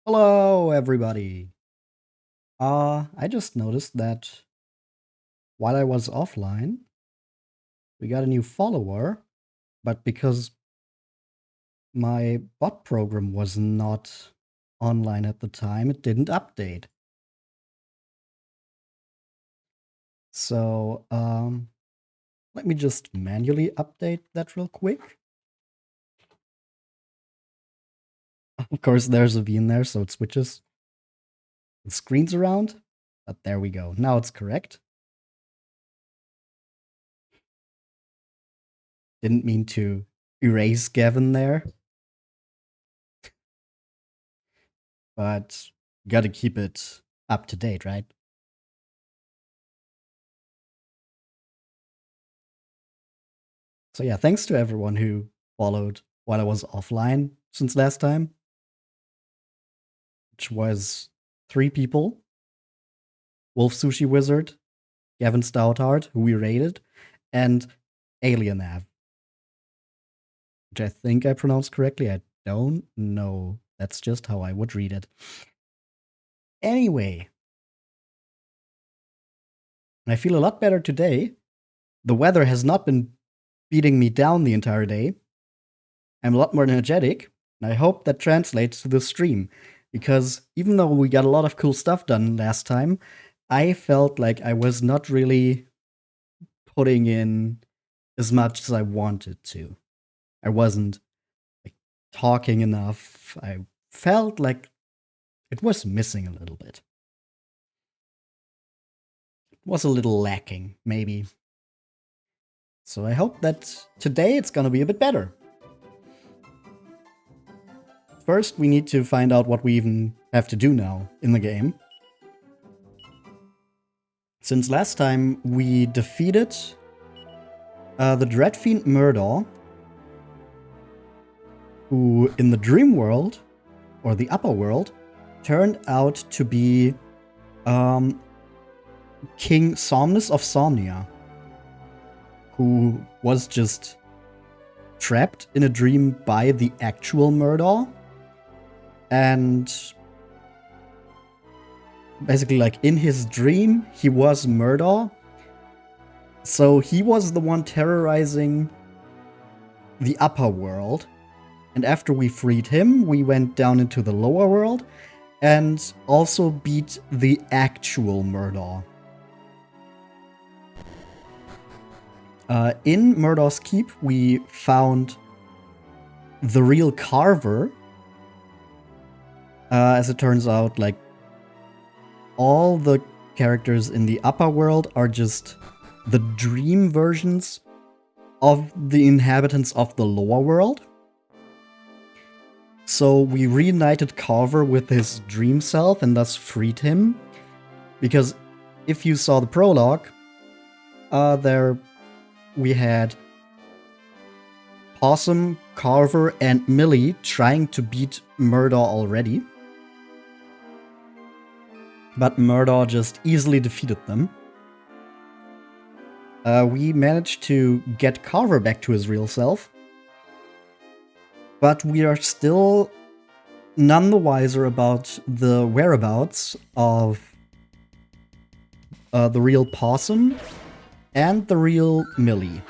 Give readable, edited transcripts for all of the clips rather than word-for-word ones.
Hello, everybody. I just noticed that while I was offline, we got a new follower, but because my bot program was not online at the time, it didn't update. So, let me just manually update that real quick. Of course, there's a V in there, so it switches the screens around. But there we go. Now it's correct. Didn't mean to erase Gavin there, but gotta keep it up to date, right? So yeah, thanks to everyone who followed while I was offline since last time, which was 3 people: Wolf Sushi Wizard, Gavin Stouthart, who we rated, and Alienav, which I think I pronounced correctly. I don't know. That's just how I would read it. Anyway, I feel a lot better today. The weather has not been beating me down the entire day. I'm a lot more energetic, and I hope that translates to the stream. Because even though we got a lot of cool stuff done last time, I felt like I was not really putting in as much as I wanted to. I wasn't like talking enough. I felt like it was missing a little bit. It was a little lacking, maybe. So I hope that today it's gonna be a bit better. First, we need to find out what we even have to do now in the game. Since last time we defeated the Dread Fiend Murdaw, who in the dream world, or the upper world, turned out to be King Somnus of Somnia, who was just trapped in a dream by the actual Murdaw, and basically, like, in his dream, he was Murdaw, so he was the one terrorizing the upper world. And after we freed him, we went down into the lower world and also beat the actual Murdaw. In Murdaw's Keep, we found the real Carver. As it turns out, like, all the characters in the upper world are just the dream versions of the inhabitants of the lower world. So we reunited Carver with his dream self and thus freed him. Because if you saw the prologue, there we had Possum, Carver, and Millie trying to beat Murdaw already. But Murdaw just easily defeated them. We managed to get Carver back to his real self. But we are still none the wiser about the whereabouts of the real Possum and the real Millie.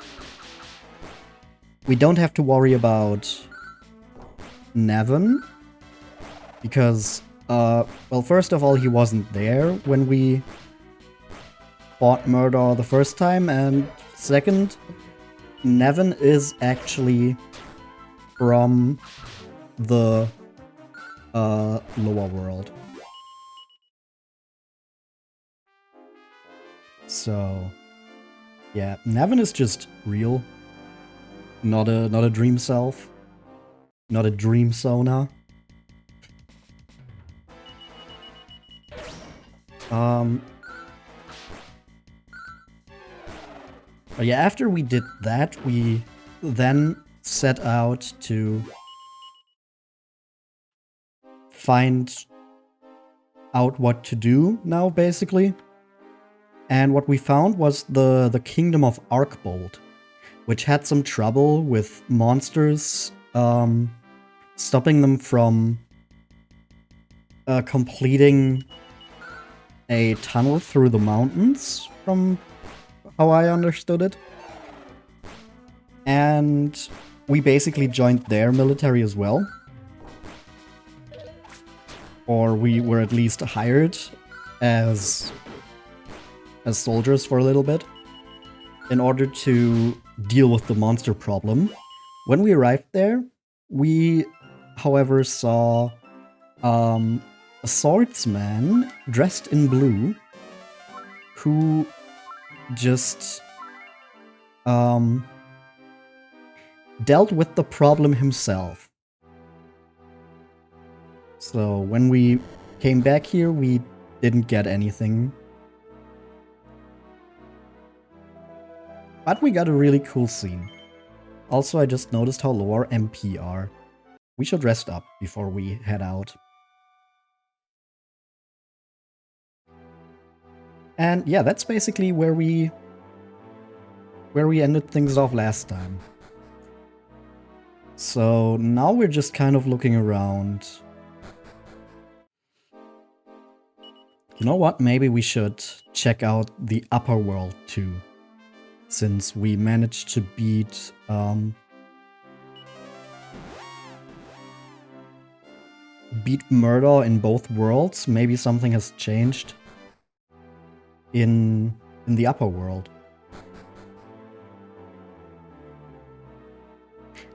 We don't have to worry about Nevin, because, well, first of all, he wasn't there when we fought Murdaw the first time, and second, Nevin is actually from the lower world. So, yeah, Nevin is just real. Not a dream self. Not a dream Sona. But yeah, after we did that, we then set out to find out what to do now, basically. And what we found was the Kingdom of Arkbold, which had some trouble with monsters, stopping them from completing a tunnel through the mountains, from how I understood it. And we basically joined their military as well. Or we were at least hired as soldiers for a little bit in order to deal with the monster problem. When we arrived there, we, however, saw a swordsman dressed in blue who just dealt with the problem himself. So when we came back here, we didn't get anything. But we got a really cool scene. Also, I just noticed how low our MP are. We should rest up before we head out. And yeah, that's basically where we ended things off last time. So now we're just kind of looking around. You know what? Maybe we should check out the upper world too. Since we managed to beat Murdaw in both worlds, maybe something has changed in the upper world.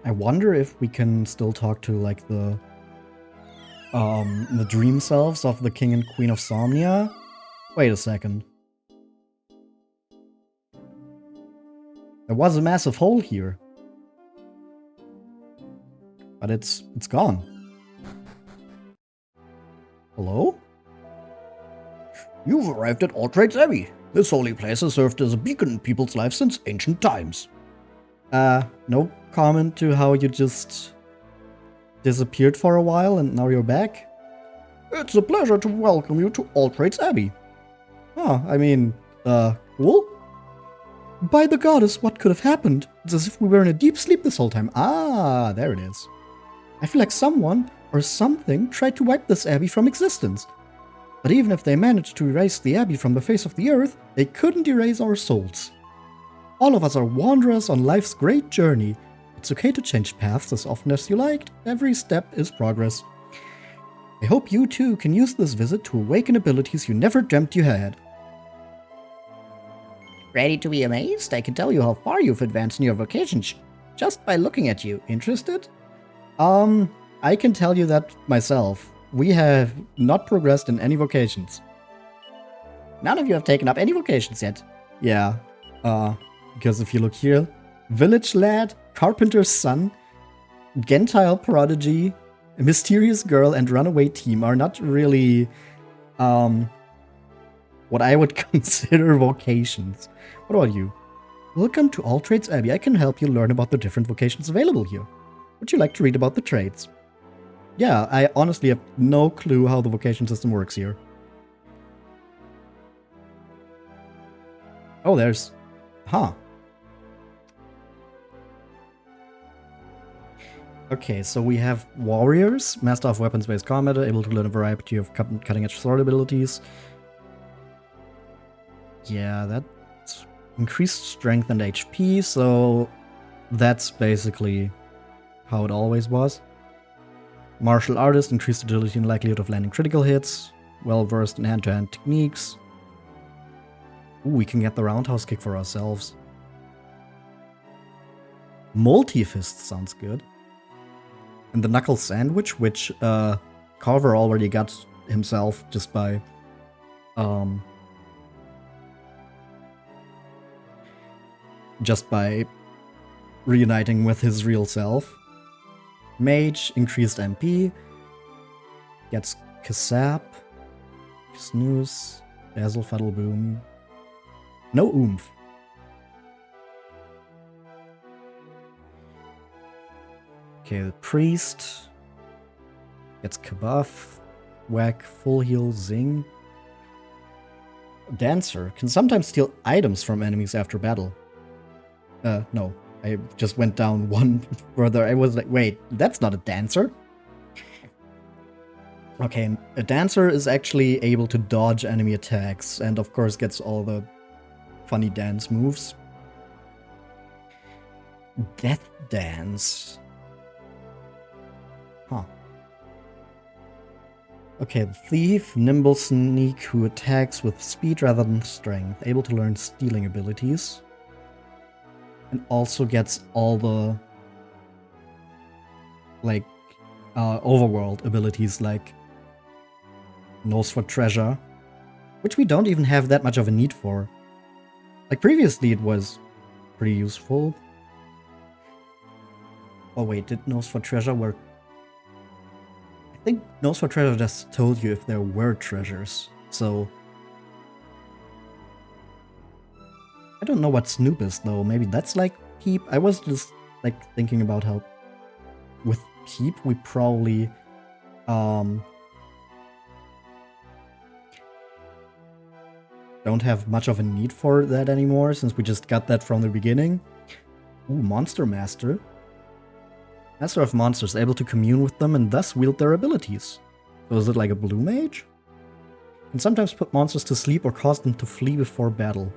I wonder if we can still talk to like the dream selves of the King and Queen of Somnia. Wait a second. There was a massive hole here. But it's gone. Hello? You've arrived at Altrade's Abbey. This holy place has served as a beacon in people's lives since ancient times. No comment to how you just disappeared for a while and now you're back? It's a pleasure to welcome you to Altrade's Abbey. Huh, I mean, cool? By the goddess, what could have happened? It's as if we were in a deep sleep this whole time. Ah, there it is. I feel like someone or something tried to wipe this abbey from existence. But even if they managed to erase the abbey from the face of the earth, they couldn't erase our souls. All of us are wanderers on life's great journey. It's okay to change paths as often as you liked. Every step is progress. I hope you too can use this visit to awaken abilities you never dreamt you had. Ready to be amazed? I can tell you how far you've advanced in your vocations just by looking at you. Interested? I can tell you that myself. We have not progressed in any vocations. None of you have taken up any vocations yet. Yeah, because if you look here, village lad, carpenter's son, Gentile prodigy, a mysterious girl, and runaway team are not really, what I would consider vocations. What about you? Welcome to Altrade's Abbey. I can help you learn about the different vocations available here. Would you like to read about the trades? Yeah, I honestly have no clue how the vocation system works here. Oh, there's... Huh. Okay, so we have warriors, master of weapons-based combat, able to learn a variety of cutting-edge sword abilities. Yeah, that's increased strength and HP, so that's basically how it always was. Martial artist, increased agility and likelihood of landing critical hits. Well-versed in hand-to-hand techniques. Ooh, we can get the roundhouse kick for ourselves. Multi-fist sounds good. And the knuckle sandwich, which Carver already got himself just by reuniting with his real self. Mage, increased MP. Gets Kasap. Snooze. Dazzle, Fuddle, Boom. No oomph. Okay, the priest. Gets Kabuff. Whack, Full Heal, Zing. Dancer can sometimes steal items from enemies after battle. No. I just went down one further. I was like, wait, that's not a dancer. Okay, a dancer is actually able to dodge enemy attacks and of course gets all the funny dance moves. Death Dance. Huh. Okay, the Thief, Nimble Sneak, who attacks with speed rather than strength, able to learn stealing abilities. And also gets all the, like, overworld abilities, like Nose for Treasure, which we don't even have that much of a need for. Like, previously it was pretty useful. Oh wait, did Nose for Treasure work? I think Nose for Treasure just told you if there were treasures, so... I don't know what Snoop is though, maybe that's like Keep? I was just like thinking about how with Keep we probably don't have much of a need for that anymore since we just got that from the beginning. Ooh, Monster Master. Master of Monsters, able to commune with them and thus wield their abilities. So is it like a blue mage? Can sometimes put monsters to sleep or cause them to flee before battle.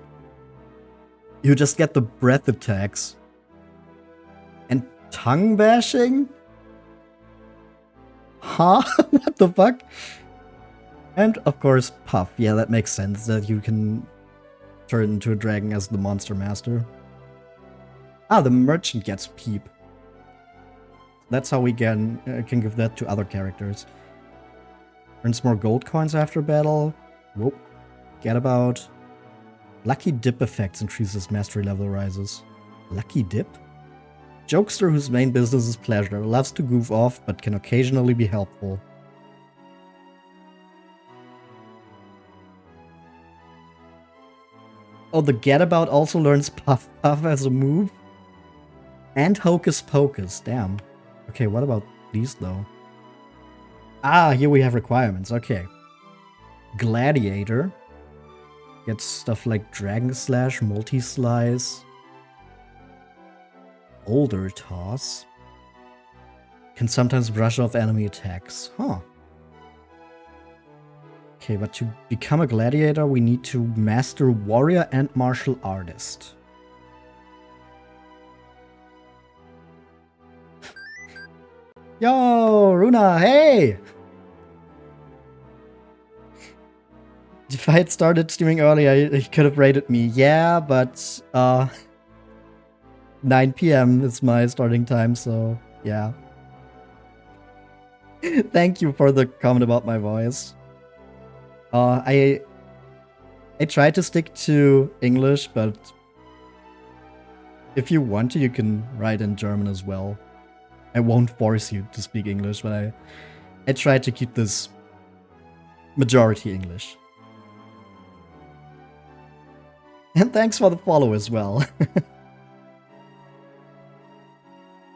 You just get the breath attacks. And tongue bashing? Huh? What the fuck? And of course, Puff. Yeah, that makes sense that you can turn into a dragon as the Monster Master. Ah, the merchant gets Peep. That's how we can give that to other characters. Earns more gold coins after battle. Whoop. Get about. Lucky Dip effects increases mastery level rises. Lucky Dip? Jokester whose main business is pleasure. Loves to goof off, but can occasionally be helpful. Oh, the Getabout also learns Puff Puff as a move? And Hocus Pocus, damn. Okay, what about these though? Ah, here we have requirements, okay. Gladiator. Gets stuff like Dragon Slash, Multi-Slice. Boulder Toss. Can sometimes brush off enemy attacks. Huh. Okay, but to become a gladiator, we need to master warrior and martial artist. Yo, Runa, hey! If I had started streaming earlier, he could have rated me. Yeah, but 9 p.m. is my starting time, so yeah. Thank you for the comment about my voice. I tried to stick to English, but if you want to, you can write in German as well. I won't force you to speak English, but I tried to keep this majority English. And thanks for the follow as well.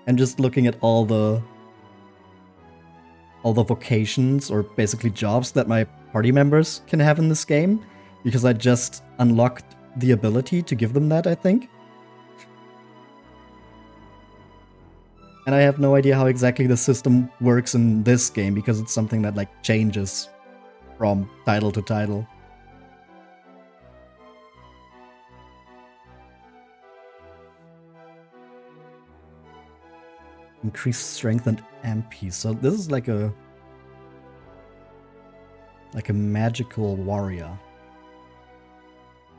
I'm just looking at all the vocations, or basically jobs, that my party members can have in this game, because I just unlocked the ability to give them that, I think. And I have no idea how exactly the system works in this game, because it's something that like changes from title to title. Increased strength and MP. So this is like a magical warrior.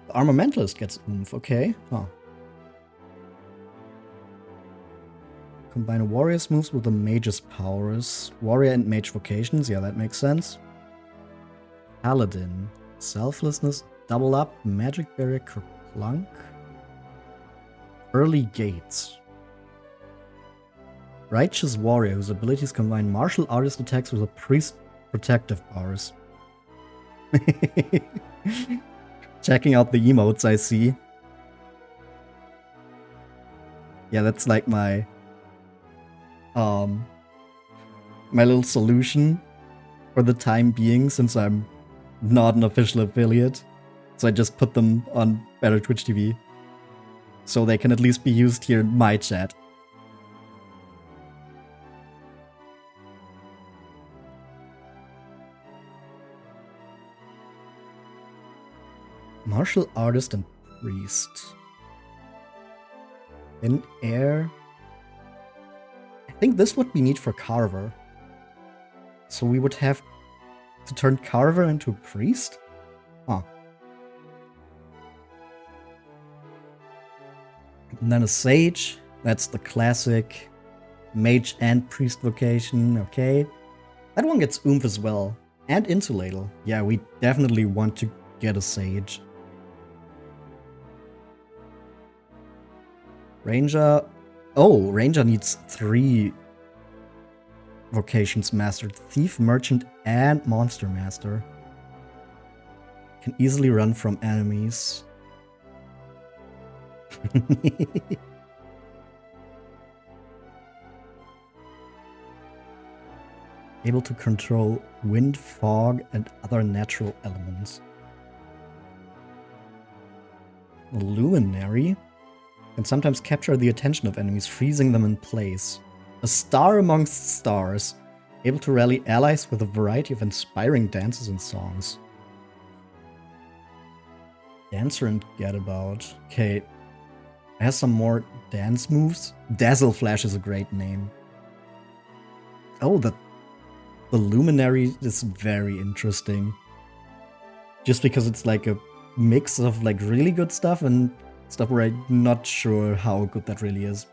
The armamentalist gets oomph. Okay. Huh. Combine a warrior's moves with a mage's powers. Warrior and mage vocations. Yeah, that makes sense. Paladin. Selflessness. Double up. Magic barrier. Kerplunk. Early gates. Righteous warrior whose abilities combine martial artist attacks with a priest protective powers. Checking out the emotes I see. Yeah, that's like my my little solution for the time being, since I'm not an official affiliate. So I just put them on Better Twitch TV, so they can at least be used here in my chat. Martial artist and priest. In air. I think this would be neat for Carver. So we would have to turn Carver into a priest? Huh. And then a sage. That's the classic mage and priest vocation. Okay. That one gets oomph as well. And insulator. Yeah, we definitely want to get a sage. Ranger. Oh, Ranger needs 3 vocations mastered. Thief, Merchant, and Monster Master. Can easily run from enemies. Able to control wind, fog, and other natural elements. A luminary can sometimes capture the attention of enemies, freezing them in place. A star amongst stars, able to rally allies with a variety of inspiring dances and songs. Dancer and Gadabout. Okay, has some more dance moves. Dazzle Flash is a great name. Oh, the Luminary is very interesting. Just because it's like a mix of like really good stuff and stuff where I'm not sure how good that really is.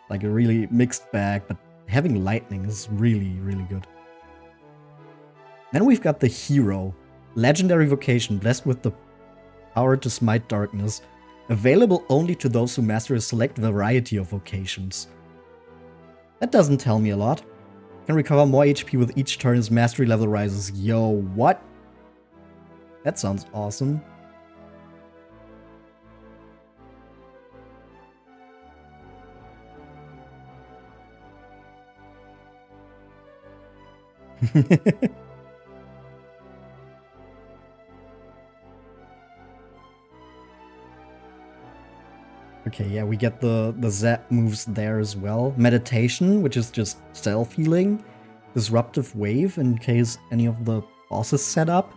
Like a really mixed bag, but having lightning is really, really good. Then we've got the Hero. Legendary vocation, blessed with the power to smite darkness. Available only to those who master a select variety of vocations. That doesn't tell me a lot. Can recover more HP with each turn as mastery level rises. Yo, what? That sounds awesome. Okay, yeah, we get the zap moves there as well. Meditation, which is just self-healing. Disruptive Wave, in case any of the bosses set up.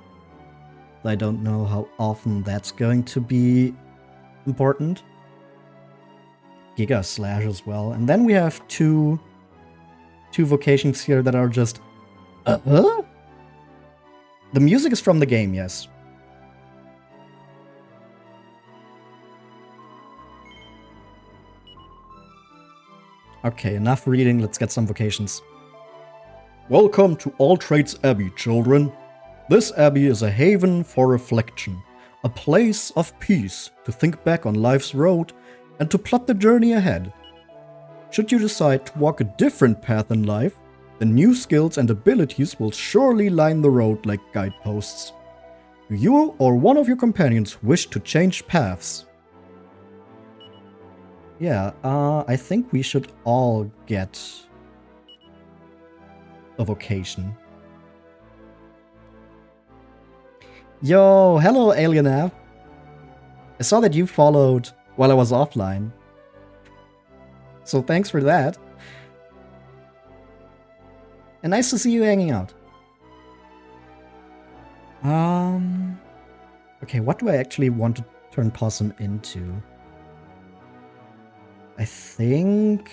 I don't know how often that's going to be important. Giga Slash as well. And then we have two vocations here that are just... The music is from the game, yes. Okay, enough reading, let's get some vocations. Welcome to All Trades Abbey, children. This abbey is a haven for reflection, a place of peace to think back on life's road and to plot the journey ahead. Should you decide to walk a different path in life, the new skills and abilities will surely line the road like guideposts. Do you or one of your companions wish to change paths? Yeah, I think we should all get a vocation. Yo, hello Alien App. I saw that you followed while I was offline. So thanks for that. And nice to see you hanging out. Okay, what do I actually want to turn Possum into? I think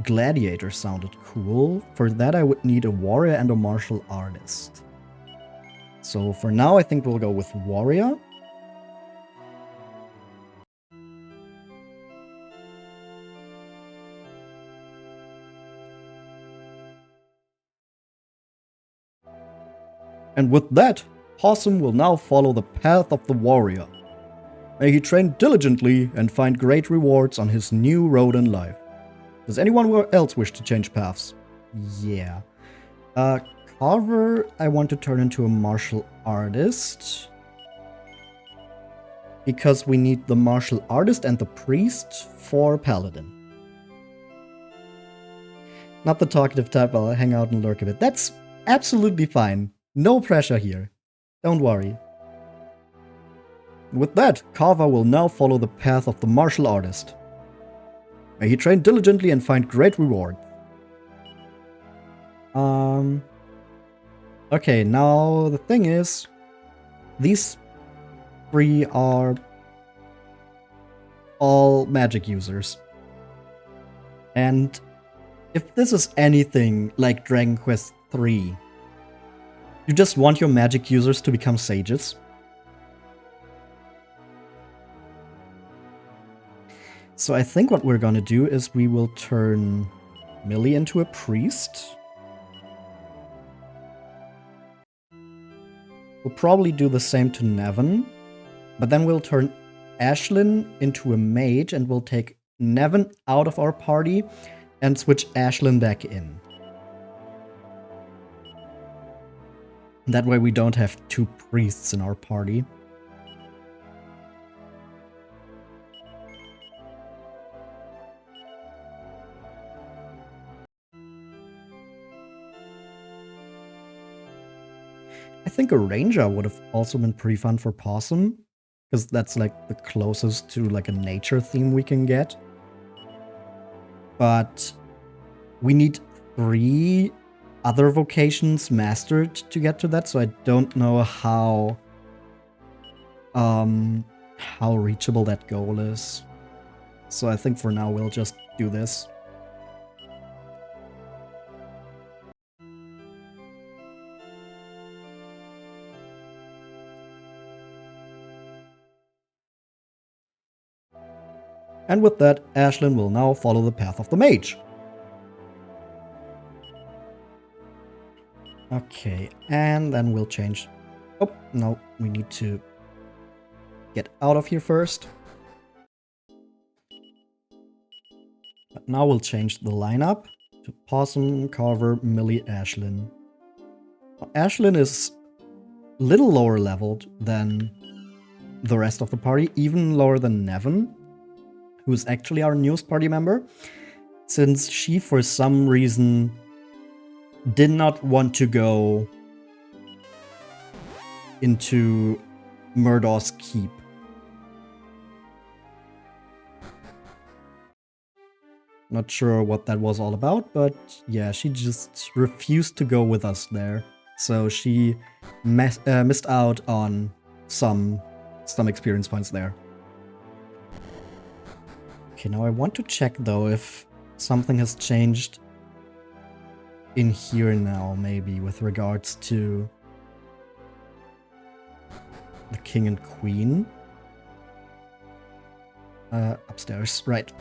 Gladiator sounded cool. For that I would need a warrior and a martial artist. So for now I think we'll go with warrior. And with that, Possum will now follow the path of the warrior. May he train diligently and find great rewards on his new road in life. Does anyone else wish to change paths? Yeah. Carver, I want to turn into a martial artist. Because we need the martial artist and the priest for paladin. Not the talkative type, I'll hang out and lurk a bit. That's absolutely fine. No pressure here. Don't worry. With that, Carver will now follow the path of the martial artist. May he train diligently and find great reward. Okay, now the thing is, these three are all magic users. And if this is anything like Dragon Quest III, you just want your magic users to become sages. So I think what we're gonna do is we will turn Millie into a priest. We'll probably do the same to Nevin, but then we'll turn Ashlyn into a mage and we'll take Nevin out of our party and switch Ashlyn back in. That way we don't have two priests in our party. I think a ranger would have also been pretty fun for Possum, because that's like the closest to like a nature theme we can get. But we need 3 other vocations mastered to get to that, so I don't know how reachable that goal is. So I think for now we'll just do this. And with that, Ashlyn will now follow the path of the mage. Okay, and then we'll change... Oh, no, we need to get out of here first. But now we'll change the lineup to Possum, Carver, Millie, Ashlyn. Now, Ashlyn is a little lower leveled than the rest of the party, even lower than Nevin, who's actually our newest party member, since she, for some reason, did not want to go into Murdaw's keep. Not sure what that was all about, but yeah, she just refused to go with us there. So she missed out on some experience points there. Okay, now I want to check though if something has changed in here now, maybe with regards to the king and queen. Upstairs, right.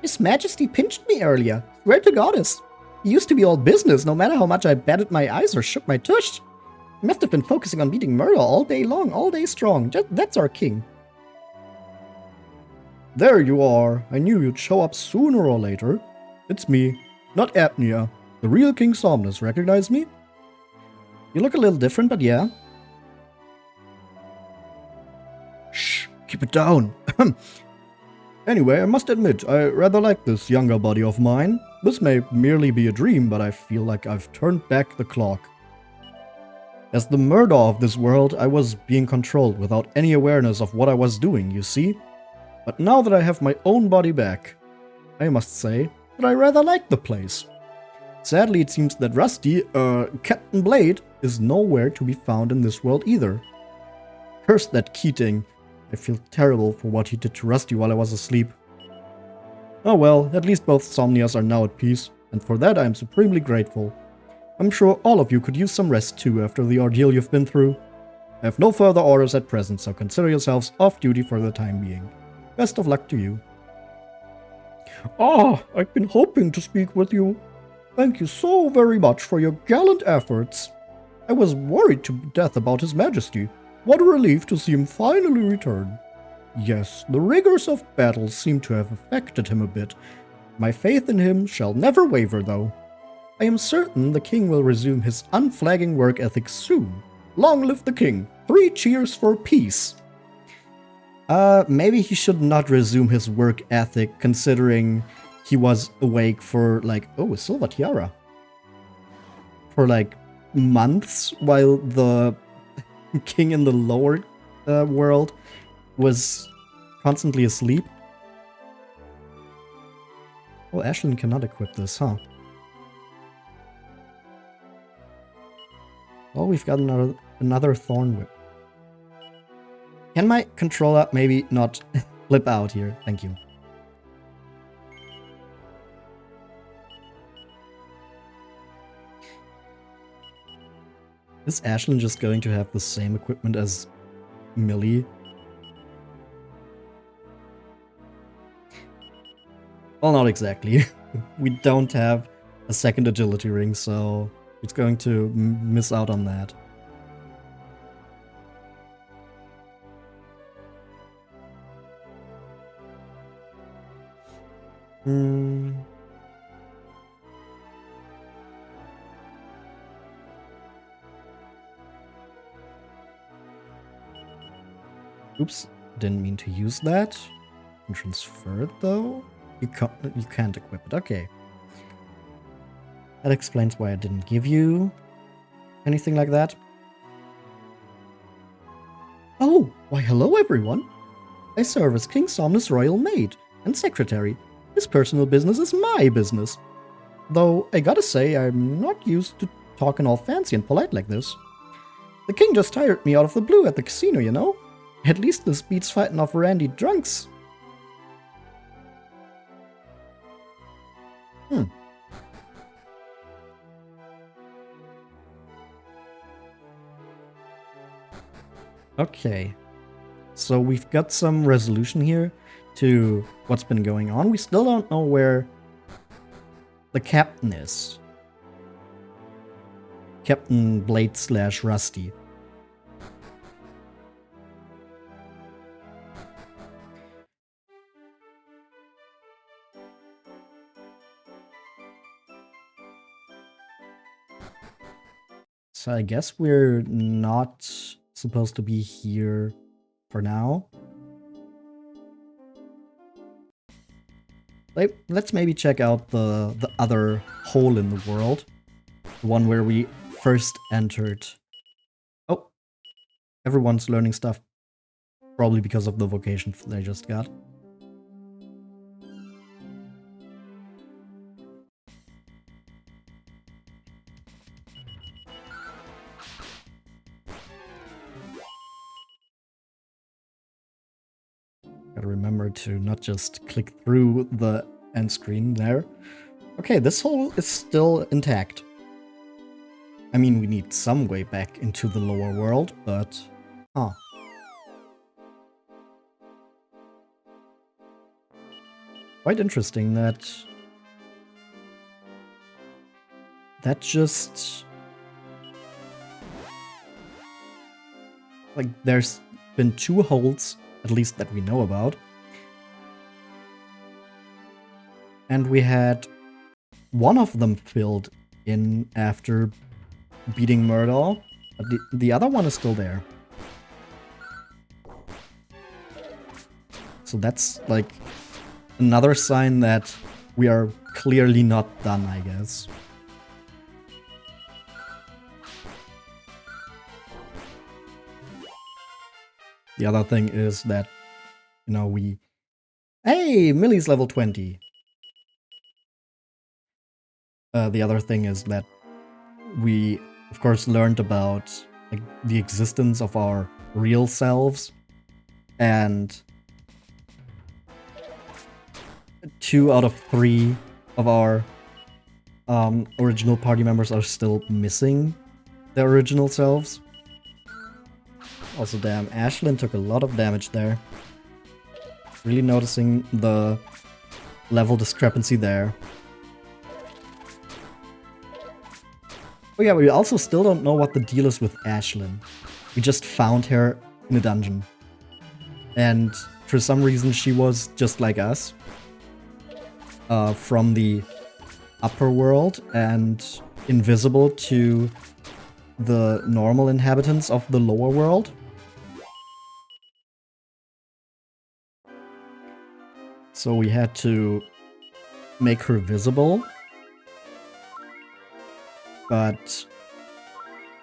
His Majesty pinched me earlier. Swear to Goddess. He used to be all business, no matter how much I batted my eyes or shook my tush. He must have been focusing on beating Murdaw all day long, all day strong. That's our king. There you are. I knew you'd show up sooner or later. It's me, not Apnea. The real King Somnus. Recognize me? You look a little different, but yeah. Shh, keep it down. Anyway, I must admit, I rather like this younger body of mine. This may merely be a dream, but I feel like I've turned back the clock. As the Murdaw of this world, I was being controlled without any awareness of what I was doing, you see? But now that I have my own body back, I must say that I rather like the place. Sadly, it seems that Rusty, Captain Blade, is nowhere to be found in this world either. Curse that Keating. I feel terrible for what he did to Rusty while I was asleep. Oh well, at least both Somnias are now at peace, and for that I am supremely grateful. I'm sure all of you could use some rest too after the ordeal you've been through. I have no further orders at present, so consider yourselves off duty for the time being. Best of luck to you. Ah, I've been hoping to speak with you. Thank you so very much for your gallant efforts. I was worried to death about His Majesty. What a relief to see him finally return. Yes, the rigors of battle seem to have affected him a bit. My faith in him shall never waver, though. I am certain the king will resume his unflagging work ethic soon. Long live the king. 3 cheers for peace. Maybe he should not resume his work ethic, considering he was awake for, like, oh, a silver tiara. For, like, months, while the king in the lower world was constantly asleep. Oh, Ashlyn cannot equip this, huh? Oh, we've got another Thorn Whip. Can my controller maybe not flip out here? Thank you. Is Ashlyn just going to have the same equipment as Millie? Well, not exactly. We don't have a second agility ring, so it's going to miss out on that. Oops, didn't mean to use that. Transfer it though? You can't equip it, okay. That explains why I didn't give you anything like that. Oh, why hello everyone! I serve as King Somnus' royal maid and secretary. His personal business is my business. Though, I gotta say, I'm not used to talking all fancy and polite like this. The king just hired me out of the blue at the casino, you know? At least this beats fighting off randy drunks. Okay. So we've got some resolution here to what's been going on. We still don't know where the captain is. Captain Blade / Rusty. So I guess we're not supposed to be here for now. Let's maybe check out the other hole in the world. The one where we first entered. Oh, everyone's learning stuff. Probably because of the vocations they just got. Gotta remember to not just click through the end screen there. Okay, this hole is still intact. I mean, we need some way back into the lower world, but... Huh. Quite interesting that... That just... Like, there's been 2 holes, at least that we know about. And we had one of them filled in after beating Murdaw, but the other one is still there. So that's like another sign that we are clearly not done, I guess. The other thing is that, you know, Hey, Millie's level 20. The other thing is that we, of course, learned about like the existence of our real selves, and 2 out of 3 of our original party members are still missing their original selves. Also, damn, Ashlyn took a lot of damage there. Really noticing the level discrepancy there. Oh yeah, we also still don't know what the deal is with Ashlyn. We just found her in a dungeon. And for some reason she was just like us. From the upper world and invisible to the normal inhabitants of the lower world. So we had to make her visible. But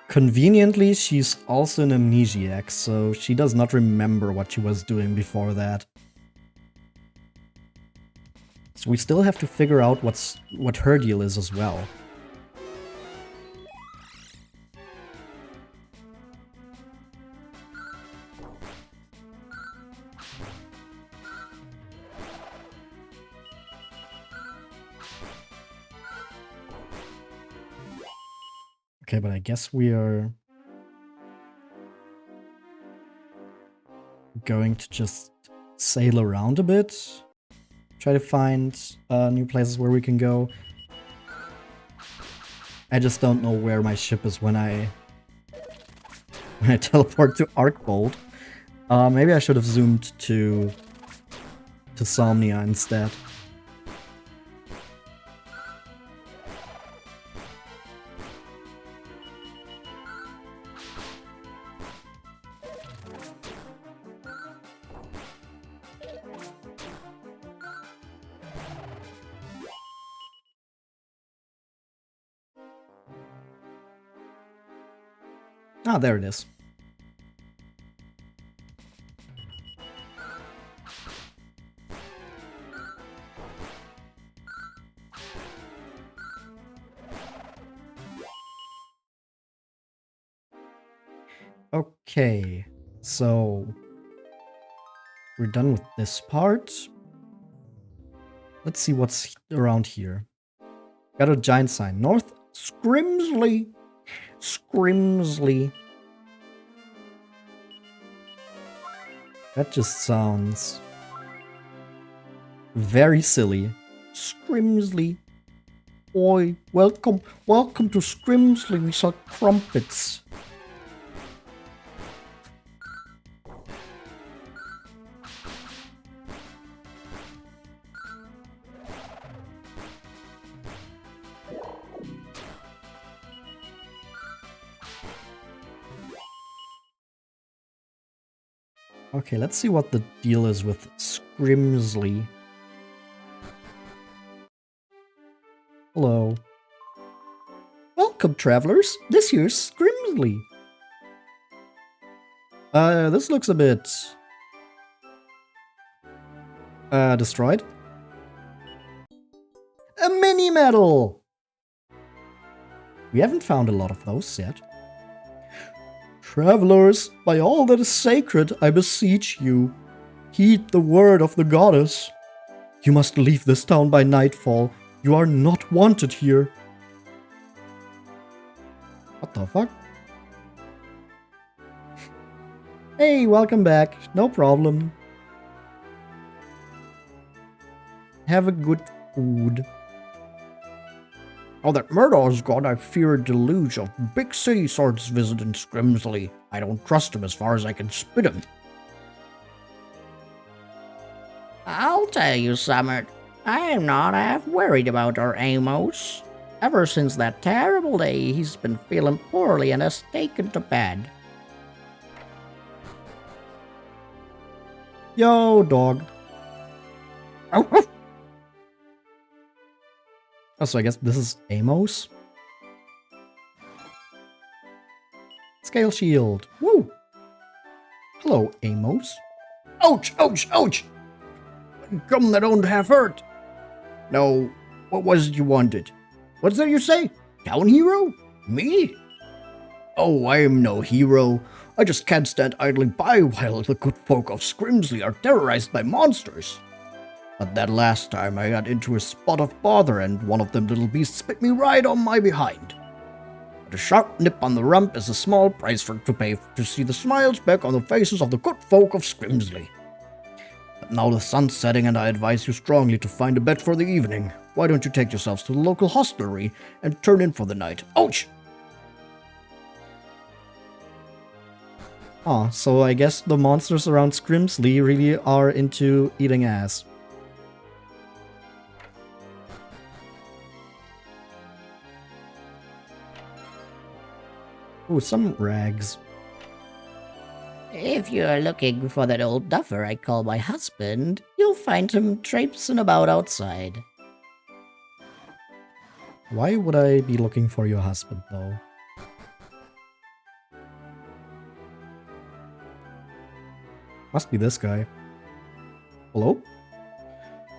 conveniently, she's also an amnesiac, so she does not remember what she was doing before that. So we still have to figure out what her deal is as well. Okay, but I guess we are going to just sail around a bit. Try to find new places where we can go. I just don't know where my ship is when I teleport to Arcbolt. Maybe I should have zoomed to Somnia instead. Ah, there it is. Okay, so we're done with this part. Let's see what's around here. Got a giant sign. North Scrimsley. Scrimsley. That just sounds very silly. Scrimsley. Oi, welcome to Scrimsley. We sell crumpets. Okay, let's see what the deal is with Scrimsley. Hello. Welcome, travelers. This here's Scrimsley. This looks a bit destroyed. A mini medal! We haven't found a lot of those yet. Travelers, by all that is sacred, I beseech you, heed the word of the goddess. You must leave this town by nightfall. You are not wanted here. What the fuck? Hey, welcome back. No problem. Have a good food. Now that Murdaw is gone, I fear a deluge of big city sorts visiting Scrimsley. I don't trust him as far as I can spit him. I'll tell you, Summit, I am not half worried about our Amos. Ever since that terrible day, he's been feeling poorly and has taken to bed. Yo, dog. Oh, so I guess this is Amos? Scale shield. Woo! Hello, Amos. Ouch, ouch, ouch! Come that don't half hurt. Now, what was it you wanted? What's that you say? Town hero? Me? Oh, I am no hero. I just can't stand idling by while the good folk of Scrimsley are terrorized by monsters. But that last time I got into a spot of bother and one of them little beasts bit me right on my behind. But a sharp nip on the rump is a small price to pay to see the smiles back on the faces of the good folk of Scrimsley. But now the sun's setting and I advise you strongly to find a bed for the evening. Why don't you take yourselves to the local hostelry and turn in for the night? Ouch! Ah, so I guess the monsters around Scrimsley really are into eating ass. Ooh, some rags. If you're looking for that old duffer I call my husband, you'll find him traipsing about outside. Why would I be looking for your husband, though? Must be this guy. Hello?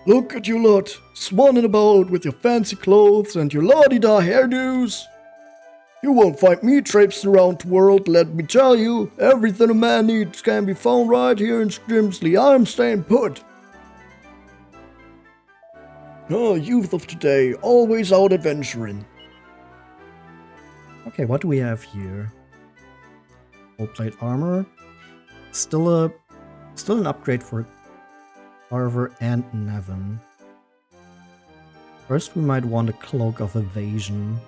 Look at you lot, swanning about with your fancy clothes and your la-di-da hairdos. You won't find me traipsing around the world, let me tell you. Everything a man needs can be found right here in Scrimsley. I'm staying put. Oh, youth of today, always out adventuring. Okay, what do we have here? Full plate armor. Still an upgrade for Carver and Nevin. First, we might want a Cloak of Evasion.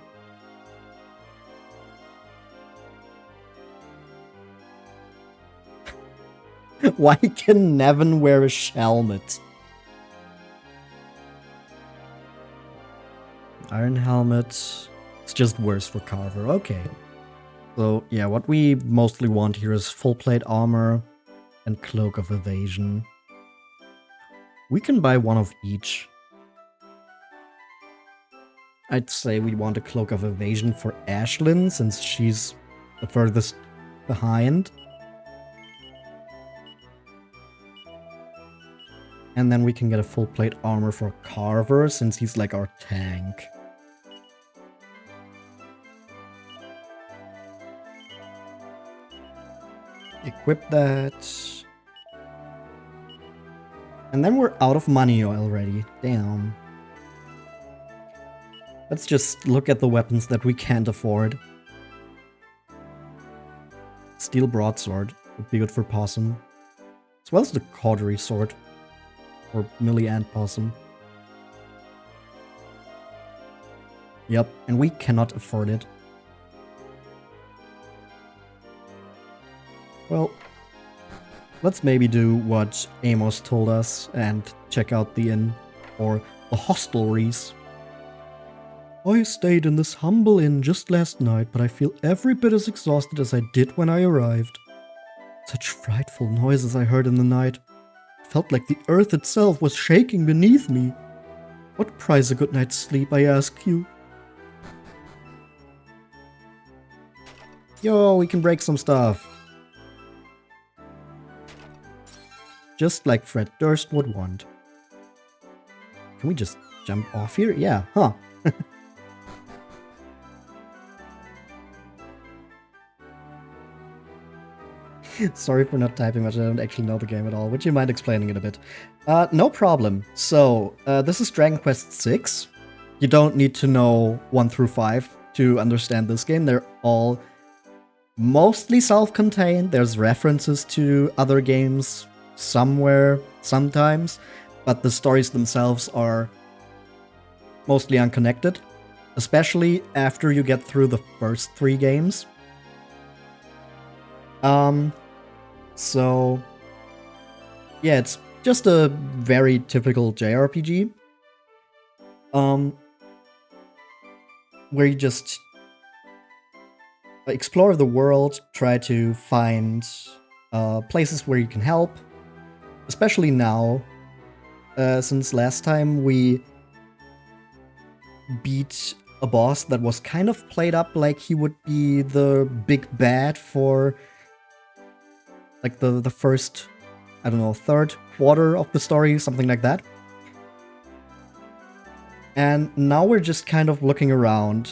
Why can Nevin wear a helmet? Iron helmet. It's just worse for Carver. Okay. So, yeah, what we mostly want here is full plate armor and Cloak of Evasion. We can buy one of each. I'd say we want a Cloak of Evasion for Ashlyn, since she's the furthest behind. And then we can get a full plate armor for Carver, since he's like our tank. Equip that. And then we're out of money already. Damn. Let's just look at the weapons that we can't afford. Steel broadsword would be good for Possum. As well as the cautery sword. For Millie and Possum. Yep, and we cannot afford it. Well, let's maybe do what Amos told us and check out the inn, or the hostelries. I stayed in this humble inn just last night, but I feel every bit as exhausted as I did when I arrived. Such frightful noises I heard in the night. It felt like the earth itself was shaking beneath me. What price a good night's sleep, I ask you? Yo, we can break some stuff. Just like Fred Durst would want. Can we just jump off here? Yeah, huh. Sorry for not typing much, I don't actually know the game at all. Would you mind explaining it a bit? No problem. So, this is Dragon Quest VI. You don't need to know 1 through 5 to understand this game. They're all mostly self-contained. There's references to other games somewhere, sometimes, but the stories themselves are mostly unconnected, especially after you get through the first 3 games. So, yeah, it's just a very typical JRPG. Where you just explore the world, try to find places where you can help. Especially now, since last time we beat a boss that was kind of played up like he would be the big bad for like the first, I don't know, third quarter of the story, something like that. And now we're just kind of looking around,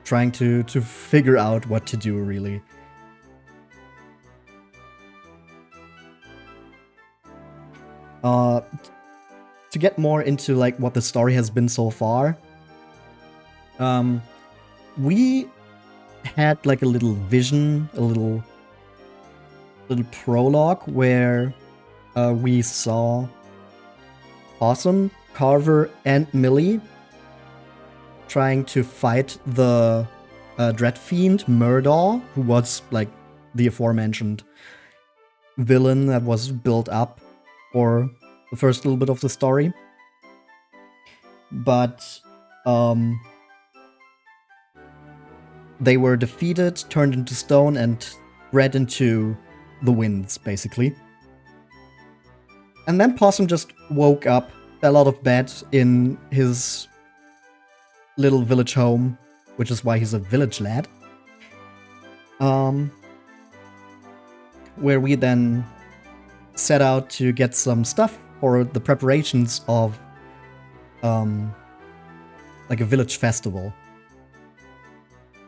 trying to figure out what to do, really. To get more into like what the story has been so far, we had like a little vision, a little prologue where we saw Possum, Carver, and Millie trying to fight the Dread Fiend Murdaw, who was like the aforementioned villain that was built up for the first little bit of the story. But they were defeated, turned into stone, and bred into the winds, basically. And then Possum just woke up, fell out of bed in his little village home, which is why he's a village lad. Where we then set out to get some stuff for the preparations of like a village festival.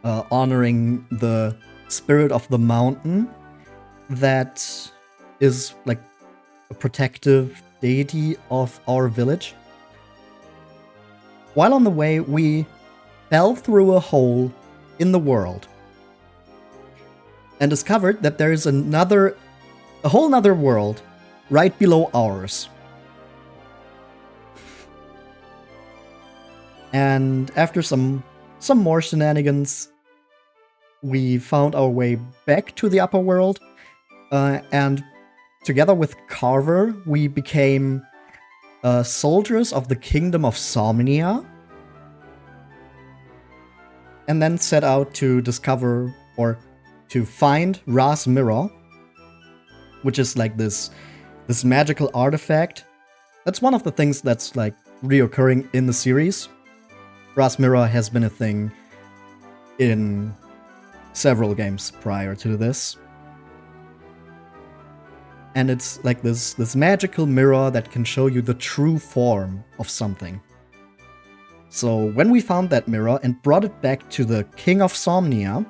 Honoring the spirit of the mountain that is like a protective deity of our village. While on the way, we fell through a hole in the world and discovered that there is a whole nother world right below ours. And after some more shenanigans, we found our way back to the upper world, and together with Carver, we became soldiers of the Kingdom of Somnia, and then set out to discover or to find Ra's Mirror, which is like this magical artifact. That's one of the things that's like reoccurring in the series. Ra's Mirror has been a thing in several games prior to this. And it's like this magical mirror that can show you the true form of something. So when we found that mirror and brought it back to the King of Somnia,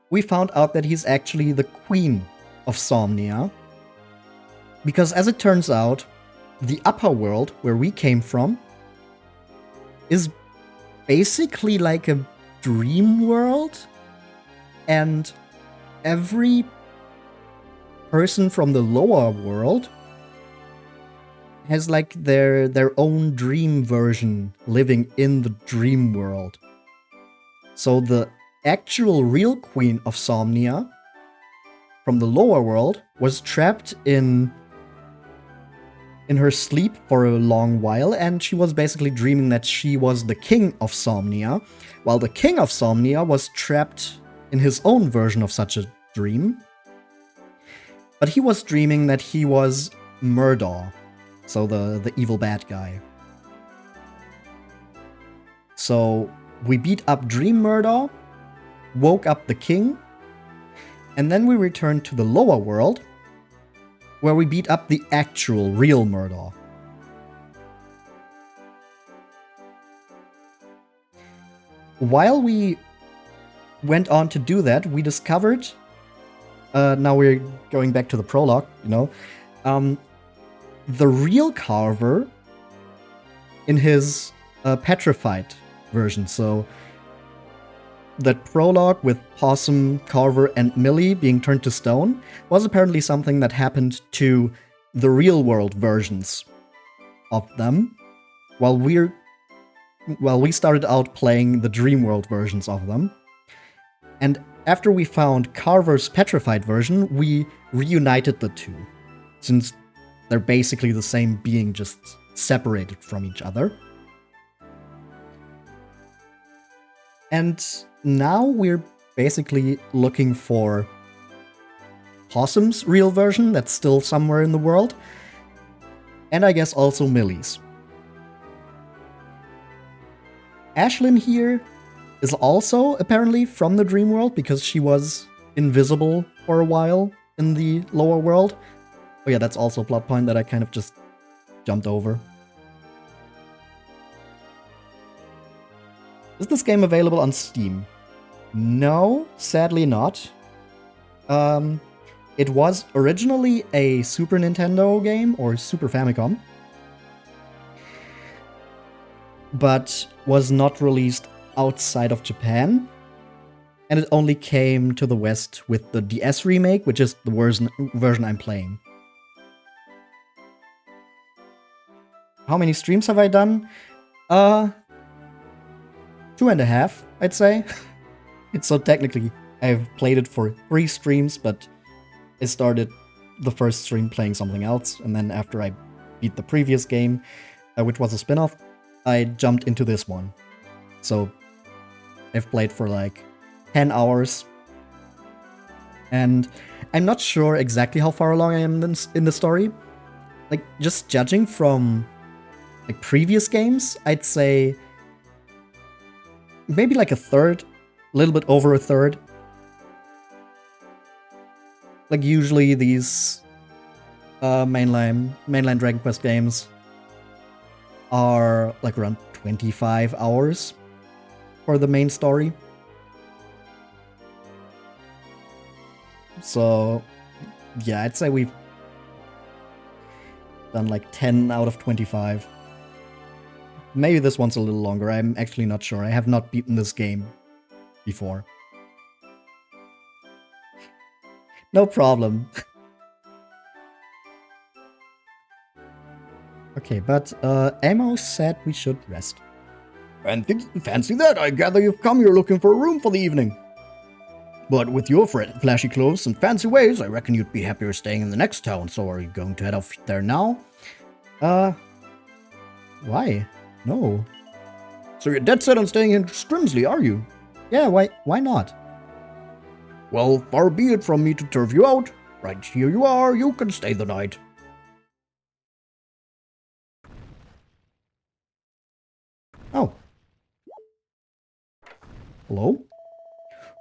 we found out that he's actually the Queen of Somnia. Because as it turns out, the upper world, where we came from, is basically like a dream world, and every person from the lower world has like their own dream version living in the dream world. So the actual real Queen of Somnia from the lower world was trapped in her sleep for a long while, and she was basically dreaming that she was the King of Somnia, while the King of Somnia was trapped in his own version of such a dream. But he was dreaming that he was Murdaw, so the evil bad guy. So we beat up Dream Murdaw, woke up the king, and then we returned to the lower world, where we beat up the actual real Murdaw. While we went on to do that, we discovered, now we're going back to the prologue, the real Carver in his petrified version. So that prologue with Possum, Carver, and Millie being turned to stone was apparently something that happened to the real world versions of them, while we started out playing the dream world versions of them. And after we found Carver's petrified version, we reunited the two, since they're basically the same being, just separated from each other. And now we're basically looking for Possum's real version that's still somewhere in the world, and I guess also Millie's. Ashlyn here is also apparently from the dream world, because she was invisible for a while in the lower world. Oh yeah, that's also a plot point that I kind of just jumped over. Is this game available on Steam? No, sadly not. It was originally a Super Nintendo game, or Super Famicom, but was not released outside of Japan, and it only came to the West with the DS remake, which is the version I'm playing. How many streams have I done? 2.5, I'd say. So technically, I've played it for 3 streams, but I started the first stream playing something else, and then after I beat the previous game, which was a spin-off, I jumped into this one. So I've played for like 10 hours, and I'm not sure exactly how far along I am in the story. Like, just judging from like previous games, I'd say maybe like a third, a little bit over a third. Like, usually these mainline Dragon Quest games are like around 25 hours for the main story. So yeah, I'd say we've done like 10 out of 25. Maybe this one's a little longer. I'm actually not sure. I have not beaten this game before. No problem. Okay, but Amos said we should rest. Fancy that. I gather you've come here looking for a room for the evening. But with your flashy clothes and fancy ways, I reckon you'd be happier staying in the next town. So are you going to head off there now? Why? No. So you're dead set on staying in Strimsley, are you? Yeah, why not? Well, far be it from me to turf you out. Right here you are, you can stay the night. Oh. Hello?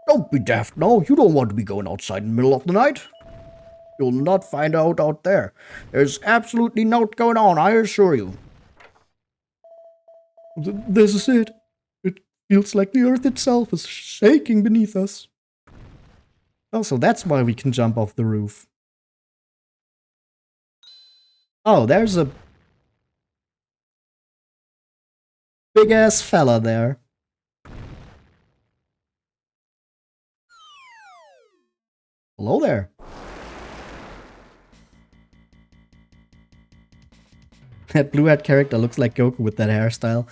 Don't be daft, no. You don't want to be going outside in the middle of the night. You'll not find out there. There's absolutely naught going on, I assure you. This is it. It feels like the earth itself is shaking beneath us. Oh, so that's why we can jump off the roof. Oh, there's a big-ass fella there. Hello there. That blue-haired character looks like Goku with that hairstyle.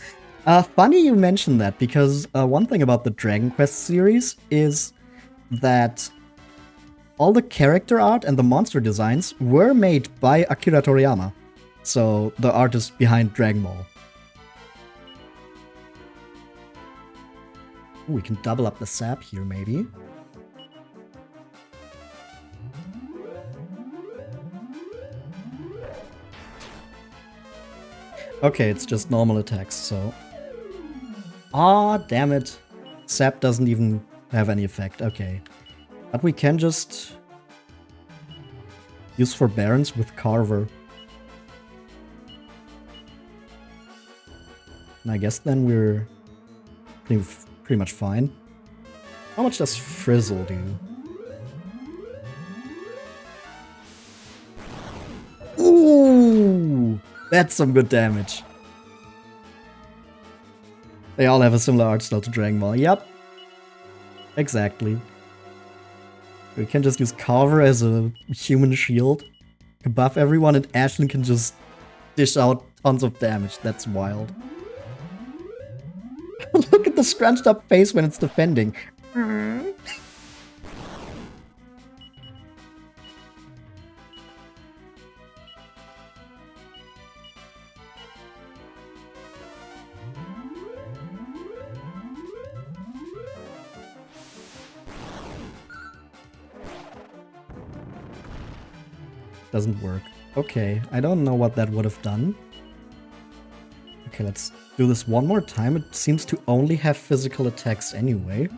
Funny you mentioned that, because one thing about the Dragon Quest series is that all the character art and the monster designs were made by Akira Toriyama. So, the artist behind Dragon Ball. Ooh, we can double up the sap here, maybe. Okay, it's just normal attacks, so... Aw, damn it. Sap doesn't even have any effect, okay. But we can just... use Forbearance with Carver. And I guess then we're pretty much fine. How much does Frizzle do? Ooh! That's some good damage. They all have a similar art style to Dragon Ball. Yep. Exactly. We can just use Carver as a human shield. Buff everyone, and Ashlyn can just dish out tons of damage. That's wild. Look at the scrunched up face when it's defending. Doesn't work. Okay, I don't know what that would have done. Okay, let's do this one more time. It seems to only have physical attacks anyway.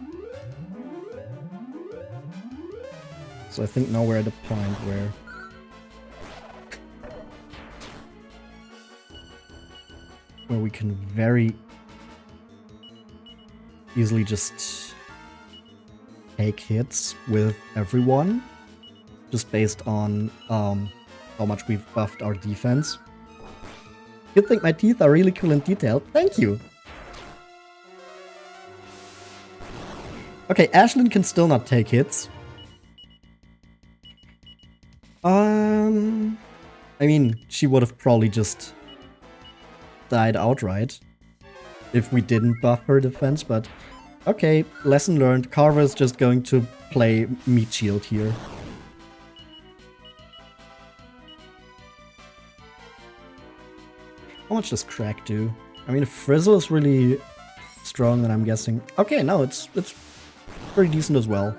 So I think now we're at a point where we can very easily just take hits with everyone. Just based on how much we've buffed our defense. You think my teeth are really cool and detailed? Thank you! Okay, Ashlyn can still not take hits. I mean, she would have probably just died outright if we didn't buff her defense, but okay, lesson learned. Carver is just going to play meat shield here. How much does Crack do? I mean, if Frizzle is really strong, then I'm guessing... Okay, no, it's pretty decent as well.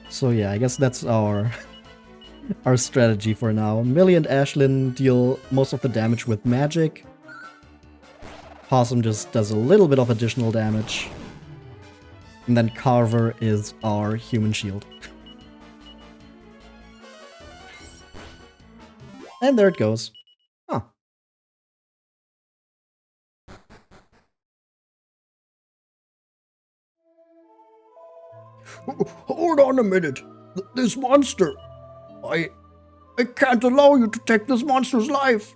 So yeah, I guess that's our strategy for now. Millie and Ashlyn deal most of the damage with magic. Possum just does a little bit of additional damage. And then Carver is our human shield. And there it goes. Huh. Hold on a minute. This monster. I can't allow you to take this monster's life.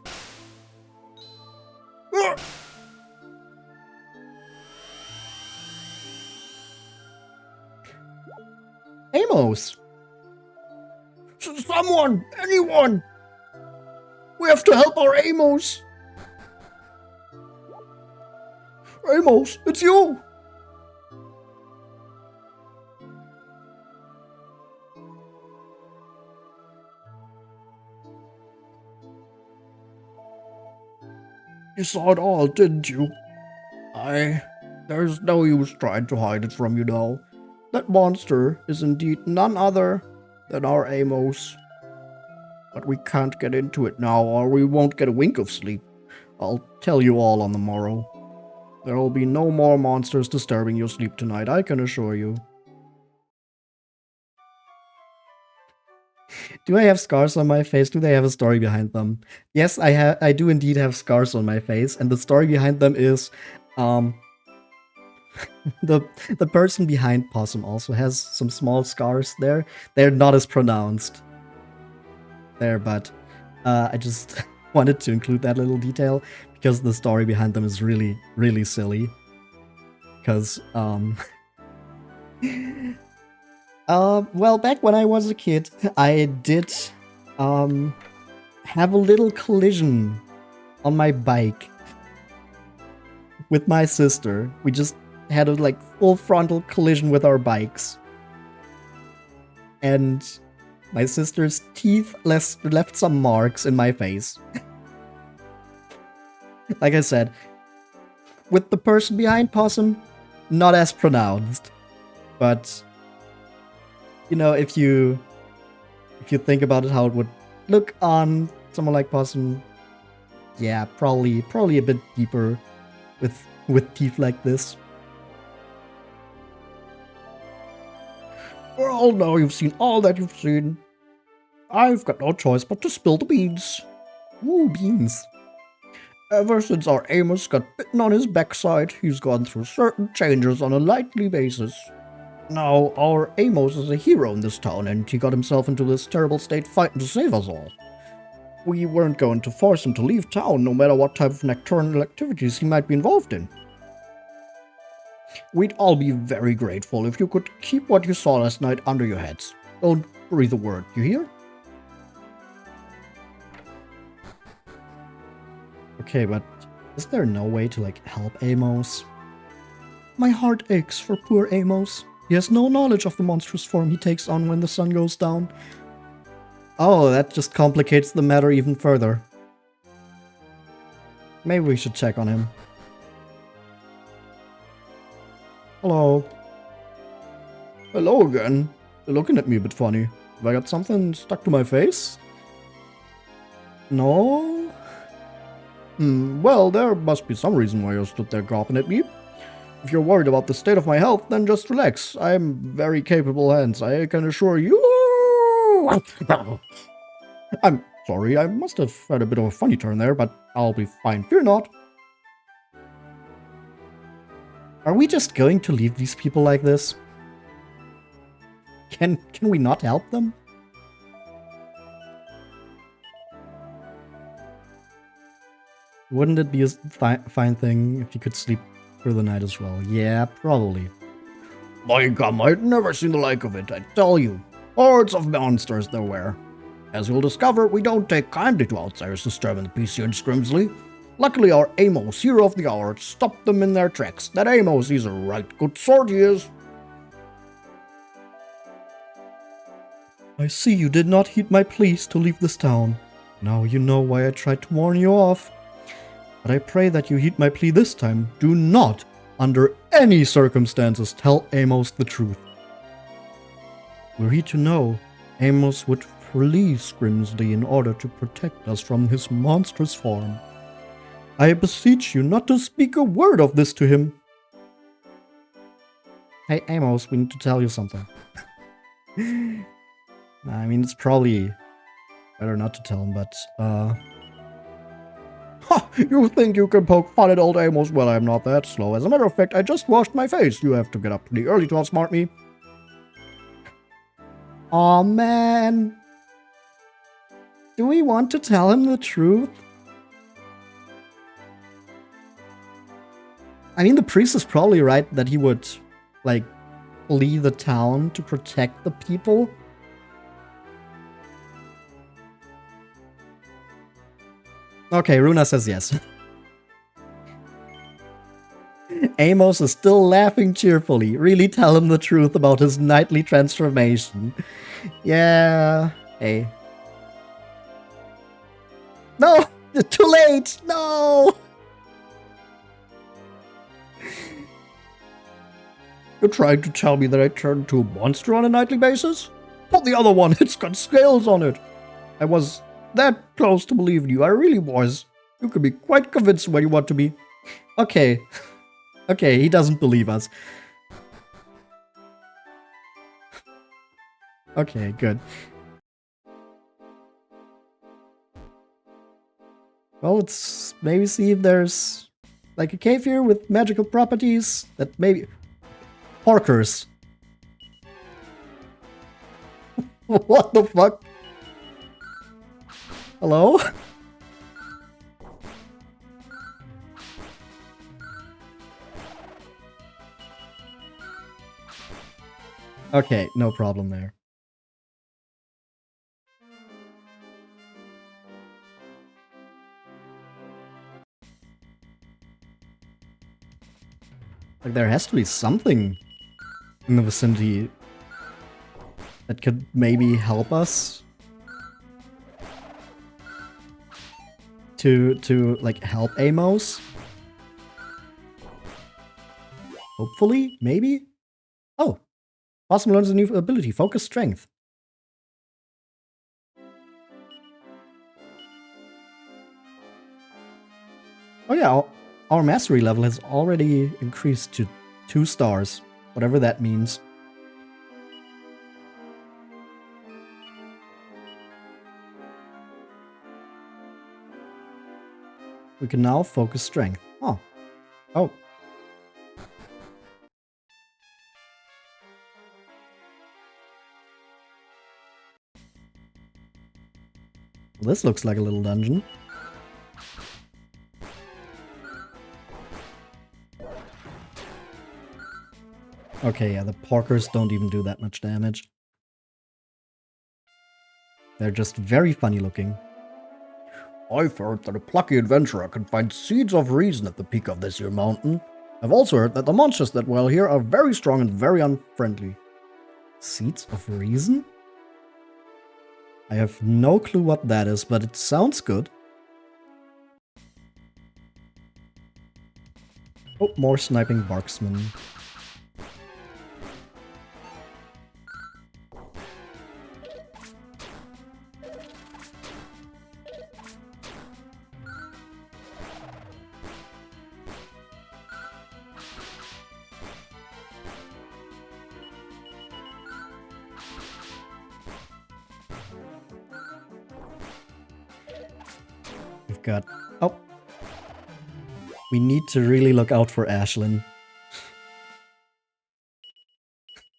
Amos? Someone! Anyone! We have to help our Amos! Amos, it's you! You saw it all, didn't you? There's no use trying to hide it from you now. That monster is indeed none other than our Amos. But we can't get into it now, or we won't get a wink of sleep. I'll tell you all on the morrow. There will be no more monsters disturbing your sleep tonight, I can assure you. Do I have scars on my face? Do they have a story behind them? Yes, I do indeed have scars on my face, and the story behind them is, the person behind Possum also has some small scars there. They're not as pronounced there, but I just wanted to include that little detail because the story behind them is really, really silly. Because, well, back when I was a kid, I did have a little collision on my bike with my sister. We just had a like full frontal collision with our bikes. And my sister's teeth left some marks in my face. Like I said, with the person behind Possum, not as pronounced. But you know, if you think about it, how it would look on someone like Possum, yeah, probably a bit deeper with teeth like this. Well, now you've seen all that you've seen. I've got no choice but to spill the beans. Ooh, beans. Ever since our Amos got bitten on his backside, he's gone through certain changes on a nightly basis. Now, our Amos is a hero in this town, and he got himself into this terrible state fighting to save us all. We weren't going to force him to leave town, no matter what type of nocturnal activities he might be involved in. We'd all be very grateful if you could keep what you saw last night under your heads. Don't breathe a word, you hear? Okay, but is there no way to, like, help Amos? My heart aches for poor Amos. He has no knowledge of the monstrous form he takes on when the sun goes down. Oh, that just complicates the matter even further. Maybe we should check on him. Hello. Hello again. You're looking at me a bit funny. Have I got something stuck to my face? No? Well, there must be some reason why you stood there gawping at me. If you're worried about the state of my health, then just relax. I'm very capable hands, I can assure you. I'm sorry, I must have had a bit of a funny turn there, but I'll be fine, fear not. Are we just going to leave these people like this? Can we not help them? Wouldn't it be a fine thing if you could sleep through the night as well? Yeah, probably. My gum, I'd never seen the like of it, I tell you. Hordes of monsters there were. As you'll discover, we don't take kindly to outsiders disturbing the peace here in Scrimsley. Luckily, our Amos, hero of the hour, stopped them in their tracks. That Amos, he's a right good sort, he is. I see you did not heed my pleas to leave this town. Now you know why I tried to warn you off. But I pray that you heed my plea this time. Do not, under any circumstances, tell Amos the truth. Were he to know, Amos would flee Scrimsley in order to protect us from his monstrous form. I beseech you not to speak a word of this to him. Hey, Amos, we need to tell you something. I mean, it's probably better not to tell him, but, Ha! You think you can poke fun at old Amos? Well, I'm not that slow. As a matter of fact, I just washed my face. You have to get up pretty early to outsmart me. Aw, man. Do we want to tell him the truth? I mean, the priest is probably right that he would, like, flee the town to protect the people? Okay, Runa says yes. Amos is still laughing cheerfully. Really tell him the truth about his nightly transformation. Yeah. Hey. No! Too late! No! You're trying to tell me that I turn into a monster on a nightly basis? Not the other one, it's got scales on it. I was that close to believing you, I really was. You can be quite convincing when you want to be. Okay. Okay, he doesn't believe us. Okay, good. Well, let's maybe see if there's like a cave here with magical properties that maybe... Porkers. What the fuck? Hello? Okay, no problem there. Like, there has to be something in the vicinity that could maybe help us to like help Amos. Hopefully, maybe. Oh, Possum learns a new ability, Focus Strength. Oh yeah, our mastery level has already increased to 2 stars, whatever that means. We can now focus strength. Oh. Oh. This looks like a little dungeon. Okay, yeah, the porkers don't even do that much damage. They're just very funny looking. I've heard that a plucky adventurer can find seeds of reason at the peak of this here mountain. I've also heard that the monsters that dwell here are very strong and very unfriendly. Seeds of reason? I have no clue what that is, but it sounds good. Oh, more sniping barksmen. We've got... Oh! We need to really look out for Ashlyn.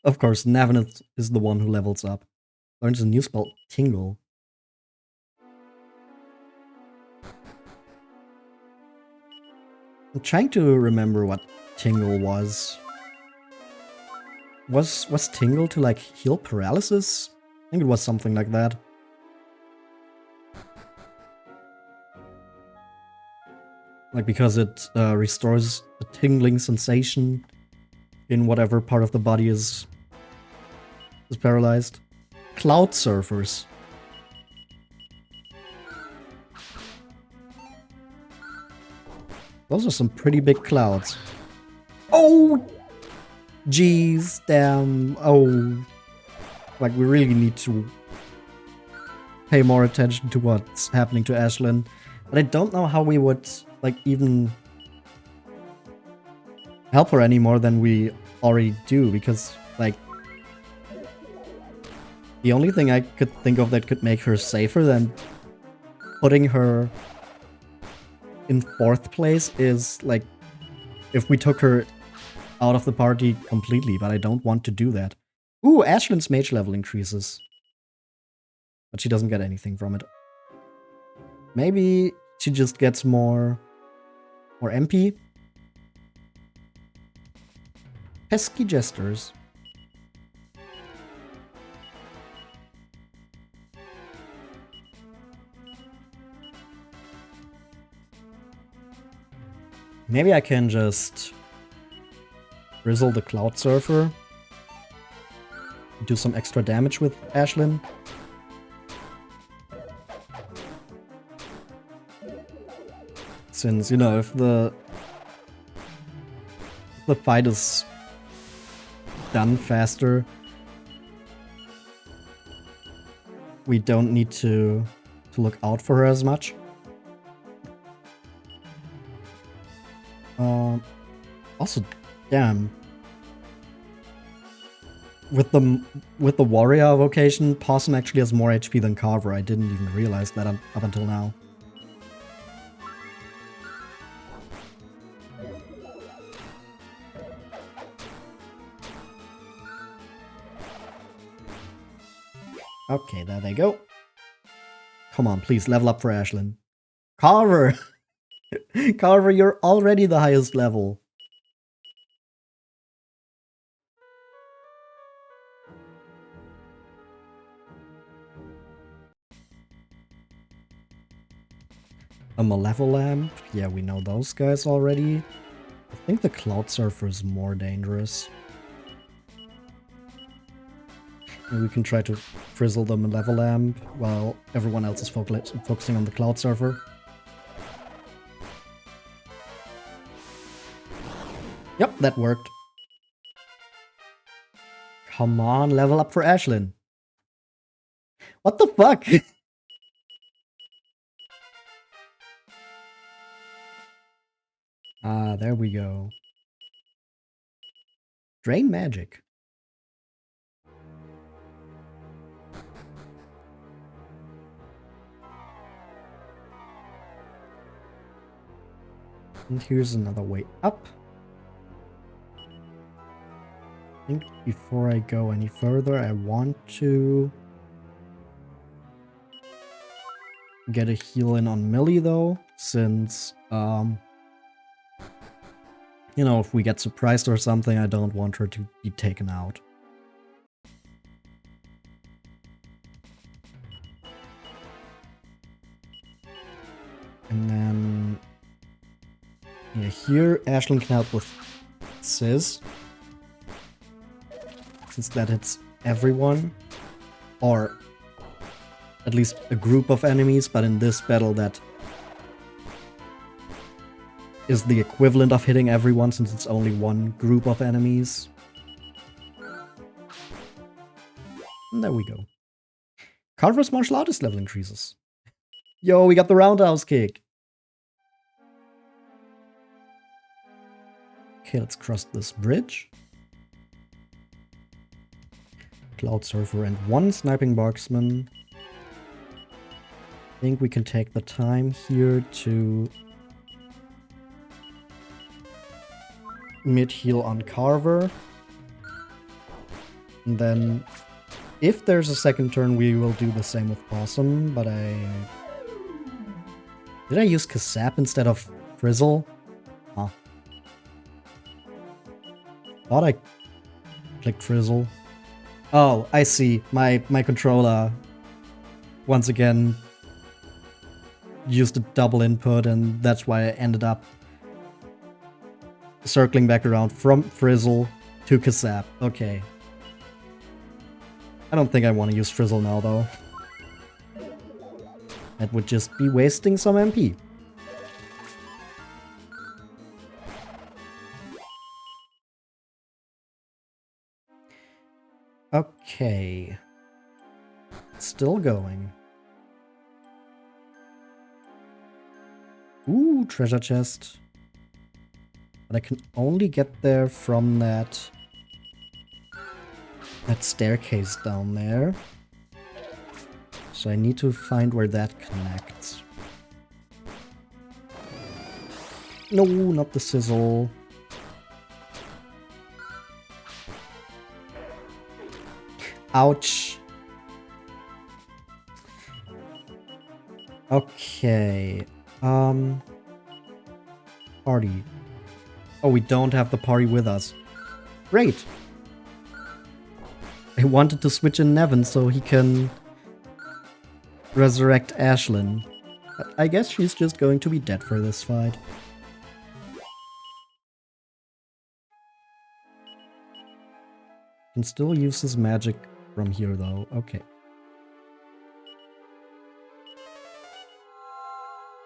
Of course, Navineth is the one who levels up. Learns a new spell, Tingle. I'm trying to remember what Tingle was. Was Tingle to, like, heal paralysis? I think it was something like that. Like, because it restores a tingling sensation in whatever part of the body is paralyzed. Cloud surfers. Those are some pretty big clouds. Oh! Jeez, damn. Oh. Like, we really need to pay more attention to what's happening to Ashlyn. But I don't know how we would, like, even help her any more than we already do, because, like, the only thing I could think of that could make her safer than putting her in 4th place is, like, if we took her out of the party completely, but I don't want to do that. Ooh, Ashlyn's mage level increases. But she doesn't get anything from it. Maybe she just gets more MP. Pesky jesters. Maybe I can just Frizzle the Cloud Surfer. Do some extra damage with Ashlyn. Since, you know, if the fight is done faster, we don't need to look out for her as much. Also, damn. With the warrior vocation, Possum actually has more HP than Carver. I didn't even realize that up until now. Okay, there they go. Come on, please, level up for Ashlyn. Carver! Carver, you're already the highest level. A Malevolamp. Yeah, we know those guys already. I think the Cloud Surfer is more dangerous. Maybe we can try to frizzle the Malevolamp while everyone else is focusing on the Cloud Surfer. Yep, that worked. Come on, level up for Ashlyn. What the fuck? Ah, there we go. Drain magic. And here's another way up. I think before I go any further, I want to get a heal in on Millie though, since you know, if we get surprised or something, I don't want her to be taken out. And then yeah, here Ashlyn can help with Sizz. Since that hits everyone. Or at least a group of enemies, but in this battle that is the equivalent of hitting everyone since it's only one group of enemies. And there we go. Carver's martial artist level increases. Yo, we got the roundhouse kick. Okay, let's cross this bridge. Cloud Surfer and one Sniping Marksman. I think we can take the time here to mid-heal on Carver. And then, if there's a second turn, we will do the same with Possum, but Did I use Kasap instead of Frizzle? Huh. Thought I clicked Frizzle. Oh, I see. My controller, once again, used a double input, and that's why I ended up circling back around from Frizzle to Kasap. Okay. I don't think I want to use Frizzle now, though. That would just be wasting some MP. Okay. Still going. Ooh, treasure chest. But I can only get there from that staircase down there. So I need to find where that connects. No, not the sizzle. Ouch. Okay. Party. Oh, we don't have the party with us. Great. I wanted to switch in Nevin so he can resurrect Ashlyn. But I guess she's just going to be dead for this fight. Can still use his magic from here, though. Okay.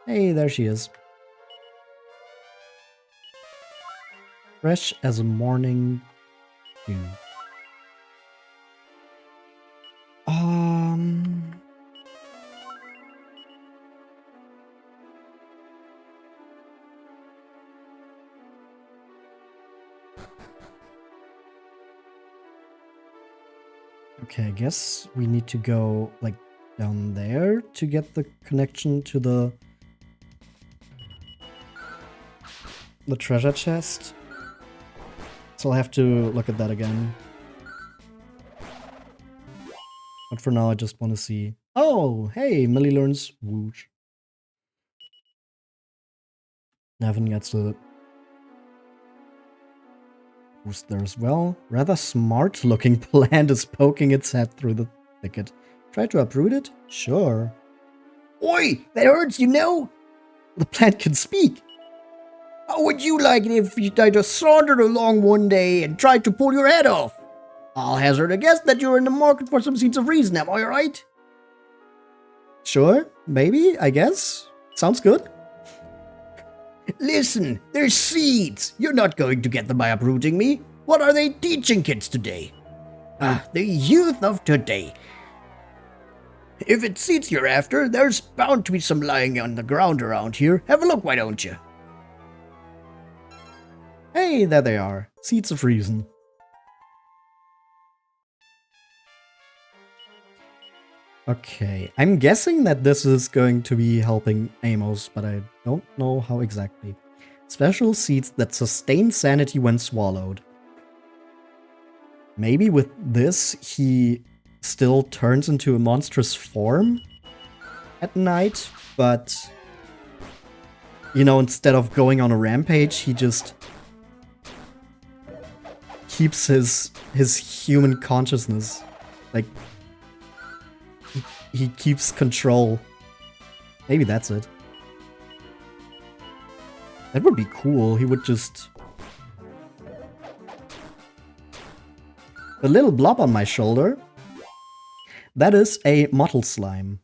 Hey, there she is. Fresh as a morning dew. Okay, I guess we need to go, like, down there to get the connection to the treasure chest. So I'll have to look at that again. But for now, I just want to see... Oh, hey, Millie learns Whoosh. Nevin gets the boost there as well. Rather smart-looking plant is poking its head through the thicket. Try to uproot it? Sure. Oi, that hurts, you know? The plant can speak. How would you like it if I just sauntered along one day and tried to pull your head off? I'll hazard a guess that you're in the market for some seeds of reason, am I right? Sure, maybe, I guess. Sounds good. Listen, they're seeds. You're not going to get them by uprooting me. What are they teaching kids today? The youth of today. If it's seeds you're after, there's bound to be some lying on the ground around here. Have a look, why don't you? Hey, there they are. Seeds of reason. Okay, I'm guessing that this is going to be helping Amos, but I don't know how exactly. Special seeds that sustain sanity when swallowed. Maybe with this, he still turns into a monstrous form at night, but, you know, instead of going on a rampage, he just keeps his human consciousness. Like, he keeps control. Maybe that's it. That would be cool. He would just... The little blob on my shoulder. That is a mottle slime.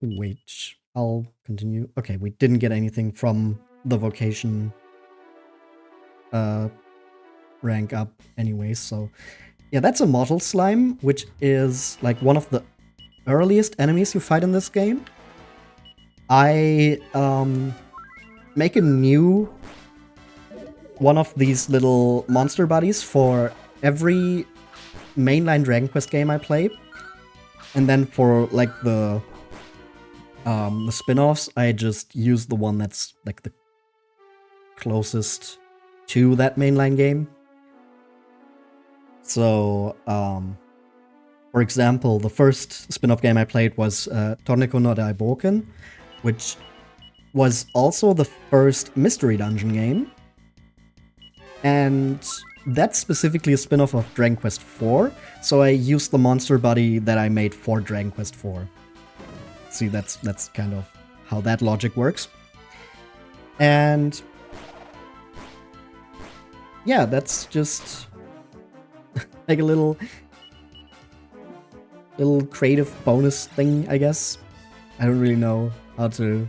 Wait. I'll continue. Okay, we didn't get anything from the vocation rank up anyway, so... Yeah, that's a mottle slime, which is like one of the earliest enemies you fight in this game. I make a new one of these little monster buddies for every mainline Dragon Quest game I play. And then for like the spin-offs, I just use the one that's like the closest to that mainline game. So, for example, the first spin-off game I played was Torneko no Daiboken, which was also the first mystery dungeon game. And that's specifically a spin-off of Dragon Quest IV, so I used the monster buddy that I made for Dragon Quest IV. See, that's kind of how that logic works. And yeah, that's just like a little creative bonus thing, I guess. I don't really know how to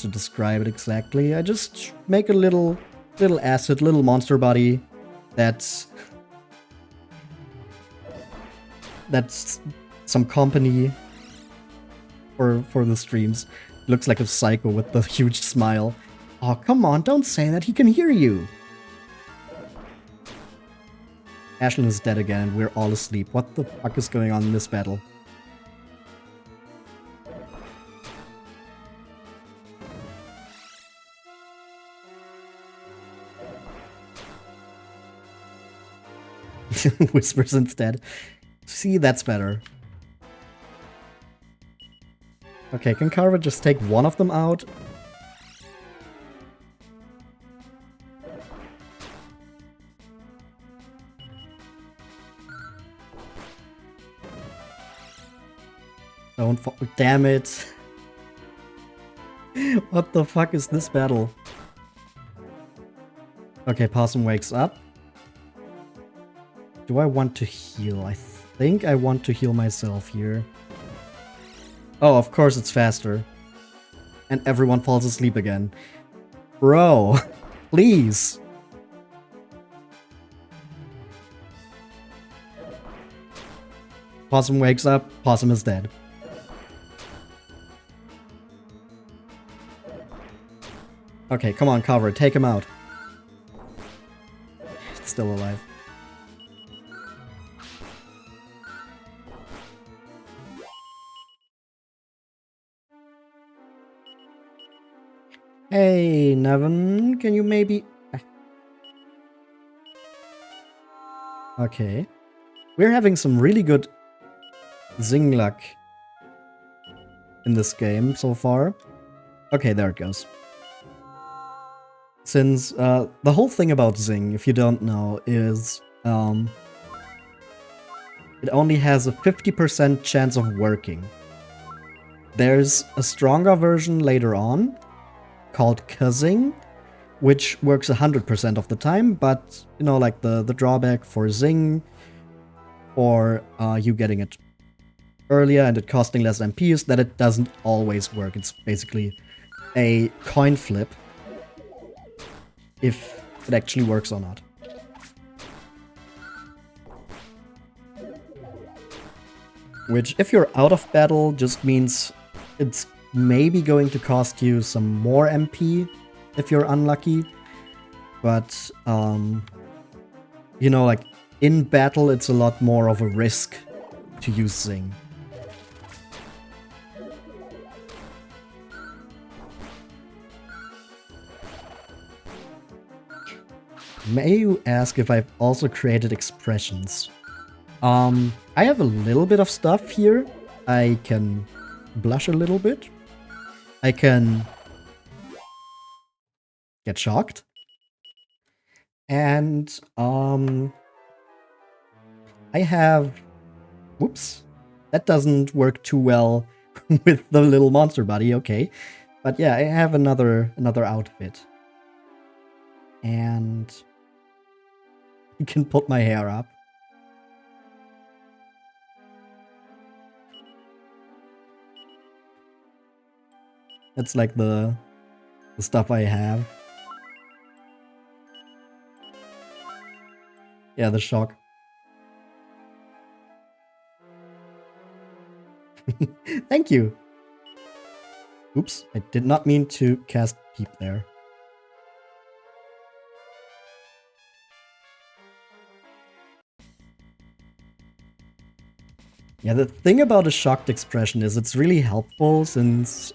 describe it exactly. I just make a little asset, little monster body that's some company for the streams. Looks like a psycho with the huge smile. Oh, come on, don't say that, he can hear you. Ashlyn is dead again and we're all asleep. What the fuck is going on in this battle? Whispers instead. See, that's better. Okay, can Carver just take one of them out? Don't fall. Damn it. What the fuck is this battle? Okay, Possum wakes up. Do I want to heal? I think I want to heal myself here. Oh, of course it's faster. And everyone falls asleep again. Bro, please. Possum wakes up, Possum is dead. Okay, come on, cover, take him out. It's still alive. Hey, Nevin, can you maybe... Okay. We're having some really good Zing luck in this game so far. Okay, there it goes. Since the whole thing about Zing, if you don't know, is it only has a 50% chance of working. There's a stronger version later on called Kazing, which works 100% of the time, but you know, like the drawback for Zing, or you getting it earlier and it costing less MP, is that it doesn't always work. It's basically a coin flip if it actually works or not. Which, if you're out of battle, just means it's maybe going to cost you some more MP if you're unlucky. But, you know, like, in battle, it's a lot more of a risk to use Zing. May you ask if I've also created expressions? I have a little bit of stuff here. I can blush a little bit. I can get shocked. And, I have... Whoops. That doesn't work too well with the little monster buddy, okay. But yeah, I have another outfit. And... you can put my hair up. That's like the stuff I have. Yeah, the shock. Thank you. Oops, I did not mean to cast Peep there. Yeah, the thing about a shocked expression is it's really helpful since,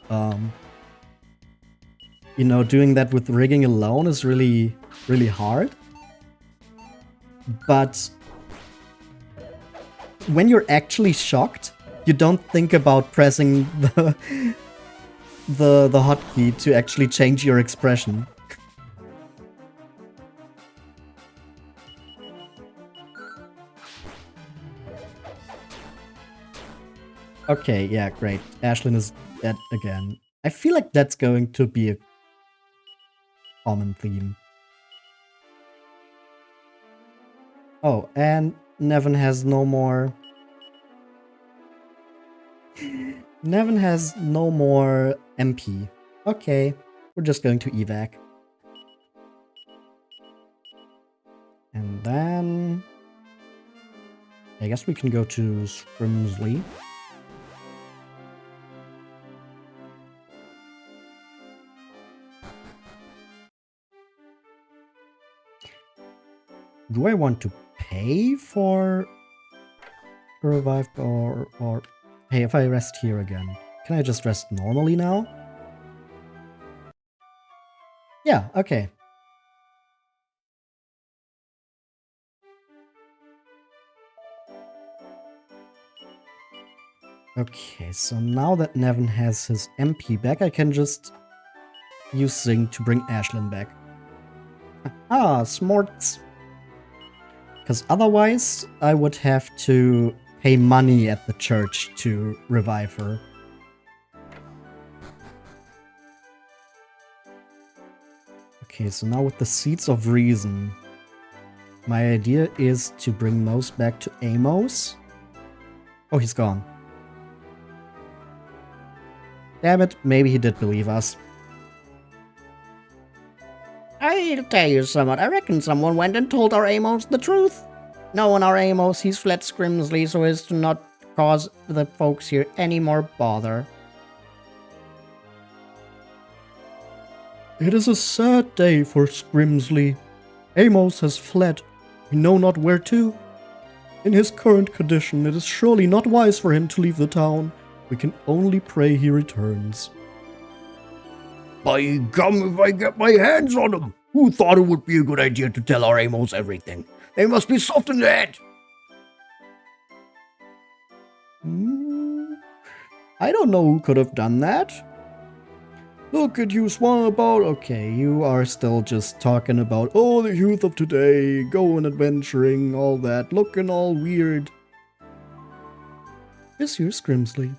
you know, doing that with rigging alone is really, really hard. But when you're actually shocked, you don't think about pressing the hotkey to actually change your expression. Okay, yeah, great. Ashlyn is dead again. I feel like that's going to be a common theme. Oh, and Nevin has no more... Nevin has no more MP. Okay, we're just going to evac. And then... I guess we can go to Scrimsley. Do I want to pay for a revive or hey, if I rest here again, can I just rest normally now? Yeah, okay. Okay, so now that Nevin has his MP back, I can just use Zing to bring Ashlyn back. Ah, smorts. Because otherwise, I would have to pay money at the church to revive her. Okay, so now with the Seeds of Reason, my idea is to bring those back to Amos. Oh, he's gone. Damn it, maybe he did believe us. I'll tell you somewhat. I reckon someone went and told our Amos the truth. Knowing our Amos, he's fled Scrimsley so as to not cause the folks here any more bother. It is a sad day for Scrimsley. Amos has fled, we know not where to. In his current condition, it is surely not wise for him to leave the town. We can only pray he returns. By gum, if I get my hands on him! Who thought it would be a good idea to tell our Amos everything? They must be soft in the head! I don't know who could have done that. Look at you swan about. Okay, you are still just talking about, oh, the youth of today, going adventuring, all that, looking all weird. Yes, you're Scrimsley.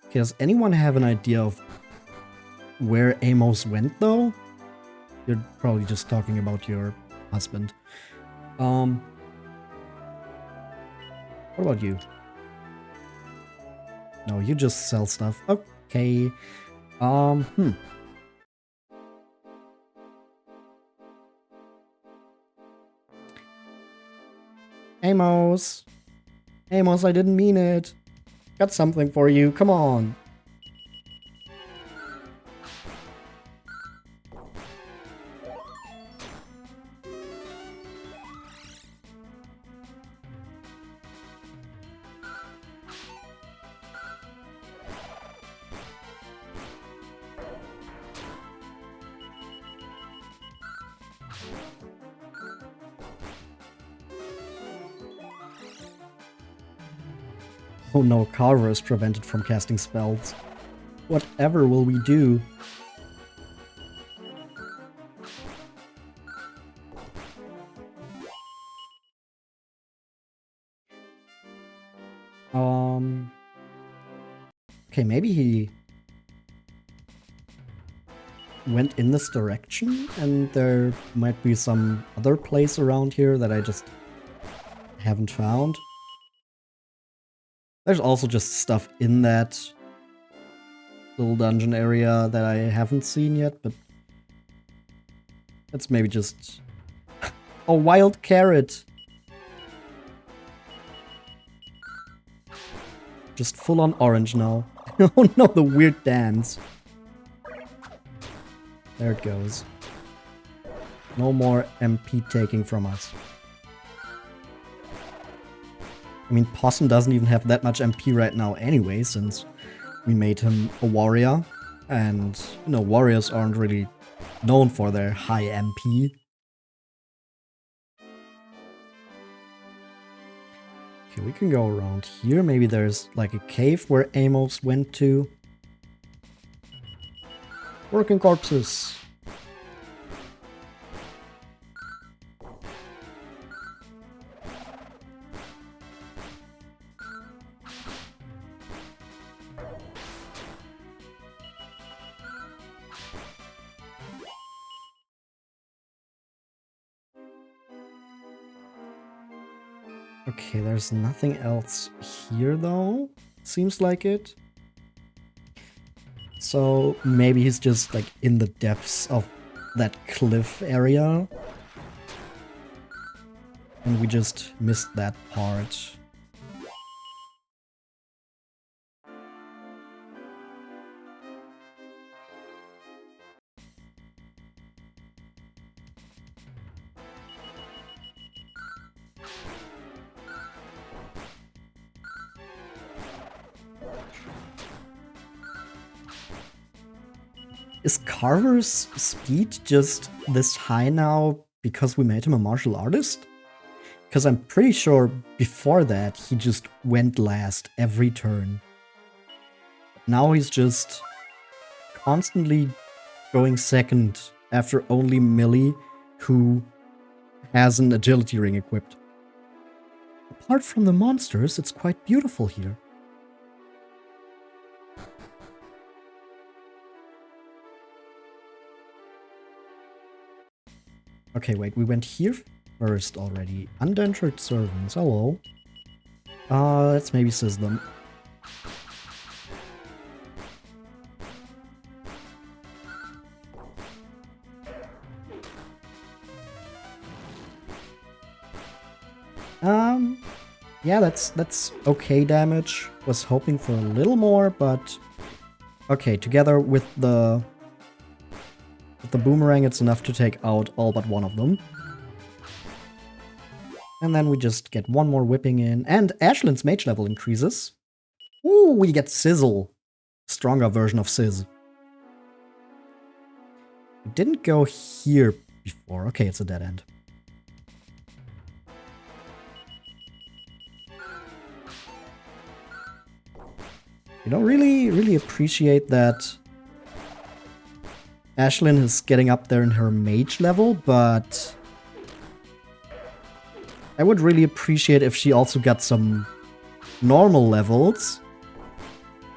Okay, does anyone have an idea of where Amos went, though? You're probably just talking about your husband. What about you? No, you just sell stuff. Okay. Amos. Amos, I didn't mean it. Got something for you. Come on. Oh no, Carver is prevented from casting spells. Whatever will we do? Okay, maybe he went in this direction and there might be some other place around here that I just haven't found. There's also just stuff in that little dungeon area that I haven't seen yet, but that's maybe just a wild carrot. Just full on orange now. Oh no, the weird dance. There it goes. No more MP taking from us. I mean, Possum doesn't even have that much MP right now anyway, since we made him a warrior. And, you know, warriors aren't really known for their high MP. Okay, we can go around here. Maybe there's like a cave where Amos went to. Working corpses. Okay, there's nothing else here though. Seems like it. So maybe he's just like in the depths of that cliff area. And we just missed that part. Is Carver's speed just this high now because we made him a martial artist? Because I'm pretty sure before that he just went last every turn. Now he's just constantly going second after only Millie, who has an agility ring equipped. Apart from the monsters, it's quite beautiful here. Okay, wait, we went here first already. Undentured servants, hello. Let's maybe sizz them. Yeah, that's okay damage. Was hoping for a little more, but okay, together with the boomerang, it's enough to take out all but one of them. And then we just get one more whipping in, and Ashlin's mage level increases. Ooh, we get Sizzle. Stronger version of Sizz. We didn't go here before. Okay, it's a dead end. You don't really appreciate that Ashlyn is getting up there in her mage level, but I would really appreciate if she also got some normal levels,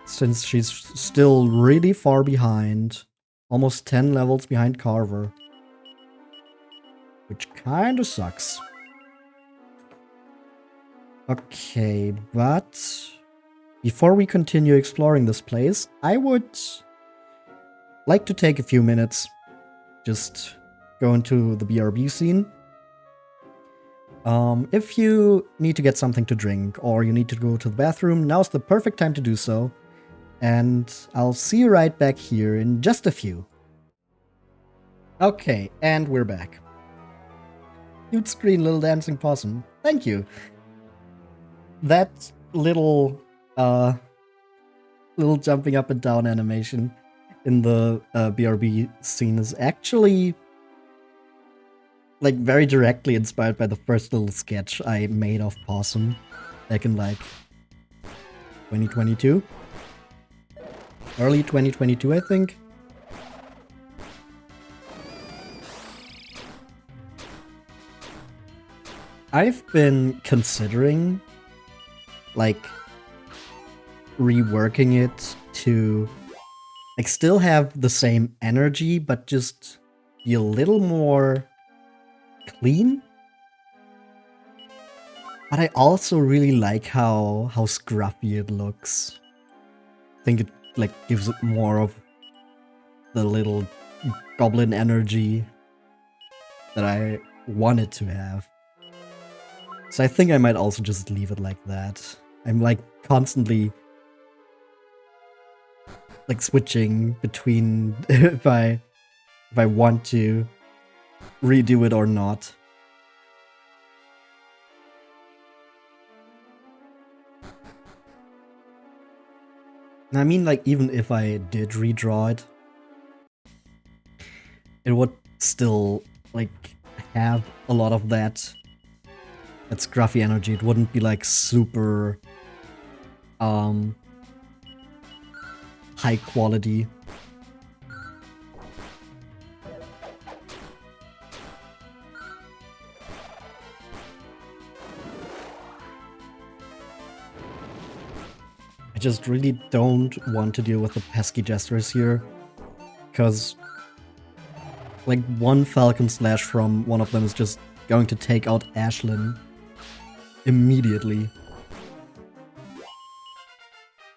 since she's still really far behind. Almost 10 levels behind Carver. Which kinda sucks. Okay, but before we continue exploring this place, I would like to take a few minutes, just go into the BRB scene. If you need to get something to drink or you need to go to the bathroom, now's the perfect time to do so. And I'll see you right back here in just a few. Okay, and we're back. Cute screen, little dancing possum. Thank you. That little jumping up and down animation in the BRB scene is actually like very directly inspired by the first little sketch I made of Possum back in like 2022. Early 2022, I think. I've been considering like reworking it to like still have the same energy, but just be a little more clean. But I also really like how scruffy it looks. I think it like gives it more of the little goblin energy that I wanted to have. So I think I might also just leave it like that. I'm like constantly like switching between if I want to redo it or not. And I mean, like, even if I did redraw it, it would still like have a lot of that scruffy energy. It wouldn't be like super high quality. I just really don't want to deal with the pesky jesters here, because like one Falcon Slash from one of them is just going to take out Ashlyn immediately.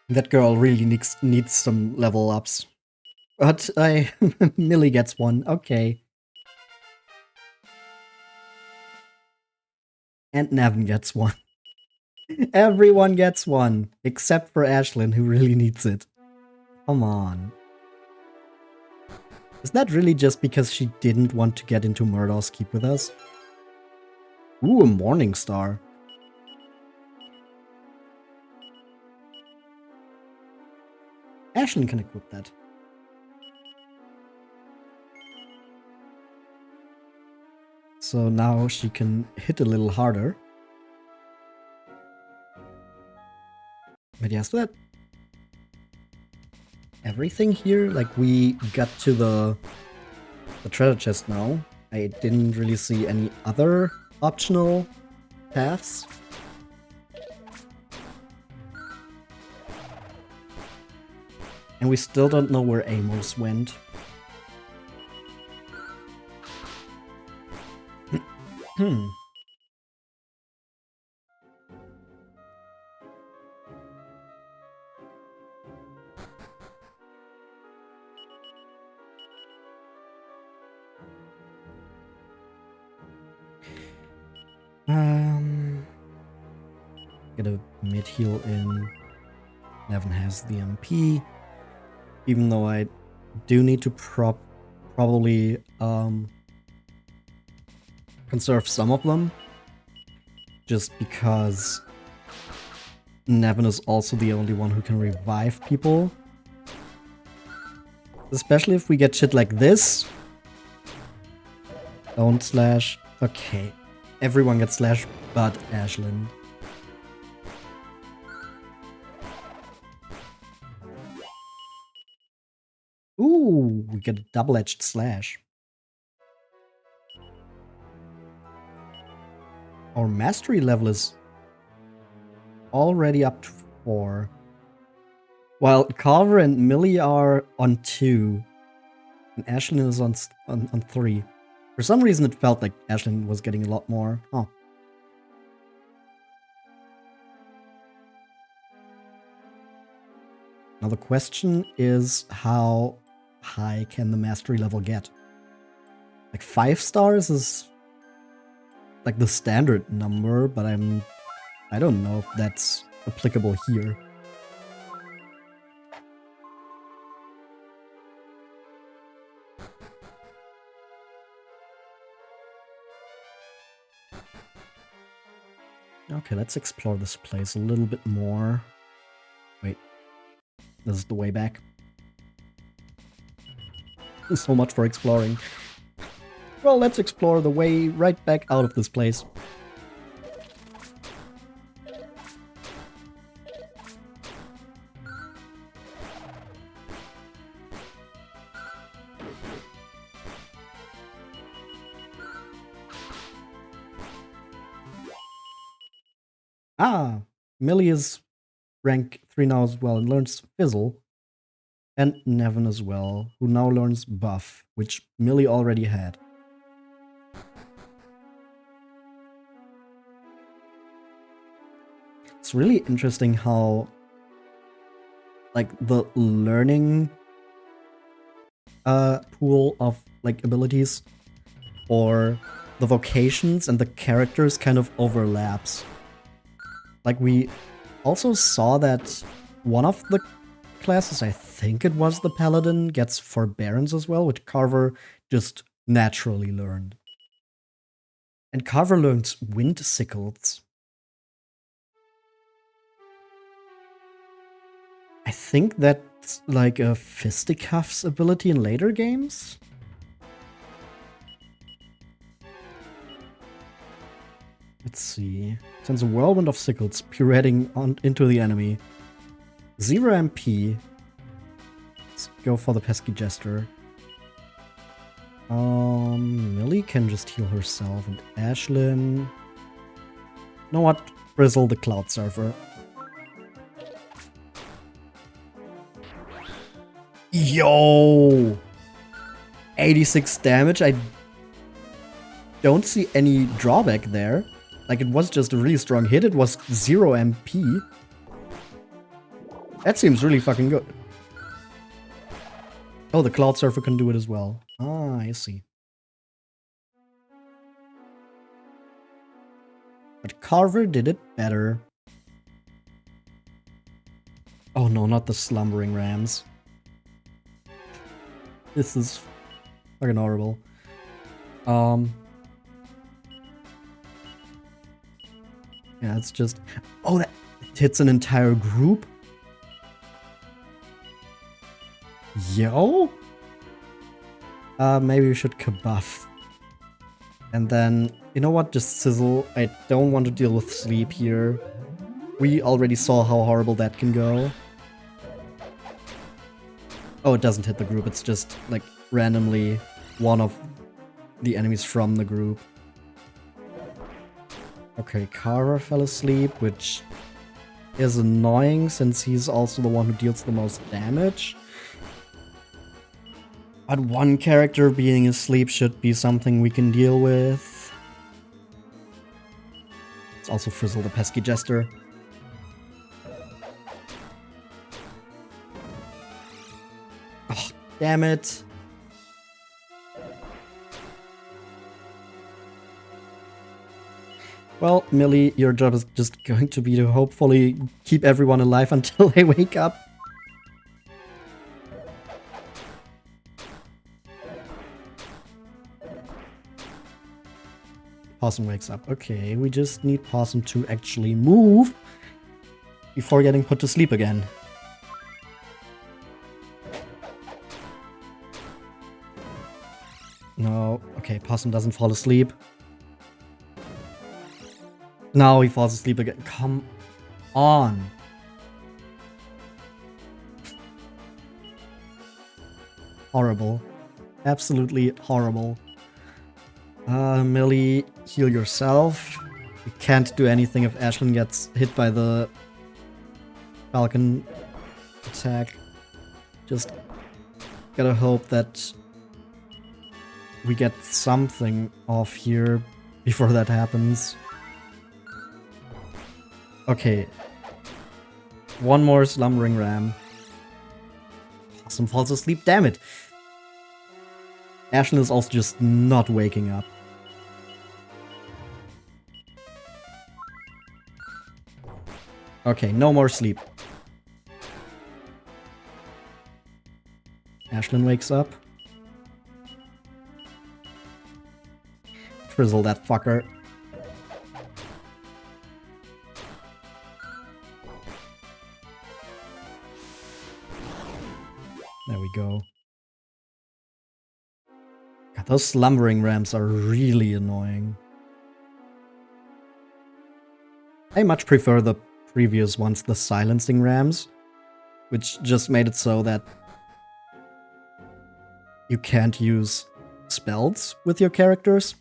That girl really needs some level ups. But Millie gets one, okay. And Nevin gets one. Everyone gets one, except for Ashlyn, who really needs it. Come on. Is that really just because she didn't want to get into Murdaw's keep with us? Ooh, a Morning Star. Ashlyn can equip that. So now she can hit a little harder. But yes, that everything here, like we got to the treasure chest now. I didn't really see any other optional paths. And we still don't know where Amos went. Hmm. Get a mid heal in. Nevin has the MP. Even though I do need to probably conserve some of them. Just because Nevin is also the only one who can revive people. Especially if we get shit like this. Don't slash. Okay. Everyone gets slash but Ashlyn. Ooh, we get a double-edged slash. Our mastery level is already up to 4. While Carver and Millie are on 2. And Ashlyn is on 3. For some reason it felt like Ashlyn was getting a lot more. Oh. Now the question is, how high can the mastery level get? Like 5 stars is like the standard number, but I don't know if that's applicable here. Okay, let's explore this place a little bit more. Wait, this is the way back. So much for exploring. Well, let's explore the way right back out of this place. Ah, Millie is rank 3 now as well and learns Fizzle. And Nevin as well, who now learns Buff, which Millie already had. It's really interesting how, like, the learning pool of, like, abilities or the vocations and the characters kind of overlaps. Like, we also saw that one of the classes, I think it was the Paladin, gets Forbearance as well, which Carver just naturally learned. And Carver learns Wind Sickles. I think that's like a Fisticuffs ability in later games? Let's see. Sends a whirlwind of sickles, pirouetting into the enemy. 0 MP. Let's go for the pesky jester. Millie can just heal herself, and Ashlyn. You know what? Frizzle the Cloud Surfer. Yo! 86 damage. I don't see any drawback there. Like, it was just a really strong hit. It was 0 MP. That seems really fucking good. Oh, the Cloud Surfer can do it as well. Ah, I see. But Carver did it better. Oh no, not the Slumbering Rams. This is fucking horrible. Yeah, it's just... Oh, that hits an entire group? Yo? Maybe we should kabuff. And then, you know what? Just sizzle. I don't want to deal with sleep here. We already saw how horrible that can go. Oh, it doesn't hit the group. It's just, like, randomly one of the enemies from the group. Okay, Kara fell asleep, which is annoying since he's also the one who deals the most damage. But one character being asleep should be something we can deal with. Let's also frizzle the pesky jester. Oh, damn it. Well, Millie, your job is just going to be to hopefully keep everyone alive until they wake up. Possum wakes up. Okay, we just need Possum to actually move before getting put to sleep again. No, okay, Possum doesn't fall asleep. Now he falls asleep again. Come on. Horrible. Absolutely horrible. Millie, heal yourself. You can't do anything if Ashlyn gets hit by the Falcon attack. Just gotta hope that we get something off here before that happens. Okay. One more slumbering ram. Possum falls asleep, damn it! Ashlyn is also just not waking up. Okay, no more sleep. Ashlyn wakes up. Frizzle that fucker. There we go. God, those slumbering rams are really annoying. I much prefer the previous ones, the silencing rams, which just made it so that you can't use spells with your characters.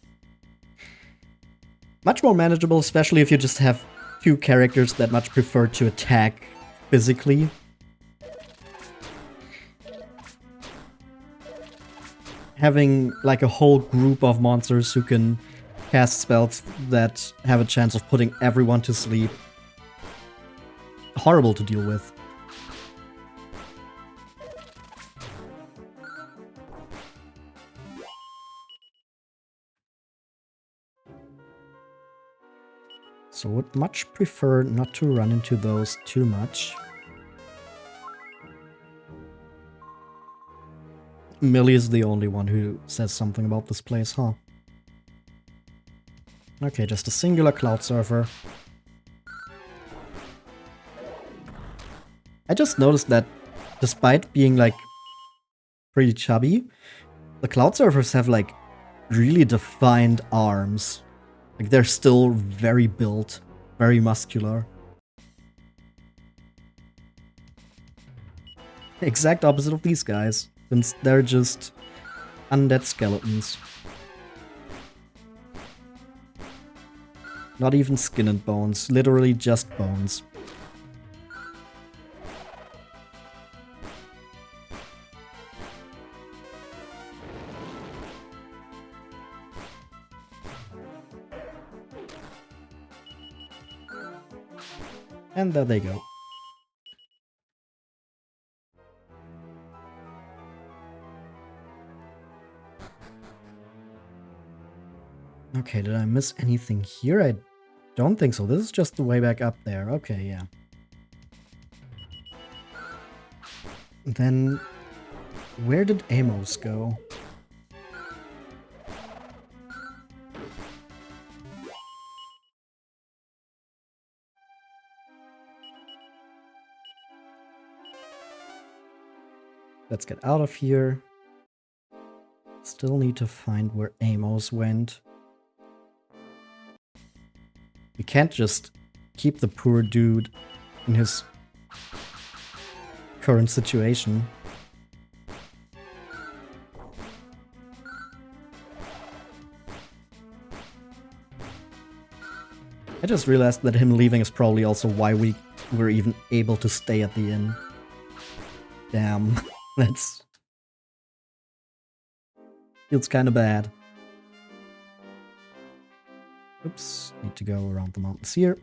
Much more manageable, especially if you just have two characters that much prefer to attack physically. Having like a whole group of monsters who can cast spells that have a chance of putting everyone to sleep. Horrible to deal with. So would much prefer not to run into those too much. Millie is the only one who says something about this place, huh? Okay, just a singular cloud surfer. I just noticed that despite being like pretty chubby, the cloud surfers have like really defined arms. Like they're still very built, very muscular. Exact opposite of these guys, since they're just undead skeletons. Not even skin and bones, literally just bones. And there they go. Okay, did I miss anything here? I don't think so. This is just the way back up there. Okay, yeah. Then, where did Amos go? Let's get out of here. Still need to find where Amos went. We can't just keep the poor dude in his current situation. I just realized that him leaving is probably also why we were even able to stay at the inn. Damn, that's... feels kinda bad. Oops, need to go around the mountains here.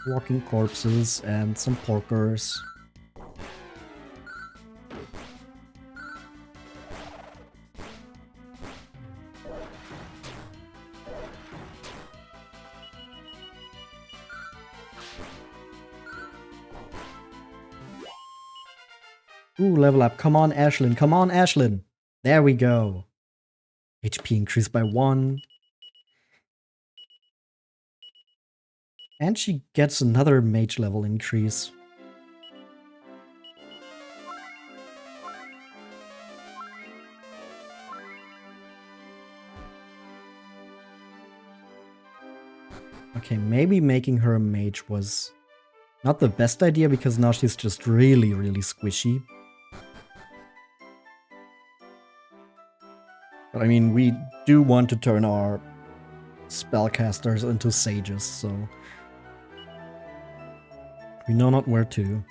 Walking corpses and some porkers. Ooh, level up. Come on, Ashlyn. Come on, Ashlyn. There we go. HP increased by 1. And she gets another mage level increase. Okay, maybe making her a mage was not the best idea because now she's just really, really squishy. But I mean, we do want to turn our spellcasters into sages, so we know not where to.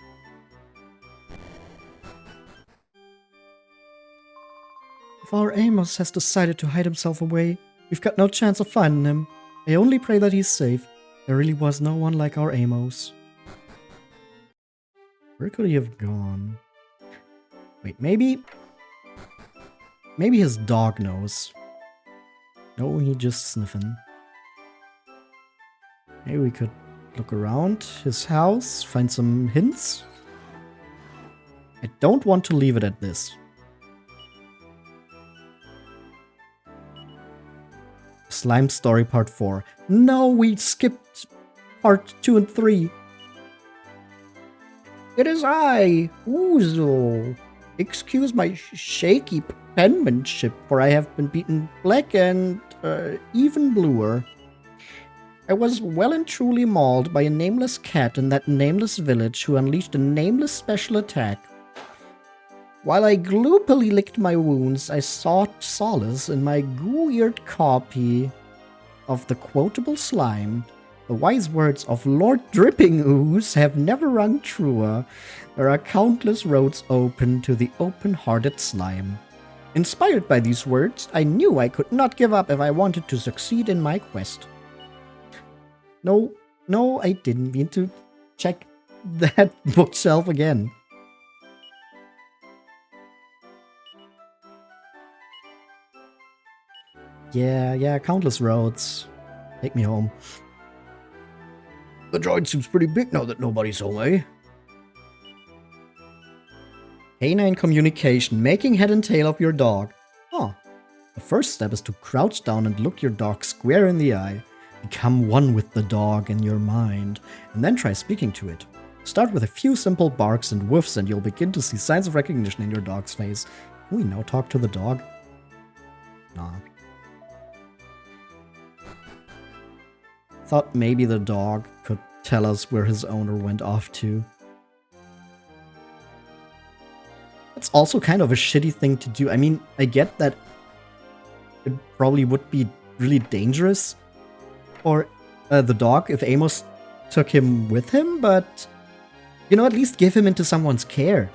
If our Amos has decided to hide himself away, we've got no chance of finding him. I only pray that he's safe. There really was no one like our Amos. Where could he have gone? Wait, maybe his dog knows. No, he just sniffing. Maybe we could look around his house, find some hints. I don't want to leave it at this. Slime Story Part 4. No, we skipped Part 2 and 3. It is I, Ouzo. Excuse my shaky penmanship, for I have been beaten black and even bluer. I was well and truly mauled by a nameless cat in that nameless village who unleashed a nameless special attack. While I gloopily licked my wounds, I sought solace in my goo-eared copy of the quotable slime. The wise words of Lord Dripping Ooze have never rung truer. There are countless roads open to the open-hearted slime. Inspired by these words, I knew I could not give up if I wanted to succeed in my quest. No, I didn't mean to check that bookshelf again. Yeah, countless roads. Take me home. The droid seems pretty big now that nobody's home, eh? Canine communication, making head and tail of your dog. Oh, the first step is to crouch down and look your dog square in the eye. Become one with the dog in your mind, and then try speaking to it. Start with a few simple barks and woofs, and you'll begin to see signs of recognition in your dog's face. Can we now talk to the dog? Nah. Thought maybe the dog could tell us where his owner went off to. It's also kind of a shitty thing to do. I mean, I get that it probably would be really dangerous for the dog if Amos took him with him, but, you know, at least give him into someone's care.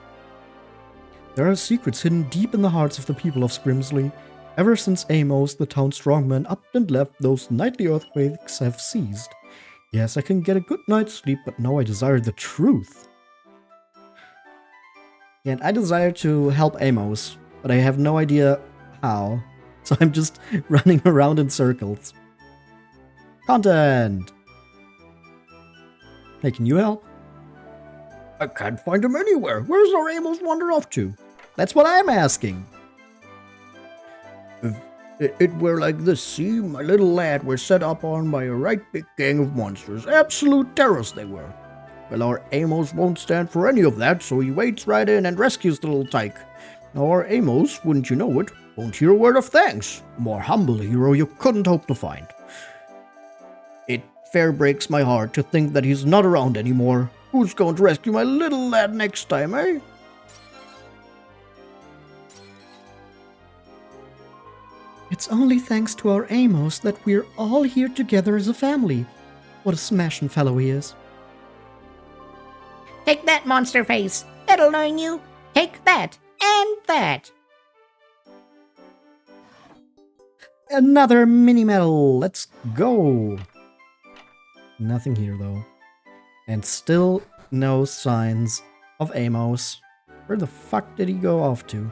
There are secrets hidden deep in the hearts of the people of Scrimsley. Ever since Amos, the town strongman, up and left, those nightly earthquakes have ceased. Yes, I can get a good night's sleep, but now I desire the truth. And I desire to help Amos, but I have no idea how. So I'm just running around in circles. Content! Hey, can you help? I can't find him anywhere. Where's our Amos wander off to? That's what I'm asking. If it were like this, see, my little lad were set up on by a right big gang of monsters. Absolute terrors they were. Well, our Amos won't stand for any of that, so he wades right in and rescues the little tyke. Now our Amos, wouldn't you know it, won't hear a word of thanks. A more humble hero you couldn't hope to find. It fair breaks my heart to think that he's not around anymore. Who's going to rescue my little lad next time, eh? It's only thanks to our Amos that we're all here together as a family. What a smashing fellow he is. Take that, monster face. That'll learn you. Take that and that. Another mini medal. Let's go. Nothing here though. And still no signs of Amos. Where the fuck did he go off to?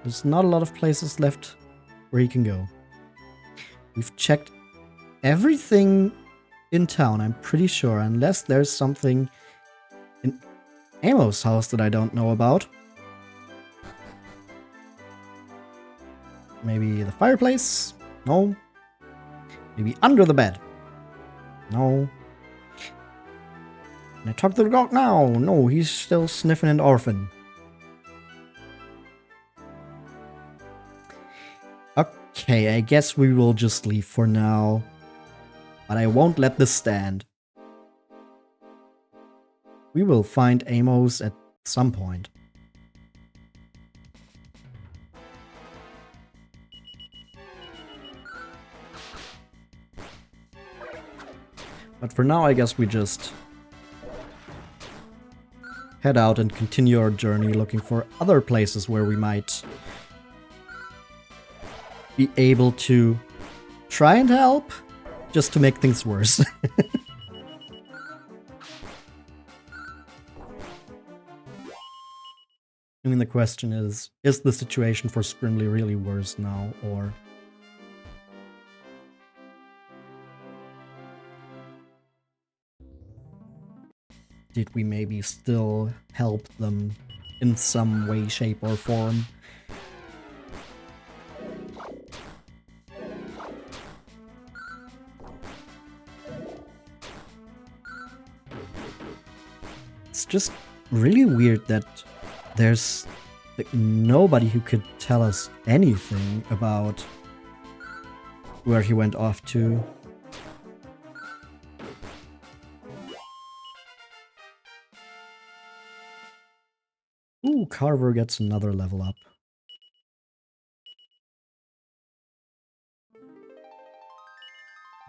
There's not a lot of places left where he can go. We've checked everything in town, I'm pretty sure, unless there's something in Amos' house that I don't know about. Maybe the fireplace? No. Maybe under the bed? No. Can I talk to the dog now? No, he's still sniffing an orphan. Okay, I guess we will just leave for now. But I won't let this stand. We will find Amos at some point. But for now, I guess we just head out and continue our journey looking for other places where we might be able to try and help, just to make things worse. I mean, the question is the situation for Scrimley really worse now, or... did we maybe still help them in some way, shape, or form? It's just really weird that there's like, nobody who could tell us anything about where he went off to. Ooh, Carver gets another level up.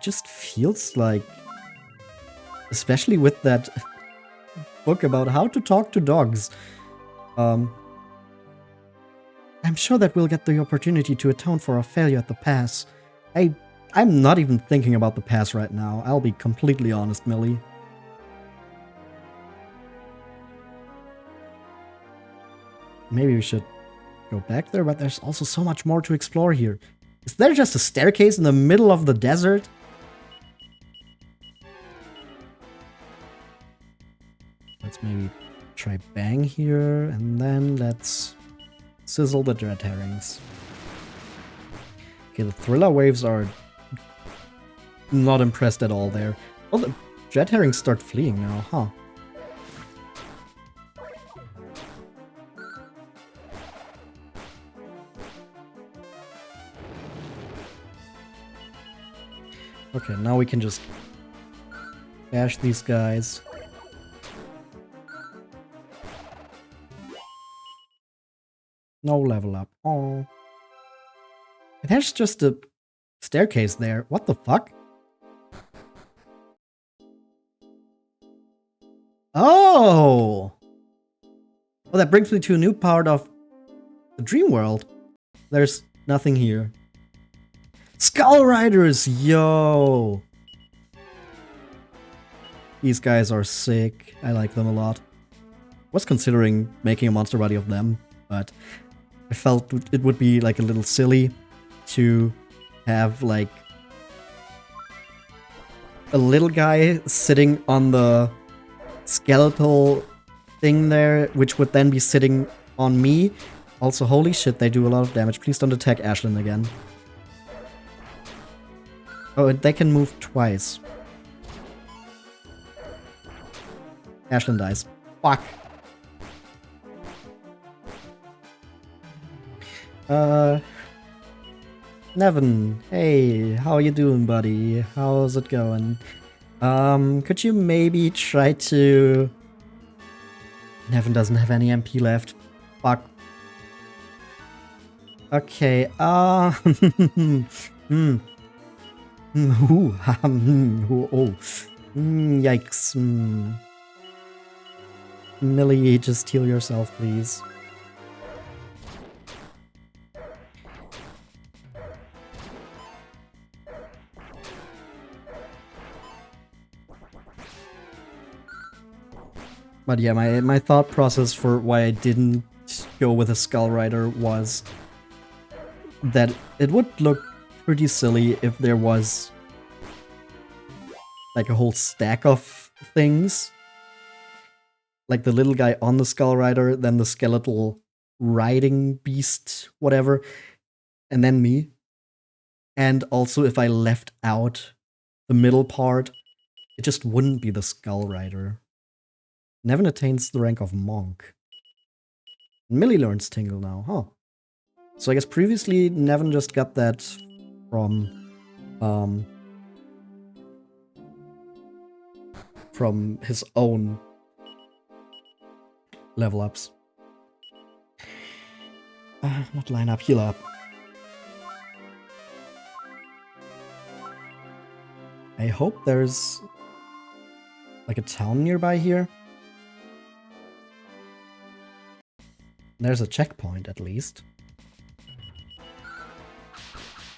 Just feels like, especially with that book about how to talk to dogs, I'm sure that we'll get the opportunity to atone for our failure at the pass. I'm not even thinking about the pass right now. I'll be completely honest, Millie. Maybe we should go back there, but there's also so much more to explore here. Is there just a staircase in the middle of the desert? Let's maybe try bang here, and then let's sizzle the dread herrings. Okay, the thriller waves are not impressed at all there. Oh, the dread herrings start fleeing now, huh? Okay, now we can just bash these guys. No level up. Oh. There's just a staircase there. What the fuck? Oh! Well, that brings me to a new part of the dream world. There's nothing here. Skull Riders! Yo! These guys are sick. I like them a lot. Was considering making a monster body of them, but I felt it would be like a little silly to have like a little guy sitting on the skeletal thing there, which would then be sitting on me. Also, holy shit, they do a lot of damage. Please don't attack Ashlyn again. Oh, and they can move twice. Ashlyn dies. Fuck. Nevin, hey, how you doing, buddy? How's it going? Could you maybe try to... Nevin doesn't have any MP left. Fuck. Okay, yikes. Millie, just heal yourself, please. But yeah, my thought process for why I didn't go with a Skull Rider was that it would look pretty silly if there was like a whole stack of things. Like the little guy on the Skull Rider, then the skeletal riding beast, whatever, and then me. And also if I left out the middle part, it just wouldn't be the Skull Rider. Nevin attains the rank of Monk. Millie learns Tingle now, huh? So I guess previously Nevin just got that from his own level ups. Not line up, heal up. I hope there's like a town nearby here. There's a checkpoint at least.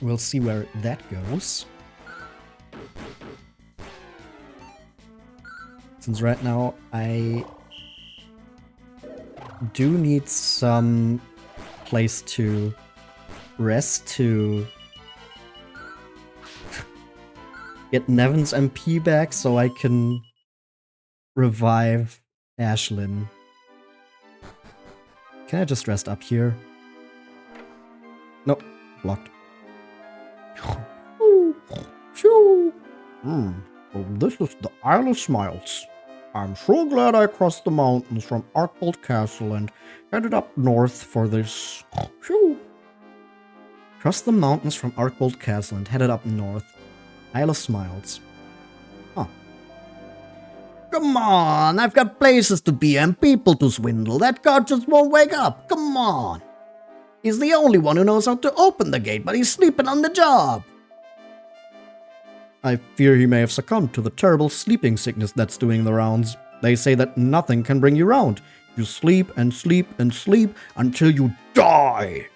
We'll see where that goes. Since right now I do need some place to rest to get Nevin's MP back so I can revive Ashlyn. Can I just rest up here? Nope, blocked. Well, this is the Isle of Smiles. I'm so glad I crossed the mountains from Arkbold Castle and headed up north for this. Crossed the mountains from Arkbold Castle and headed up north. Isle of Smiles. Huh. Come on, I've got places to be and people to swindle. That guard just won't wake up. Come on. He's the only one who knows how to open the gate, but he's sleeping on the job. I fear he may have succumbed to the terrible sleeping sickness that's doing the rounds. They say that nothing can bring you round. You sleep and sleep and sleep until you die.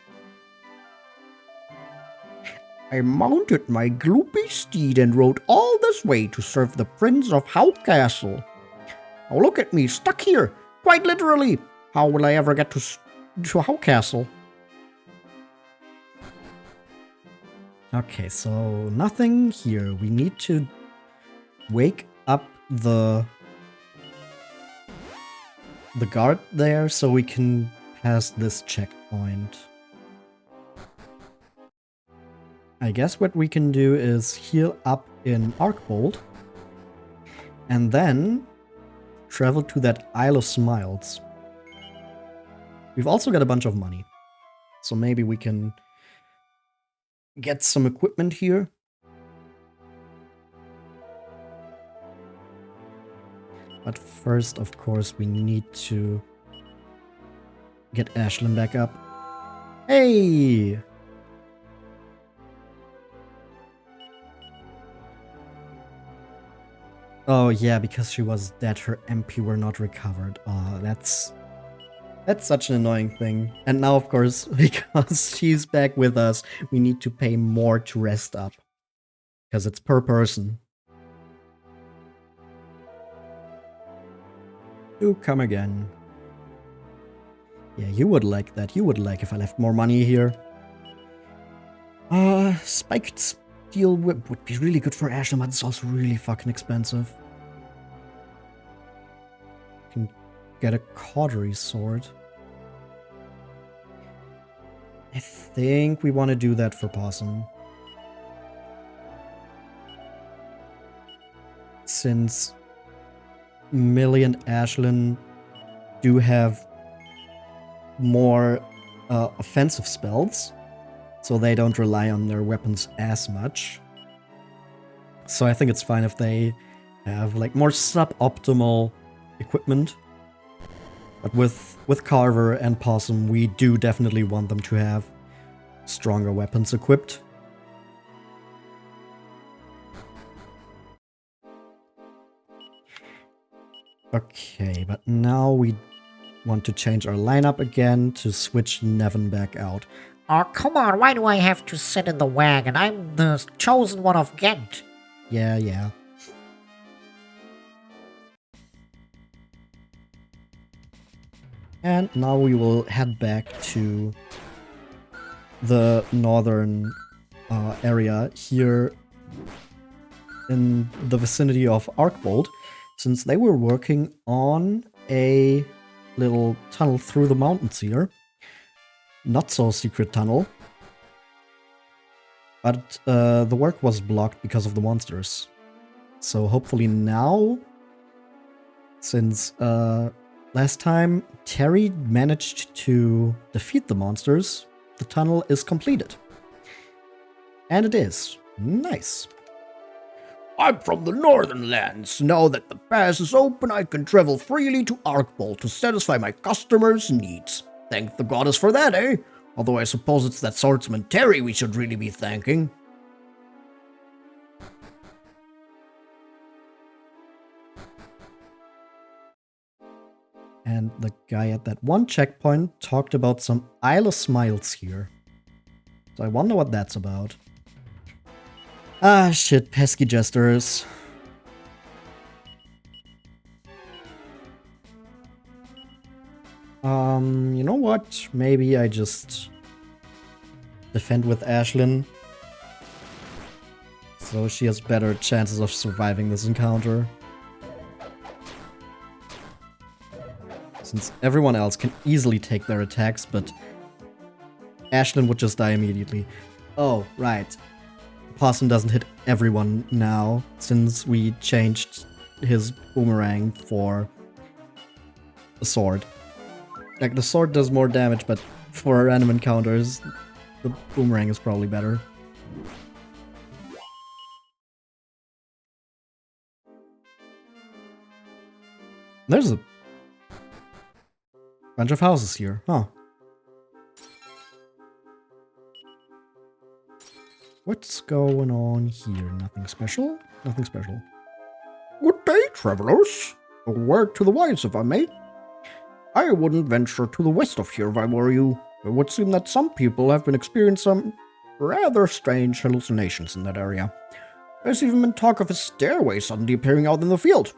I mounted my gloopy steed and rode all this way to serve the Prince of Hout Castle. Now look at me, stuck here, quite literally. How will I ever get to Hout Castle? Okay, so nothing here. We need to wake up the guard there so we can pass this checkpoint. I guess what we can do is heal up in Arkbold and then travel to that Isle of Smiles. We've also got a bunch of money, so maybe we can get some equipment here. But first, of course, we need to get Ashlyn back up. Hey! Oh yeah, because she was dead, her MP were not recovered. Oh, that's such an annoying thing. And now, of course, because she's back with us, we need to pay more to rest up. Because it's per person. Do come again. Yeah, you would like that. You would like if I left more money here. Spiked steel whip would be really good for Ashlyn, but it's also really fucking expensive. Can get a cautery sword. I think we want to do that for Possum. Since Millie and Ashlyn do have more offensive spells, so they don't rely on their weapons as much. So I think it's fine if they have like more suboptimal equipment. But with Carver and Possum, we do definitely want them to have stronger weapons equipped. Okay, but now we want to change our lineup again to switch Nevin back out. Oh, come on, why do I have to sit in the wagon? I'm the chosen one of Ghent. Yeah. And now we will head back to the northern area here in the vicinity of Arkbold, since they were working on a little tunnel through the mountains here. Not so secret tunnel. But the work was blocked because of the monsters. So hopefully now, since last time Terry managed to defeat the monsters, the tunnel is completed. And it is. Nice. I'm from the northern lands. Now that the pass is open, I can travel freely to Arkbold to satisfy my customers' needs. Thank the goddess for that, eh? Although I suppose it's that swordsman Terry we should really be thanking. And the guy at that one checkpoint talked about some Isle of Smiles here. So I wonder what that's about. Ah, shit, pesky jesters. You know what? Maybe I just defend with Ashlyn, so she has better chances of surviving this encounter. Since everyone else can easily take their attacks, but Ashlyn would just die immediately. Oh, right. Parson doesn't hit everyone now, since we changed his boomerang for a sword. Like, the sword does more damage, but for random encounters, the boomerang is probably better. There's a bunch of houses here, huh? What's going on here? Nothing special? Nothing special. Good day, travelers. A word to the wise, if I may. I wouldn't venture to the west of here if I were you. It would seem that some people have been experiencing some rather strange hallucinations in that area. There's even been talk of a stairway suddenly appearing out in the field.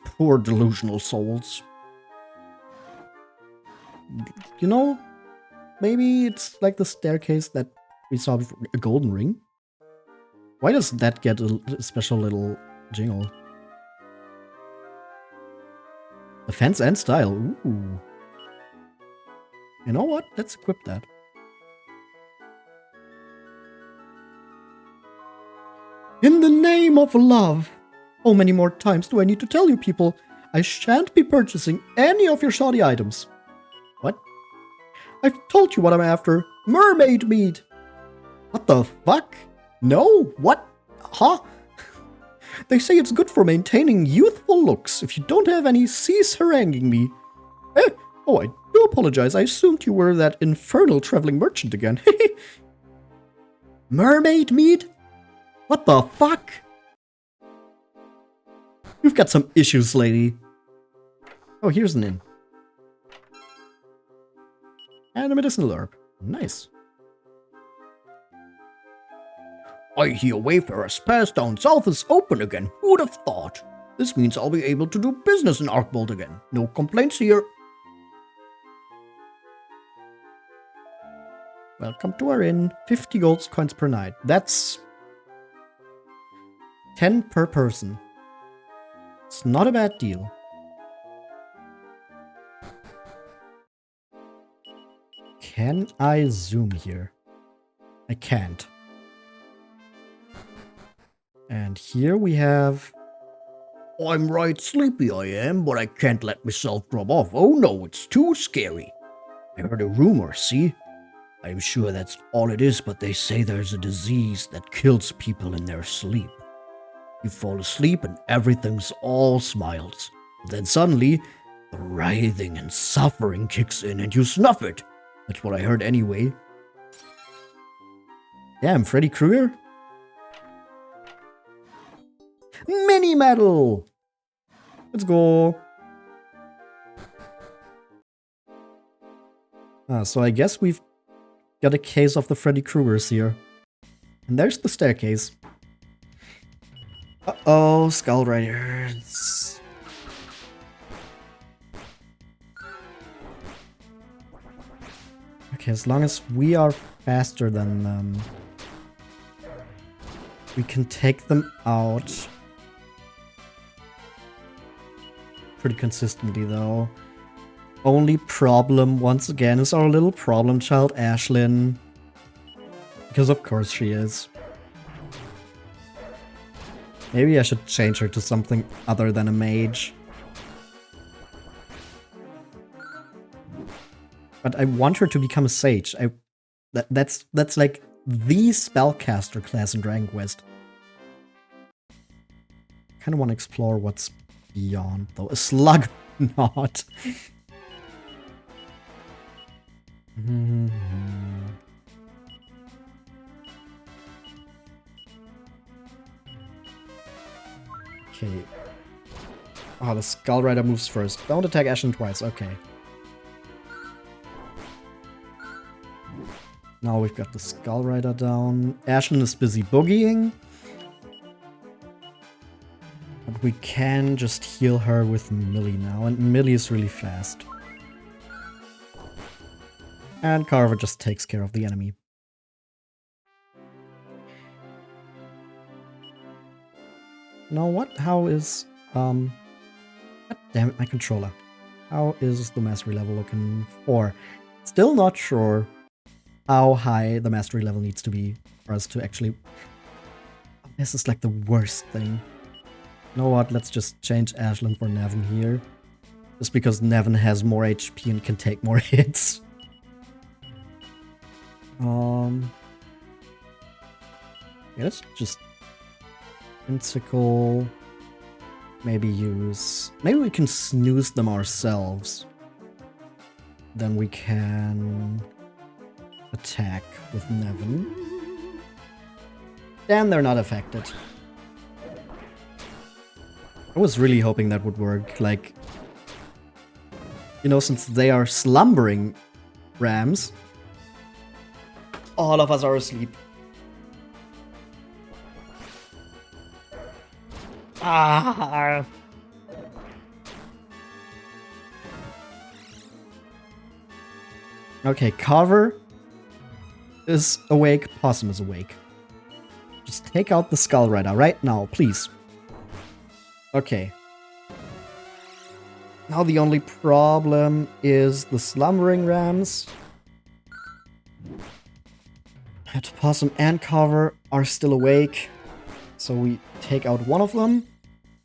Poor delusional souls. You know, maybe it's like the staircase that we saw before, a golden ring? Why does that get a special little jingle? Defense and style, ooh. You know what? Let's equip that. In the name of love! How many more times do I need to tell you people? I shan't be purchasing any of your shoddy items. What? I've told you what I'm after. Mermaid meat! What the fuck? No? What? Huh? They say it's good for maintaining youthful looks. If you don't have any, cease haranguing me. Oh, I do apologize. I assumed you were that infernal traveling merchant again. Mermaid meat? What the fuck? You've got some issues, lady. Oh, here's an inn. And a medicinal herb. Nice. I hear Wayfarer's Pass down south is open again. Who'd have thought? This means I'll be able to do business in Arkbold again. No complaints here. Welcome to our inn. 50 gold coins per night. That's 10 per person. It's not a bad deal. Can I zoom here? I can't. And here we have... I'm right sleepy I am, but I can't let myself drop off. Oh no, it's too scary. I heard a rumor, see? I'm sure that's all it is, but they say there's a disease that kills people in their sleep. You fall asleep and everything's all smiles. Then suddenly, the writhing and suffering kicks in and you snuff it. That's what I heard anyway. Damn, Freddy Krueger? Mini medal! Let's go. So I guess we've got a case of the Freddy Kruegers here. And there's the staircase. Uh-oh, Skull Riders. Okay, as long as we are faster than them, we can take them out pretty consistently, though. Only problem, once again, is our little problem child, Ashlyn. Because of course she is. Maybe I should change her to something other than a mage. But I want her to become a sage. That's like the spellcaster class in Dragon Quest. Kind of want to explore what's beyond, though. A slug, not. Okay. Oh, the Skull Rider moves first. Don't attack Ashlyn twice. Okay. Now we've got the Skull Rider down. Ashlyn is busy boogieing. But we can just heal her with Millie now. And Millie is really fast. And Carver just takes care of the enemy. Now what? How is... God damn it, my controller. How is the mastery level looking for? Still not sure how high the mastery level needs to be for us to actually... This is like the worst thing. You know what? Let's just change Ashlyn for Nevin here. Just because Nevin has more HP and can take more hits. Yeah, let's just... Insicle... Maybe use... Maybe we can snooze them ourselves. Then we can... attack with Nevin. Then they're not affected. I was really hoping that would work. Like... You know, since they are slumbering rams, all of us are asleep. Ah. Okay, Carver is awake, Possum is awake. Just take out the Skull Rider right now, please. Okay. Now the only problem is the slumbering rams. But Possum and Carver are still awake. So we take out one of them.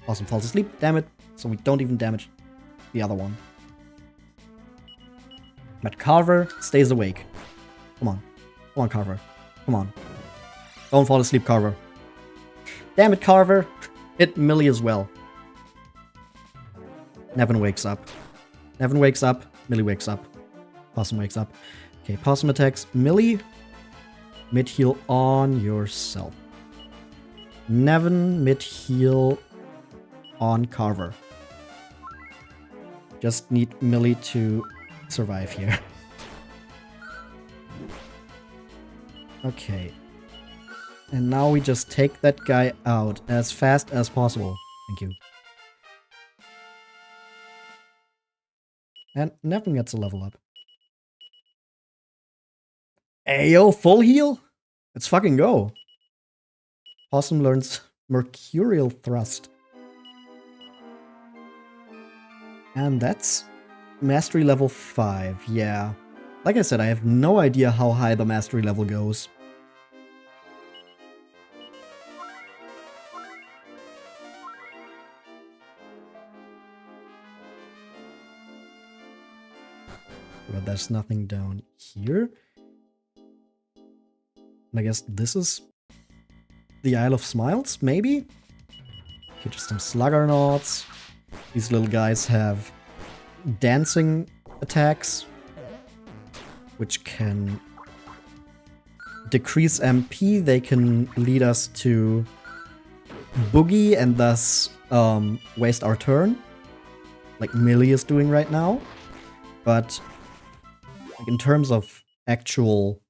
Possum falls asleep, damn it. So we don't even damage the other one. But Carver stays awake. Come on. Come on, Carver. Come on. Don't fall asleep, Carver. Damn it, Carver. Hit Millie as well. Nevin wakes up. Nevin wakes up. Millie wakes up. Possum wakes up. Okay, Possum attacks Millie. Mid-heal on yourself. Nevin mid-heal on Carver. Just need Millie to survive here. Okay. And now we just take that guy out as fast as possible. Thank you. And Nevin gets a level up. Ayo, full heal? Let's fucking go. Possum learns Mercurial Thrust. And that's Mastery level 5, yeah. Like I said, I have no idea how high the Mastery level goes. But there's nothing down here. And I guess this is the Isle of Smiles, maybe? Okay, just some Sluggernauts. These little guys have dancing attacks, which can decrease MP. They can lead us to boogie and thus waste our turn, like Millie is doing right now. But like, in terms of actual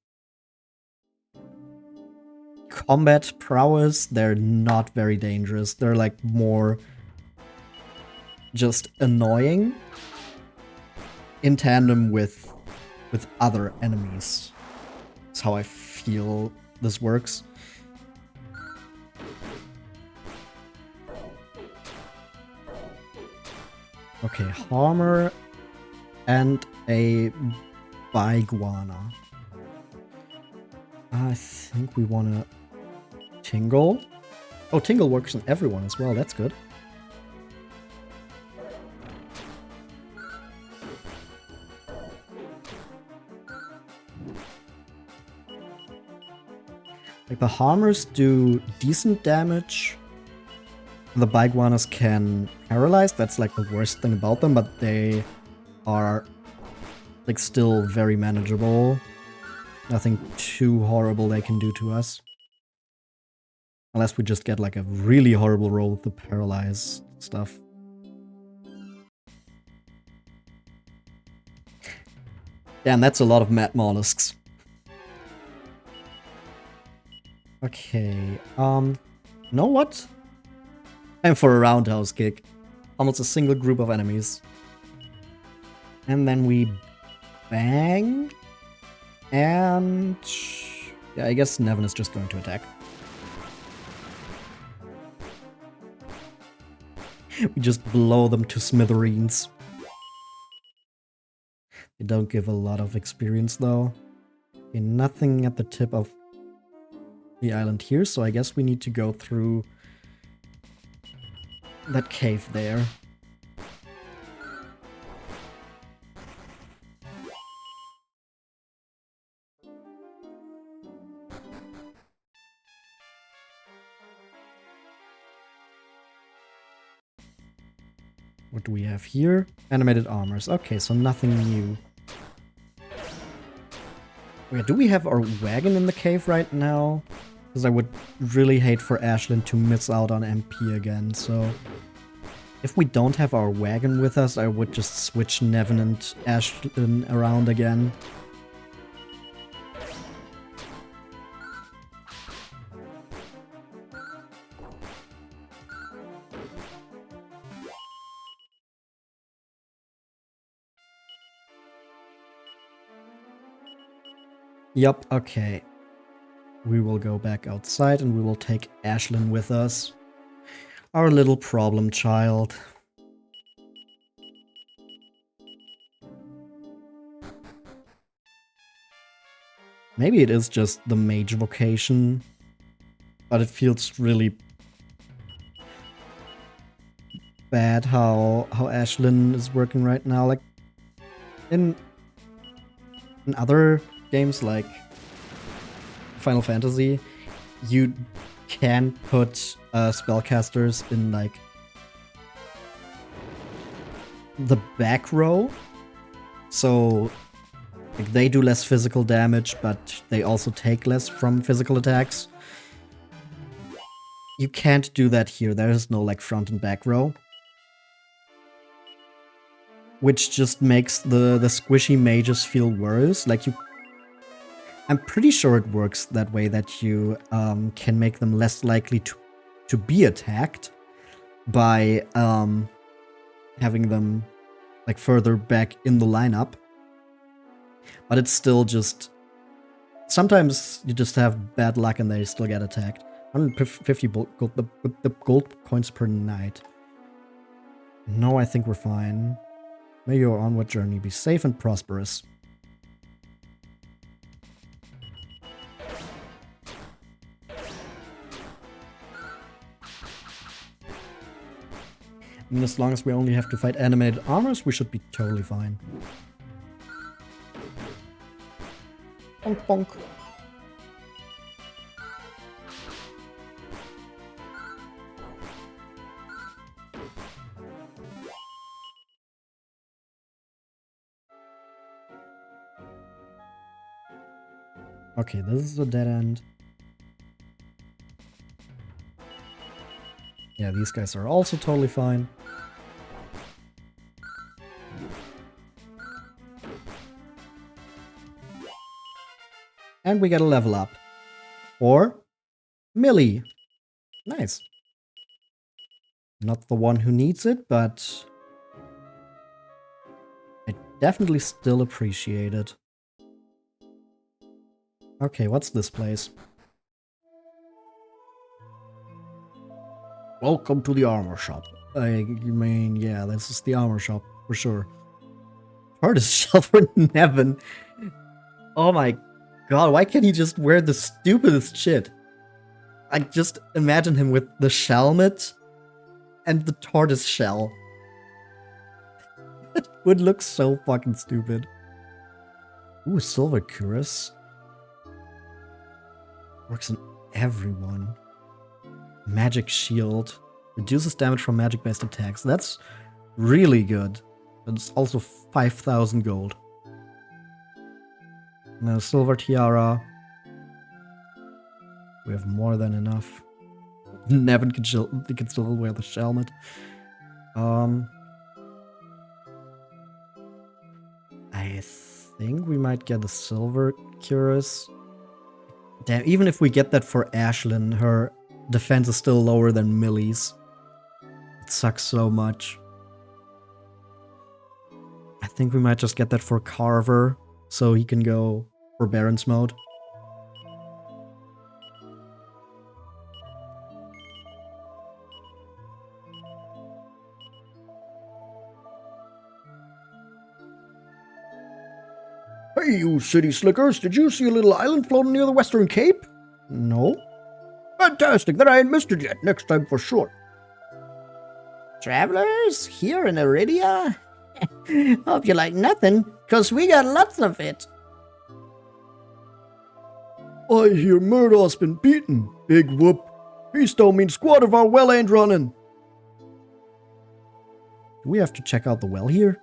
combat prowess, they're not very dangerous. They're like more just annoying in tandem with with other enemies. That's how I feel this works. Okay, Harmer and a Biguana. I think we want to Tingle. Oh, Tingle works on everyone as well. That's good. Like, the Harmers do decent damage. The Biguanas can paralyze. That's like the worst thing about them, but they are like still very manageable. Nothing too horrible they can do to us. Unless we just get like a really horrible roll with the paralyzed stuff. Damn, that's a lot of mad mollusks. Okay, know what? Time for a roundhouse kick. Almost a single group of enemies. And then we bang. And yeah, I guess Nevin is just going to attack. We just blow them to smithereens. They don't give a lot of experience though. Okay, nothing at the tip of the island here, so I guess we need to go through that cave there. What do we have here? Animated armors. Okay, so nothing new. Wait, do we have our wagon in the cave right now? Because I would really hate for Ashlyn to miss out on MP again, so... If we don't have our wagon with us, I would just switch Nevin and Ashlyn around again. Yup, okay. We will go back outside and we will take Ashlyn with us. Our little problem child. Maybe it is just the mage vocation, but it feels really bad how Ashlyn is working right now. Like, in other games like Final Fantasy, you can put spellcasters in like the back row, so like they do less physical damage, but they also take less from physical attacks. You can't do that here. There is no like front and back row, which just makes the squishy mages feel worse. Like, I'm pretty sure it works that way, that you can make them less likely to be attacked by having them like further back in the lineup. But it's still just... Sometimes you just have bad luck and they still get attacked. 150 gold, the gold coins per night. No, I think we're fine. May your onward journey be safe and prosperous. I mean, as long as we only have to fight animated armors, we should be totally fine. Bonk bonk. Okay, this is a dead end. Yeah, these guys are also totally fine. And we get a level up. Or Millie. Nice. Not the one who needs it, but I definitely still appreciate it. Okay, what's this place? Welcome to the armor shop. I mean, yeah, this is the armor shop, for sure. Hardest shell for Nevin. Oh my god, why can't he just wear the stupidest shit? I just imagine him with the shelmet and the tortoise shell. It would look so fucking stupid. Ooh, silver cuirass. Works on everyone. Magic shield. Reduces damage from magic-based attacks. That's really good. And it's also 5,000 gold. And then a silver tiara. We have more than enough. Nevin can still wear the helmet. I think we might get a silver cuirass. Damn, even if we get that for Ashlyn, her defense is still lower than Millie's. It sucks so much. I think we might just get that for Carver, so he can go for Baron's mode. Hey, you city slickers, did you see a little island floating near the Western Cape? No? Fantastic, then I ain't missed it yet. Next time for sure. Travelers, here in Iridia? Hope you like nothing, 'cause we got lots of it. I hear Murdaw's been beaten. Big whoop. Peace don't mean squad if our well ain't running. Do we have to check out the well here?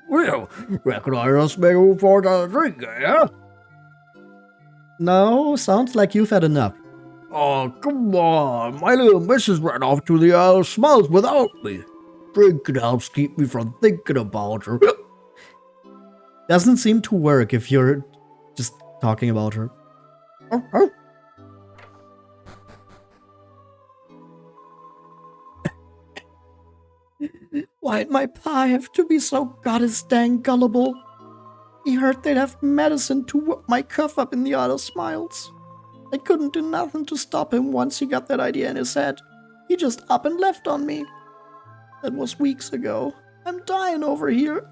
Well, reckon I just make a for the drink, yeah? No, sounds like you've had enough. Oh, come on. My little missus ran off to the Isle of Smiles without me. Drinking helps keep me from thinking about her. Doesn't seem to work if you're just talking about her. Why'd my pa have to be so goddess dang gullible? He heard they'd have medicine to whoop my cuff up in the Isle of Smiles. I couldn't do nothing to stop him once he got that idea in his head. He just up and left on me. That was weeks ago. I'm dying over here.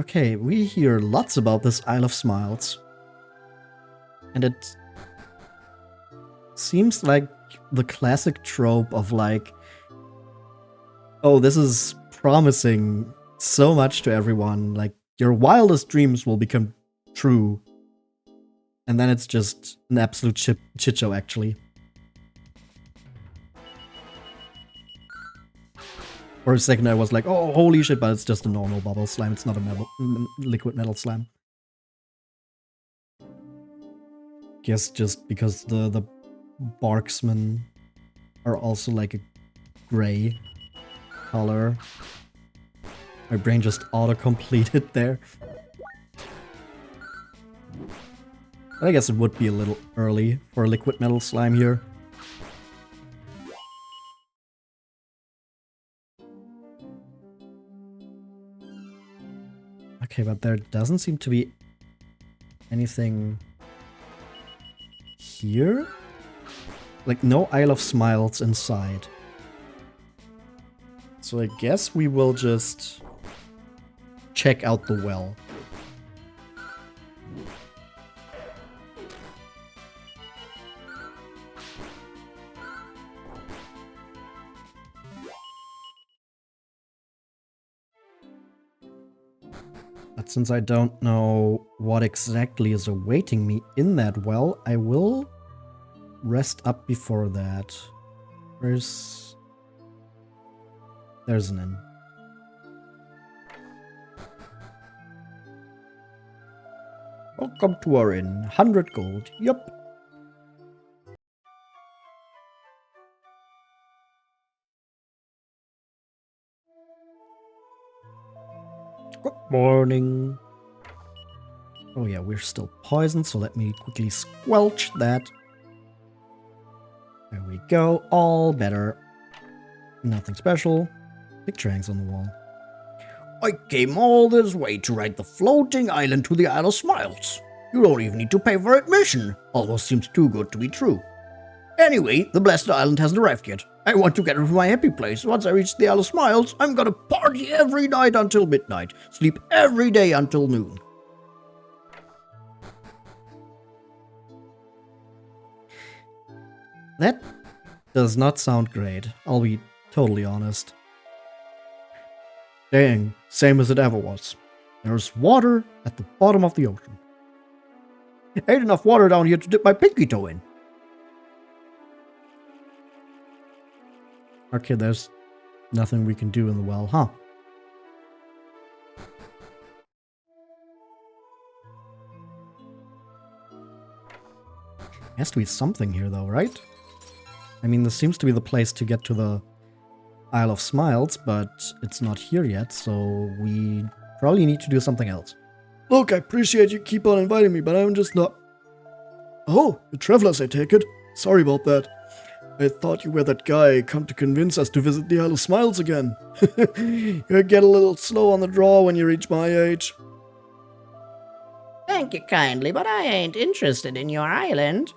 Okay, we hear lots about this Isle of Smiles. And it seems like the classic trope of like, oh, this is promising so much to everyone. Like, your wildest dreams will become true. And then it's just an absolute shit show, actually. For a second I was like, oh, holy shit, but it's just a normal bubble slime. It's not a liquid metal slime. Guess just because the barksmen are also like a gray color. My brain just auto-completed there. I guess it would be a little early for a liquid metal slime here. Okay, but there doesn't seem to be anything here? Like, no Isle of Smiles inside. So I guess we will just check out the well. But since I don't know what exactly is awaiting me in that well, I will rest up before that. There's an inn. Welcome to our inn. 100 gold. Yup. Good morning. Oh yeah, we're still poisoned, so let me quickly squelch that. There we go. All better. Nothing special. Picture hangs on the wall. I came all this way to ride the floating island to the Isle of Smiles. You don't even need to pay for admission. Almost seems too good to be true. Anyway, the blessed island hasn't arrived yet. I want to get to my happy place. Once I reach the Isle of Smiles, I'm gonna party every night until midnight. Sleep every day until noon. That does not sound great. I'll be totally honest. Dang, same as it ever was. There's water at the bottom of the ocean. Ain't enough water down here to dip my pinky toe in. Okay, there's nothing we can do in the well, huh? Has to be something here though, right? I mean, this seems to be the place to get to the Isle of Smiles, but it's not here yet, so we probably need to do something else. Look, I appreciate you keep on inviting me, but I'm just not... Oh, the travelers, I take it. Sorry about that. I thought you were that guy come to convince us to visit the Isle of Smiles again. You get a little slow on the draw when you reach my age. Thank you kindly, but I ain't interested in your island.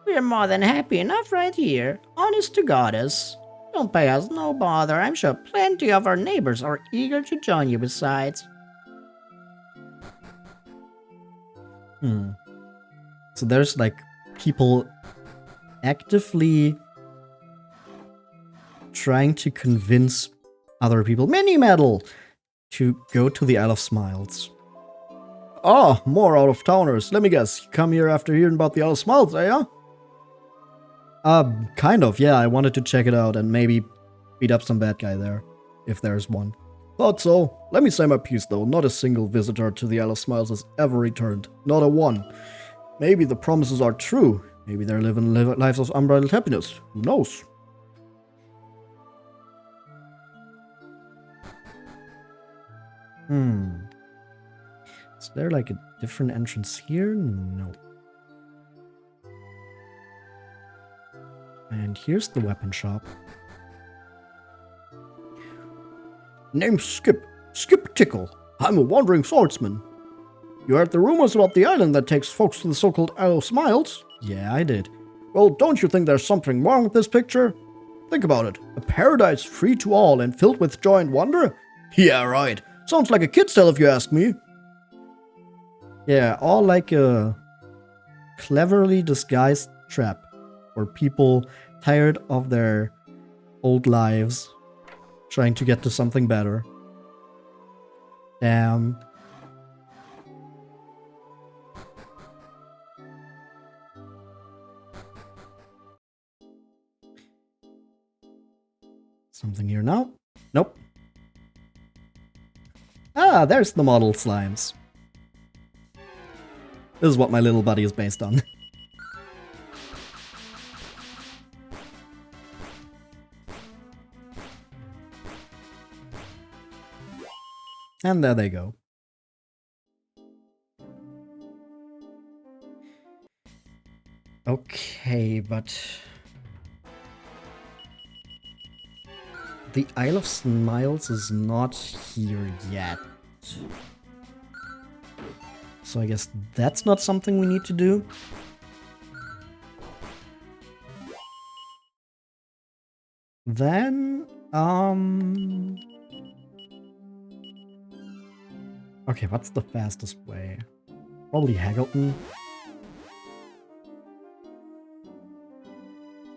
We're more than happy enough right here, honest to goddess. Don't pay us no bother, I'm sure plenty of our neighbors are eager to join you besides. So there's like people actively trying to convince other people, mini medal, to go to the Isle of Smiles. Ah, more out-of-towners. Let me guess, you come here after hearing about the Isle of Smiles, eh? Kind of, yeah. I wanted to check it out and maybe beat up some bad guy there, if there's one. Thought so. Let me say my piece though, not a single visitor to the Isle of Smiles has ever returned. Not a one. Maybe the promises are true. Maybe they're living lives of unbridled happiness. Who knows? Is there like a different entrance here? No. And here's the weapon shop. Name's Skip. Skip Tickle. I'm a wandering swordsman. You heard the rumors about the island that takes folks to the so-called Isle of Smiles? Yeah, I did. Well, don't you think there's something wrong with this picture? Think about it. A paradise free to all and filled with joy and wonder? Yeah, right. Sounds like a kid's tale if you ask me. Yeah, all like a cleverly disguised trap for people tired of their old lives, trying to get to something better. Damn. Something here now? Nope. Ah, there's the model slimes. This is what my little buddy is based on. And there they go. Okay, but the Isle of Smiles is not here yet. So I guess that's not something we need to do. Then, okay, what's the fastest way? Probably Haggleton.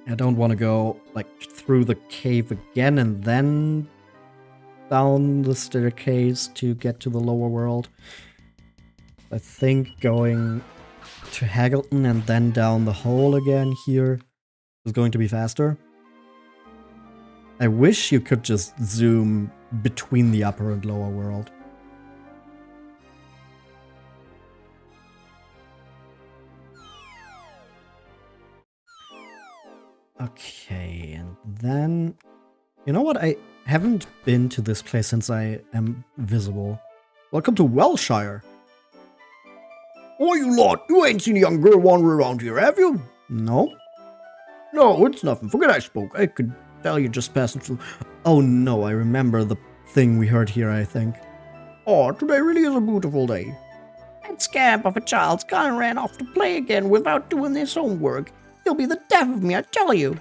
I don't want to go, like, through the cave again and then down the staircase to get to the lower world. I think going to Haggleton and then down the hole again here is going to be faster. I wish you could just zoom between the upper and lower world. Okay, and then... You know what? I haven't been to this place since I am visible. Welcome to Welshire. Oh, you lot, you ain't seen a young girl wander around here, have you? No? No, it's nothing. Forget I spoke. I could tell you just passing through. Oh no, I remember the thing we heard here, I think. Oh, today really is a beautiful day. That scamp of a child's gone and ran off to play again without doing his homework. He'll be the death of me, I tell you.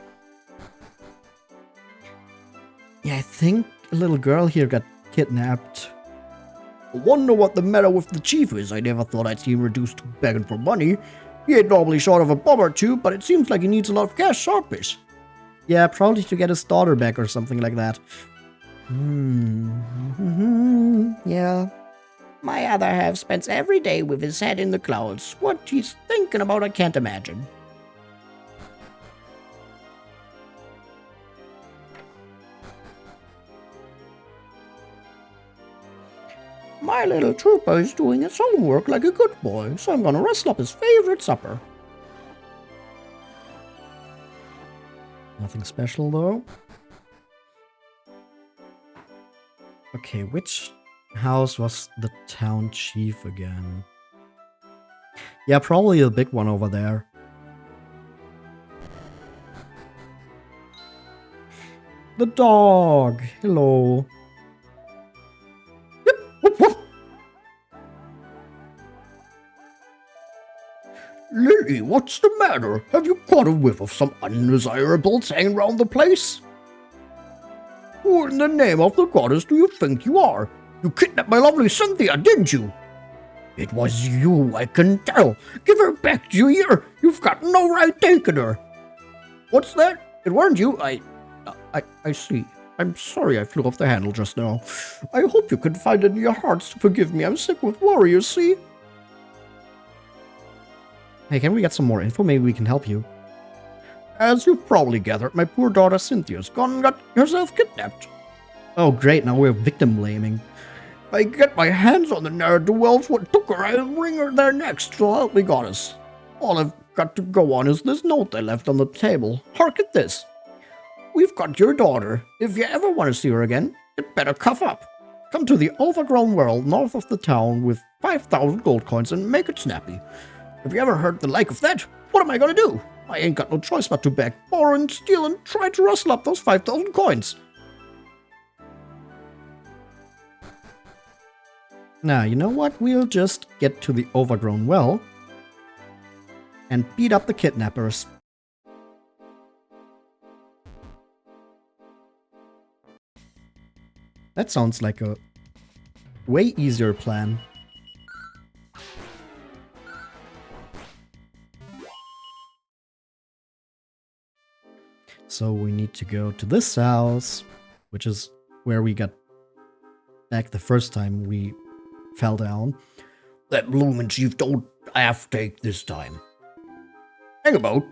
Yeah, I think a little girl here got kidnapped. I wonder what the matter with the chief is. I never thought I'd see him reduced to begging for money. He ain't normally short of a bob or two, but it seems like he needs a lot of cash sharpish. Yeah, probably to get his daughter back or something like that. Yeah. My other half spends every day with his head in the clouds. What he's thinking about, I can't imagine. My little trooper is doing his homework like a good boy, so I'm gonna rustle up his favorite supper. Nothing special though. Okay, which house was the town chief again? Yeah, probably the big one over there. The dog! Hello. Woof, woof. Lily, what's the matter? Have you caught a whiff of some undesirables hanging around the place? Who in the name of the goddess do you think you are? You kidnapped my lovely Cynthia, didn't you? It was you, I can tell. Give her back, do you hear? You've got no right taking her. What's that? It weren't you? I see. I'm sorry I flew off the handle just now. I hope you can find it in your hearts to forgive me. I'm sick with worry, you see. Hey, can we get some more info? Maybe we can help you. As you've probably gathered, my poor daughter Cynthia's gone and got herself kidnapped. Oh, great. Now we're victim blaming. If I get my hands on the ne'er-do-wells what took her, I'll bring her there next, so help me goddess. All I've got to go on is this note they left on the table. Hark at this. We've got your daughter. If you ever want to see her again, you'd better cuff up. Come to the overgrown world north of the town with 5,000 gold coins and make it snappy. Have you ever heard the like of that? What am I gonna do? I ain't got no choice but to beg, borrow, and steal and try to rustle up those 5,000 coins. Now, you know what? We'll just get to the overgrown well and beat up the kidnappers. That sounds like a way easier plan. So we need to go to this house, which is where we got back the first time we fell down. That bloomin' chief don't half take this time. Hang about.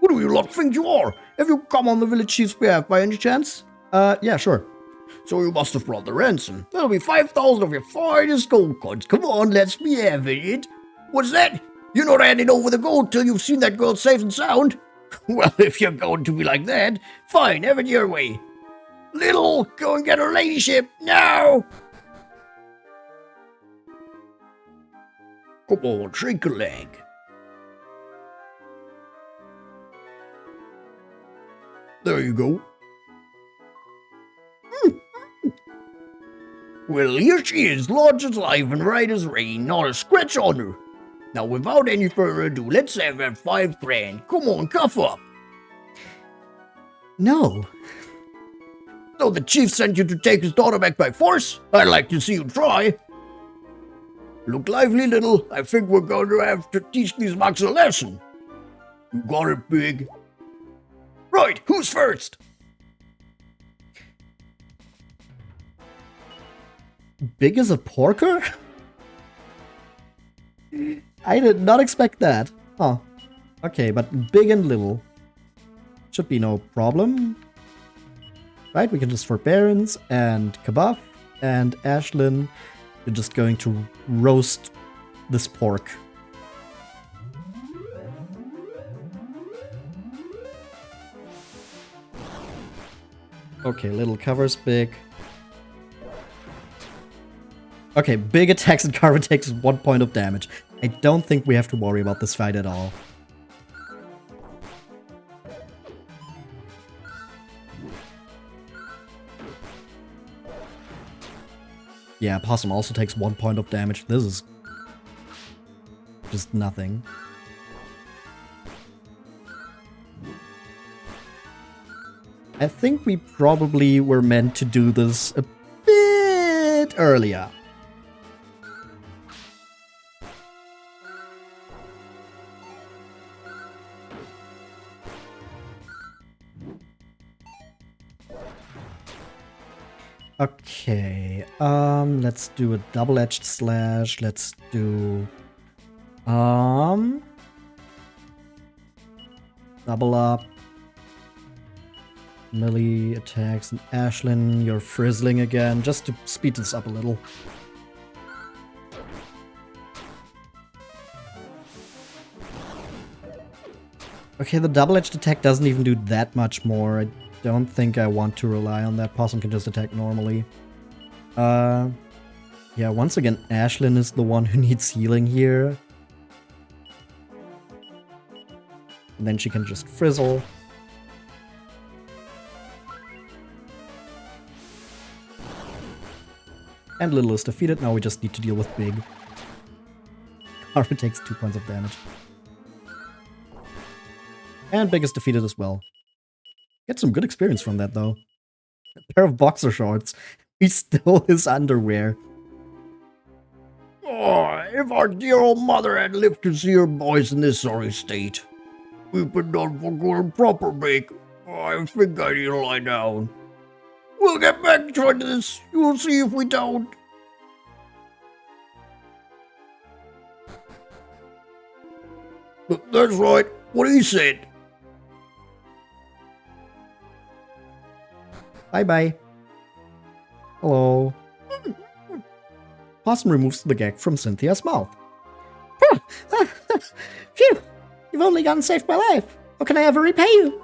Who do you lot think you are? Have you come on the village chief's behalf by any chance? Yeah, sure. So you must have brought the ransom. That'll be 5,000 of your finest gold coins. Come on, let's be having it. What's that? You're not handing over the gold till you've seen that girl safe and sound? Well, if you're going to be like that, fine, have it your way. Little, go and get her ladyship, now! Come on, shake a leg. There you go. Well, here she is, large as life and right as rain, not a scratch on her. Now, without any further ado, let's have that 5 grand. Come on, cuff up. No. So the chief sent you to take his daughter back by force? I'd like to see you try. Look lively, little. I think we're going to have to teach these mugs a lesson. You got it, big. Right, who's first? Big as a porker? I did not expect that. Huh. Okay, but big and little. Should be no problem. Right, we can just forbearance and Kabuff and Ashlyn. We're just going to roast this pork. Okay, little covers big. Okay, big attacks and Carver takes 1 point of damage. I don't think we have to worry about this fight at all. Yeah, Possum also takes 1 point of damage. This is just nothing. I think we probably were meant to do this a bit earlier. Okay, let's do a double-edged slash. Let's do, double up. Melee attacks and Ashlyn, you're frizzling again, just to speed this up a little. Okay, the double-edged attack doesn't even do that much more. I don't think I want to rely on that. Possum can just attack normally. Yeah, once again, Ashlyn is the one who needs healing here. And then she can just frizzle. And Little is defeated. Now we just need to deal with Big. Kara takes 2 points of damage. And Big is defeated as well. Get some good experience from that, though. A pair of boxer shorts. He stole his underwear. Oh, if our dear old mother had lived to see her boys in this sorry state. We've been done for good and proper, Big. Oh, I think I need to lie down. We'll get back to this. You'll see if we don't. That's right. What he said. Bye-bye. Hello. Possum removes the gag from Cynthia's mouth. Phew! You've only gotten saved my life. How can I ever repay you?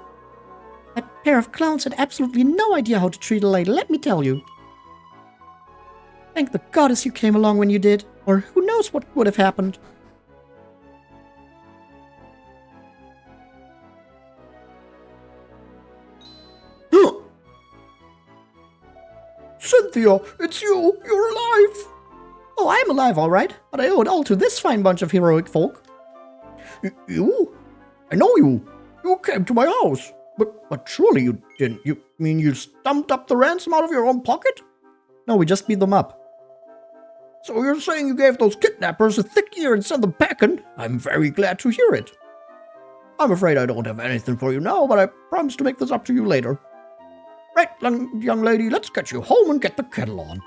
That pair of clowns had absolutely no idea how to treat a lady, let me tell you. Thank the goddess you came along when you did, or who knows what would have happened. Cynthia, it's you. You're alive. Oh, I'm alive, all right, but I owe it all to this fine bunch of heroic folk. You? I know you. You came to my house. But surely you didn't. You mean you stumped up the ransom out of your own pocket? No, we just beat them up. So you're saying you gave those kidnappers a thick ear and sent them packing? I'm very glad to hear it. I'm afraid I don't have anything for you now, but I promise to make this up to you later. Right, young lady, let's get you home and get the kettle on.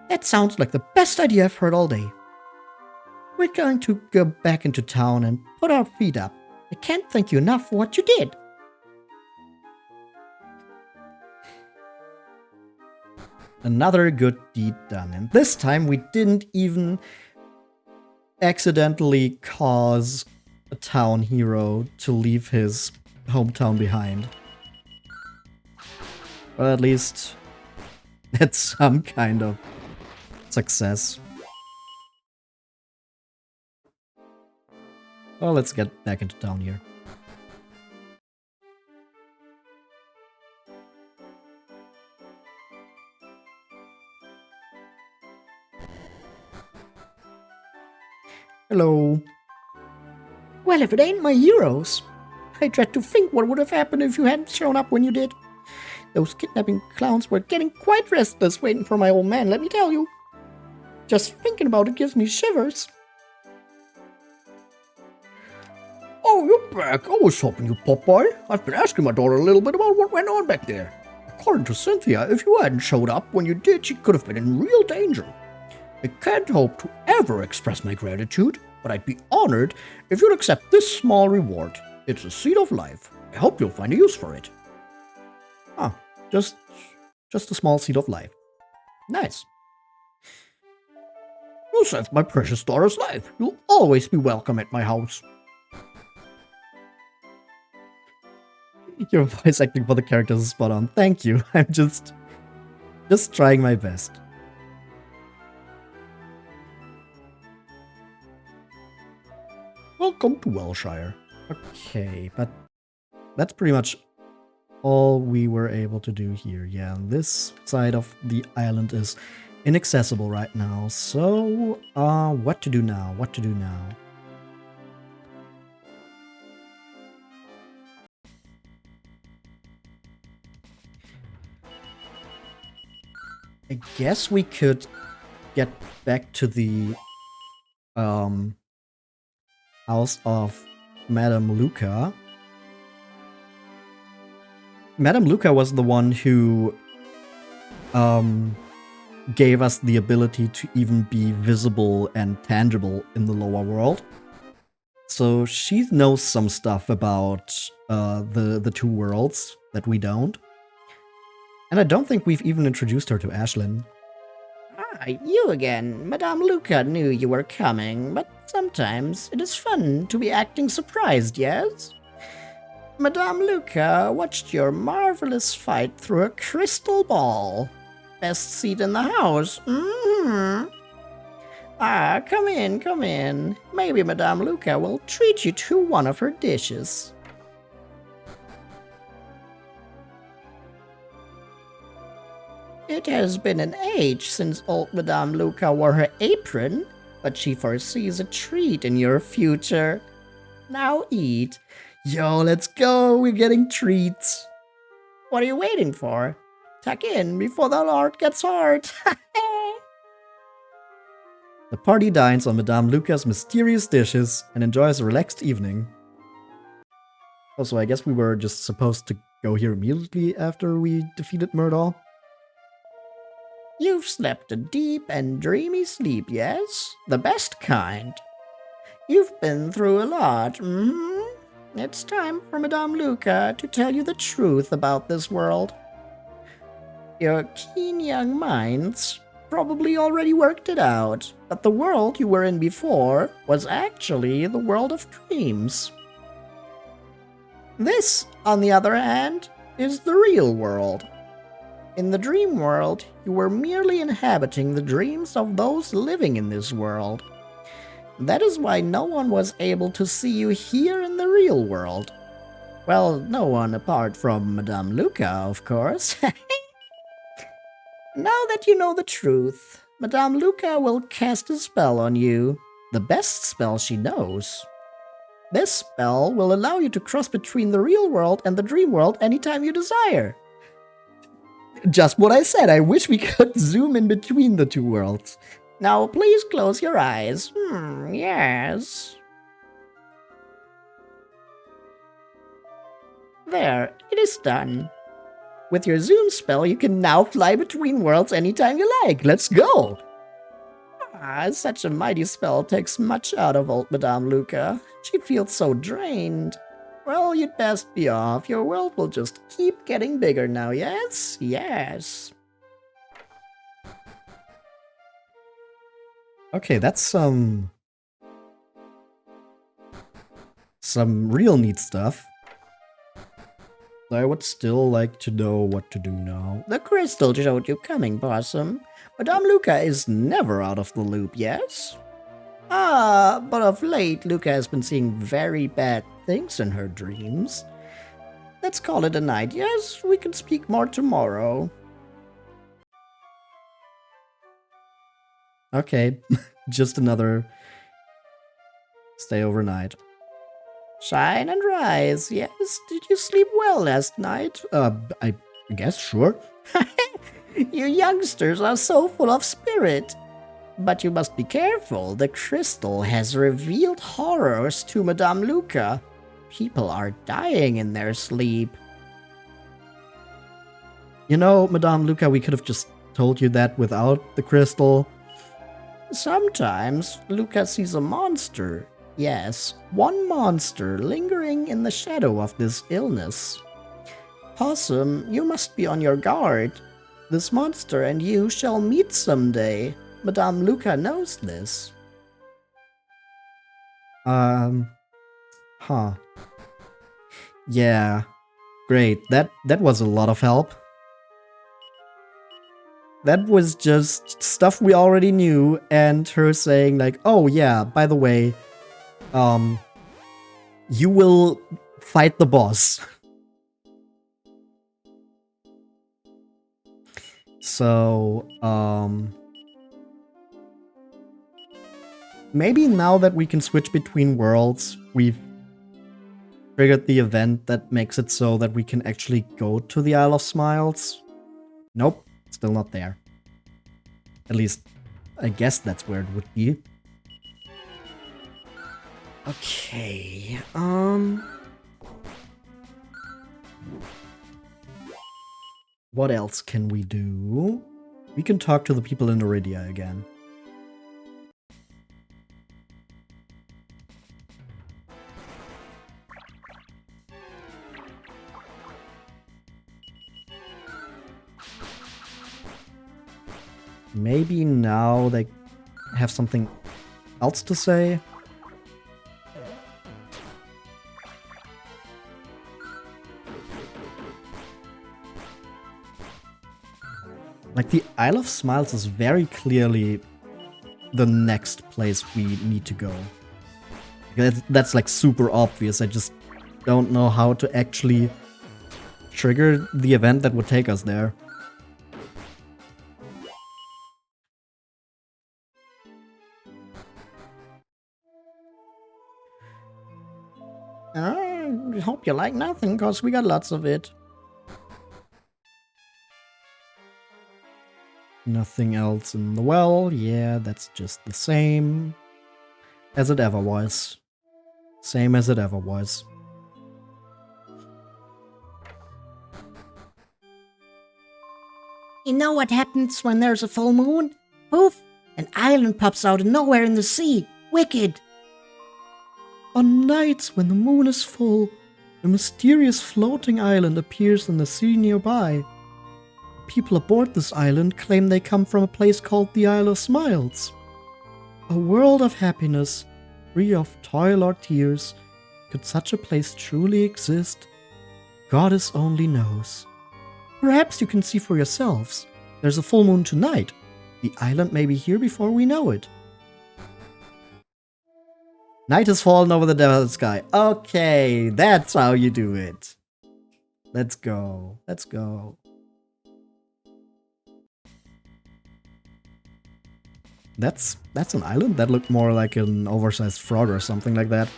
That sounds like the best idea I've heard all day. We're going to go back into town and put our feet up. I can't thank you enough for what you did. Another good deed done. And this time we didn't even accidentally cause a town hero to leave his hometown behind. Or at least that's some kind of success. Well, let's get back into town here. Hello. Well, if it ain't my heroes. I dread to think what would have happened if you hadn't shown up when you did. Those kidnapping clowns were getting quite restless waiting for my old man, let me tell you. Just thinking about it gives me shivers. Oh, you're back. I was hoping you'd pop by. I've been asking my daughter a little bit about what went on back there. According to Cynthia, if you hadn't showed up when you did, she could have been in real danger. I can't hope to ever express my gratitude, but I'd be honored if you'd accept this small reward. It's a seed of life. I hope you'll find a use for it. Ah, just a small seed of life. Nice. You saved my precious daughter's life. You'll always be welcome at my house. Your voice acting for the characters is spot on. Thank you. I'm just trying my best. Welcome to Wellshire. Okay, but that's pretty much all we were able to do here. Yeah, and this side of the island is inaccessible right now. So, what to do now? What to do now? I guess we could get back to the house of Madame Luca. Madame Luca was the one who gave us the ability to even be visible and tangible in the lower world. So she knows some stuff about the two worlds that we don't. And I don't think we've even introduced her to Ashlyn. Ah, you again. Madame Luca knew you were coming, but sometimes it is fun to be acting surprised, yes? Madame Luca watched your marvelous fight through a crystal ball. Best seat in the house. Mm-hmm. Ah, come in, come in. Maybe Madame Luca will treat you to one of her dishes. It has been an age since old Madame Luca wore her apron, but she foresees a treat in your future. Now eat. Yo, let's go! We're getting treats! What are you waiting for? Tuck in before the Lord gets hard. The party dines on Madame Luca's mysterious dishes and enjoys a relaxed evening. Also, I guess we were just supposed to go here immediately after we defeated Murdaw. You've slept a deep and dreamy sleep, yes? The best kind. You've been through a lot, It's time for Madame Luca to tell you the truth about this world. Your keen young minds probably already worked it out, but the world you were in before was actually the world of dreams. This, on the other hand, is the real world. In the dream world, you were merely inhabiting the dreams of those living in this world. That is why no one was able to see you here in the real world. Well, no one apart from Madame Luca, of course. Now that you know the truth, Madame Luca will cast a spell on you, the best spell she knows. This spell will allow you to cross between the real world and the dream world anytime you desire. Just what I said, I wish we could zoom in between the two worlds. Now please close your eyes. Yes. There, it is done. With your zoom spell, you can now fly between worlds anytime you like. Let's go! Ah, such a mighty spell takes much out of old Madame Luca. She feels so drained. Well, you'd best be off. Your world will just keep getting bigger now, yes? Yes. Okay, that's some real neat stuff. I would still like to know what to do now. The crystal showed you coming, Possum. Madame Luca is never out of the loop, yes? Ah, but of late, Luca has been seeing very bad things in her dreams. Let's call it a night, yes? We can speak more tomorrow. Okay, just another stay overnight. Shine and rise, yes? Did you sleep well last night? I guess, sure. You youngsters are so full of spirit. But you must be careful. The crystal has revealed horrors to Madame Luca. People are dying in their sleep. You know, Madame Luca, we could have just told you that without the crystal. Sometimes Luca sees a monster. Yes, one monster lingering in the shadow of this illness. Possum, you must be on your guard. This monster and you shall meet someday. Madame Luca knows this. Huh. Yeah. Great. That was a lot of help. That was just stuff we already knew, and her saying like, oh yeah, by the way, you will fight the boss. So, maybe now that we can switch between worlds, we've triggered the event that makes it so that we can actually go to the Isle of Smiles. Nope, still not there. At least, I guess that's where it would be. Okay, what else can we do? We can talk to the people in Iridia again. Maybe now they have something else to say. Like, the Isle of Smiles is very clearly the next place we need to go. That's like super obvious. I just don't know how to actually trigger the event that would take us there. I hope you like nothing, cause we got lots of it. Nothing else in the well. Yeah, that's just the same as it ever was. Same as it ever was. You know what happens when there's a full moon? Poof! An island pops out of nowhere in the sea. Wicked! On nights when the moon is full, a mysterious floating island appears in the sea nearby. People aboard this island claim they come from a place called the Isle of Smiles. A world of happiness, free of toil or tears. Could such a place truly exist? Goddess only knows. Perhaps you can see for yourselves. There's a full moon tonight. The island may be here before we know it. Night has fallen over the desert sky. Okay, that's how you do it. Let's go. Let's go. That's an island? That looked more like an oversized frog or something like that.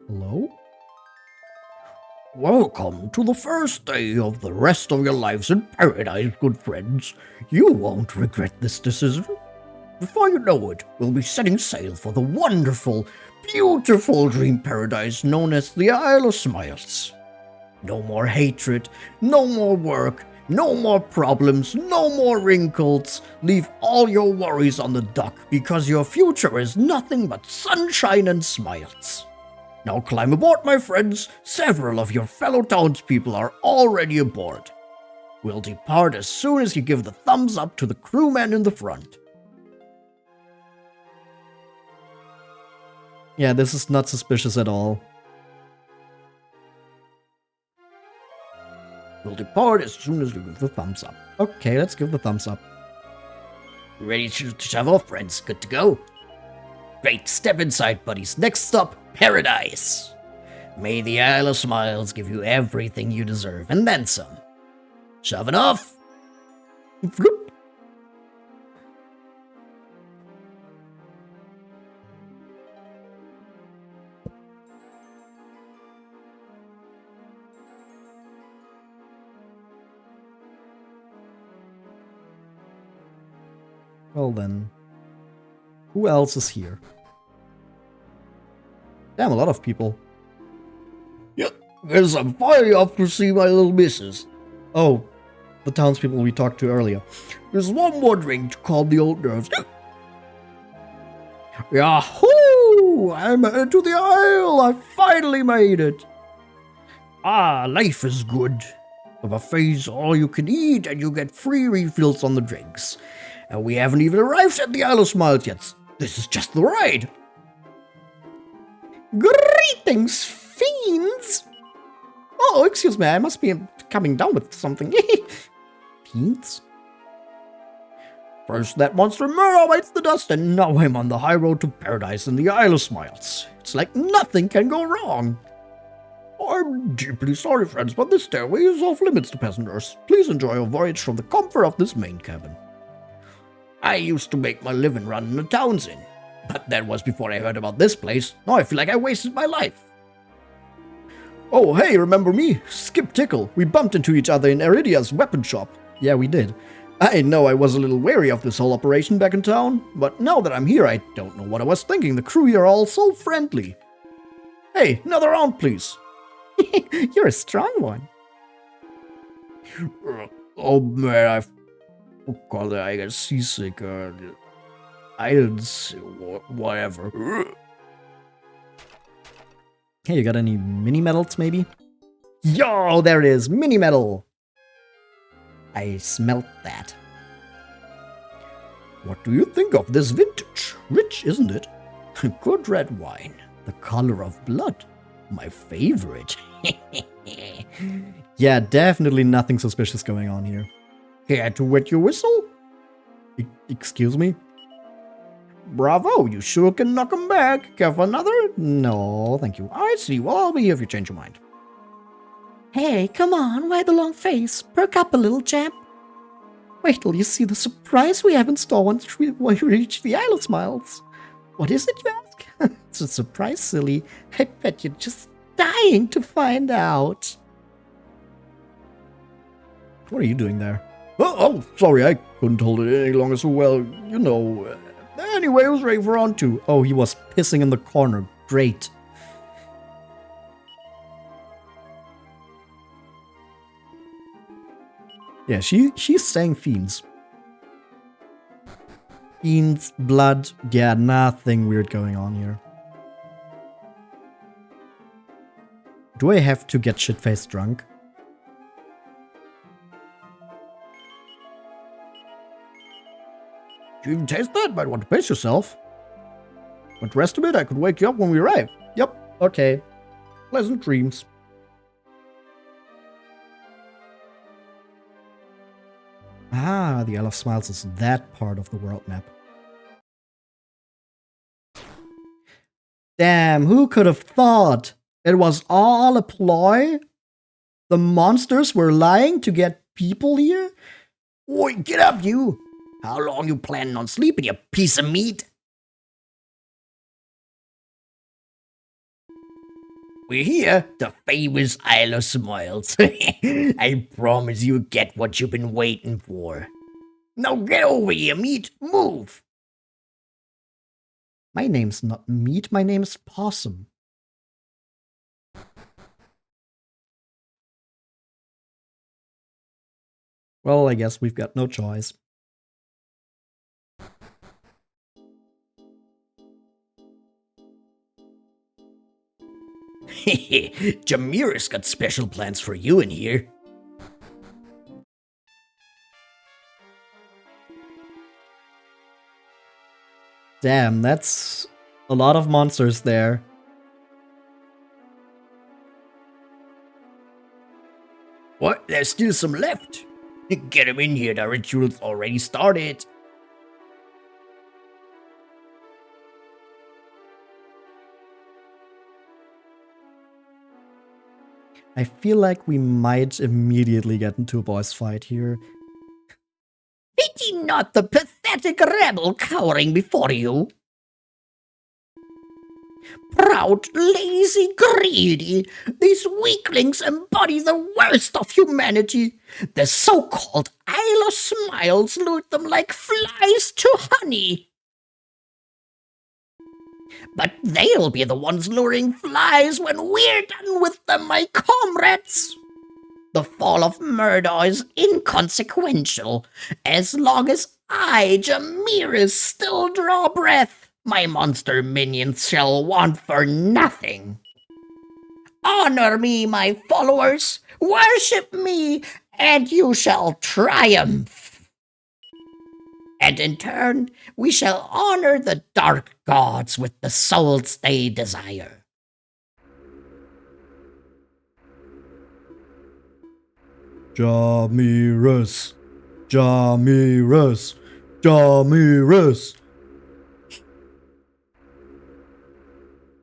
Hello? Welcome to the first day of the rest of your lives in paradise, good friends. You won't regret this decision. Before you know it, we'll be setting sail for the wonderful, beautiful dream paradise known as the Isle of Smiles. No more hatred, no more work, no more problems, no more wrinkles. Leave all your worries on the dock because your future is nothing but sunshine and smiles. Now climb aboard, my friends. Several of your fellow townspeople are already aboard. We'll depart as soon as you give the thumbs up to the crewman in the front. Yeah, this is not suspicious at all. We'll depart as soon as you give the thumbs up. Okay, let's give the thumbs up. Ready to shove off, friends? Good to go? Great, step inside, buddies. Next stop, paradise. May the Isle of Smiles give you everything you deserve, and then some. Shoving off. Floop. Well then, who else is here? Damn, a lot of people. Yep, guess I'm finally off to see my little missus. Oh, the townspeople we talked to earlier. There's one more drink to calm the old nerves. Yahoo! I'm headed to the Isle! I finally made it! Ah, life is good. The buffet's all you can eat, and you get free refills on the drinks. And we haven't even arrived at the Isle of Smiles yet. This is just the ride. Greetings, fiends! Oh, excuse me, I must be coming down with something. Fiends? First that monster Murdaw bites the dust, and now I'm on the high road to paradise in the Isle of Smiles. It's like nothing can go wrong. I'm deeply sorry, friends, but this stairway is off limits to passengers. Please enjoy your voyage from the comfort of this main cabin. I used to make my living running the town's inn, but that was before I heard about this place. Now I feel like I wasted my life. Oh, hey, remember me? Skip Tickle. We bumped into each other in Aridia's weapon shop. Yeah, we did. I know I was a little wary of this whole operation back in town, but now that I'm here, I don't know what I was thinking. The crew here are all so friendly. Hey, another round, please. You're a strong one. Oh man, I get seasick. Islands, whatever. Hey, you got any mini medals, maybe? Yo, there it is, mini medal. I smelt that. What do you think of this vintage? Rich, isn't it? Good red wine, the color of blood. My favorite. Yeah, definitely nothing suspicious going on here. Care to wet your whistle? Excuse me? Bravo, you sure can knock 'em back. Care for another? No, thank you. I see. Well, I'll be here if you change your mind. Hey, come on, why the long face? Perk up a little, champ. Wait till you see the surprise we have in store once we reach the Isle of Smiles. What is it, you ask? It's a surprise, silly. I bet you're just dying to find out. What are you doing there? Oh, sorry, I couldn't hold it any longer so well. You know. Anyway, I was ready for round 2. Oh, he was pissing in the corner. Great. Yeah, she's saying fiends. Fiends, blood. Yeah, nothing weird going on here. Do I have to get shit-faced drunk? You even taste that? Might want to pace yourself. But the rest of it, I could wake you up when we arrive. Yep, okay. Pleasant dreams. Ah, the Isle of Smiles is that part of the world map. Damn, who could have thought? It was all a ploy? The monsters were lying to get people here? Oi, get up, you! How long you planning on sleeping, you piece of meat? We're here, the famous Isle of Smiles. I promise you'll get what you've been waiting for. Now get over here, meat. Move! My name's not Meat, my name's Possum. Well, I guess we've got no choice. Jamir's got special plans for you in here. Damn, that's a lot of monsters there. What? There's still some left. Get him in here, the ritual's already started. I feel like we might immediately get into a boss fight here. Pity not the pathetic rebel cowering before you. Proud, lazy, greedy, these weaklings embody the worst of humanity. The so-called Isle of Smiles lure them like flies to honey. But they'll be the ones luring flies when we're done with them, my comrades. The fall of Murdaw is inconsequential. As long as I, Jamir, still draw breath, my monster minions shall want for nothing. Honor me, my followers, worship me, and you shall triumph. And in turn, we shall honor the dark gods with the souls they desire. Jamirus. Jamirus. Ramirez.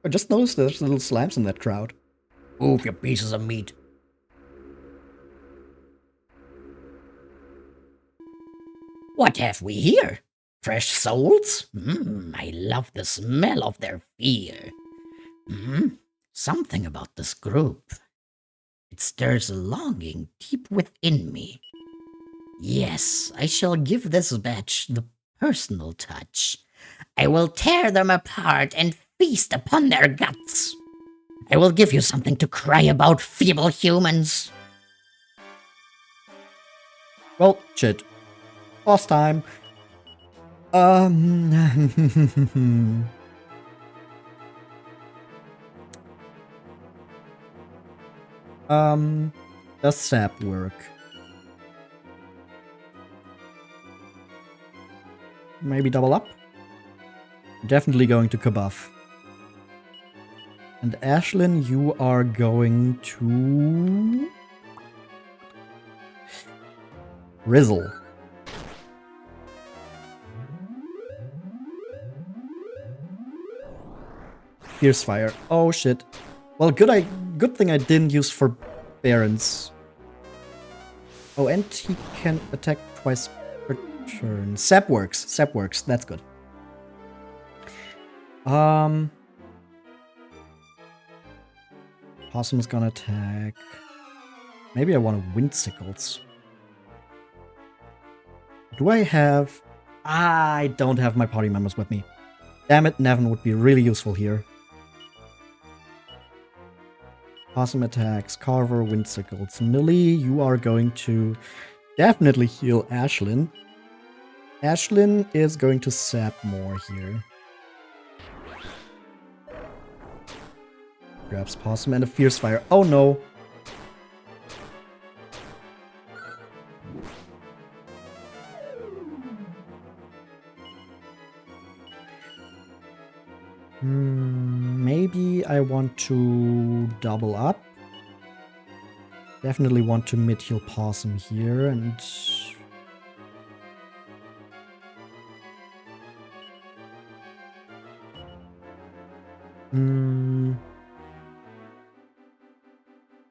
I just noticed there's little slimes in that crowd. Move, you pieces of meat. What have we here? Fresh souls? I love the smell of their fear. Something about this group. It stirs a longing deep within me. Yes, I shall give this batch the personal touch. I will tear them apart and feast upon their guts. I will give you something to cry about, feeble humans. Well, shit. Boss time. Does sap work? Maybe double up? Definitely going to Kabuff. And Ashlyn, you are going to... Rizzle. Fierce Fire. Oh shit. Well, good thing I didn't use Forbearance. Oh, and he can attack twice per turn. Sap works. Sap works. That's good. Possum is gonna attack. Maybe I want to Windsickles. Do I have... I don't have my party members with me. Damn it, Nevin would be really useful here. Possum attacks, Carver, Windsickles. Millie, you are going to definitely heal Ashlyn. Ashlyn is going to sap more here. Grabs Possum and a Fierce Fire. Oh no! Maybe I want to double up. Definitely want to mid-heal Possum here and...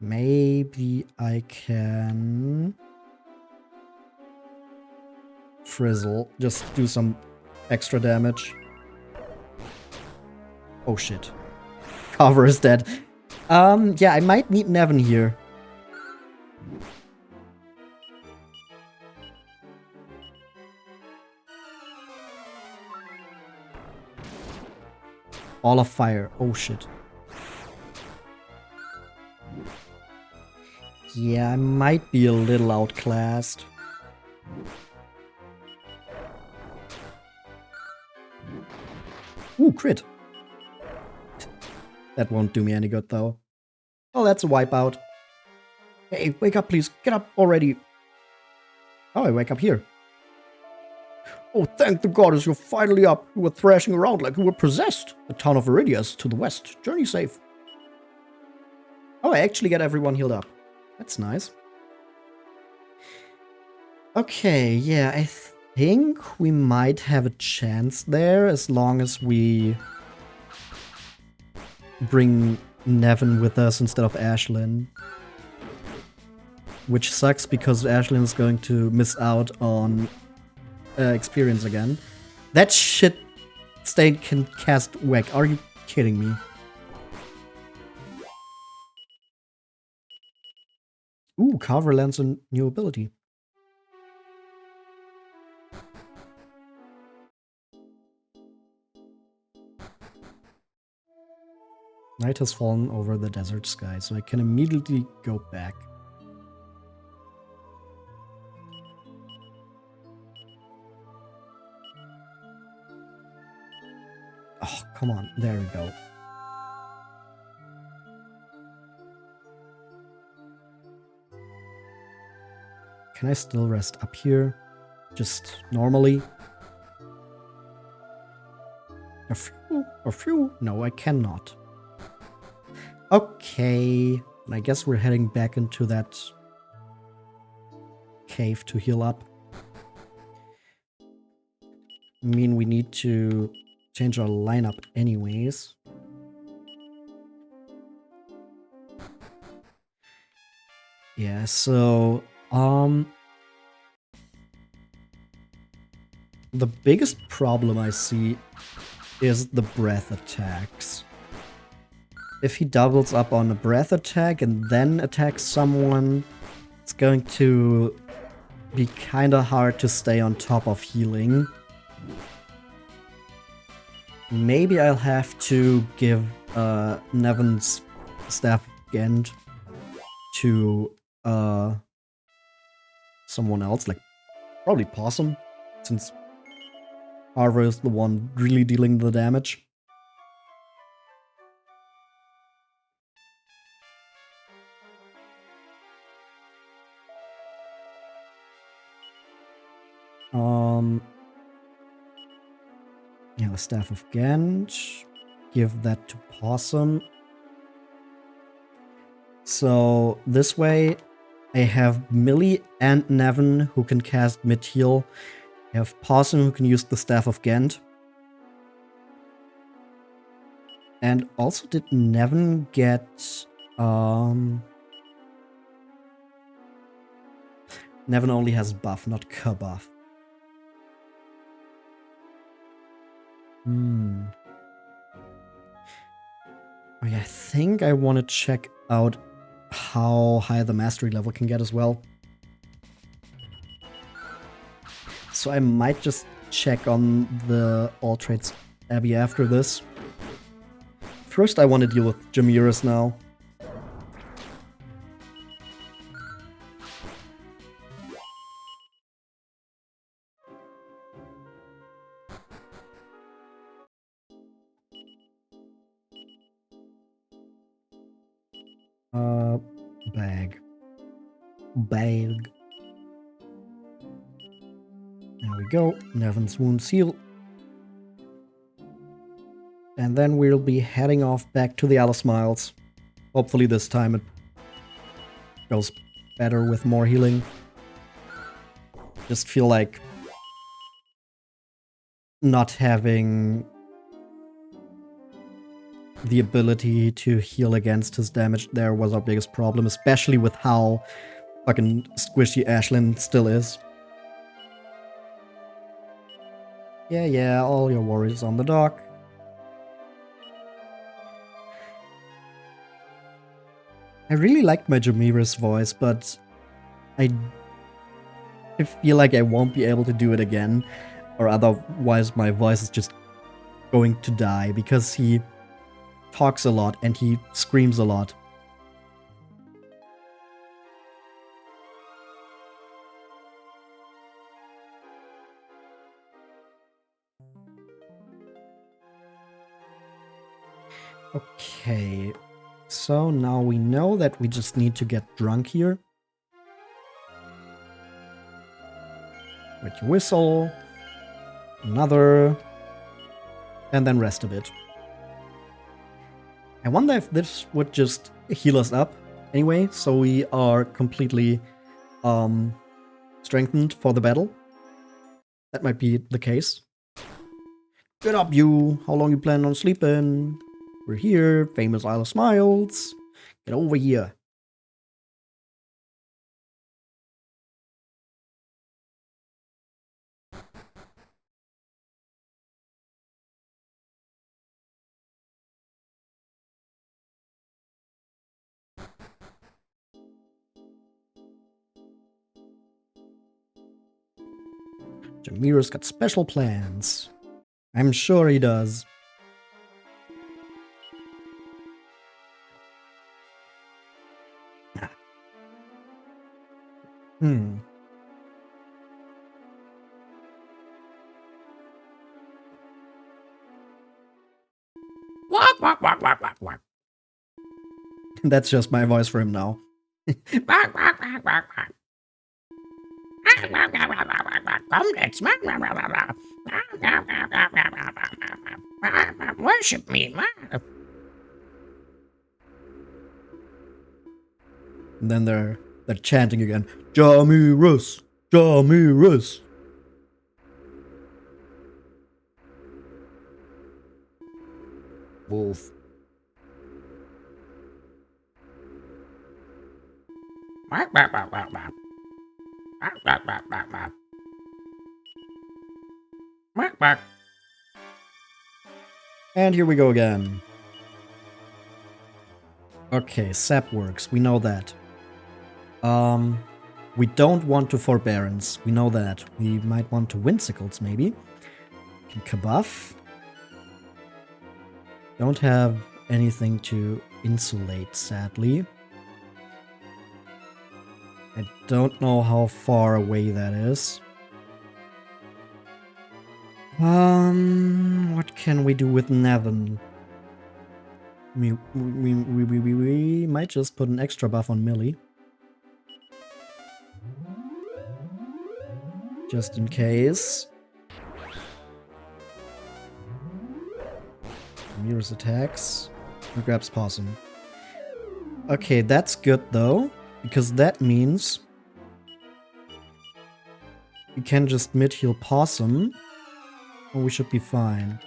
Maybe I can... Frizzle. Just do some extra damage. Oh shit. Carver is dead. Yeah, I might need Nevin here. Ball of Fire. Oh shit. Yeah, I might be a little outclassed. Ooh, crit. That won't do me any good, though. Oh, that's a wipeout. Hey, wake up, please. Get up already. Oh, I wake up here. Oh, thank the goddess, you're finally up. You were thrashing around like you were possessed. The town of Iridia is to the west. Journey safe. Oh, I actually get everyone healed up. That's nice. Okay, yeah, I think we might have a chance there as long as we bring Nevin with us instead of Ashlyn. Which sucks because Ashlyn is going to miss out on experience again. That shit stain can cast Whack. Are you kidding me? Ooh, Carver lands a new ability. Night has fallen over the desert sky, so I can immediately go back. Oh, come on. There we go. Can I still rest up here? Just normally? A few? No, I cannot. Okay. I guess we're heading back into that cave to heal up. mean we need to change our lineup anyways. Yeah, so the biggest problem I see is the breath attacks. If he doubles up on a breath attack and then attacks someone, it's going to be kinda hard to stay on top of healing. Maybe I'll have to give Nevin's Staff of Gent to someone else, like probably Possum, since Harver is the one really dealing the damage. Yeah, the Staff of Gent. Give that to Possum. So this way, I have Millie and Nevin who can cast mid-heal. I have Possum who can use the Staff of Gent. And also, did Nevin get... Nevin only has buff, not K-buff. Okay, I think I want to check out how high the mastery level can get as well. So I might just check on the All Traits Abbey after this. First, I want to deal with Jamiris now. Bag. There we go. Nevin's Wound Seal. And then we'll be heading off back to the Isle of Smiles. Hopefully this time it goes better with more healing. Just feel like not having the ability to heal against his damage there was our biggest problem, especially with how fucking squishy Ashlyn still is. Yeah, all your worries on the dock. I really liked my Jamiris voice, but I feel like I won't be able to do it again, or otherwise my voice is just going to die, because he talks a lot and he screams a lot. Okay, so now we know that we just need to get drunk here. With your whistle, another, and then rest a bit. I wonder if this would just heal us up anyway, so we are completely strengthened for the battle. That might be the case. Get up, you! How long you plan on sleeping? We're here, famous Isle of Smiles. Get over here. Jamiro's got special plans. I'm sure he does. Walk, walk, walk, walk, walk, walk. That's just my voice for him now. Walk, walk, walk, walk, walk. Worship me. And then they're chanting again. Jamiris! Jamiris! Woof. Bark, bark, bark, bark, bark. Bark, bark, bark, bark, bark. Bark, bark. And here we go again. Okay, sap works. We know that. We don't want to forbearance. We know that. We might want to whimsicles, maybe. Kabuff. Don't have anything to insulate, sadly. I don't know how far away that is. What can we do with Nevin? We might just put an extra buff on Millie. Just in case. Mirrors attacks. He grabs Possum. Okay, that's good though, because that means we can just mid-heal Possum, and we should be fine.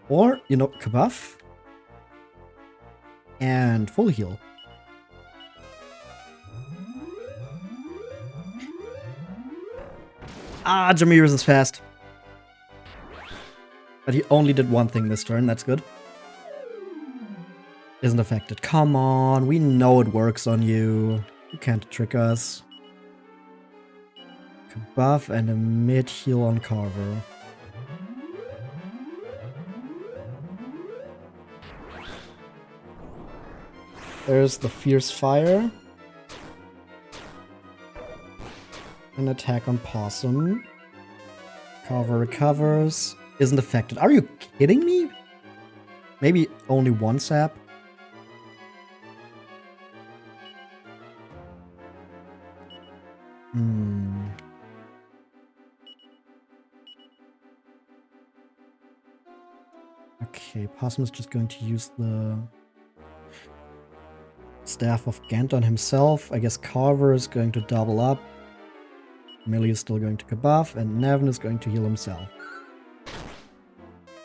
Or, you know, Kabuff. And full heal. Ah, Jamirus is fast. But he only did one thing this turn, that's good. Isn't affected. Come on, we know it works on you. You can't trick us. Buff and a mid heal on Carver. There's the Fierce Fire. An attack on Possum. Carver recovers. Isn't affected. Are you kidding me? Maybe only one sap? Okay, Possum is just going to use the Staff of Ghent on himself. I guess Carver is going to double up. Millie is still going to Kabuff, and Nevin is going to heal himself.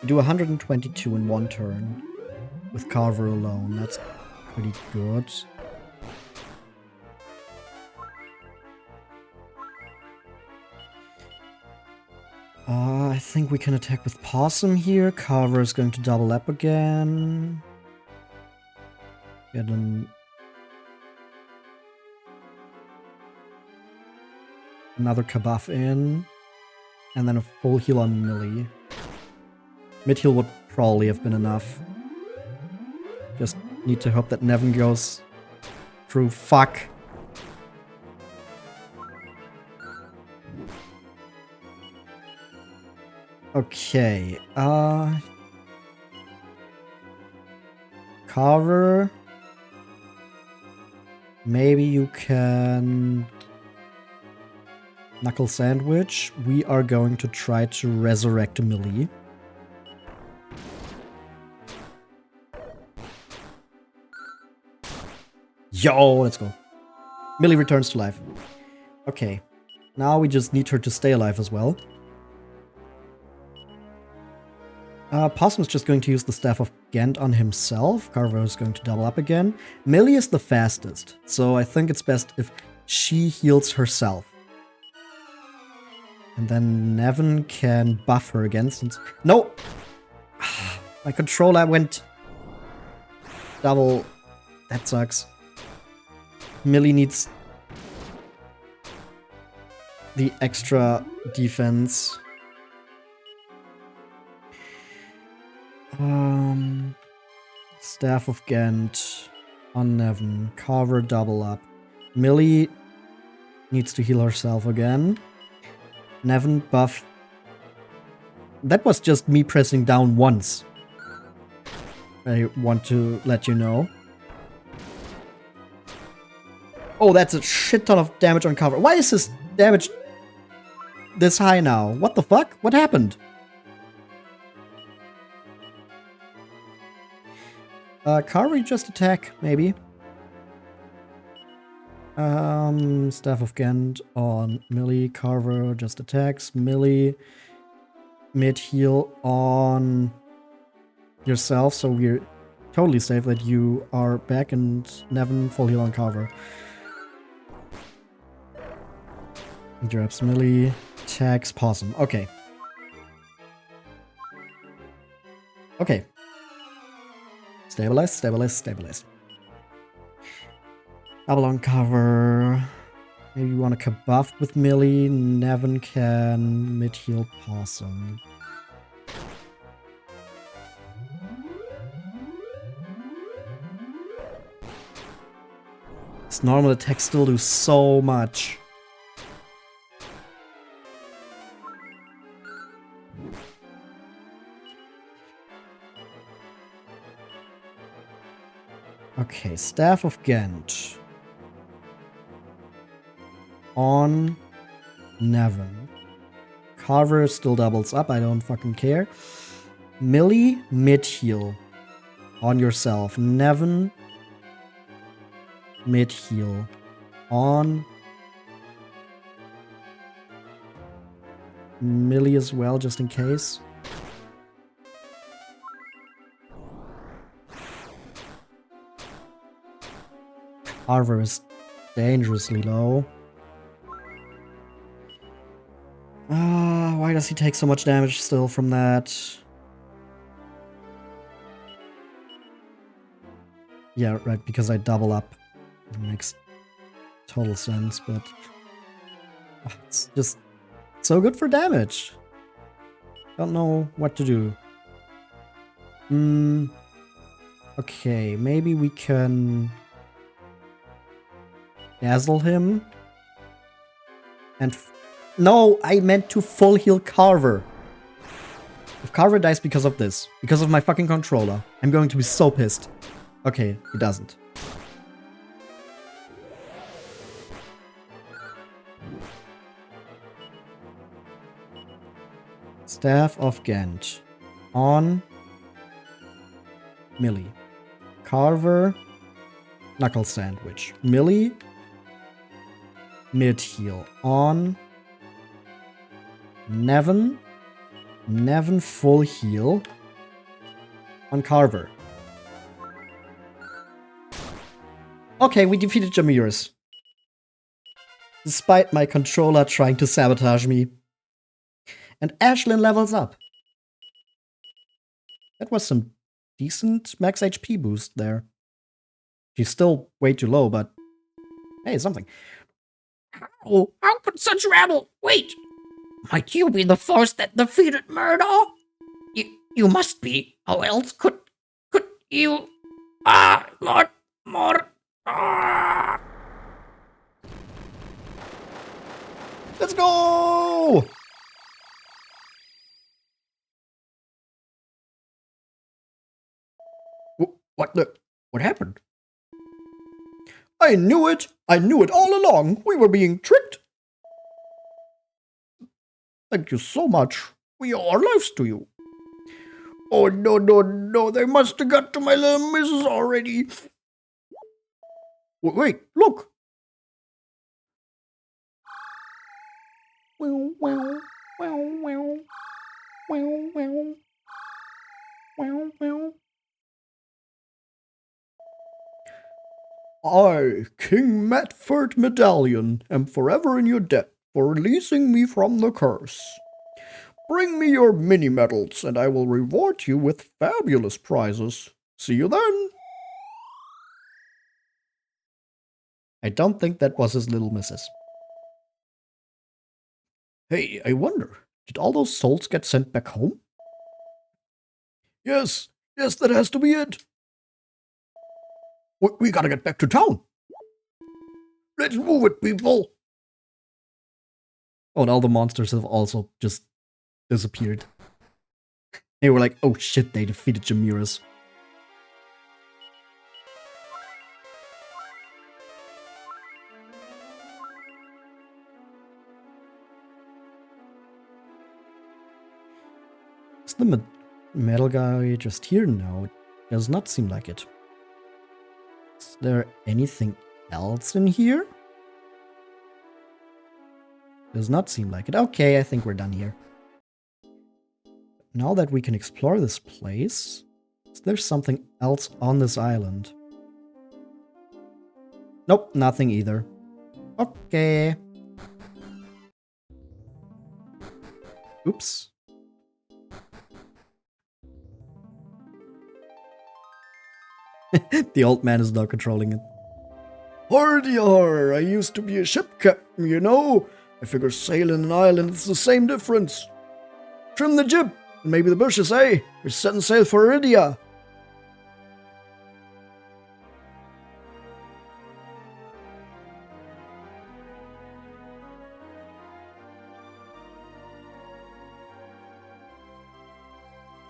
We do 122 in one turn with Carver alone. That's pretty good. I think we can attack with Possum here. Carver is going to double up again. Get another Kabuff in. And then a full heal on Millie. Mid-heal would probably have been enough. Just need to hope that Nevin goes through. Fuck. Okay, Carver. Maybe you can Knuckle Sandwich. We are going to try to resurrect Millie. Yo, let's go. Millie returns to life. Okay, now we just need her to stay alive as well. Possum's just going to use the Staff of Ghent on himself. Carver is going to double up again. Millie is the fastest, so I think it's best if she heals herself. And then Nevin can buff her again since... No! My controller went... double. That sucks. Millie needs... the extra defense. Staff of Ghent on Nevin. Carver double up. Millie needs to heal herself again. Nevin buff. That was just me pressing down once. I want to let you know. Oh, that's a shit ton of damage on Carver. Why is his damage this high now? What the fuck? What happened? Carver just attack, maybe. Staff of Ghent on Millie. Carver just attacks. Millie. Mid heal on yourself, so we're totally safe that you are back and Nevin full heal on Carver. Interrupts melee, attacks Possum. Okay. Okay. Stabilize, stabilize, stabilize. Double on Carver. Maybe you want to buff with melee. Nevin can mid-heal Possum. His normal attacks still do so much. Okay, Staff of Ghent. On Nevin. Carver still doubles up, I don't fucking care. Millie, mid-heal. On yourself. Nevin, mid-heal. On Millie as well, just in case. Carver is dangerously low. Why does he take so much damage still from that? Yeah, right, because I double up. It makes total sense, but it's just so good for damage. Don't know what to do. Okay, maybe we can dazzle him. And no, I meant to full heal Carver. If Carver dies because of this, because of my fucking controller, I'm going to be so pissed. Okay, he doesn't. Staff of Ghent. On Millie. Carver. Knuckle Sandwich. Millie. Mid-heal. On Nevin. Nevin full heal. On Carver. Okay, we defeated Jamirus. Despite my controller trying to sabotage me. And Ashlyn levels up. That was some decent max HP boost there. She's still way too low, but hey, something. Oh, how could such rabble? Wait! Might you be the force that defeated Murdaw? You must be. How else could you? Lord Murdaw. Let's go! What happened? I knew it! I knew it all along! We were being tricked! Thank you so much. We owe our lives to you. Oh, no, they must have got to my little missus already. Wait, look! Wow, wow, wow, wow, wow, wow, wow, wow. I, King Matford Medallion, am forever in your debt for releasing me from the curse. Bring me your mini-medals, and I will reward you with fabulous prizes. See you then. I don't think that was his little missus. Hey, I wonder, did all those souls get sent back home? Yes, that has to be it. We gotta get back to town. Let's move it, people. Oh, and all the monsters have also just disappeared. They were like, oh shit, they defeated Jamirus. Is the metal guy just here? No, it does not seem like it. Is there anything else in here? Does not seem like it. Okay, I think we're done here. Now that we can explore this place, Is there something else on this island? Nope, nothing either. Okay. Oops. The old man is now controlling it. Hardy har, I used to be a ship captain, you know. I figure sailing an island is the same difference. Trim the jib, and maybe the bushes, eh? We're setting sail for Iridia.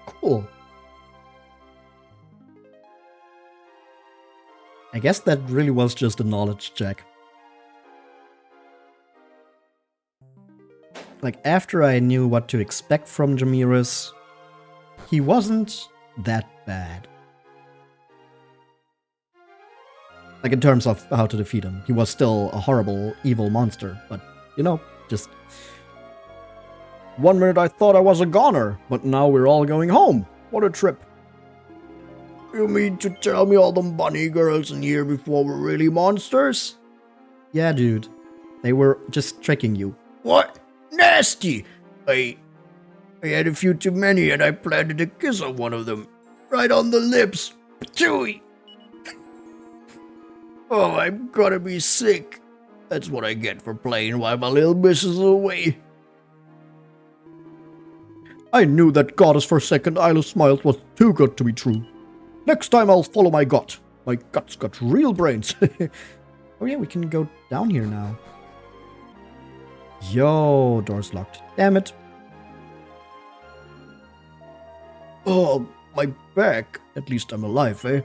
Cool. I guess that really was just a knowledge check. Like, after I knew what to expect from Jamirus, he wasn't that bad. Like, in terms of how to defeat him. He was still a horrible, evil monster, but, you know, just... 1 minute I thought I was a goner, but now we're all going home. What a trip. You mean to tell me all them bunny girls in here before were really monsters? Yeah, dude. They were just tricking you. What? Nasty! I had a few too many and I planted a kiss on one of them. Right on the lips. Patooey! Oh, I'm gonna be sick. That's what I get for playing while my little miss is away. I knew that goddess for second Isle of Smiles was too good to be true. Next time I'll follow my gut. My gut's got real brains. Oh yeah, we can go down here now. Yo, door's locked. Damn it. Oh, my back. At least I'm alive, eh?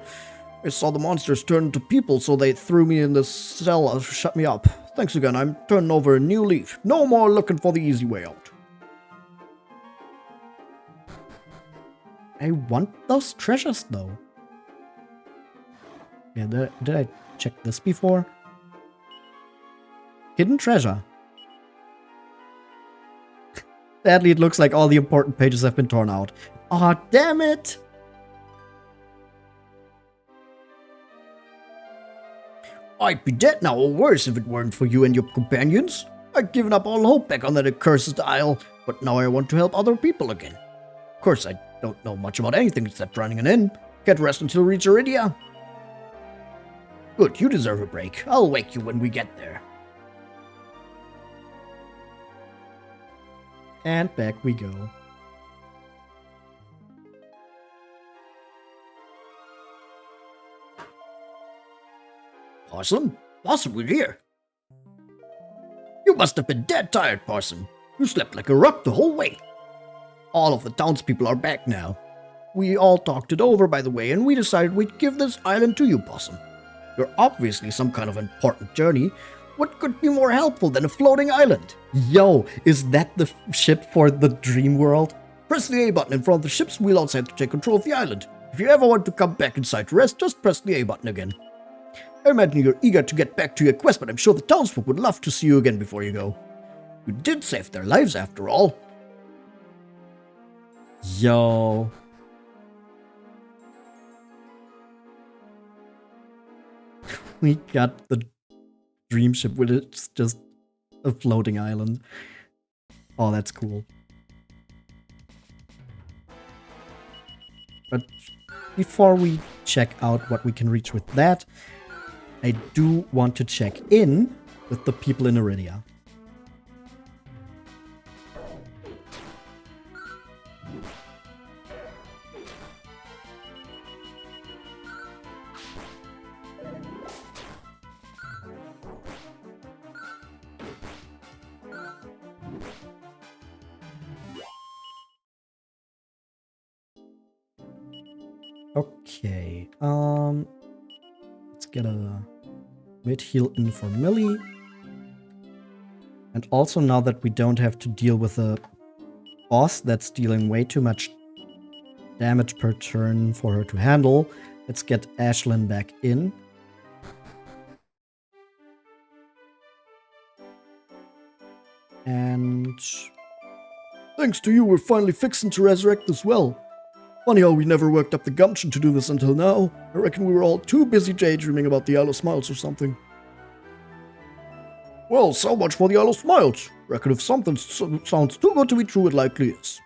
I saw the monsters turn into people, so they threw me in the cell and shut me up. Thanks again, I'm turning over a new leaf. No more looking for the easy way out. I want those treasures, though. Yeah, did I check this before? Hidden treasure. Sadly, it looks like all the important pages have been torn out. Aw, damn it! I'd be dead now or worse if it weren't for you and your companions. I'd given up all hope back on that accursed isle, but now I want to help other people again. Of course, I don't know much about anything except running an inn. Can't rest until we reach Iridia. Good, you deserve a break. I'll wake you when we get there. And back we go. Possum? Possum, we're here. You must have been dead tired, Possum. You slept like a rock the whole way. All of the townspeople are back now. We all talked it over, by the way, and we decided we'd give this island to you, Possum. You're obviously some kind of important journey. What could be more helpful than a floating island? Yo, is that the ship for the dream world? Press the A button in front of the ship's wheel outside to take control of the island. If you ever want to come back inside to rest, just press the A button again. I imagine you're eager to get back to your quest, but I'm sure the townsfolk would love to see you again before you go. You did save their lives after all. Yo. We got the dream ship with it's just a floating island. Oh, that's cool. But before we check out what we can reach with that, I do want to check in with the people in Iridia. Okay, let's get a mid-heal in for Millie. And also, now that we don't have to deal with a boss that's dealing way too much damage per turn for her to handle, let's get Ashlyn back in. And thanks to you, we're finally fixing to resurrect this well. Funny how we never worked up the gumption to do this until now. I reckon we were all too busy daydreaming about the Isle of Smiles or something. Well, so much for the Isle of Smiles. Reckon if something sounds too good to be true, it likely is.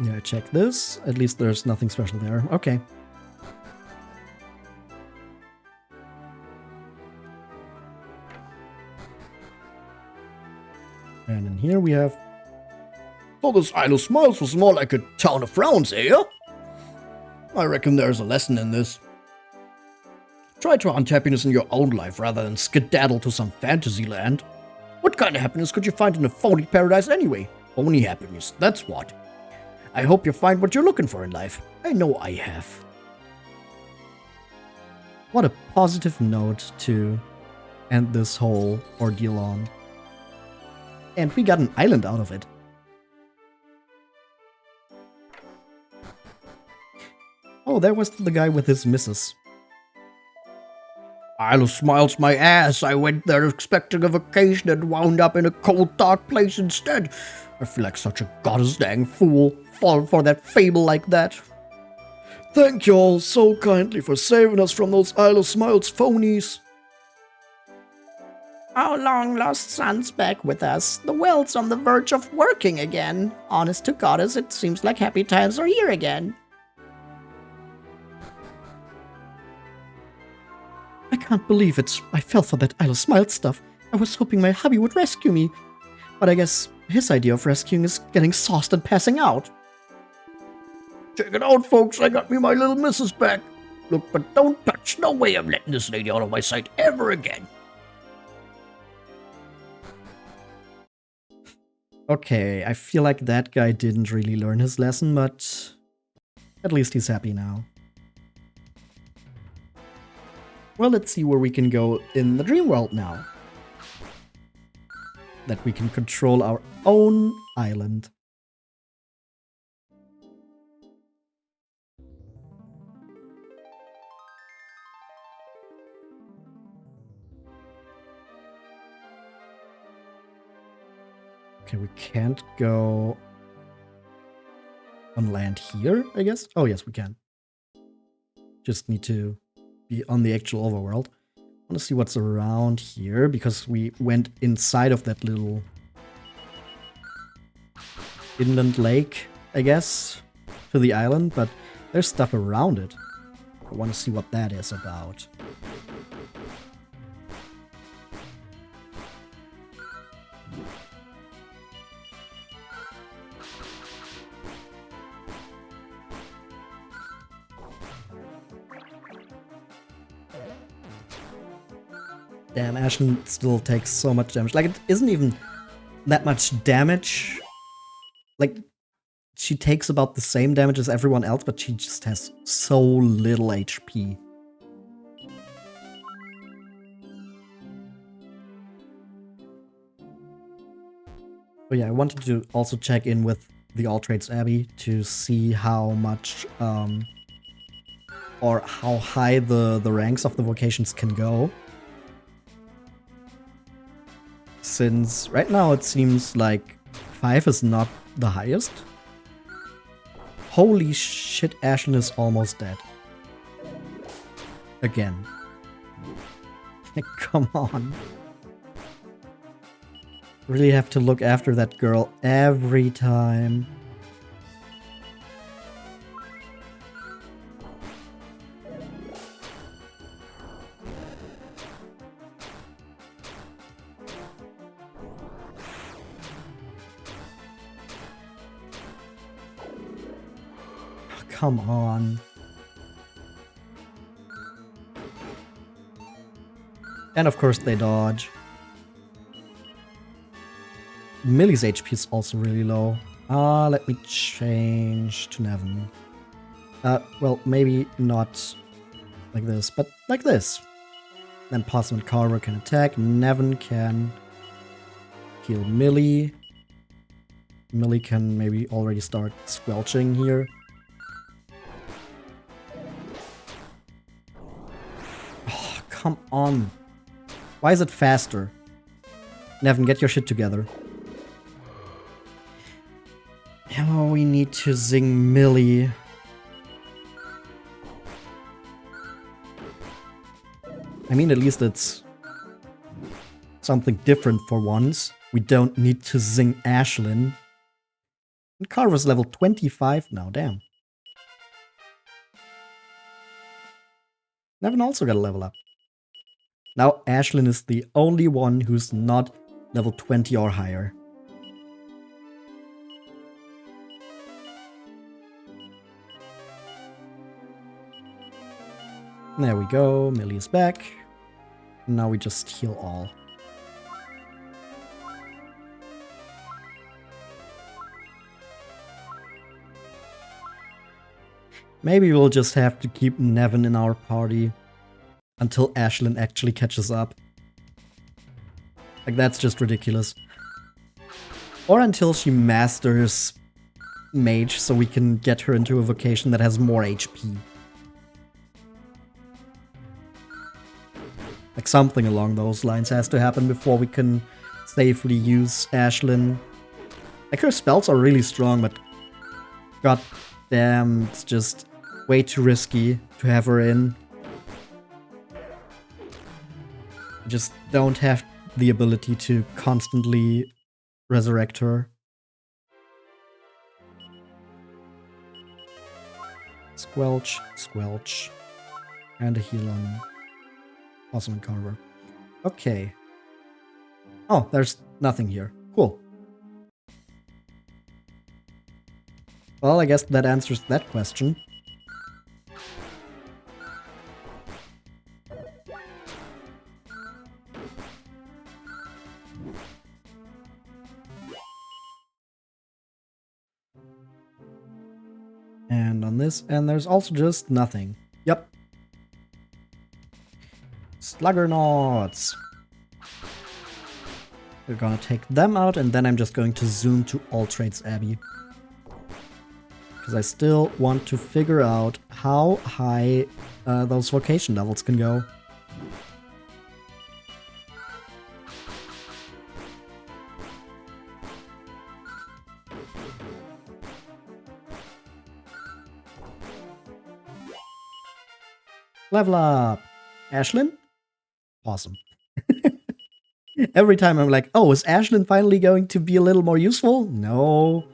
Yeah, check this. At least there's nothing special there. Okay. And in here we have... So this Isle of Smiles was more like a town of frowns, eh? I reckon there's a lesson in this. Try to hunt happiness in your own life rather than skedaddle to some fantasy land. What kind of happiness could you find in a phony paradise anyway? Phony happiness, that's what. I hope you find what you're looking for in life. I know I have. What a positive note to end this whole ordeal on. And we got an island out of it. Oh, there was the guy with his missus. Isle of Smiles my ass. I went there expecting a vacation and wound up in a cold, dark place instead. I feel like such a goddess dang fool. Fall for that fable like that. Thank you all so kindly for saving us from those Isle of Smiles phonies. Our long-lost son's back with us. The world's on the verge of working again. Honest to goddess, it seems like happy times are here again. I can't believe it. I fell for that Isle of Smiles stuff. I was hoping my hubby would rescue me. But I guess his idea of rescuing is getting sauced and passing out. Check it out, folks. I got me my little missus back. Look, but don't touch. No way I'm letting this lady out of my sight ever again. Okay, I feel like that guy didn't really learn his lesson, but at least he's happy now. Well, let's see where we can go in the dream world now. That we can control our own island. Okay, we can't go on land here, I guess? Oh, yes, we can. Just need to be on the actual overworld. I want to see what's around here, because we went inside of that little inland lake, I guess, to the island, but there's stuff around it. I want to see what that is about. Damn, Ashen still takes so much damage. Like, it isn't even that much damage. Like, she takes about the same damage as everyone else, but she just has so little HP. But yeah, I wanted to also check in with the All Trades Abbey to see how much, or how high the ranks of the vocations can go. Since right now it seems like 5 is not the highest. Holy shit, Ashen is almost dead. Again. Come on. Really have to look after that girl every time. Come on. And of course they dodge. Millie's HP is also really low. Let me change to Nevin. Well, maybe not like this, but like this. Then Possum and Carver can attack. Nevin can heal Millie. Millie can maybe already start squelching here. Oh, come on. Why is it faster? Nevin, get your shit together. Oh, we need to zing Millie. I mean, at least it's something different for once. We don't need to zing Ashlyn. And Carver's level 25 now, damn. Nevin also got a level up. Now Ashlyn is the only one who's not level 20 or higher. There we go, Millie is back. Now we just heal all. Maybe we'll just have to keep Nevin in our party until Ashlyn actually catches up. Like, that's just ridiculous. Or until she masters Mage so we can get her into a vocation that has more HP. Like, something along those lines has to happen before we can safely use Ashlyn. Like, her spells are really strong, but god damn, it's just way too risky to have her in. I just don't have the ability to constantly resurrect her. Squelch, Squelch, and a heal on Awesome and Carver. Okay. Oh, there's nothing here. Cool. Well, I guess that answers that question. And on this, and there's also just nothing. Yep. Sluggernauts. We're gonna take them out, and then I'm just going to zoom to All Trades Abbey. Because I still want to figure out how high those vocation levels can go. Level up! Ashlyn? Awesome. Every time I'm like, oh, is Ashlyn finally going to be a little more useful? No.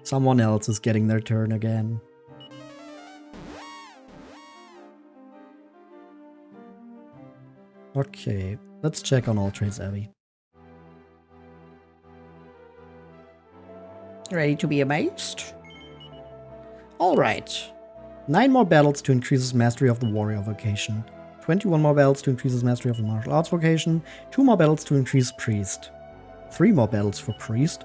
Someone else is getting their turn again. Okay, let's check on All Trades Abbey. Ready to be amazed? Alright. 9 more battles to increase his mastery of the warrior vocation. 21 more battles to increase his mastery of the martial arts vocation. 2 more battles to increase priest. 3 more battles for priest.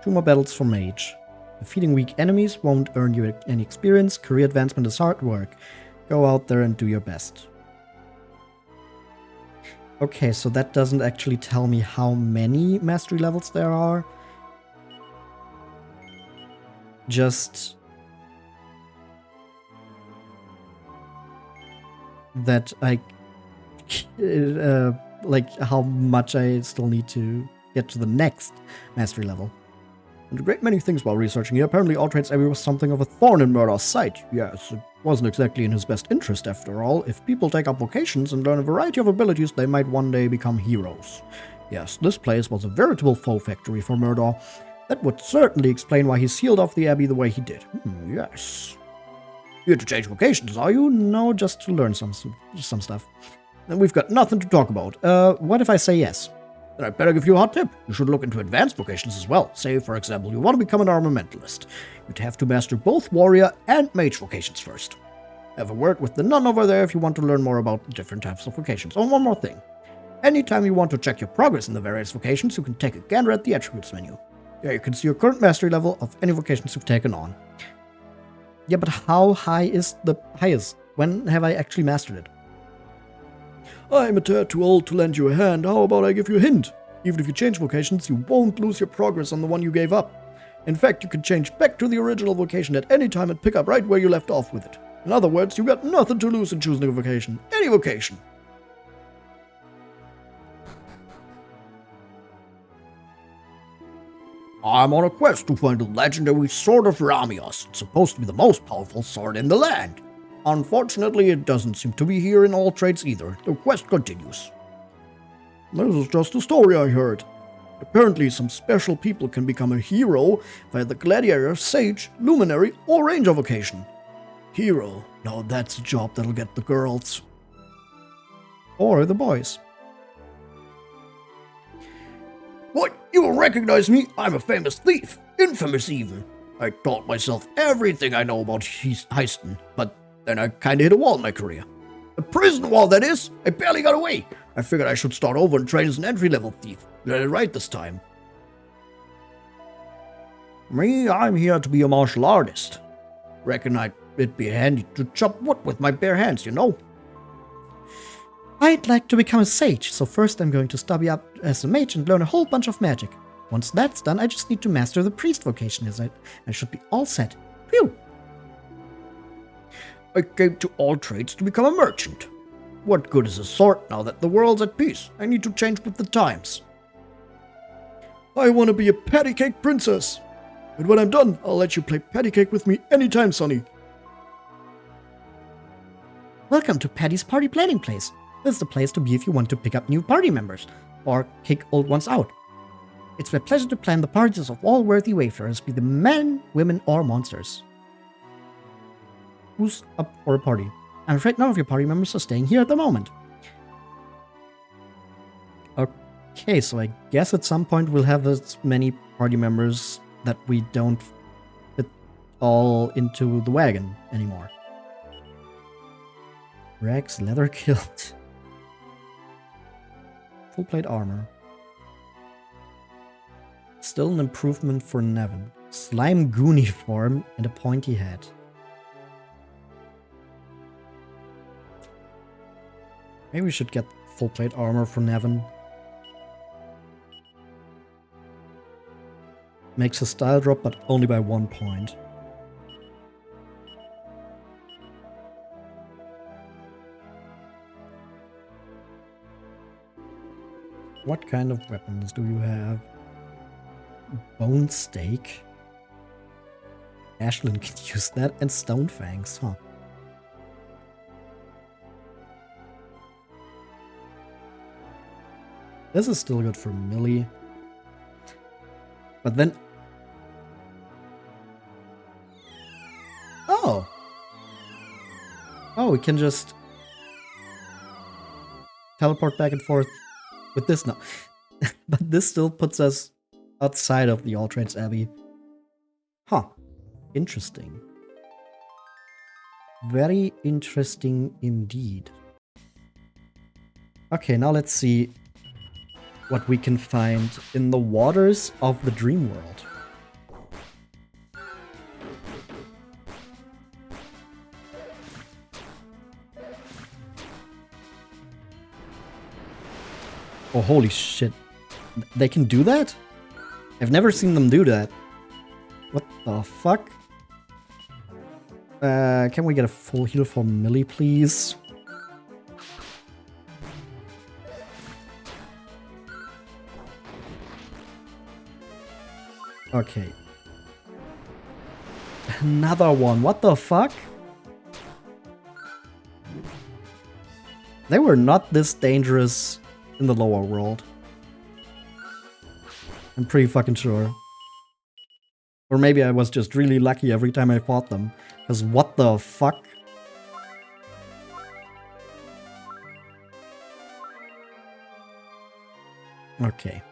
2 more battles for mage. Defeating weak enemies won't earn you any experience. Career advancement is hard work. Go out there and do your best. Okay, so that doesn't actually tell me how many mastery levels there are. Just that I like how much I still need to get to the next mastery level. And a great many things while researching here. Apparently All Trades Abbey was something of a thorn in Murdaw's side. Yes, it wasn't exactly in his best interest after all. If people take up vocations and learn a variety of abilities, they might one day become heroes. Yes, this place was a veritable foe factory for Murdaw. That would certainly explain why he sealed off the Abbey the way he did. Yes. Here to change vocations, are you? No, just to learn some stuff. And we've got nothing to talk about. What if I say yes? Then I'd better give you a hot tip. You should look into advanced vocations as well. Say, for example, you want to become an armamentalist. You'd have to master both warrior and mage vocations first. Have a word with the nun over there if you want to learn more about the different types of vocations. Oh, one more thing. Anytime you want to check your progress in the various vocations, you can take a gander at the attributes menu. There you can see your current mastery level of any vocations you've taken on. Yeah, but how high is the highest? When have I actually mastered it? I'm a tad too old to lend you a hand. How about I give you a hint? Even if you change vocations, you won't lose your progress on the one you gave up. In fact, you can change back to the original vocation at any time and pick up right where you left off with it. In other words, you got nothing to lose in choosing a vocation. Any vocation. I'm on a quest to find the legendary Sword of Ramios. It's supposed to be the most powerful sword in the land. Unfortunately, it doesn't seem to be here in all trades either. The quest continues. This is just a story I heard. Apparently, some special people can become a hero via the gladiator, sage, luminary, or ranger vocation. Hero. Now that's a job that'll get the girls. Or the boys. What? You will recognize me? I'm a famous thief. Infamous even. I taught myself everything I know about heisting, but then I kinda hit a wall in my career. A prison wall, that is. I barely got away. I figured I should start over and train as an entry-level thief. Get it right this time. Me, I'm here to be a martial artist. Reckon it'd be handy to chop wood with my bare hands, you know? I'd like to become a sage, so first I'm going to study up as a mage and learn a whole bunch of magic. Once that's done, I just need to master the priest vocation as I should be all set. Phew! I came to all trades to become a merchant. What good is a sword now that the world's at peace? I need to change with the times. I want to be a patty cake princess. And when I'm done, I'll let you play patty cake with me anytime, Sonny. Welcome to Patty's Party Planning Place. This is the place to be if you want to pick up new party members, or kick old ones out. It's my pleasure to plan the parties of all worthy wayfarers, be them men, women, or monsters. Who's up for a party? I'm afraid none of your party members are staying here at the moment. Okay, so I guess at some point we'll have as many party members that we don't fit all into the wagon anymore. Rags, leather kilt. Full plate armor. Still an improvement for Nevin. Slime Goonie form and a pointy head. Maybe we should get full plate armor for Nevin. Makes a style drop, but only by 1 point. What kind of weapons do you have? Bone stake? Ashlyn can use that, and stone fangs, huh? This is still good for Millie. But then... Oh! Oh, we can just... teleport back and forth with this now. But this still puts us outside of the All Trades Abbey. Huh. Interesting. Very interesting indeed. Okay, now let's see what we can find in the waters of the dream world. Oh, holy shit. They can do that? I've never seen them do that. What the fuck? Can we get a full heal for Millie, please? Okay. Another one. What the fuck? They were not this dangerous in the lower world. I'm pretty fucking sure. Or maybe I was just really lucky every time I fought them. Because what the fuck? Okay.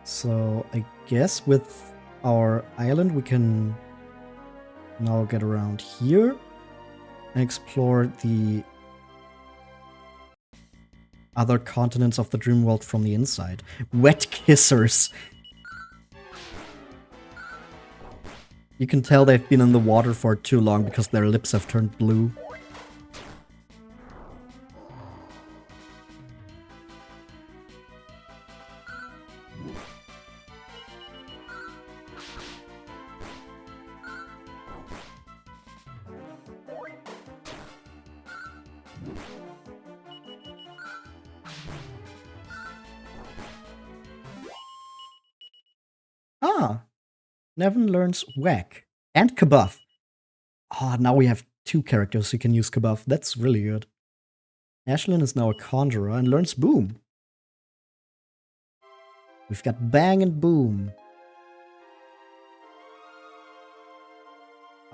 So I guess with our island we can now get around here and explore the other continents of the dream world from the inside. Wet kissers. You can tell they've been in the water for too long because their lips have turned blue. Nevin learns Whack and Kabuff. Ah, now we have 2 characters who can use Kabuff. That's really good. Ashlyn is now a Conjurer and learns Boom. We've got Bang and Boom.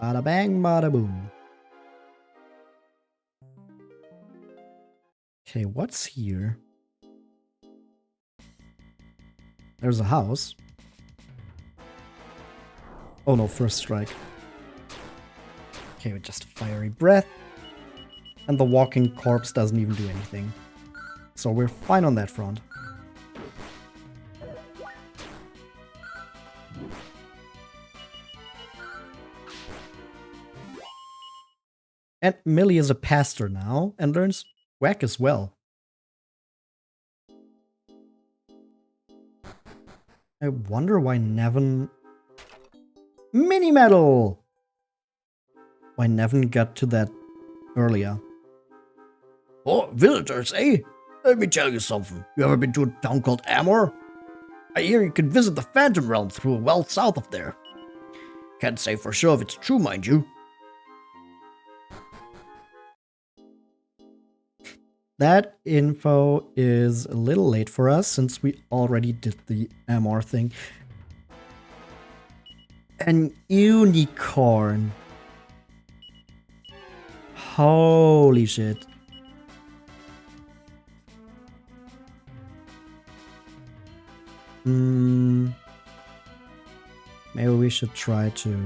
Bada bang, bada boom. Okay, what's here? There's a house. Oh no, first strike. Okay, with just a fiery breath. And the walking corpse doesn't even do anything. So we're fine on that front. And Millie is a pastor now and learns Whack as well. I wonder why Nevin... Mini Medal! Why Nevin got to that earlier. Oh, visitors, eh? Let me tell you something. You ever been to a town called Amor? I hear you can visit the Phantom Realm through a well south of there. Can't say for sure if it's true, mind you. That info is a little late for us since we already did the Amor thing. An unicorn. Holy shit. Maybe we should try to...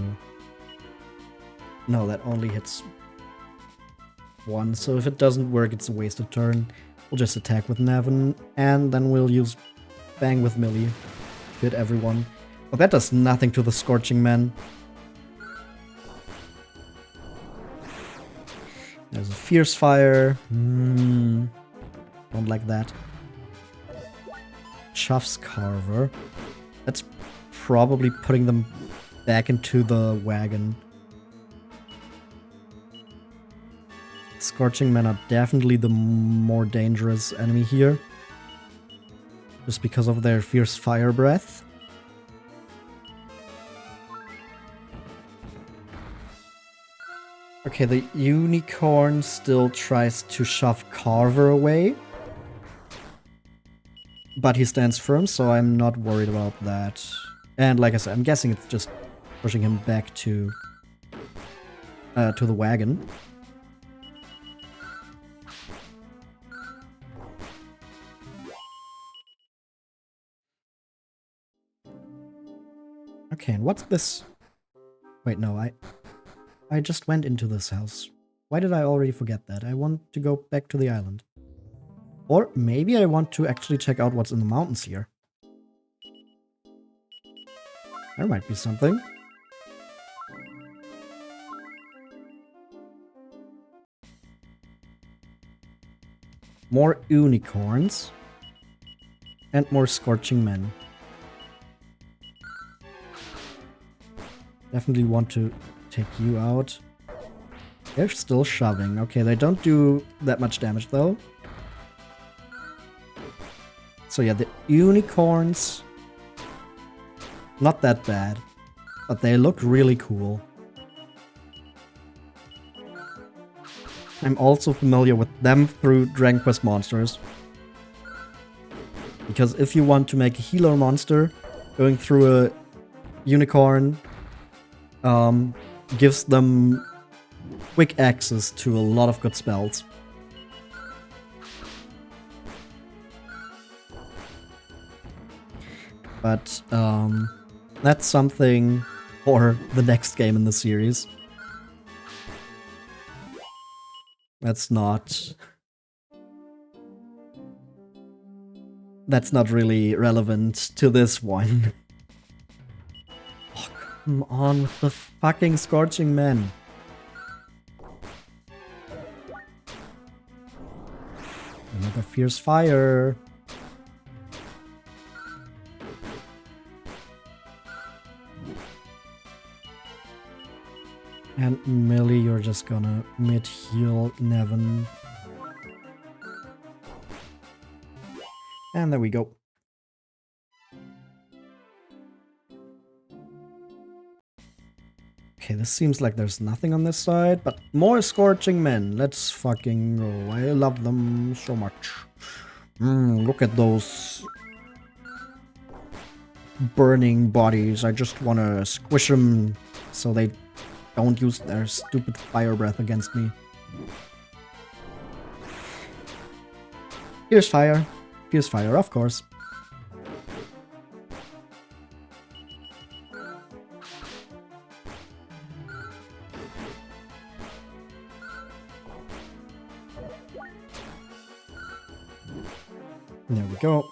No, that only hits 1, so if it doesn't work, it's a wasted turn. We'll just attack with Nevin, and then we'll use Bang with Millie. Hit everyone. But that does nothing to the Scorching Man. There's a Fierce Fire. Don't like that. Chuff's Carver. That's probably putting them back into the wagon. Scorching Men are definitely the more dangerous enemy here. Just because of their Fierce Fire Breath. Okay, the unicorn still tries to shove Carver away. But he stands firm, so I'm not worried about that. And like I said, I'm guessing it's just pushing him back to the wagon. Okay, and what's this? Wait, no, I just went into this house. Why did I already forget that? I want to go back to the island. Or maybe I want to actually check out what's in the mountains here. There might be something. More unicorns. And more Scorching Men. Definitely want to take you out. They're still shoving. Okay, they don't do that much damage though. So yeah, the unicorns, not that bad, but they look really cool. I'm also familiar with them through Dragon Quest Monsters. Because if you want to make a healer monster, going through a unicorn gives them quick access to a lot of good spells. But that's something for the next game in the series. That's not really relevant to this one. Oh, come on with the fucking Scorching Men. Another Fierce Fire. And Millie, you're just gonna mid-heal Nevin. And there we go. Okay, this seems like there's nothing on this side, but more scorching men. Let's fucking go. I love them so much. Look at those burning bodies. I just want to squish them so they don't use their stupid fire breath against me. Here's fire. Here's fire, of course. There we go.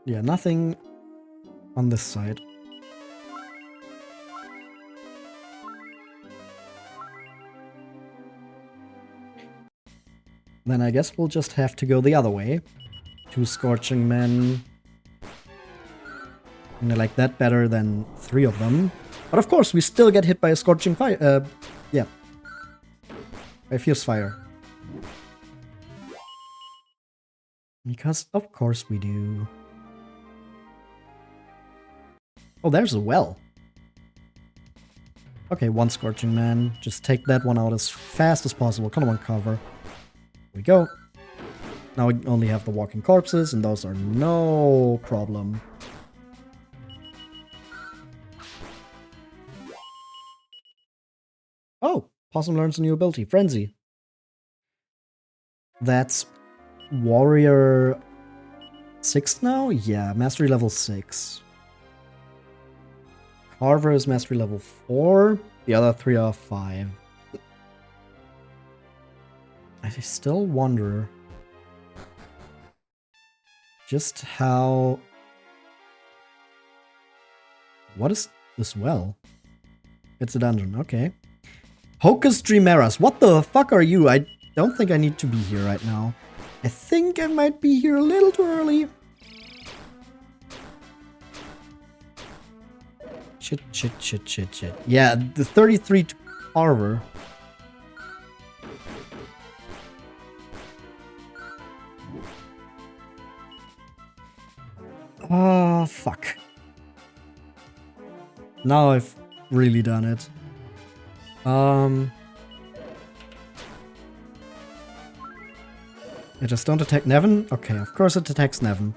Yeah, nothing on this side. Then I guess we'll just have to go the other way. 2 scorching men. And I like that better than 3 of them. But of course, we still get hit by a scorching fire. Yeah. By fierce fire. Because of course we do. Oh, there's a well. Okay, 1 scorching man. Just take that one out as fast as possible. Come on, cover. Here we go. Now we only have the walking corpses, and those are no problem. Oh, Possum learns a new ability, Frenzy. That's Warrior 6 now? Yeah, Mastery level 6. Carver is Mastery level 4. The other 3 are 5. I still wonder just how... What is this well? It's a dungeon, okay. Hocus Dreameras, what the fuck are you? I don't think I need to be here right now. I think I might be here a little too early. Shit. Yeah, the 33 to Carver. Oh, fuck. Now I've really done it. I just don't attack Nevin? Okay, of course it attacks Nevin.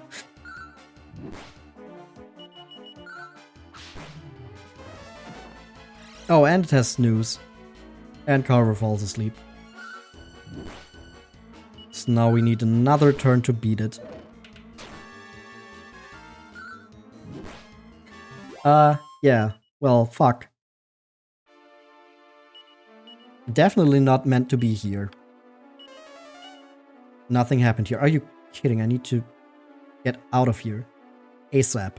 Oh, and it has snooze. And Carver falls asleep. So now we need another turn to beat it. Yeah. Well, fuck. Definitely not meant to be here. Nothing happened here. Are you kidding? I need to get out of here. ASAP.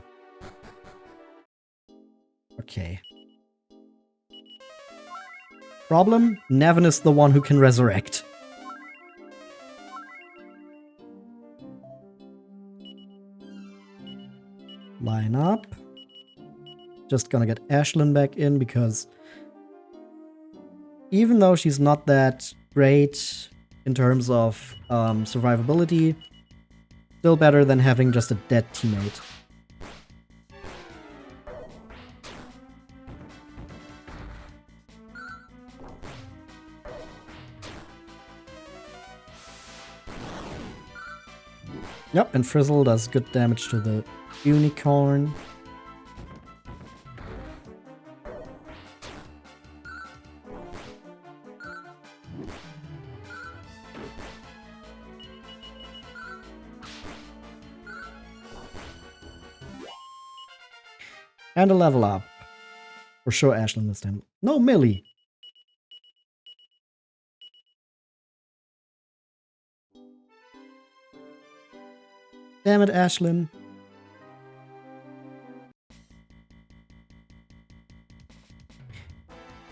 Okay. Problem? Nevin is the one who can resurrect. Line up. Just gonna get Ashlyn back in because even though she's not that great in terms of survivability, still better than having just a dead teammate. Yep, and Frizzle does good damage to the unicorn. And a level up. For sure Ashlyn this time. No, Millie. Damn it, Ashlyn.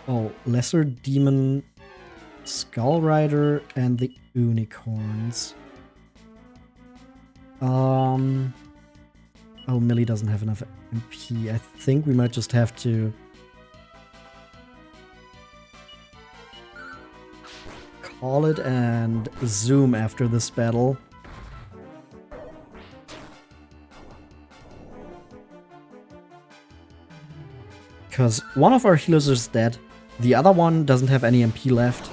Oh, Lesser Demon, Skull Rider, and the Unicorns. Oh, Millie doesn't have enough MP. I think we might just have to call it and zoom after this battle. Because one of our healers is dead. The other one doesn't have any MP left.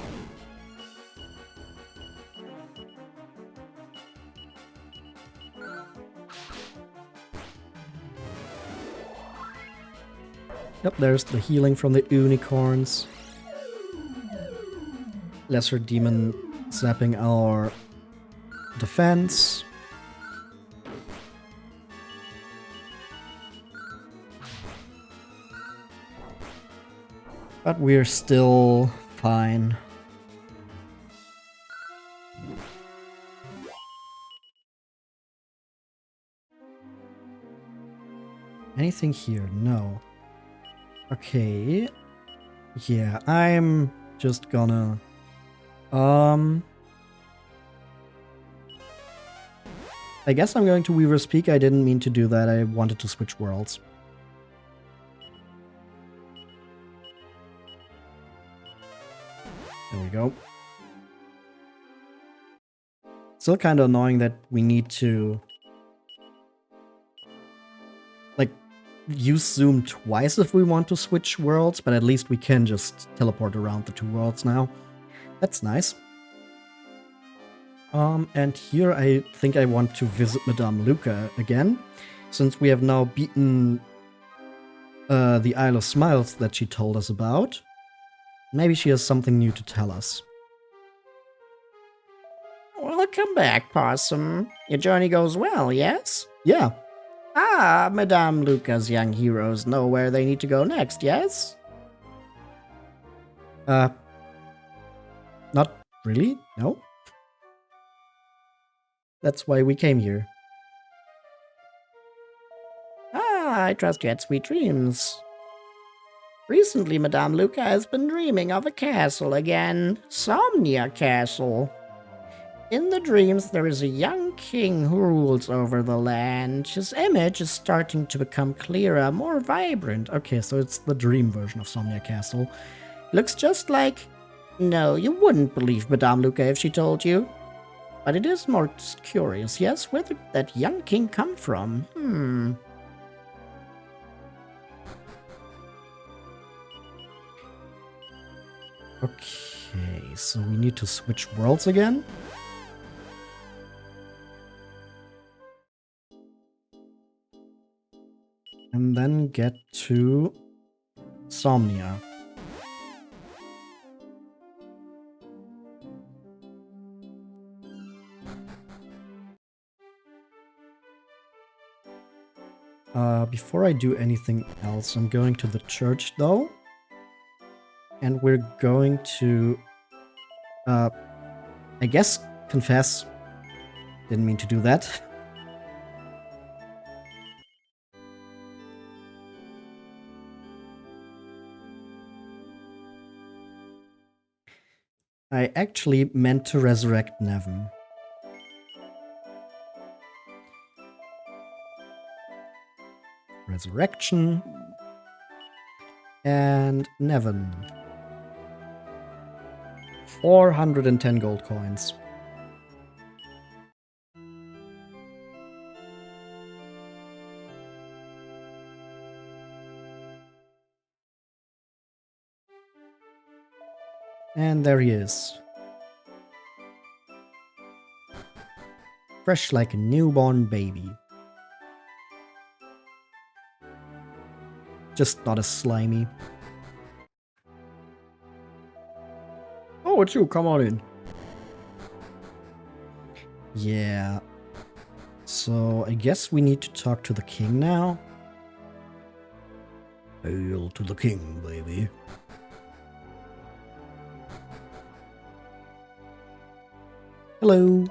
Yep, there's the healing from the unicorns. Lesser demon snapping our defense. But we're still fine. Anything here? No. Okay. Yeah, I'm just gonna... I guess I'm going to Weaver's Peak. I didn't mean to do that. I wanted to switch worlds. There we go. Still kind of annoying that we need to... like, use Zoom twice if we want to switch worlds, but at least we can just teleport around the two worlds now. That's nice. And here I think I want to visit Madame Luca again, since we have now beaten the Isle of Smiles that she told us about. Maybe she has something new to tell us. Welcome back, Possum. Your journey goes well, yes? Yeah. Ah, Madame Luca's young heroes know where they need to go next, yes? Not really, no. That's why we came here. Ah, I trust you had sweet dreams. Recently, Madame Luca has been dreaming of a castle again. Somnia Castle. In the dreams, there is a young king who rules over the land. His image is starting to become clearer, more vibrant. Okay, so it's the dream version of Somnia Castle. Looks just like... No, you wouldn't believe Madame Luca if she told you. But it is more curious, yes? Where did that young king come from? Okay, so we need to switch worlds again? And then get to Somnia. Before I do anything else, I'm going to the church though. And we're going to, I guess, confess. Didn't mean to do that. I actually meant to resurrect Nevin. Resurrection. And Nevin. 410 gold coins. And there he is. Fresh like a newborn baby. Just not as slimy. Oh, it's you. Come on in. Yeah. So I guess we need to talk to the king now. Hail to the king, baby. Hello.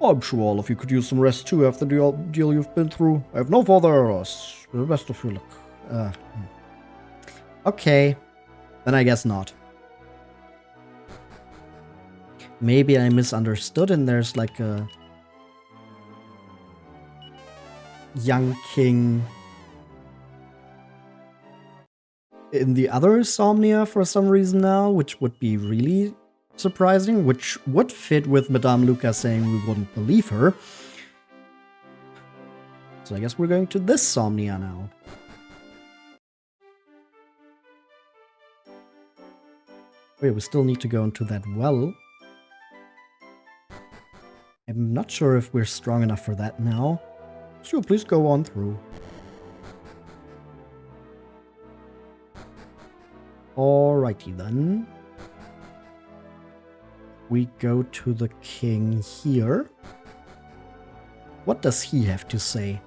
I'm sure all of you could use some rest too after the ordeal you've been through. I have no further errors. The best of your luck. Okay. Then I guess not. Maybe I misunderstood and there's like a young king in the other Somnia for some reason now, which would be really surprising, which would fit with Madame Luca saying we wouldn't believe her. So I guess we're going to this Somnia now. Wait, we still need to go into that well. I'm not sure if we're strong enough for that now. Sure, please go on through. Alrighty then. We go to the king here. What does he have to say?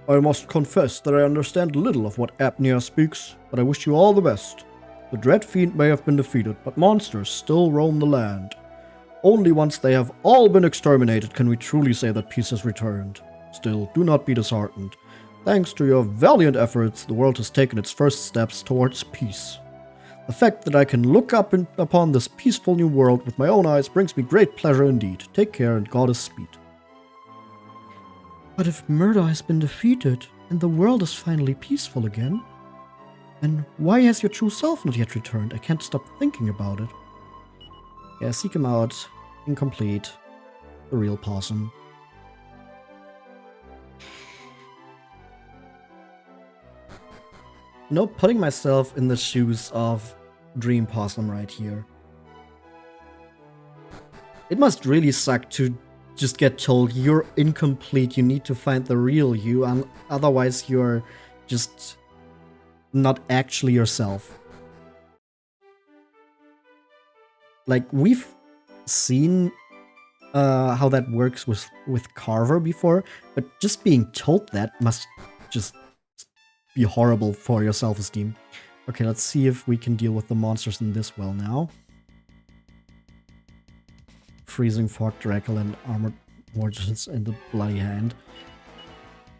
I must confess that I understand little of what Apnea speaks, but I wish you all the best. The Dread Fiend may have been defeated, but monsters still roam the land. Only once they have all been exterminated can we truly say that peace has returned. Still, do not be disheartened. Thanks to your valiant efforts, the world has taken its first steps towards peace. The fact that I can look upon this peaceful new world with my own eyes brings me great pleasure indeed. Take care and Goddess speed. But if Murdaw has been defeated and the world is finally peaceful again, then why has your true self not yet returned? I can't stop thinking about it. Yeah, seek him out. Incomplete. The real possum. You know, putting myself in the shoes of Dream Possum right here. It must really suck to just get told you're incomplete, you need to find the real you, and otherwise you're just not actually yourself. Like, we've seen how that works with Carver before, but just being told that must just be horrible for your self-esteem. Okay, let's see if we can deal with the monsters in this well now. Freezing Fog, Drackle, and Armored Mortals and the Bloody Hand.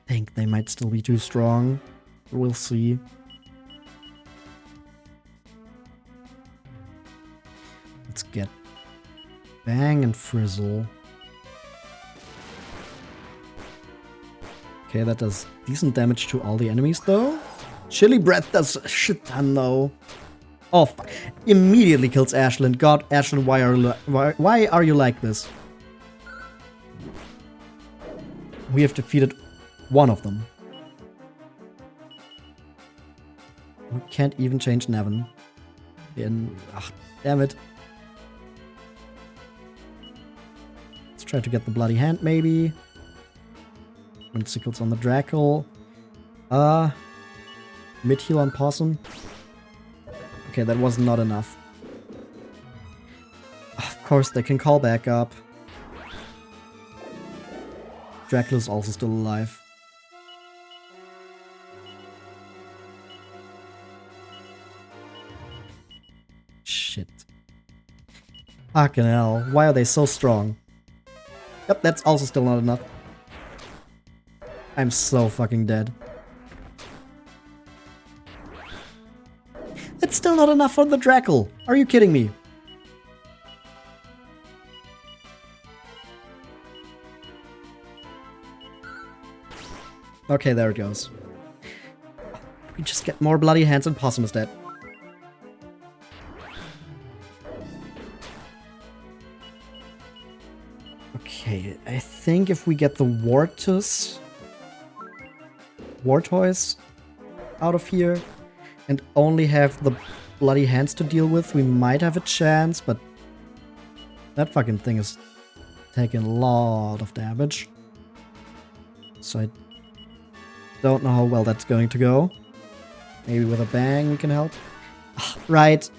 I think they might still be too strong. We'll see. Let's get Bang and Frizzle. Okay, that does decent damage to all the enemies though. Chilly Breath does a shit ton though. Oh, fuck. Immediately kills Ashland. God, Ashland, why are you like this? We have defeated one of them. We can't even change Nevin. Damn it. Let's try to get the Bloody Hand, maybe. Sickles on the Drackle. Mid-heal on Possum. Okay, that was not enough. Of course, they can call back up. Dracula is also still alive. Shit. Fucking hell. Why are they so strong? Yep, that's also still not enough. I'm so fucking dead. That's still not enough for the Drackle. Are you kidding me? Okay, there it goes. We just get more bloody hands and Possum is dead. Okay, I think if we get the Wartoys out of here and only have the bloody hands to deal with, we might have a chance, but that fucking thing is taking a lot of damage. So I don't know how well that's going to go. Maybe with a bang we can help. Right.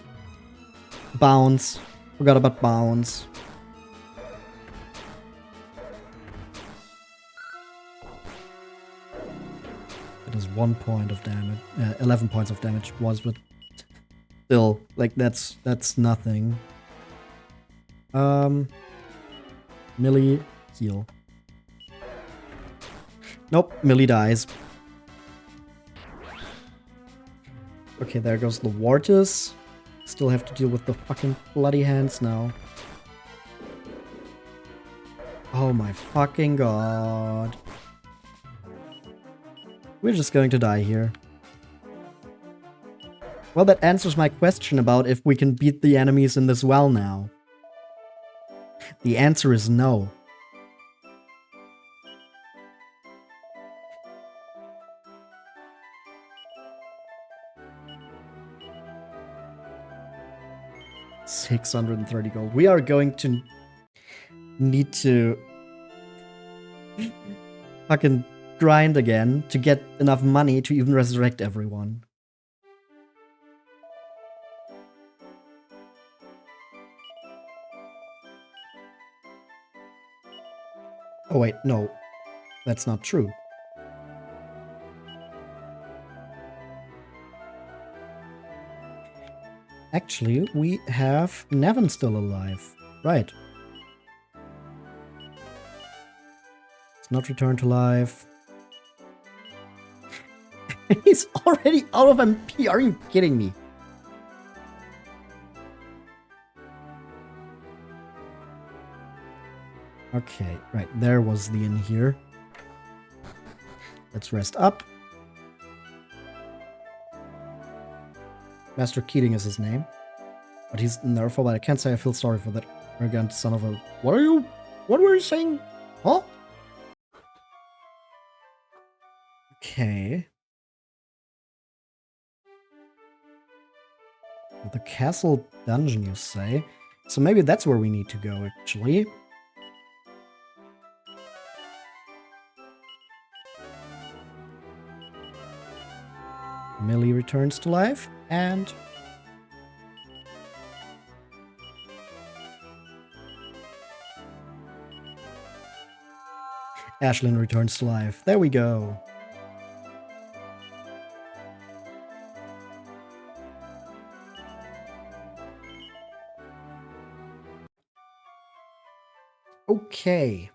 Bounce. Forgot about bounce. It is 1 point of damage. 11 points of damage was, but still, like that's nothing. Millie heal. Nope, Millie dies. Okay, there goes the Wartus. Still have to deal with the fucking bloody hands now. Oh my fucking god. We're just going to die here. Well, that answers my question about if we can beat the enemies in this well now. The answer is no. 630 gold. We are going to need to fucking grind again to get enough money to even resurrect everyone. Oh wait, no. That's not true. Actually, we have Nevin still alive. Right. It's not returned to life. He's already out of MP. Are you kidding me? Okay, right. There was the inn here. Let's rest up. Master Keating is his name. But he's Nerful, but I can't say I feel sorry for that arrogant son of a... What were you saying? Huh? Okay. The castle dungeon, you say? So maybe that's where we need to go, actually. Millie returns to life, and... Ashlyn returns to life. There we go. Okay.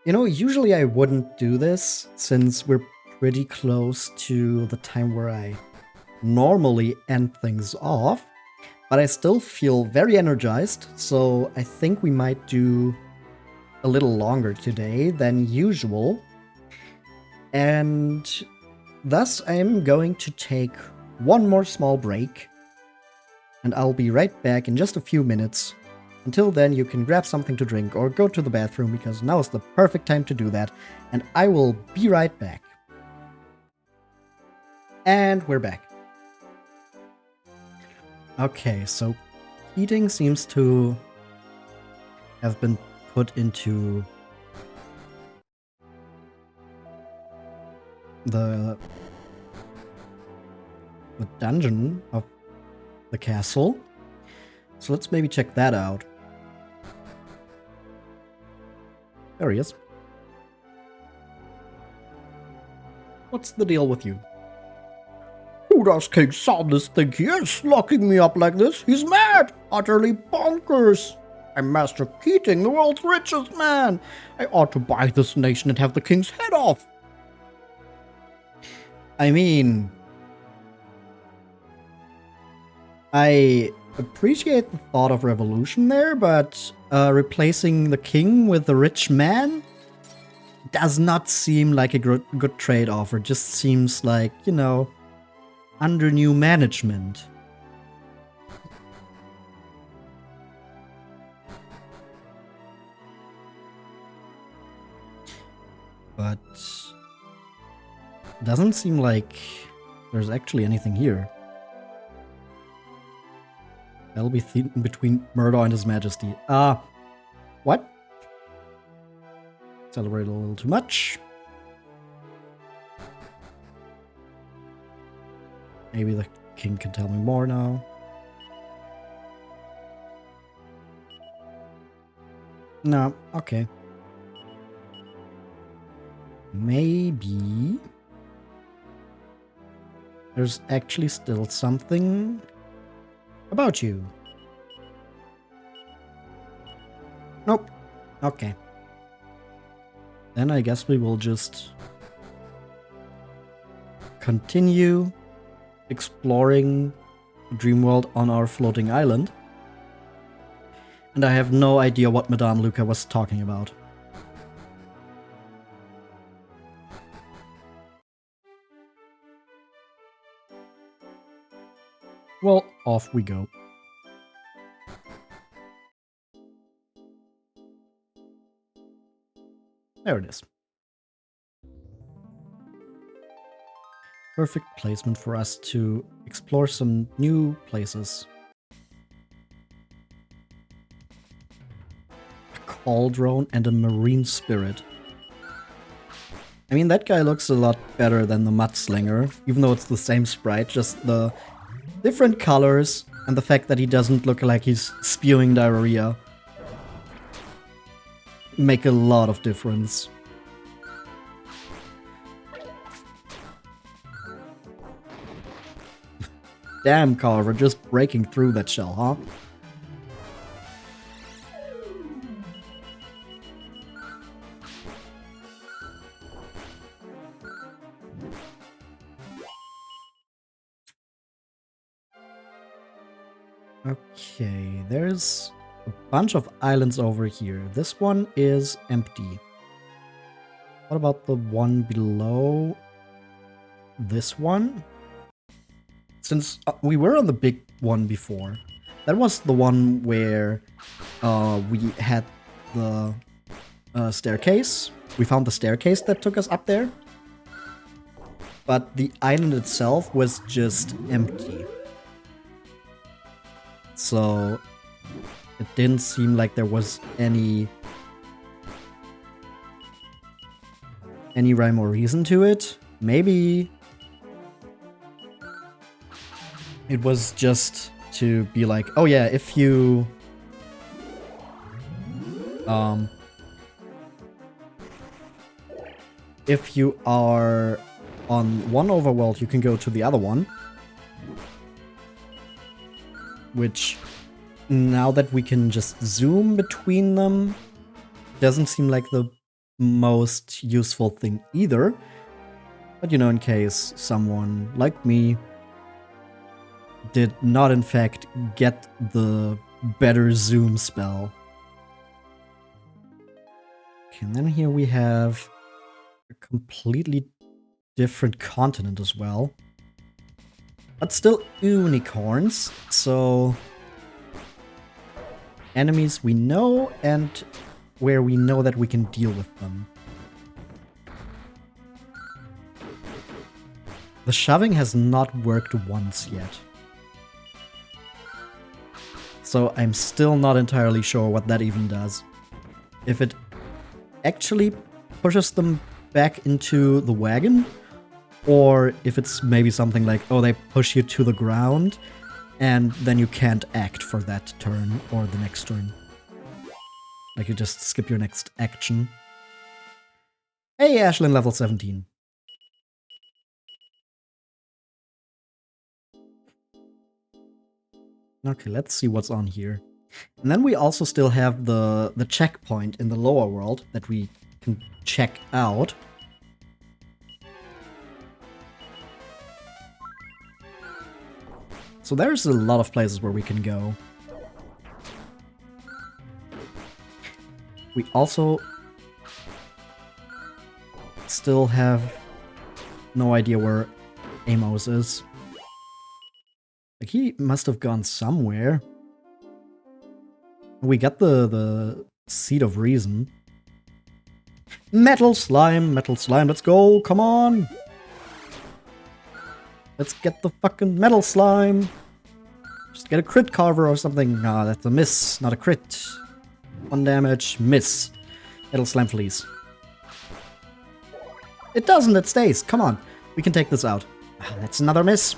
You know, usually I wouldn't do this, since we're pretty close to the time where I normally end things off. But I still feel very energized, so I think we might do a little longer today than usual. And thus I'm going to take one more small break. And I'll be right back in just a few minutes. Until then, you can grab something to drink or go to the bathroom, because now is the perfect time to do that. And I will be right back. And we're back. Okay, so Keating seems to have been put into the dungeon of the castle. So let's maybe check that out. There he is. What's the deal with you? Who does King Sadness think he is, locking me up like this? He's mad! Utterly bonkers! I'm Master Keating, the world's richest man! I ought to buy this nation and have the king's head off! I mean, I appreciate the thought of revolution there, but replacing the king with a rich man does not seem like a good trade-off. It just seems like, you know, under new management. But doesn't seem like there's actually anything here. That'll be between Murdaw and His Majesty. What? Celebrate a little too much. Maybe the king can tell me more now. No, okay. Maybe there's actually still something about you. Nope. Okay. Then I guess we will just continue exploring Dreamworld on our floating island. And I have no idea what Madame Luca was talking about. Well, off we go. There it is. perfect placement for us to explore some new places. A cauldron and a marine spirit. I mean, that guy looks a lot better than the Mudslinger, even though it's the same sprite, just the different colors and the fact that he doesn't look like he's spewing diarrhea make a lot of difference. Damn, Carver, just breaking through that shell, huh? Okay, there's a bunch of islands over here. This one is empty. What about the one below this one? Since we were on the big one before, that was the one where we had the staircase. We found the staircase that took us up there. But the island itself was just empty. So it didn't seem like there was any rhyme or reason to it. Maybe it was just to be like, oh yeah, if you are on one overworld, you can go to the other one. Which, now that we can just zoom between them, doesn't seem like the most useful thing either. But you know, in case someone like me did not in fact get the better zoom spell. Okay, and then here we have a completely different continent as well. But still unicorns, so enemies we know and where we know that we can deal with them. The shoving has not worked once yet. So I'm still not entirely sure what that even does. If it actually pushes them back into the wagon, or if it's maybe something like, oh, they push you to the ground, and then you can't act for that turn or the next turn. Like you just skip your next action. Hey, Ashlyn, level 17. Okay, let's see what's on here. And then we also still have the checkpoint in the lower world that we can check out. So there's a lot of places where we can go. We also still have no idea where Amos is. Like, he must have gone somewhere. We got the Seed of Reason. Metal slime, let's go, come on! Let's get the fucking metal slime! Just get a crit carver or something. Ah, that's a miss, not a crit. 1 damage, miss. Metal slime fleas. It doesn't, it stays, come on. We can take this out. Ah, that's another miss.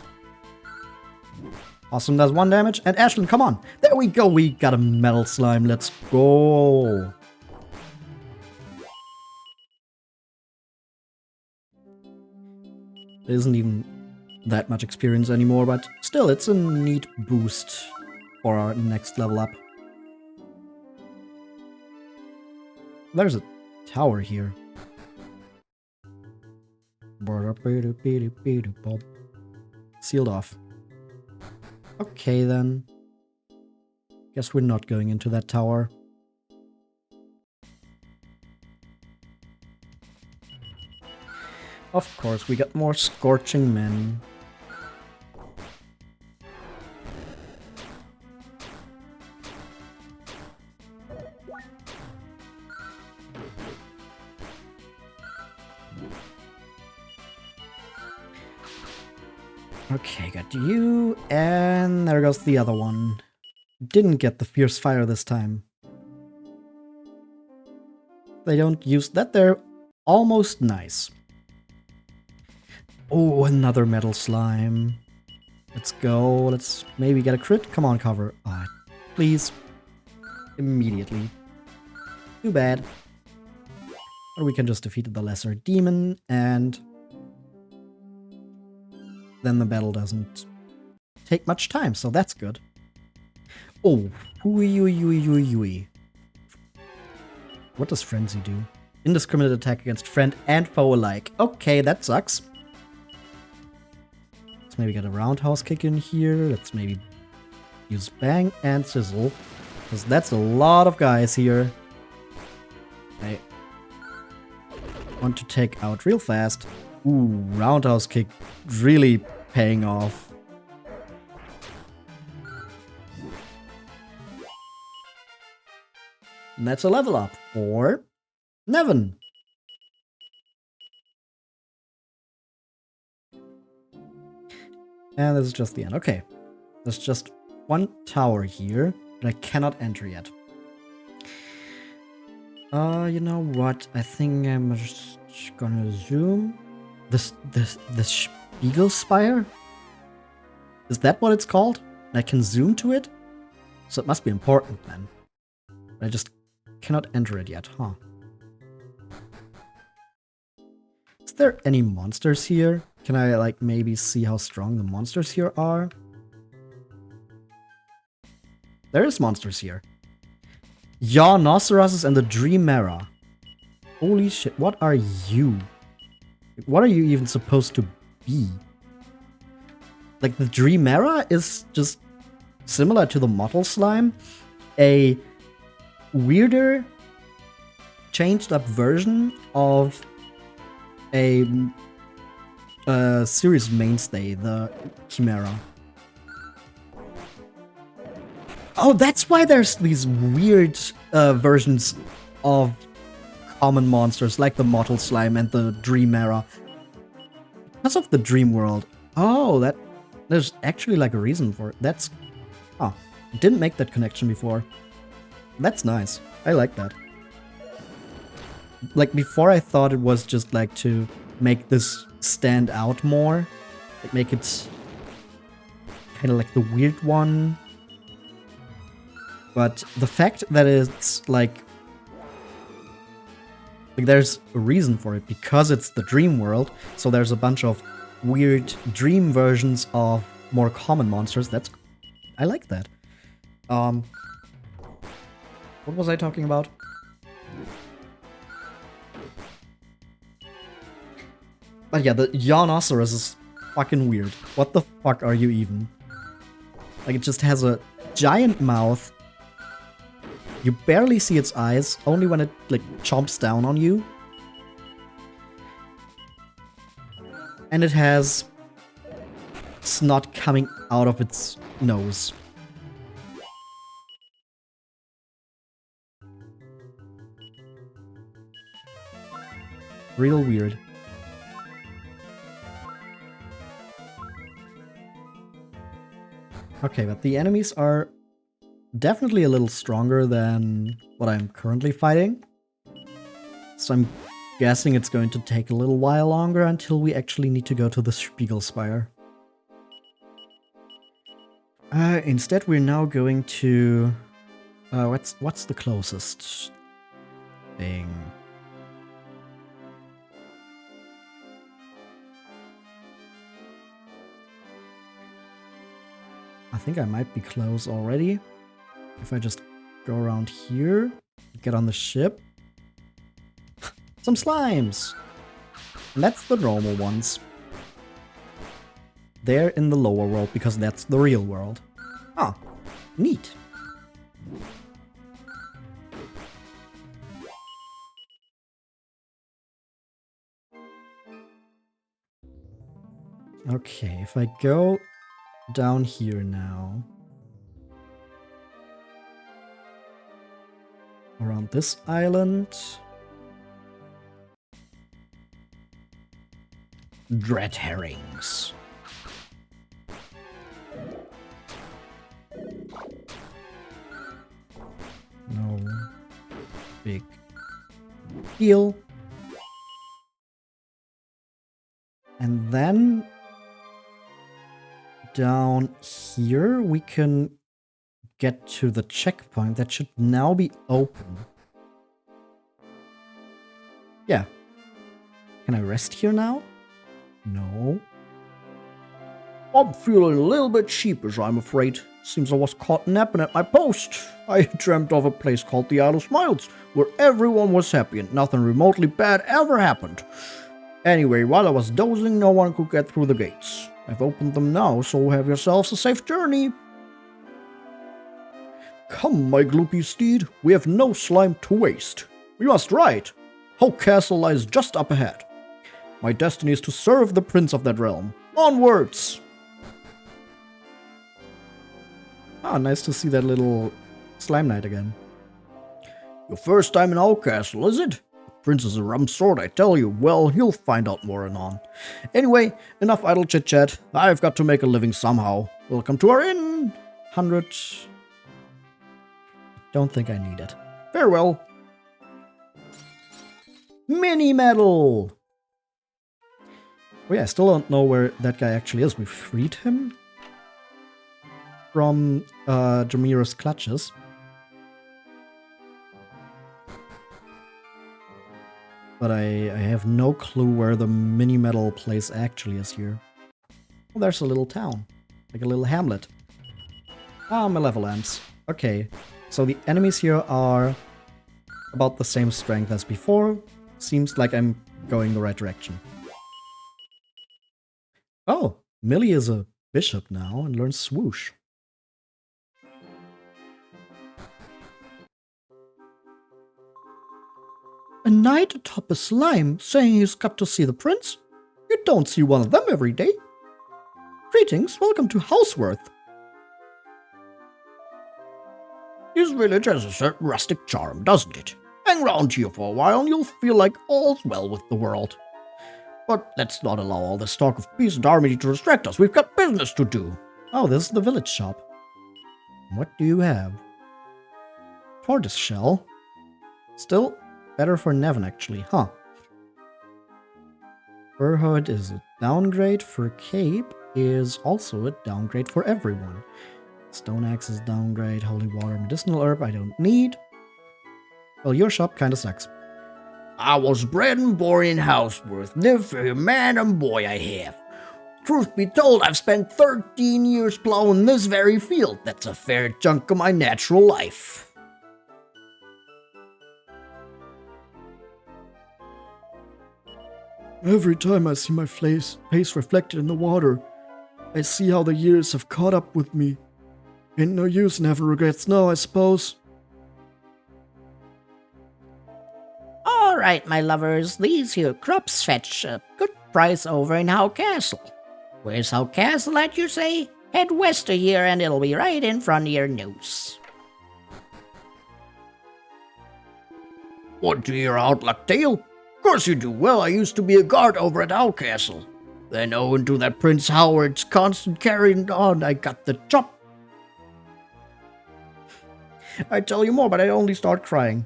Awesome does 1 damage. And Ashlyn, come on. There we go. We got a metal slime. Let's go. There isn't even that much experience anymore, but still, it's a neat boost for our next level up. There's a tower here. Sealed off. Okay, then. Guess we're not going into that tower. Of course, we got more scorching men. Okay, got you, and there goes the other one. Didn't get the fierce fire this time. They don't use that, they're almost nice. Oh, another metal slime. Let's go, let's maybe get a crit. Come on, cover. Ah, please. Immediately. Too bad. Or we can just defeat the lesser demon, and then the battle doesn't take much time, so that's good. Oh, hui. What does Frenzy do? Indiscriminate attack against friend and foe alike. Okay, that sucks. Let's maybe get a roundhouse kick in here. Let's maybe use Bang and Sizzle, because that's a lot of guys here. I want to take out real fast. Ooh, roundhouse kick really paying off. And that's a level up for Nevin. And this is just the end. Okay. There's just one tower here, but I cannot enter yet. You know what? I think I'm just gonna zoom. This Spiegel Spire? Is that what it's called? I can zoom to it? So it must be important then. I just cannot enter it yet, huh? Is there any monsters here? Can I, like, maybe see how strong the monsters here are? There is monsters here. Yarnoceroses and the Dreamera. Holy shit, what are you? What are you even supposed to be? Like, the Dreamera is just similar to the Mottle Slime. A weirder, changed up version of a series mainstay, the Chimera. Oh, that's why there's these weird versions of common monsters like the Mottle Slime and the Dreamera. Because of the Dream World. Oh, there's actually like a reason for it. That's... Oh, didn't make that connection before. That's nice. I like that. Like, before I thought it was just like to make this stand out more. Like, make it kind of like the weird one. But the fact that it's like there's a reason for it, because it's the dream world, so there's a bunch of weird dream versions of more common monsters. I like that. What was I talking about? But yeah, the Yarnoceros is fucking weird. What the fuck are you even? Like, it just has a giant mouth. You barely see its eyes, only when it, like, chomps down on you. And it has snot coming out of its nose. Real weird. Okay, but the enemies are definitely a little stronger than what I'm currently fighting. So I'm guessing it's going to take a little while longer until we actually need to go to the Spiegel Spire. Instead, we're now going to... what's the closest thing? I think I might be close already. If I just go around here, get on the ship. Some slimes! And that's the normal ones. They're in the lower world because that's the real world. Ah, neat. Okay, if I go down here now, around this island, dread herrings. big deal. And then down here we can get to the checkpoint that should now be open. Yeah. Can I rest here now? No. I'm feeling a little bit sheepish, I'm afraid. Seems I was caught napping at my post. I dreamt of a place called the Isle of Smiles, where everyone was happy and nothing remotely bad ever happened. Anyway, while I was dozing, no one could get through the gates. I've opened them now, so have yourselves a safe journey. Come, my gloopy steed, we have no slime to waste. We must ride. Hope Castle lies just up ahead. My destiny is to serve the prince of that realm. Onwards! Ah, nice to see that little slime knight again. Your first time in our castle, is it? The prince is a rum sort, I tell you. Well, you'll find out more anon. Anyway, enough idle chit-chat. I've got to make a living somehow. Welcome to our inn. 100. Don't think I need it. Farewell. Mini medal! Oh yeah, I still don't know where that guy actually is. We freed him from Jamira's clutches. But I have no clue where the mini metal place actually is here. Oh, there's a little town. Like a little hamlet. Ah, Malevolence. Okay, so the enemies here are about the same strength as before. Seems like I'm going the right direction. Oh, Millie is a bishop now and learns swoosh. A knight atop a slime saying he's got to see the prince? You don't see one of them every day. Greetings, welcome to Houseworth. This village has a certain rustic charm, doesn't it? Hang round here for a while and you'll feel like all's well with the world. But let's not allow all this talk of peace and harmony to distract us. We've got business to do. Oh, this is the village shop. What do you have? Tortoise shell. Still better for Nevin, actually, huh? Fur hood is a downgrade. Fur cape is also a downgrade for everyone. Stone axe is downgrade. Holy water, medicinal herb I don't need. Well, your shop kinda sucks. I was bred and born in Houseworth. Live for a man and boy I have. Truth be told, I've spent 13 years plowing this very field. That's a fair chunk of my natural life. Every time I see my face reflected in the water, I see how the years have caught up with me. Ain't no use in having regrets now, I suppose. Alright, my lovers, these here crops fetch a good price over in Howe Castle. Where's Howe Castle at, you say? Head west of here and it'll be right in front of your nose. Want to hear a outluck tale? Of course you do. Well, I used to be a guard over at Howe Castle. Then owing to that Prince Howard's constant carrying on, I got the chop. I'd tell you more, but I'd only start crying.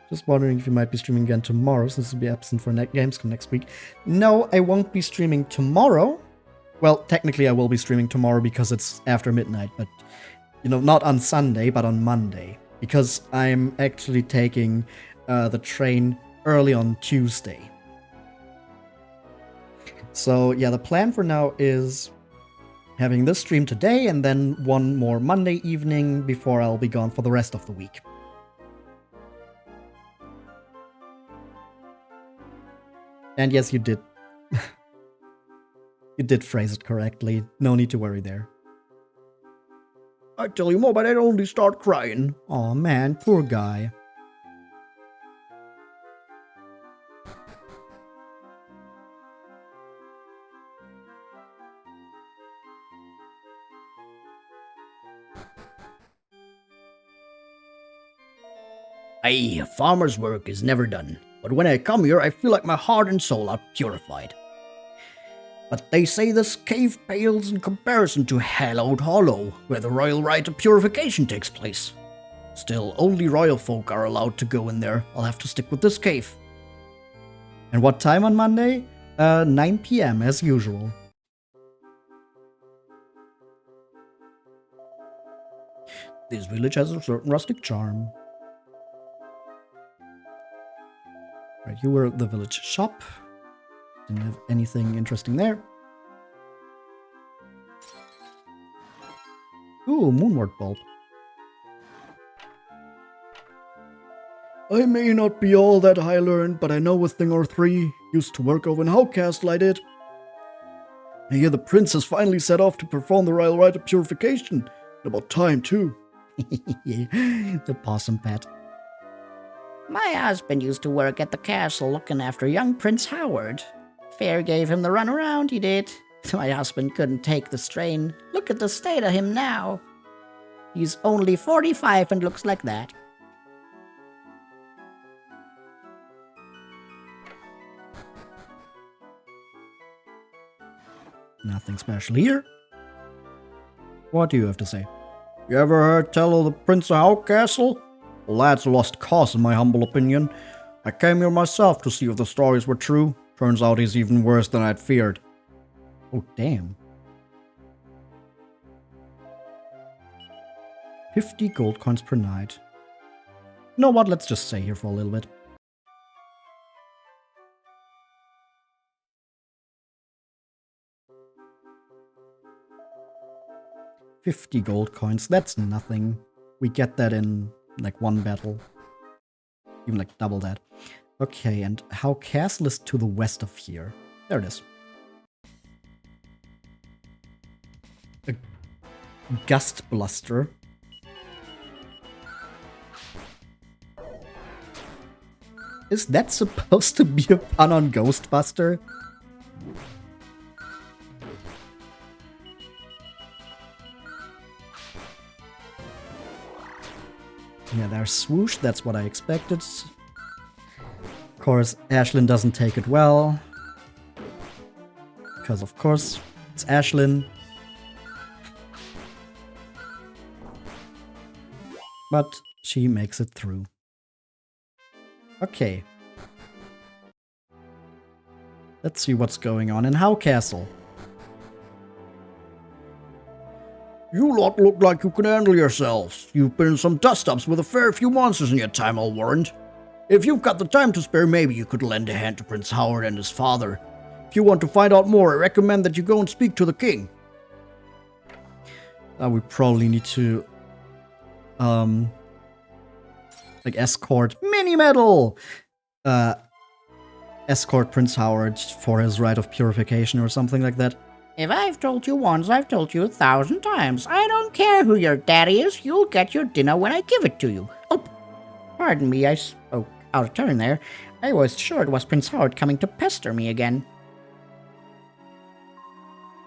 Just wondering if you might be streaming again tomorrow, since you'll be absent for Gamescom next week. No, I won't be streaming tomorrow. Well, technically I will be streaming tomorrow because it's after midnight, but, you know, not on Sunday, but on Monday. Because I'm actually taking the train early on Tuesday. So, yeah, the plan for now is having this stream today and then one more Monday evening before I'll be gone for the rest of the week. And yes, you did. You did phrase it correctly. No need to worry there. I'd tell you more, but I'd only start crying. Aw, man, poor guy. Aye, farmer's work is never done. But when I come here, I feel like my heart and soul are purified. But they say this cave pales in comparison to Hallowed Hollow, where the royal rite of purification takes place. Still, only royal folk are allowed to go in there. I'll have to stick with this cave. And what time on Monday? 9 p.m. as usual. This village has a certain rustic charm. Right, you were at the village shop. Didn't have anything interesting there. Ooh, moonward bulb. I may not be all that high learned, but I know a thing or three. Used to work over in Howcastle, I did. I hear the prince has finally set off to perform the royal rite of purification. About time, too. The possum pet. My husband used to work at the castle looking after young Prince Howard. Fair gave him the runaround, he did. My husband couldn't take the strain. Look at the state of him now. He's only 45 and looks like that. Nothing special here. What do you have to say? You ever heard tell of the Prince of Howcastle? Well, that's a lost cause in my humble opinion. I came here myself to see if the stories were true. Turns out he's even worse than I'd feared. Oh, damn. 50 gold coins per night. You know what? Let's just stay here for a little bit. $50 gold coins. That's nothing. We get that in like one battle. Even like double that. Okay, and how castle is to the west of here. There it is. A gust bluster. Is that supposed to be a pun on Ghostbuster? Yeah, there's swoosh, that's what I expected. Of course, Ashlyn doesn't take it well. Because of course, it's Ashlyn. But she makes it through. Okay. Let's see what's going on in Howcastle. You lot look like you can handle yourselves. You've been in some dust-ups with a fair few monsters in your time, I'll warrant. If you've got the time to spare, maybe you could lend a hand to Prince Howard and his father. If you want to find out more, I recommend that you go and speak to the king. We probably need to like escort Mini-Medal! Escort Prince Howard for his rite of purification or something like that. If I've told you once, I've told you 1,000 times. I don't care who your daddy is, you'll get your dinner when I give it to you. Oh, pardon me, I spoke out of turn there. I was sure it was Prince Howard coming to pester me again.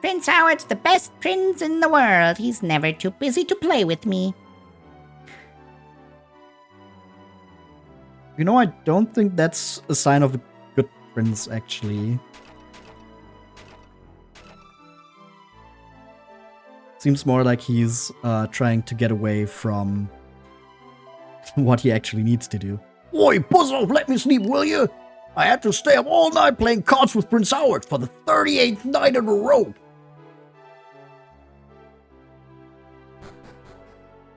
Prince Howard's the best prince in the world. He's never too busy to play with me. You know, I don't think that's a sign of a good prince, actually. Seems more like he's trying to get away from what he actually needs to do. Oi, buzz off, let me sleep, will you? I had to stay up all night playing cards with Prince Howard for the 38th night in a row.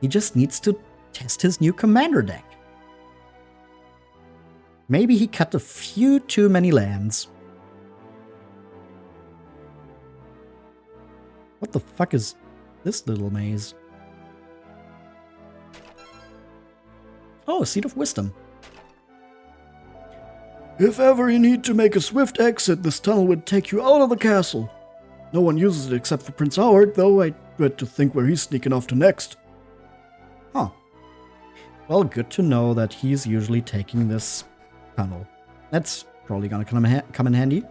He just needs to test his new commander deck. Maybe he cut a few too many lands. What the fuck is this little maze? Oh, a Seed of Wisdom. If ever you need to make a swift exit, this tunnel would take you out of the castle. No one uses it except for Prince Howard, though I dread to think where he's sneaking off to next. Huh. Well, good to know that he's usually taking this tunnel. That's probably gonna come in handy.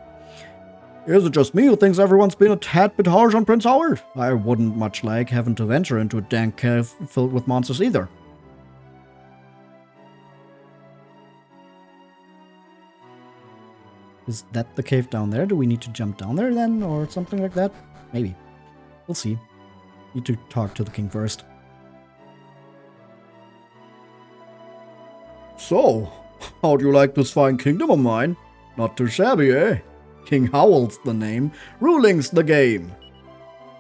Is it just me who thinks everyone's been a tad bit harsh on Prince Howard? I wouldn't much like having to venture into a dank cave filled with monsters either. Is that the cave down there? Do we need to jump down there then, or something like that? Maybe. We'll see. Need to talk to the king first. So, how do you like this fine kingdom of mine? Not too shabby, eh? King Howl's the name, ruling's the game.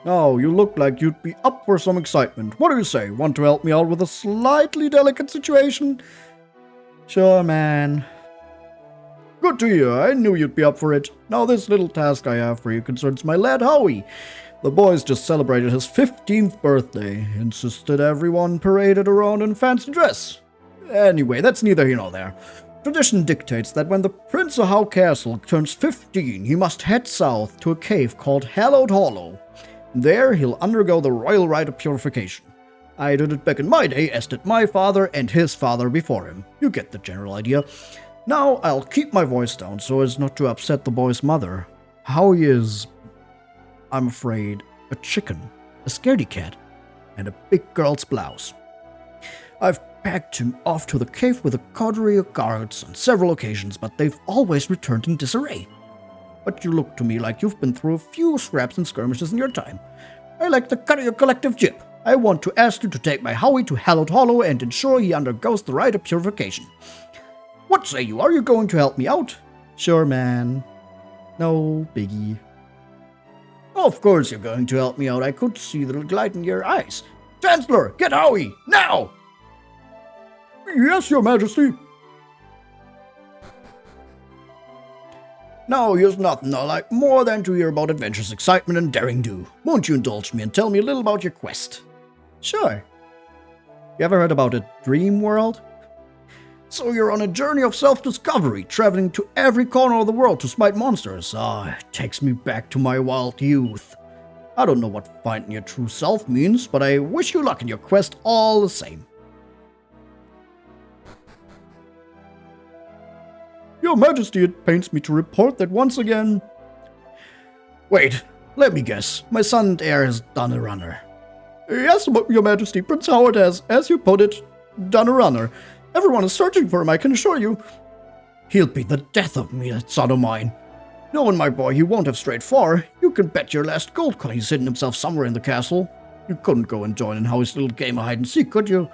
Now, you look like you'd be up for some excitement. What do you say? Want to help me out with a slightly delicate situation? Sure, man. Good to hear. I knew you'd be up for it. Now, this little task I have for you concerns my lad Howie. The boy's just celebrated his 15th birthday. Insisted everyone paraded around in fancy dress. Anyway, that's neither here nor there. Tradition dictates that when the Prince of Howe Castle turns 15, he must head south to a cave called Hallowed Hollow. There, he'll undergo the royal rite of purification. I did it back in my day, as did my father and his father before him. You get the general idea. Now, I'll keep my voice down so as not to upset the boy's mother. Howie is, I'm afraid, a chicken, a scaredy cat, and a big girl's blouse. I've packed him off to the cave with a coterie of guards on several occasions, but they've always returned in disarray. But you look to me like you've been through a few scraps and skirmishes in your time. I like the cut of your collective jib. I want to ask you to take my Howie to Hallowed Hollow and ensure he undergoes the rite of purification. What say you? Are you going to help me out? Sure, man. No biggie. Of course you're going to help me out. I could see the light in your eyes. Chancellor, get Howie, now! Yes, Your Majesty. Now, here's nothing I like more than to hear about adventures, excitement, and daring do. Won't you indulge me and tell me a little about your quest? Sure. You ever heard about a dream world? So you're on a journey of self-discovery, traveling to every corner of the world to smite monsters. It takes me back to my wild youth. I don't know what finding your true self means, but I wish you luck in your quest all the same. Your Majesty, it pains me to report that once again... Wait, let me guess. My son and heir has done a runner. Yes, Your Majesty, Prince Howard has, as you put it, done a runner. Everyone is searching for him, I can assure you. He'll be the death of me, that son of mine. Knowing my boy, he won't have strayed far. You can bet your last gold coin he's hidden himself somewhere in the castle. You couldn't go and join in Howie's little game of hide-and-seek, could you?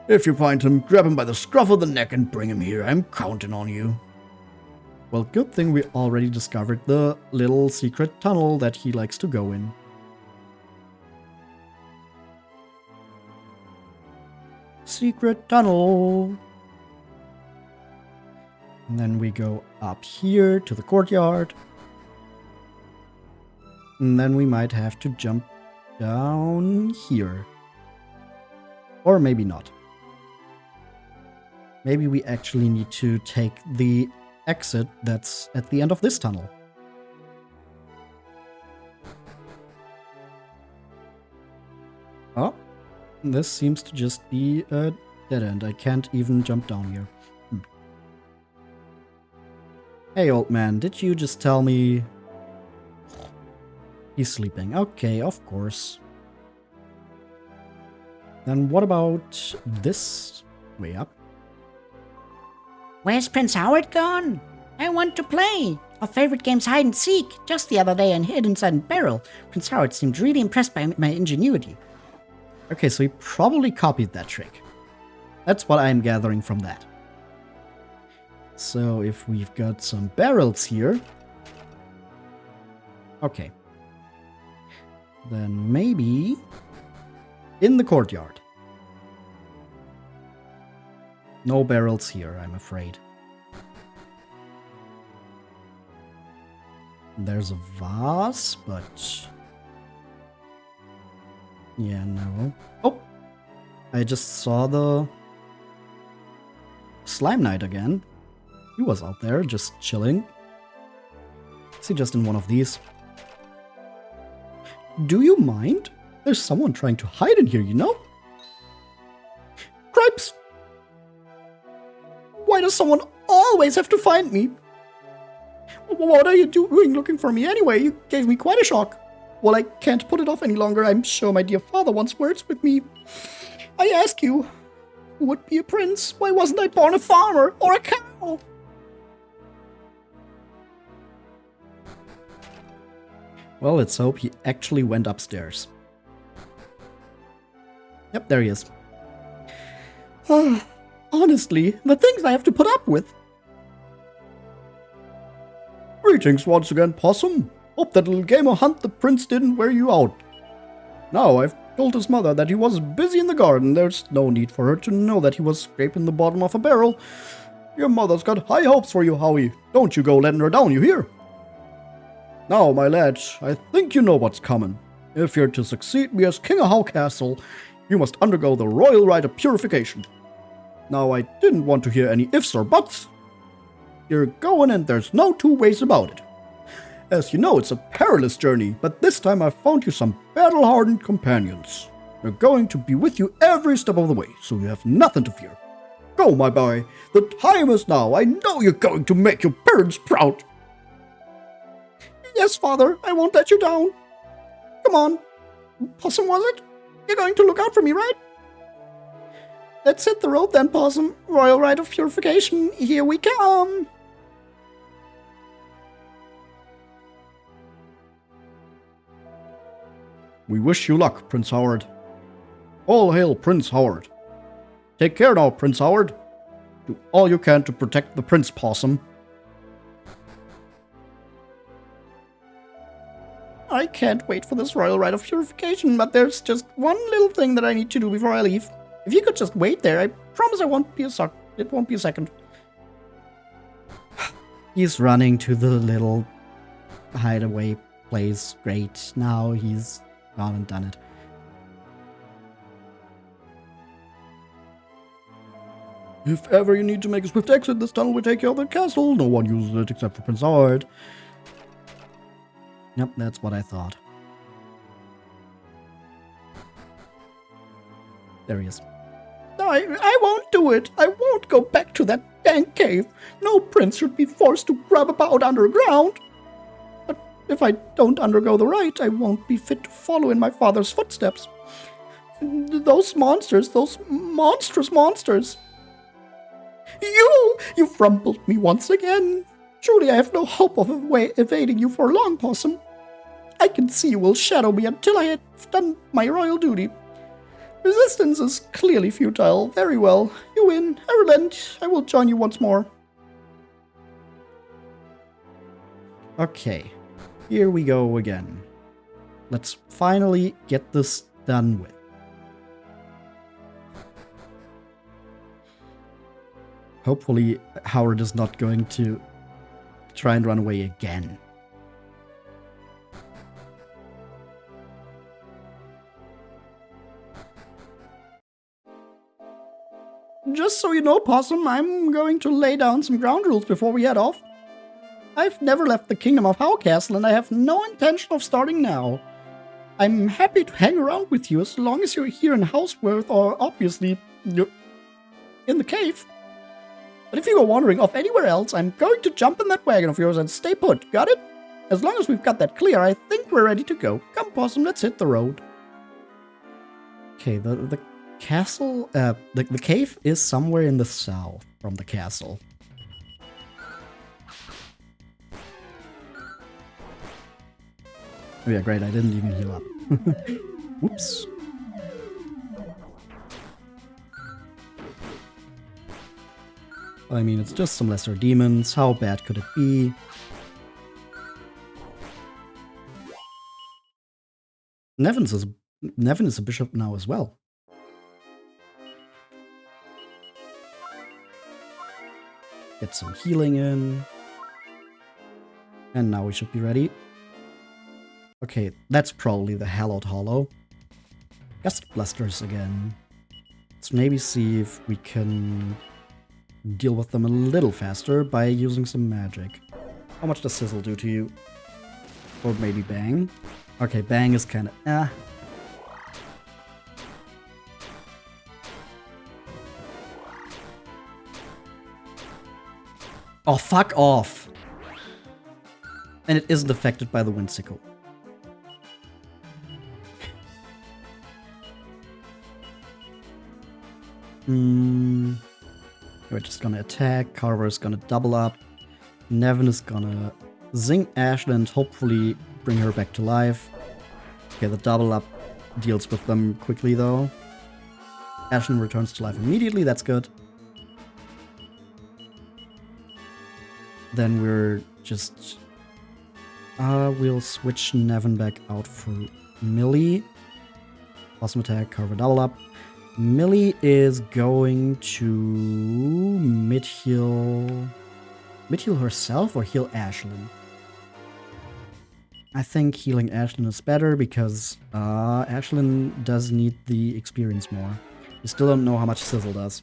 If you find him, grab him by the scruff of the neck and bring him here. I'm counting on you. Well, good thing we already discovered the little secret tunnel that he likes to go in. Secret tunnel. And then we go up here to the courtyard. And then we might have to jump down here. Or maybe not. Maybe we actually need to take the exit that's at the end of this tunnel. Oh, this seems to just be a dead end. I can't even jump down here. Hey, old man, did you just tell me... He's sleeping. Okay, of course. Then what about this way up? Where's Prince Howard gone? I want to play. Our favorite game's hide and seek. Just the other day I hid inside a barrel. Prince Howard seemed really impressed by my ingenuity. Okay, so he probably copied that trick. That's what I'm gathering from that. So if we've got some barrels here... Okay. Then maybe... in the courtyard. No barrels here, I'm afraid. There's a vase, but... yeah, no. Oh! I just saw the... Slime Knight again. He was out there, just chilling. Is he just in one of these? Do you mind? There's someone trying to hide in here, you know? Cripes! Why does someone always have to find me? What are you doing looking for me anyway? You gave me quite a shock. Well, I can't put it off any longer. I'm sure my dear father wants words with me. I ask you, who would be a prince? Why wasn't I born a farmer or a cow? Well, let's hope he actually went upstairs. Yep, there he is. Honestly, the things I have to put up with. Greetings once again, Possum. Hope that little game of hunt the prince didn't wear you out. Now, I've told his mother that he was busy in the garden. There's no need for her to know that he was scraping the bottom of a barrel. Your mother's got high hopes for you, Howie. Don't you go letting her down, you hear? Now, my lad, I think you know what's coming. If you're to succeed me as King of Howe Castle, you must undergo the royal rite of purification. Now, I didn't want to hear any ifs or buts. You're going and there's no two ways about it. As you know, it's a perilous journey, but this time I've found you some battle-hardened companions. They're going to be with you every step of the way, so you have nothing to fear. Go, my boy. The time is now. I know you're going to make your parents proud. Yes, Father, I won't let you down. Come on. Possum, was it? You're going to look out for me, right? Let's hit the road then, Possum. Royal Rite of Purification, here we come. We wish you luck, Prince Howard. All hail Prince Howard. Take care now, Prince Howard. Do all you can to protect the Prince, Possum. I can't wait for this Royal Rite of Purification, but there's just one little thing that I need to do before I leave. If you could just wait there, I promise it won't be a second. He's running to the little hideaway place. Great. Now he's gone and done it. If ever you need to make a swift exit, this tunnel will take you out of the castle. No one uses it except for Prince Howard. Yep, that's what I thought. There he is. I won't do it. I won't go back to that dank cave. No prince should be forced to grub about underground. But if I don't undergo the rite, I won't be fit to follow in my father's footsteps. Those monsters, those monstrous monsters. You've rumpled me once again. Truly, I have no hope of evading you for long, Possum. I can see you will shadow me until I have done my royal duty. Resistance is clearly futile. Very well. You win. I relent. I will join you once more. Okay. Here we go again. Let's finally get this done with. Hopefully, Howard is not going to try and run away again. Just so you know, Possum, I'm going to lay down some ground rules before we head off. I've never left the Kingdom of Howe Castle, and I have no intention of starting now. I'm happy to hang around with you as long as you're here in Houseworth, or obviously, you're in the cave. But if you go wandering off anywhere else, I'm going to jump in that wagon of yours and stay put, got it? As long as we've got that clear, I think we're ready to go. Come, Possum, let's hit the road. Okay, the castle, the cave is somewhere in the south from the castle. Oh yeah, great, I didn't even heal up. Whoops. I mean, it's just some lesser demons. How bad could it be? Nevin is a bishop now as well. Get some healing in. And now we should be ready. Okay, that's probably the Hallowed Hollow. Gust Blusters again. Let's maybe see if we can deal with them a little faster by using some magic. How much does Sizzle do to you? Or maybe Bang? Okay, Bang is kind of Oh, fuck off! And it isn't affected by the Windsickle. We're just gonna attack. Carver is gonna double up. Nevin is gonna zing Ashland, hopefully bring her back to life. Okay, the double up deals with them quickly though. Ashland returns to life immediately, that's good. then we're just... we'll switch Nevin back out for Millie. Awesome attack, Carver double up. Millie is going to mid-heal... Mid-heal herself or heal Ashlyn? I think healing Ashlyn is better because Ashlyn does need the experience more. We still don't know how much Sizzle does.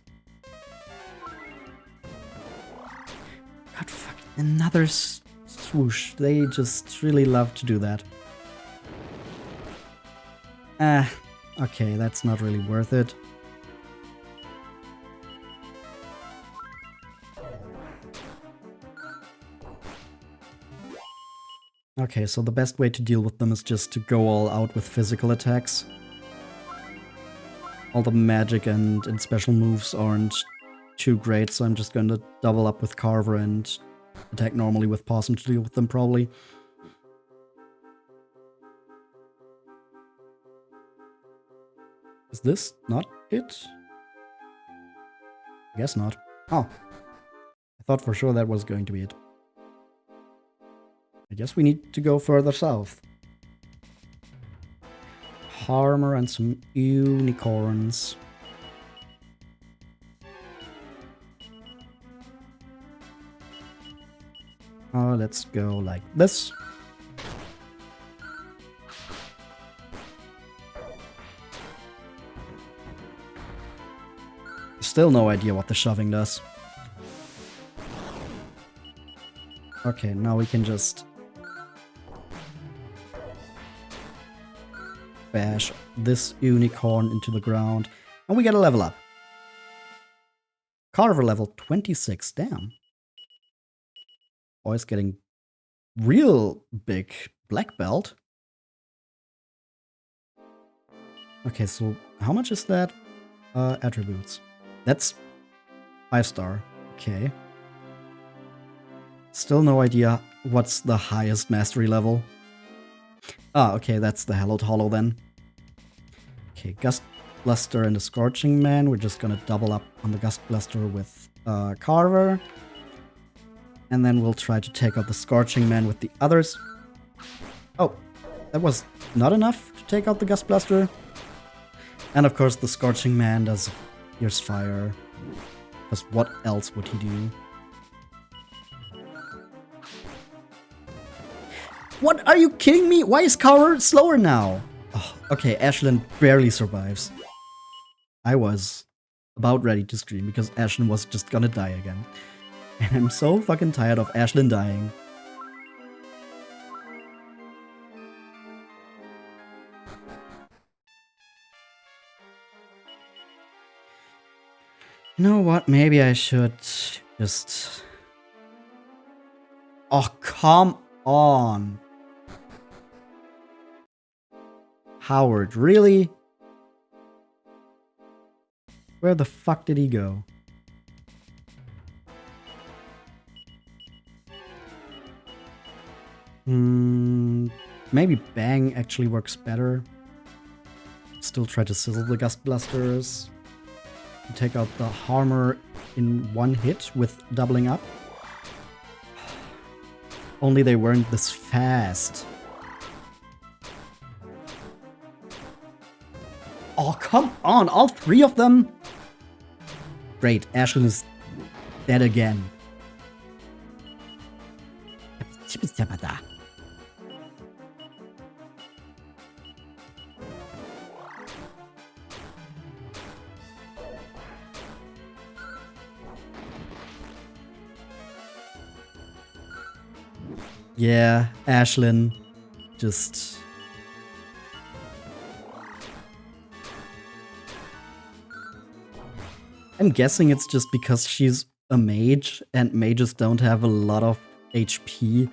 God, fuck. Another swoosh. They just really love to do that. Okay, that's not really worth it. Okay, so the best way to deal with them is just to go all out with physical attacks. All the magic and special moves aren't too great, so I'm just going to double up with Carver and attack normally with Possum to deal with them, probably. Is this not it? I guess not. Oh. I thought for sure that was going to be it. I guess we need to go further south. Armor and some unicorns. Let's go like this. Still no idea what the shoving does. Okay, now we can just bash this unicorn into the ground, and we get a level up. Carver level 26, damn. Boy's getting real big black belt. Okay, so how much is that? Attributes. That's 5-star. Okay. Still no idea what's the highest mastery level. Ah, okay, that's the Hallowed Hollow then. Okay, Gust Blaster and the Scorching Man. We're just gonna double up on the Gust Blaster with Carver. And then we'll try to take out the Scorching Man with the others. Oh, that was not enough to take out the Gust Blaster. And of course the Scorching Man does Fierce Fire. Because what else would he do? What? Are you kidding me? Why is Carver slower now? Oh, okay, Ashlyn barely survives. I was about ready to scream because Ashlyn was just gonna die again. And I'm so fucking tired of Ashlyn dying. You know what? Maybe I should just... Oh, come on. Howard, really? Where the fuck did he go? Maybe Bang actually works better. Still try to sizzle the Gust Blasters. Take out the Harmer in one hit with doubling up. Only they weren't this fast. Oh, come on, all three of them? Great, Ashlyn is dead again. Yeah, Ashlyn just... I'm guessing it's just because she's a mage, and mages don't have a lot of HP.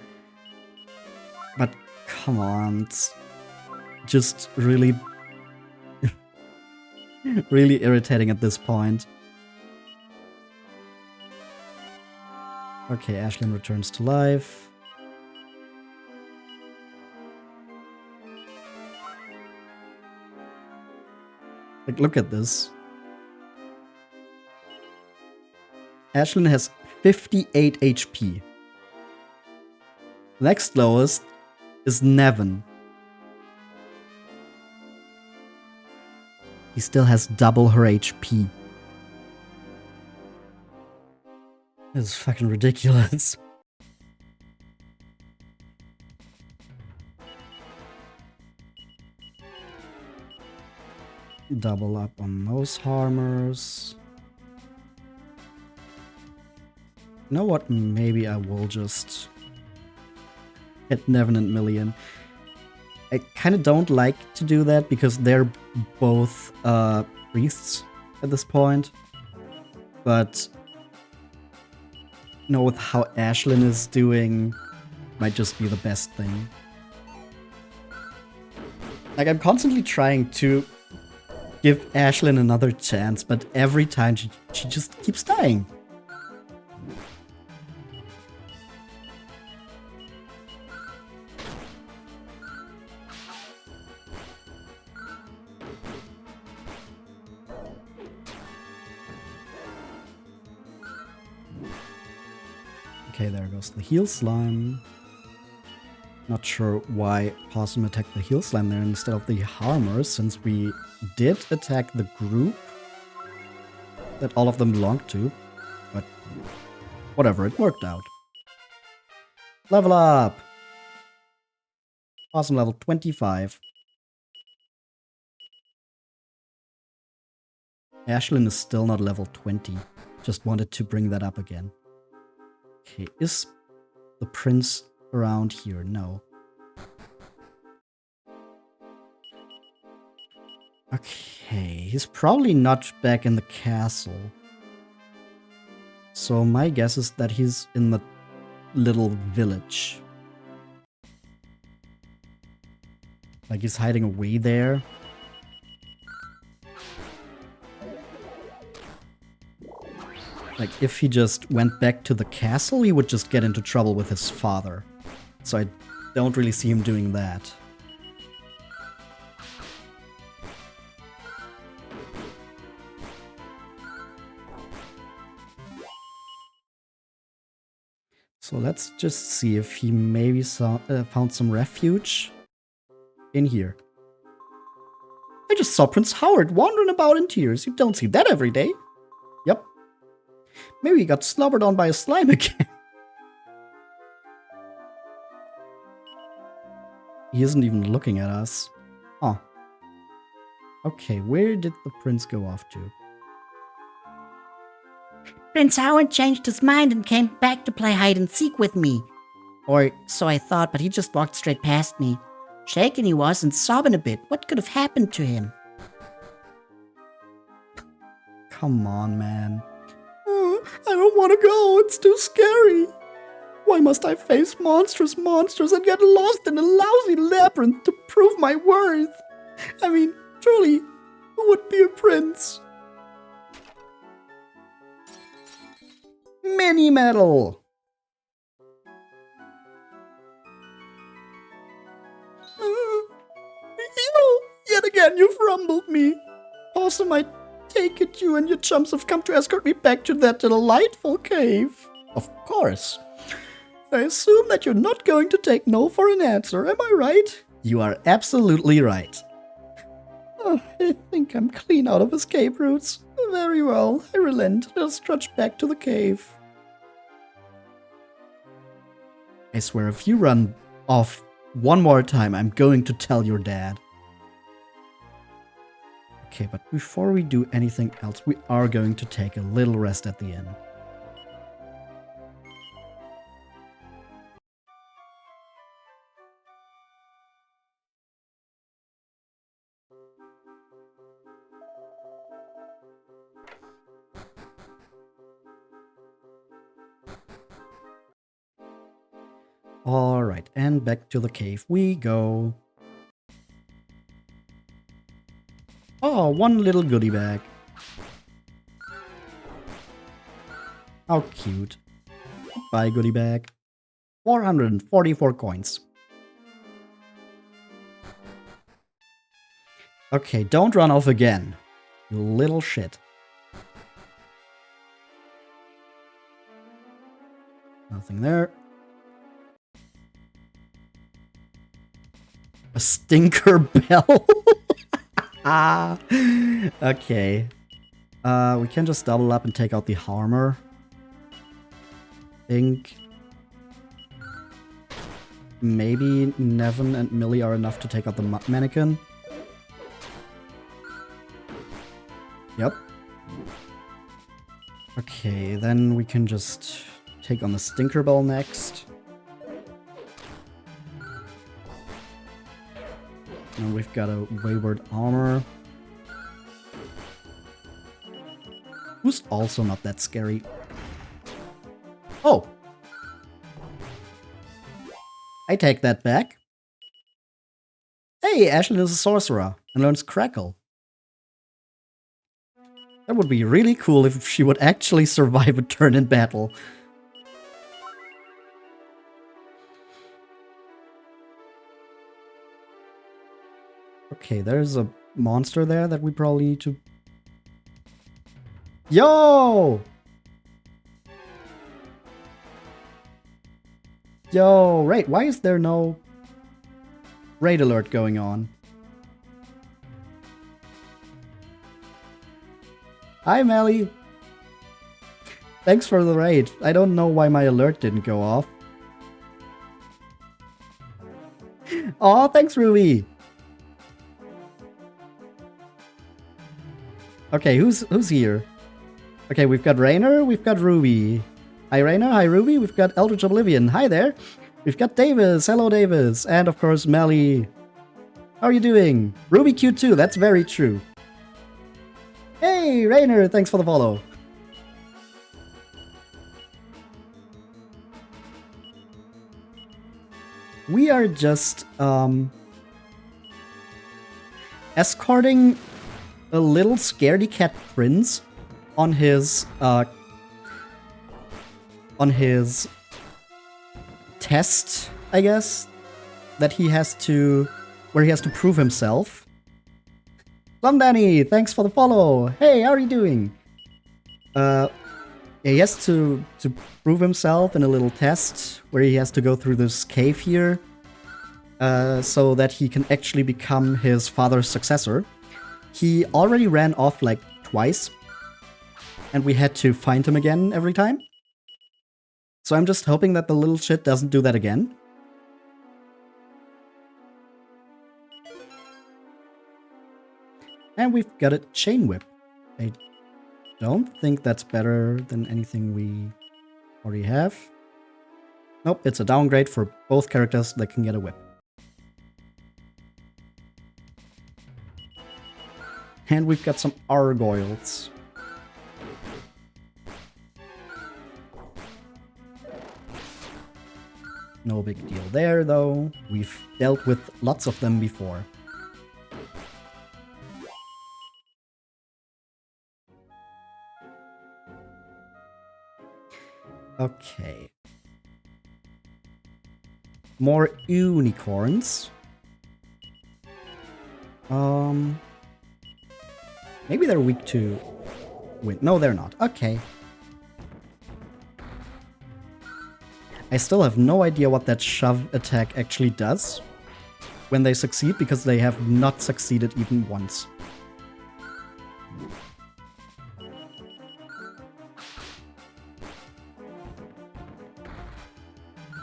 But come on, it's just really... really irritating at this point. Okay, Ashlyn returns to life. Like, look at this. Ashlyn has 58 HP. Next lowest is Nevin. He still has double her HP. This is fucking ridiculous. Double up on those harmers. You know what? Maybe I will just hit Nevin and Million. I kind of don't like to do that because they're both priests at this point. But you know, with how Ashlyn is doing, might just be the best thing. Like, I'm constantly trying to give Ashlyn another chance, but every time she just keeps dying. Okay, there goes the heal slime. Not sure why Possum attacked the heal slime there instead of the harmers, since we did attack the group that all of them belonged to. But whatever, it worked out. Level up! Possum level 25. Ashlyn is still not level 20. Just wanted to bring that up again. Okay, is the prince around here? No. Okay, he's probably not back in the castle. So my guess is that he's in the little village. Like he's hiding away there. Like, if he just went back to the castle, he would just get into trouble with his father. So I don't really see him doing that. So let's just see if he maybe found some refuge in here. I just saw Prince Howard wandering about in tears. You don't see that every day. Yep. Maybe he got slobbered on by a slime again. He isn't even looking at us. Oh. Okay, where did the prince go off to? Prince Howard changed his mind and came back to play hide and seek with me. Or so I thought, but he just walked straight past me. Shaking he was and sobbing a bit. What could have happened to him? Come on, man. I don't want to go. It's too scary. Why must I face monstrous and get lost in a lousy labyrinth to prove my worth? I mean, truly, who would be a prince? Mini medal! Yet again, you've rumbled me. Awesome, I take it you and your chums have come to escort me back to that delightful cave. Of course. I assume that you're not going to take no for an answer, am I right? You are absolutely right. I think I'm clean out of escape routes. Very well, I relent. I'll trudge back to the cave. I swear, if you run off one more time, I'm going to tell your dad. Okay, but before we do anything else, we are going to take a little rest at the inn. Alright, and back to the cave we go. Oh, one little goodie bag. How cute. Bye, goodie bag. 444 coins. Okay, don't run off again, you little shit. Nothing there. A stinker bell? Okay. We can just double up and take out the armor. Think maybe Nevin and Millie are enough to take out the mannequin. Yep. Okay, then we can just take on the stinker bell next. And we've got a wayward armor. Who's also not that scary. Oh! I take that back. Hey, Ashlyn is a sorcerer and learns Crackle. That would be really cool if she would actually survive a turn in battle. Okay, there's a monster there that we probably need to... Yo! Yo, right, why is there no raid alert going on? Hi, Melly! Thanks for the raid. I don't know why my alert didn't go off. Aw, thanks, Ruby! Okay, who's here? Okay, we've got Rainer, we've got Ruby. Hi Rainer, hi Ruby, we've got Eldritch Oblivion, hi there. We've got Davis, hello Davis, and of course Melly. How are you doing? Ruby Q2, that's very true. Hey Rainer, thanks for the follow. We are just escorting a little scaredy cat prince on his test, I guess, that he has to, where he has to prove himself. Danny, thanks for the follow. Hey, how are you doing? Yeah, he has to prove himself in a little test where he has to go through this cave here, so that he can actually become his father's successor. He already ran off like twice, and we had to find him again every time. So I'm just hoping that the little shit doesn't do that again. And we've got a chain whip. I don't think that's better than anything we already have. Nope, it's a downgrade for both characters that can get a whip. And we've got some gargoyles. No big deal there, though. We've dealt with lots of them before. Okay. More unicorns. Maybe they're weak to wind. No, they're not. Okay. I still have no idea what that shove attack actually does when they succeed, because they have not succeeded even once.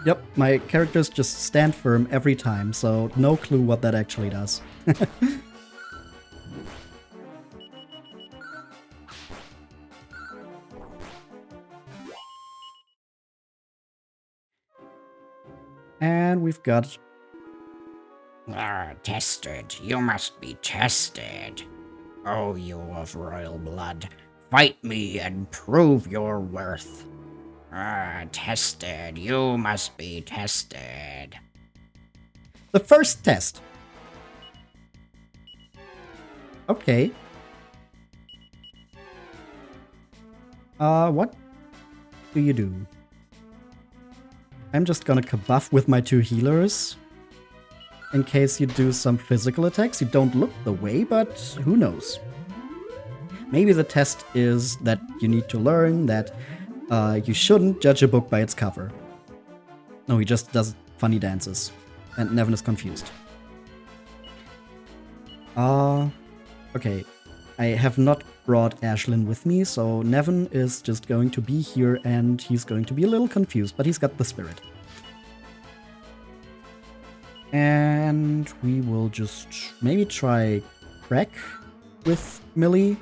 Yep, my characters just stand firm every time, so no clue what that actually does. And we've got... Tested. You must be tested. Oh, you of royal blood. Fight me and prove your worth. Tested. You must be tested. the first test. Okay. What do you do? I'm just gonna kabuff with my two healers. In case you do some physical attacks. You don't look the way, but who knows? Maybe the test is that you need to learn that you shouldn't judge a book by its cover. No, he just does funny dances. And Nevin is confused. Okay. I have not brought Ashlyn with me, so Nevin is just going to be here and he's going to be a little confused, but he's got the spirit. And we will just maybe try Crack with Millie.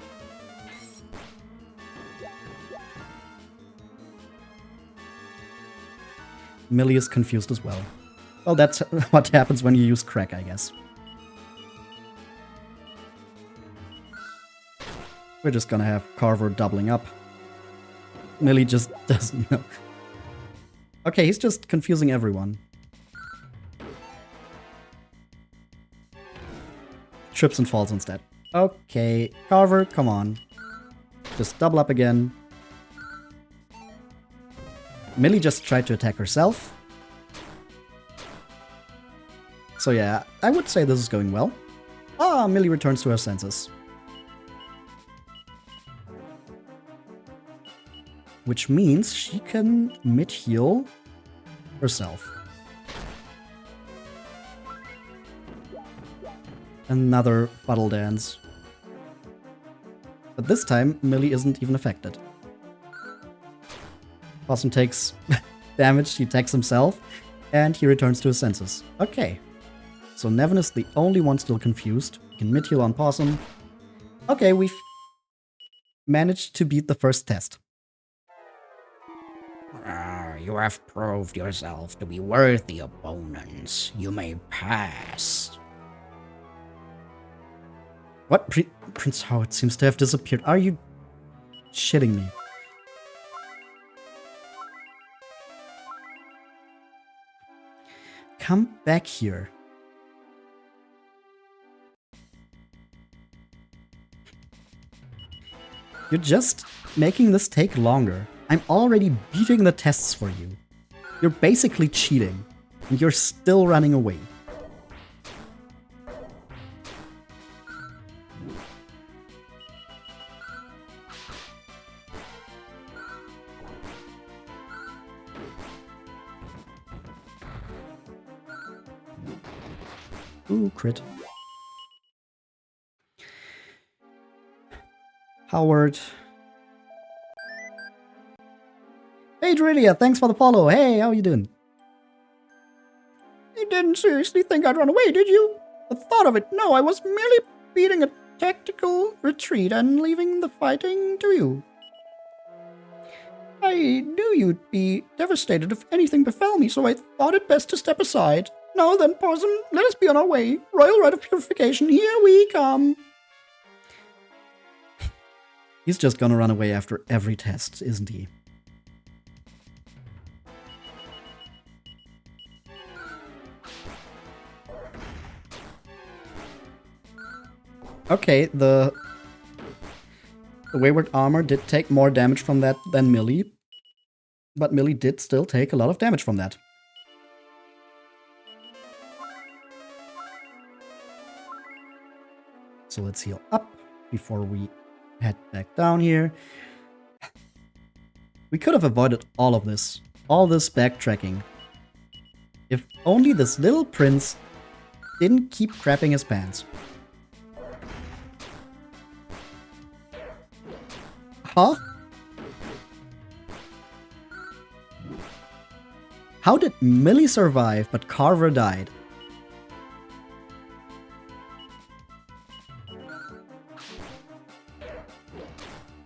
Millie is confused as well. Well, that's what happens when you use Crack, I guess. We're just gonna have Carver doubling up. Millie just doesn't know. Okay, he's just confusing everyone. Trips and falls instead. Okay, Carver, come on. Just double up again. Millie just tried to attack herself. So yeah, I would say this is going well. Ah, Millie returns to her senses. Which means she can mid-heal herself. Another fuddle dance. But this time, Millie isn't even affected. Possum takes damage, he attacks himself, and he returns to his senses. Okay. So Nevin is the only one still confused. We can mid-heal on Possum. Okay, we've managed to beat the first test. You have proved yourself to be worthy opponents. You may pass. What? Prince Howard seems to have disappeared. Are you shitting me? Come back here. You're just making this take longer. I'm already beating the tests for you. You're basically cheating, and you're still running away. Ooh, crit. Howard. Hey, Dridia, thanks for the follow. Hey, how you doing? You didn't seriously think I'd run away, did you? The thought of it, no, I was merely beating a tactical retreat and leaving the fighting to you. I knew you'd be devastated if anything befell me, so I thought it best to step aside. Now then, Possum, let us be on our way. Royal Rite of Purification, here we come. He's just gonna run away after every test, isn't he? Okay, the Wayward Armor did take more damage from that than Millie, but Millie did still take a lot of damage from that. So let's heal up before we head back down here. We could have avoided all of this, all this backtracking, if only this little prince didn't keep crapping his pants. Huh? How did Millie survive, but Carver died?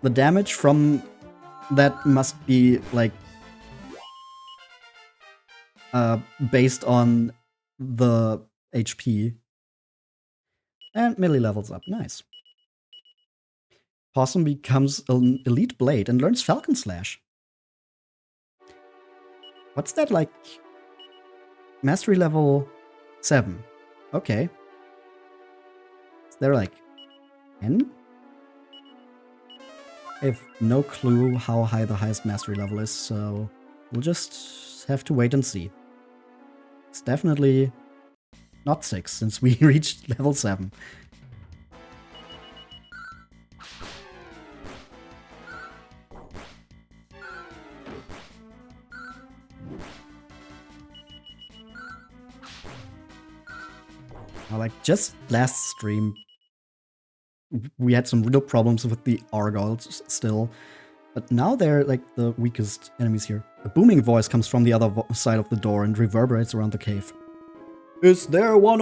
The damage from that must be, like, based on the HP. And Millie levels up. Nice. Possum becomes an elite blade and learns Falcon Slash. What's that like? Mastery level 7. Okay. Is there like 10? I have no clue how high the highest mastery level is, so we'll just have to wait and see. It's definitely not 6 since we reached level 7. Like just last stream, we had some real problems with the Argyles still. But now they're like the weakest enemies here. A booming voice comes from the other side of the door and reverberates around the cave. Is there one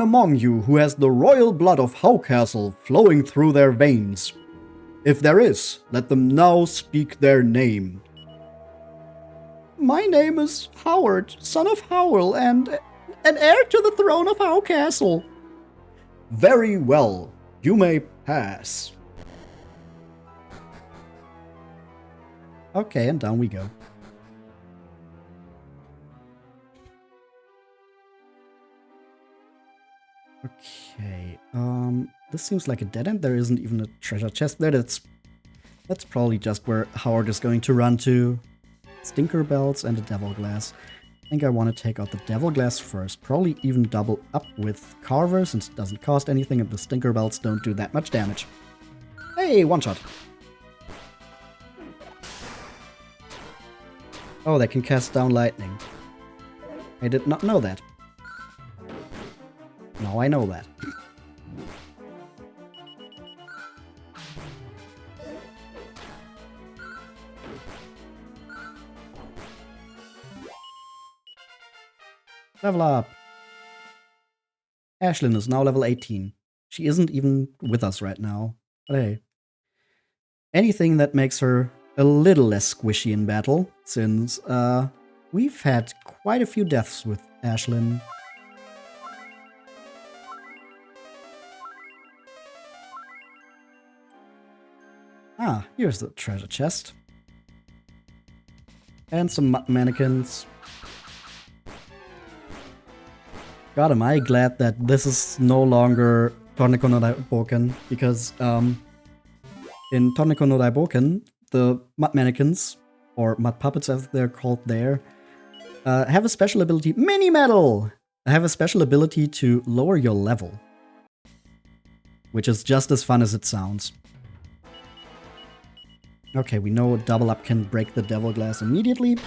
among you who has the royal blood of Howcastle flowing through their veins? If there is, let them now speak their name. My name is Howard, son of Howell, and an heir to the throne of Howcastle. Very well, you may pass. Okay, and down we go. Okay, this seems like a dead end. There isn't even a treasure chest there. That's probably just where Howard is going to run to. Stinker belts and a devil glass. I think I want to take out the devil glass first. Probably even double up with Carver since it doesn't cost anything and the stinker belts don't do that much damage. Hey, one shot. Oh, they can cast down lightning. I did not know that. Now I know that. Level up. Ashlyn is now level 18. She isn't even with us right now. But hey. Anything that makes her a little less squishy in battle, since we've had quite a few deaths with Ashlyn. Ah, here's the treasure chest. And some mannequins. God, am I glad that this is no longer Torneko no Daiboken, because in Torneko no Daiboken, the mud mannequins, or mud puppets as they're called there, have a special ability, Mini Metal! Have a special ability to lower your level. Which is just as fun as it sounds. Okay, we know double up can break the devil glass immediately.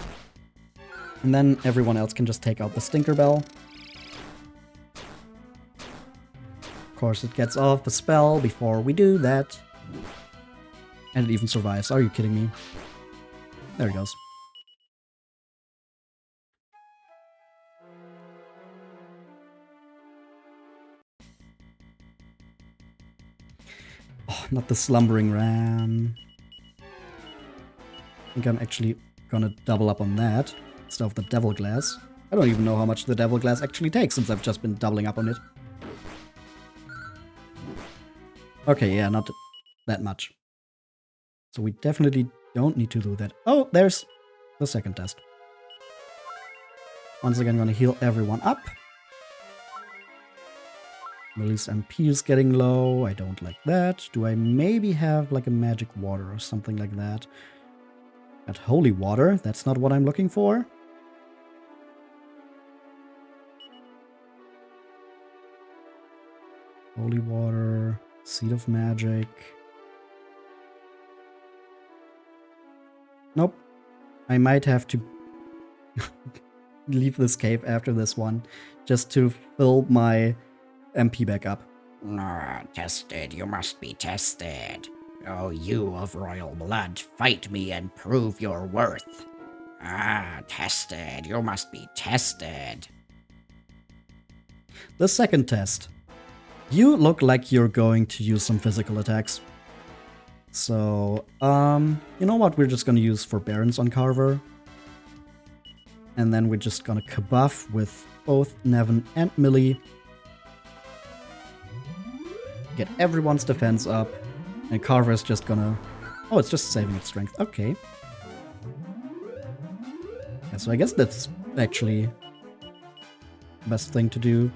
And then everyone else can just take out the stinker bell. Of course, it gets off the spell before we do that. And it even survives. Are you kidding me? There it goes. Oh, not the slumbering ram. I think I'm actually gonna double up on that instead of the devil glass. I don't even know how much the devil glass actually takes since I've just been doubling up on it. Okay, yeah, not that much. So we definitely don't need to do that. Oh, there's the second test. Once again, I'm gonna heal everyone up. Millie's MP is getting low. I don't like that. Do I maybe have like a magic water or something like that? Got holy water. That's not what I'm looking for. Holy water. Seed of magic. Nope. I might have to leave this cave after this one just to fill my MP back up. Ah, tested, you must be tested. Oh, you of royal blood, fight me and prove your worth. Ah, tested, you must be tested. The second test. You look like you're going to use some physical attacks. So, you know what we're just gonna use forbearance on Carver. And then we're just gonna kabuff with both Nevin and Millie. Get everyone's defense up. And Carver is just gonna... Oh, it's just saving its strength. Okay. Yeah, so I guess that's actually the best thing to do.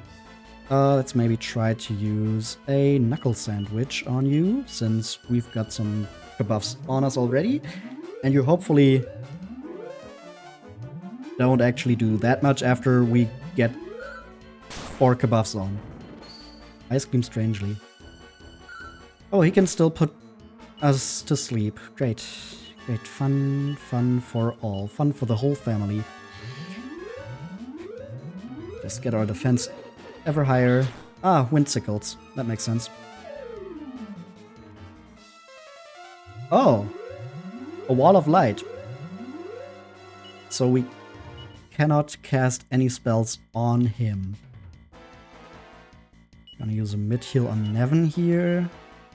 Let's maybe try to use a knuckle sandwich on you, since we've got some kabuffs on us already. And you hopefully don't actually do that much after we get 4 kabuffs on. Ice Cream strangely. Oh, he can still put us to sleep. Great. Great. Fun. Fun for all. Fun for the whole family. Just get our defense ever higher. Ah, windsickles. That makes sense. Oh! A wall of light. So we cannot cast any spells on him. Gonna use a mid heal on Nevin here.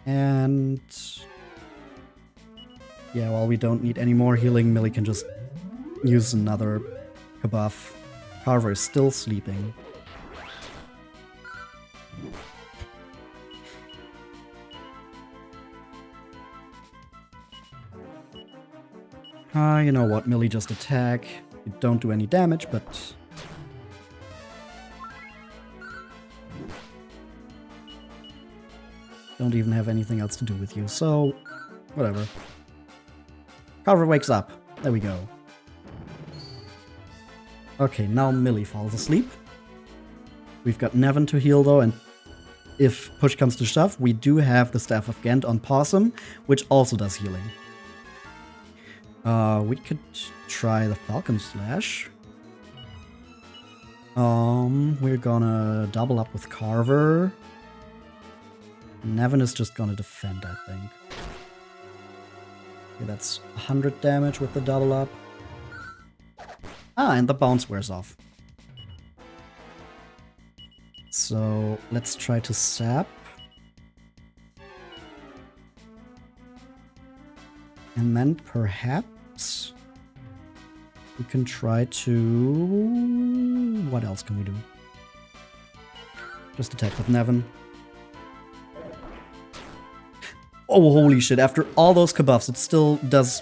And yeah, while we don't need any more healing, Millie can just use another buff. Carver is still sleeping. You know what, Millie, just attack. You don't do any damage, but don't even have anything else to do with you, so whatever. Carver wakes up. There we go. Okay, now Millie falls asleep. We've got Nevin to heal though, and if push comes to shove, we do have the Staff of Ghent on Possum, which also does healing. We could try the Falcon Slash. We're gonna double up with Carver. Nevin is just gonna defend, I think. Okay, that's 100 damage with the double up. Ah, and the bounce wears off. So let's try to sap. And then perhaps we can try to... What else can we do? Just attack with Nevin. Oh, holy shit. After all those kabuffs, it still does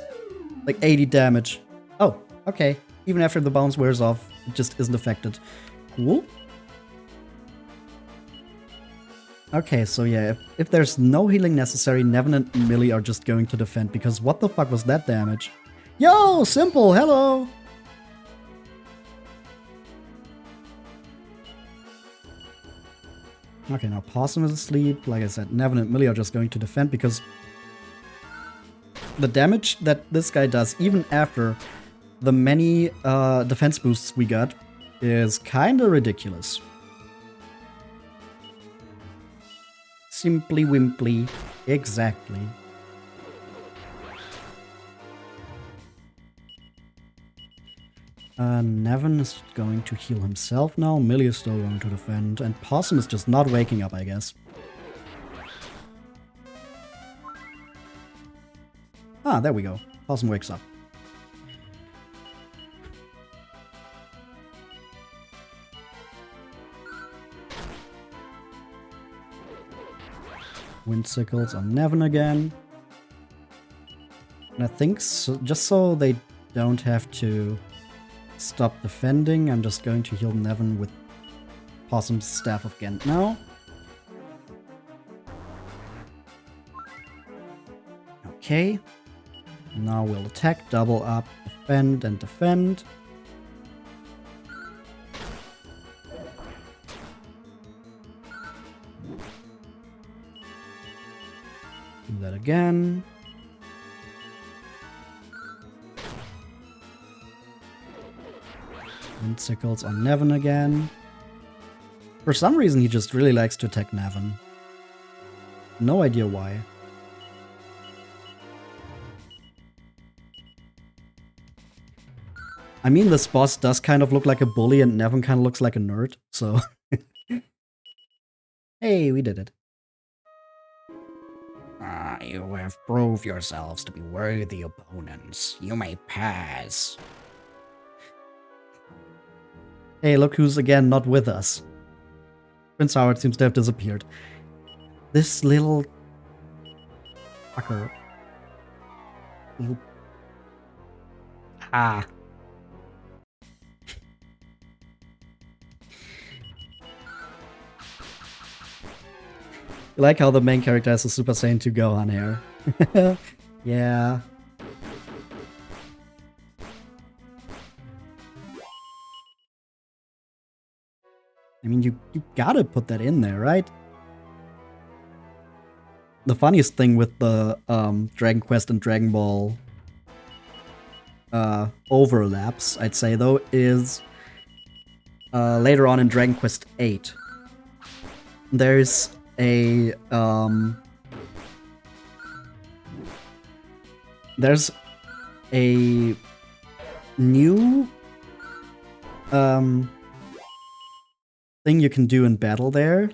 like 80 damage. Oh, okay. Even after the bounce wears off, it just isn't affected. Cool. Okay, so yeah, if there's no healing necessary, Nevin and Millie are just going to defend, because what the fuck was that damage? Yo, Simple, hello! Okay, now Possum is asleep. Like I said, Nevin and Millie are just going to defend, because the damage that this guy does, even after the many defense boosts we got, is kinda ridiculous. Simply Wimply. Exactly. Nevin is going to heal himself now. Millie is still going to defend. And Possum is just not waking up, I guess. Ah, there we go. Possum wakes up. Windsickles on Nevin again. And I think so, just so they don't have to stop defending, I'm just going to heal Nevin with Possum's Staff of Ghent now. Okay. Now we'll attack, double up, defend, and defend. Do that again. Windsickles on Nevin again. For some reason, he just really likes to attack Nevin. No idea why. I mean, this boss does kind of look like a bully, and Nevin kind of looks like a nerd, so... Hey, we did it. You have proved yourselves to be worthy opponents. You may pass. Hey, look who's again not with us. Prince Howard seems to have disappeared. This little... fucker. Little... Ah. I like how the main character has a Super Saiyan 2 Gohan here. Yeah. I mean, you gotta put that in there, right? The funniest thing with the Dragon Quest and Dragon Ball overlaps, I'd say, though, is later on in Dragon Quest VIII. there's a there's a new thing you can do in battle there,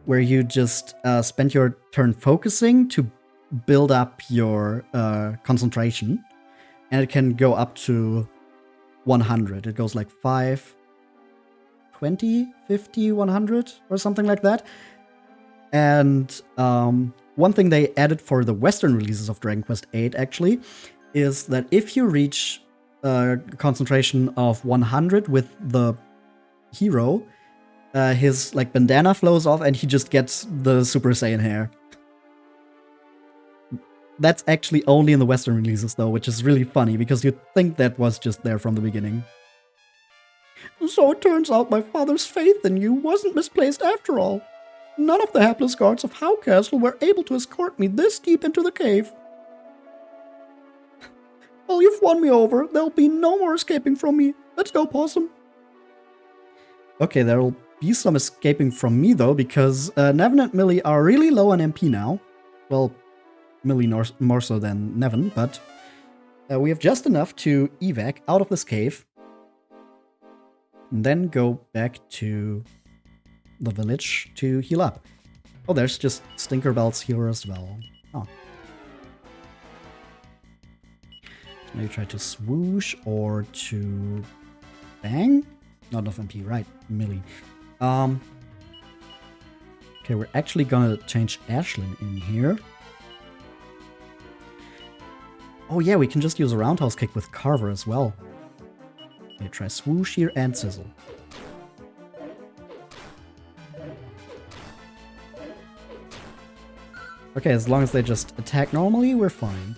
where you just spend your turn focusing to build up your concentration, and it can go up to 100. It goes like 5, 20, 50, 100, or something like that. And one thing they added for the Western releases of Dragon Quest VIII, actually, is that if you reach a concentration of 100 with the hero, his like bandana flows off and he just gets the Super Saiyan hair. That's actually only in the Western releases, though, which is really funny, because you'd think that was just there from the beginning. So it turns out my father's faith in you wasn't misplaced after all. None of the hapless guards of How Castle were able to escort me this deep into the cave. Well, you've won me over. There'll be no more escaping from me. Let's go, Possum. Okay, there'll be some escaping from me, though, because Nevin and Millie are really low on MP now. Well, Millie more so than Nevin, but we have just enough to evac out of this cave. And then go back to the village to heal up. Oh, there's just Stinkerbell's healer as well. Oh. Maybe try to swoosh or to bang? Not enough MP, right? Millie. Okay, we're actually gonna change Ashlyn in here. Oh yeah, we can just use a roundhouse kick with Carver as well. Okay, try swoosh here and sizzle. Okay, as long as they just attack normally, we're fine.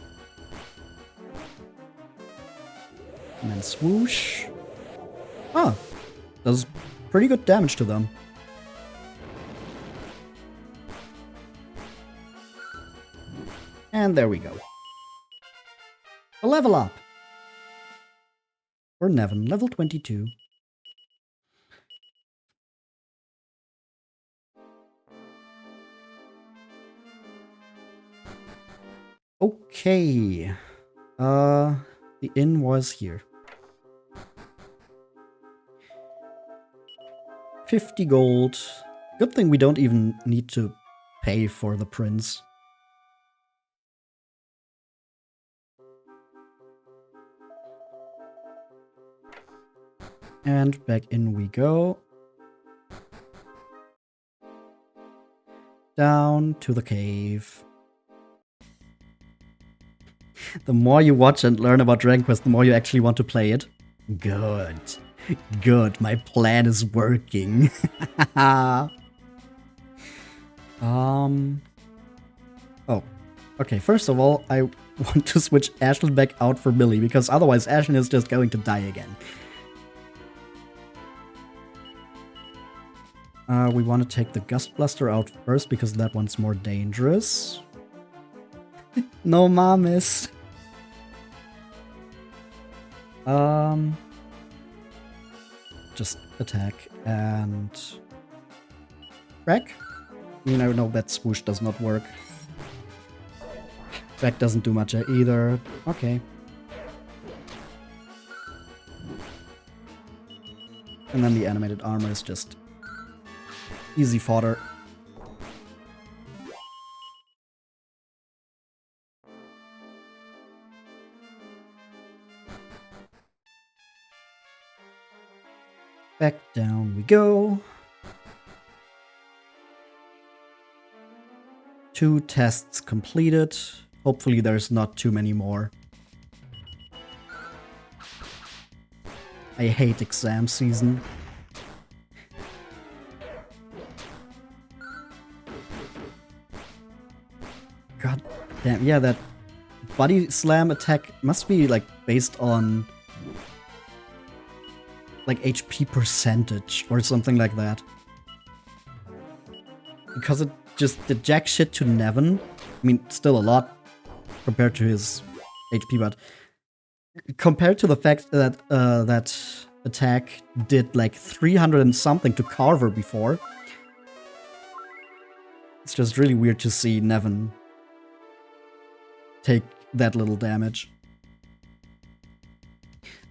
And then swoosh. Ah, does pretty good damage to them. And there we go. A level up. For Nevin, level 22. Okay. The inn was here. 50 gold. Good thing we don't even need to pay for the prince. And back in we go. Down to the cave. The more you watch and learn about Dragon Quest, the more you actually want to play it. Good. Good, my plan is working. Oh. Okay, first of all, I want to switch Ashlyn back out for Millie, because otherwise Ashlyn is just going to die again. We want to take the Gust Blaster out first, because that one's more dangerous. No mames. Just attack and crack. I mean, I know that swoosh does not work. Crack doesn't do much either. Okay. And then the animated armor is just easy fodder. Back down we go. 2 tests completed. Hopefully there's not too many more. I hate exam season. God damn, yeah, that body slam attack must be like based on like HP percentage or something like that. Because it just did jack shit to Nevin. I mean, still a lot compared to his HP, but compared to the fact that that attack did like 300 and something to Carver before, It's just really weird to see Nevin take that little damage.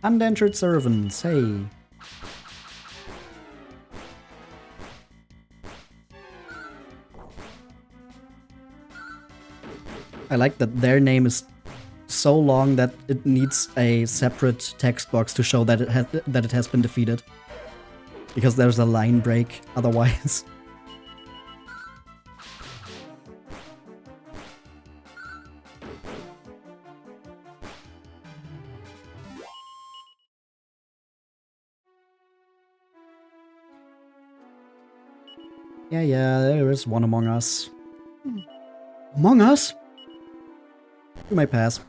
Undentured servants, hey. I like that their name is so long that it needs a separate text box to show that it has been defeated. Because there's a line break otherwise. Yeah, there is one among us. Among us? You may pass.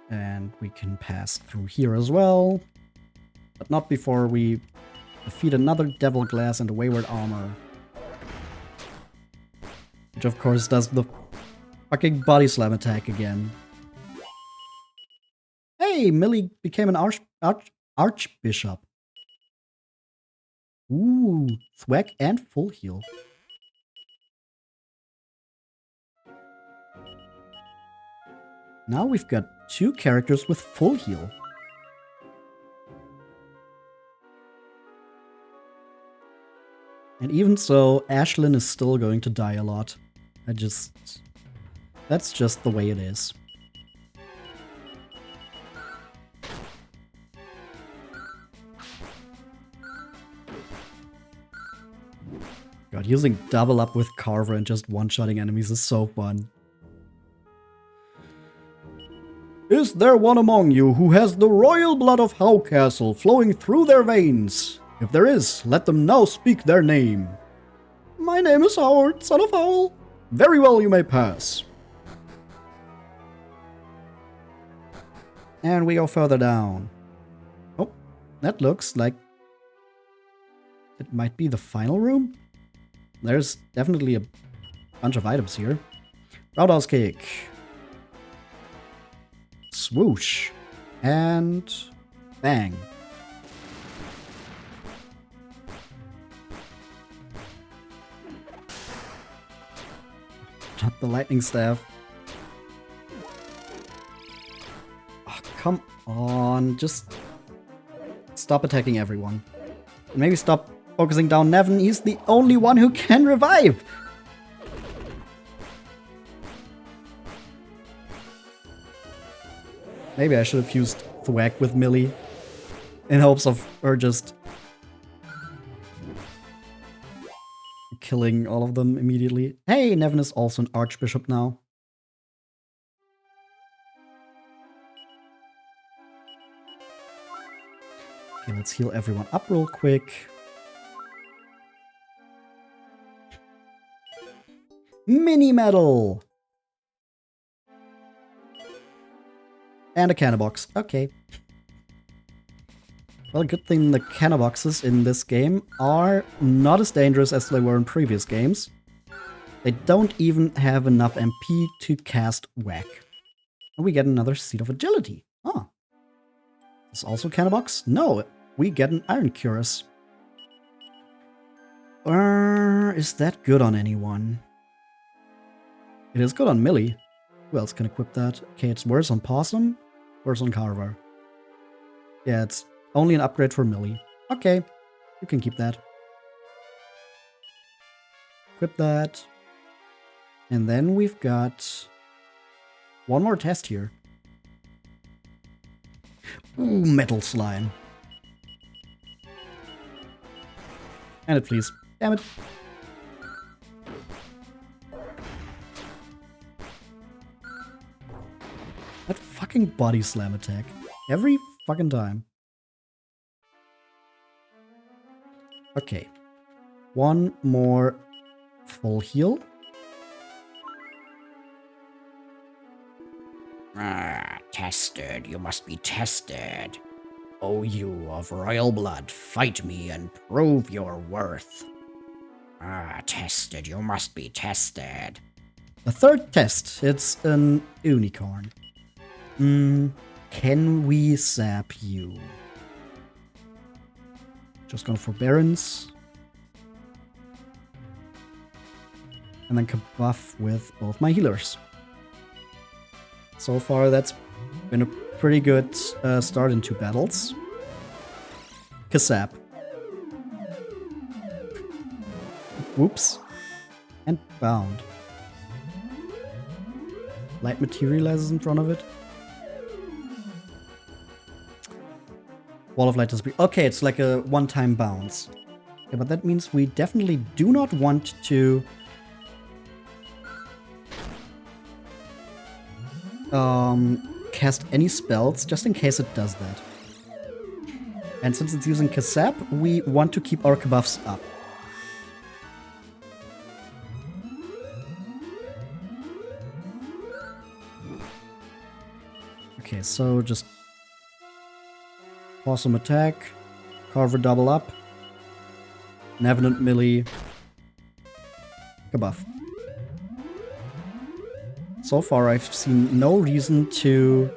And we can pass through here as well. But not before we defeat another Devil Glass and Wayward Armor. Which of course does the fucking body slam attack again. Hey, Millie became an archbishop. Ooh, thwack and full heal. Now we've got 2 characters with full heal. And even so, Ashlyn is still going to die a lot. That's just the way it is. God, using double up with Carver and just one-shotting enemies is so fun. Is there one among you who has the royal blood of Howcastle flowing through their veins? If there is, let them now speak their name. My name is Howard, son of Howl. Very well, you may pass. And we go further down. Oh, that looks like it might be the final room. There's definitely a bunch of items here. Roundhouse kick. Swoosh. And bang. Not the lightning staff. Oh, come on. Just stop attacking everyone. And maybe stop focusing down Nevin. He's the only one who can revive. Maybe I should have used thwack with Millie in hopes of her just killing all of them immediately. Hey, Nevin is also an archbishop now. Okay, let's heal everyone up real quick. Mini medal! And a canna box. Okay. Well, good thing the canna boxes in this game are not as dangerous as they were in previous games. They don't even have enough MP to cast whack. And we get another Seed of Agility. Oh. Is also canna box? No, we get an Iron Cuirass. Is that good on anyone? It is good on Millie. Who else can equip that? Okay, it's worse on Possum, worse on Carver. Yeah, it's only an upgrade for Millie. Okay, you can keep that. Equip that. And then we've got one more test here. Ooh, Metal Slime. And it flees. Damn it. That fucking body slam attack. Every fucking time. Okay. One more full heal. Tested. You must be tested. O you of royal blood, fight me and prove your worth. Tested. You must be tested. The third test. It's an unicorn. Can we zap you? Just going for Barons. And then Kabuff with both my healers. So far, that's been a pretty good start in 2 battles. Kasap. Whoops. And Bound. Light materializes in front of it. Wall of Light does be... Okay, it's like a one-time bounce. Okay, but that means we definitely do not want to... cast any spells, just in case it does that. And since it's using Kasap, we want to keep our Kabuffs up. Okay, so just Possum attack, Carver double up, Nevenant melee, Kabuff. So far, I've seen no reason to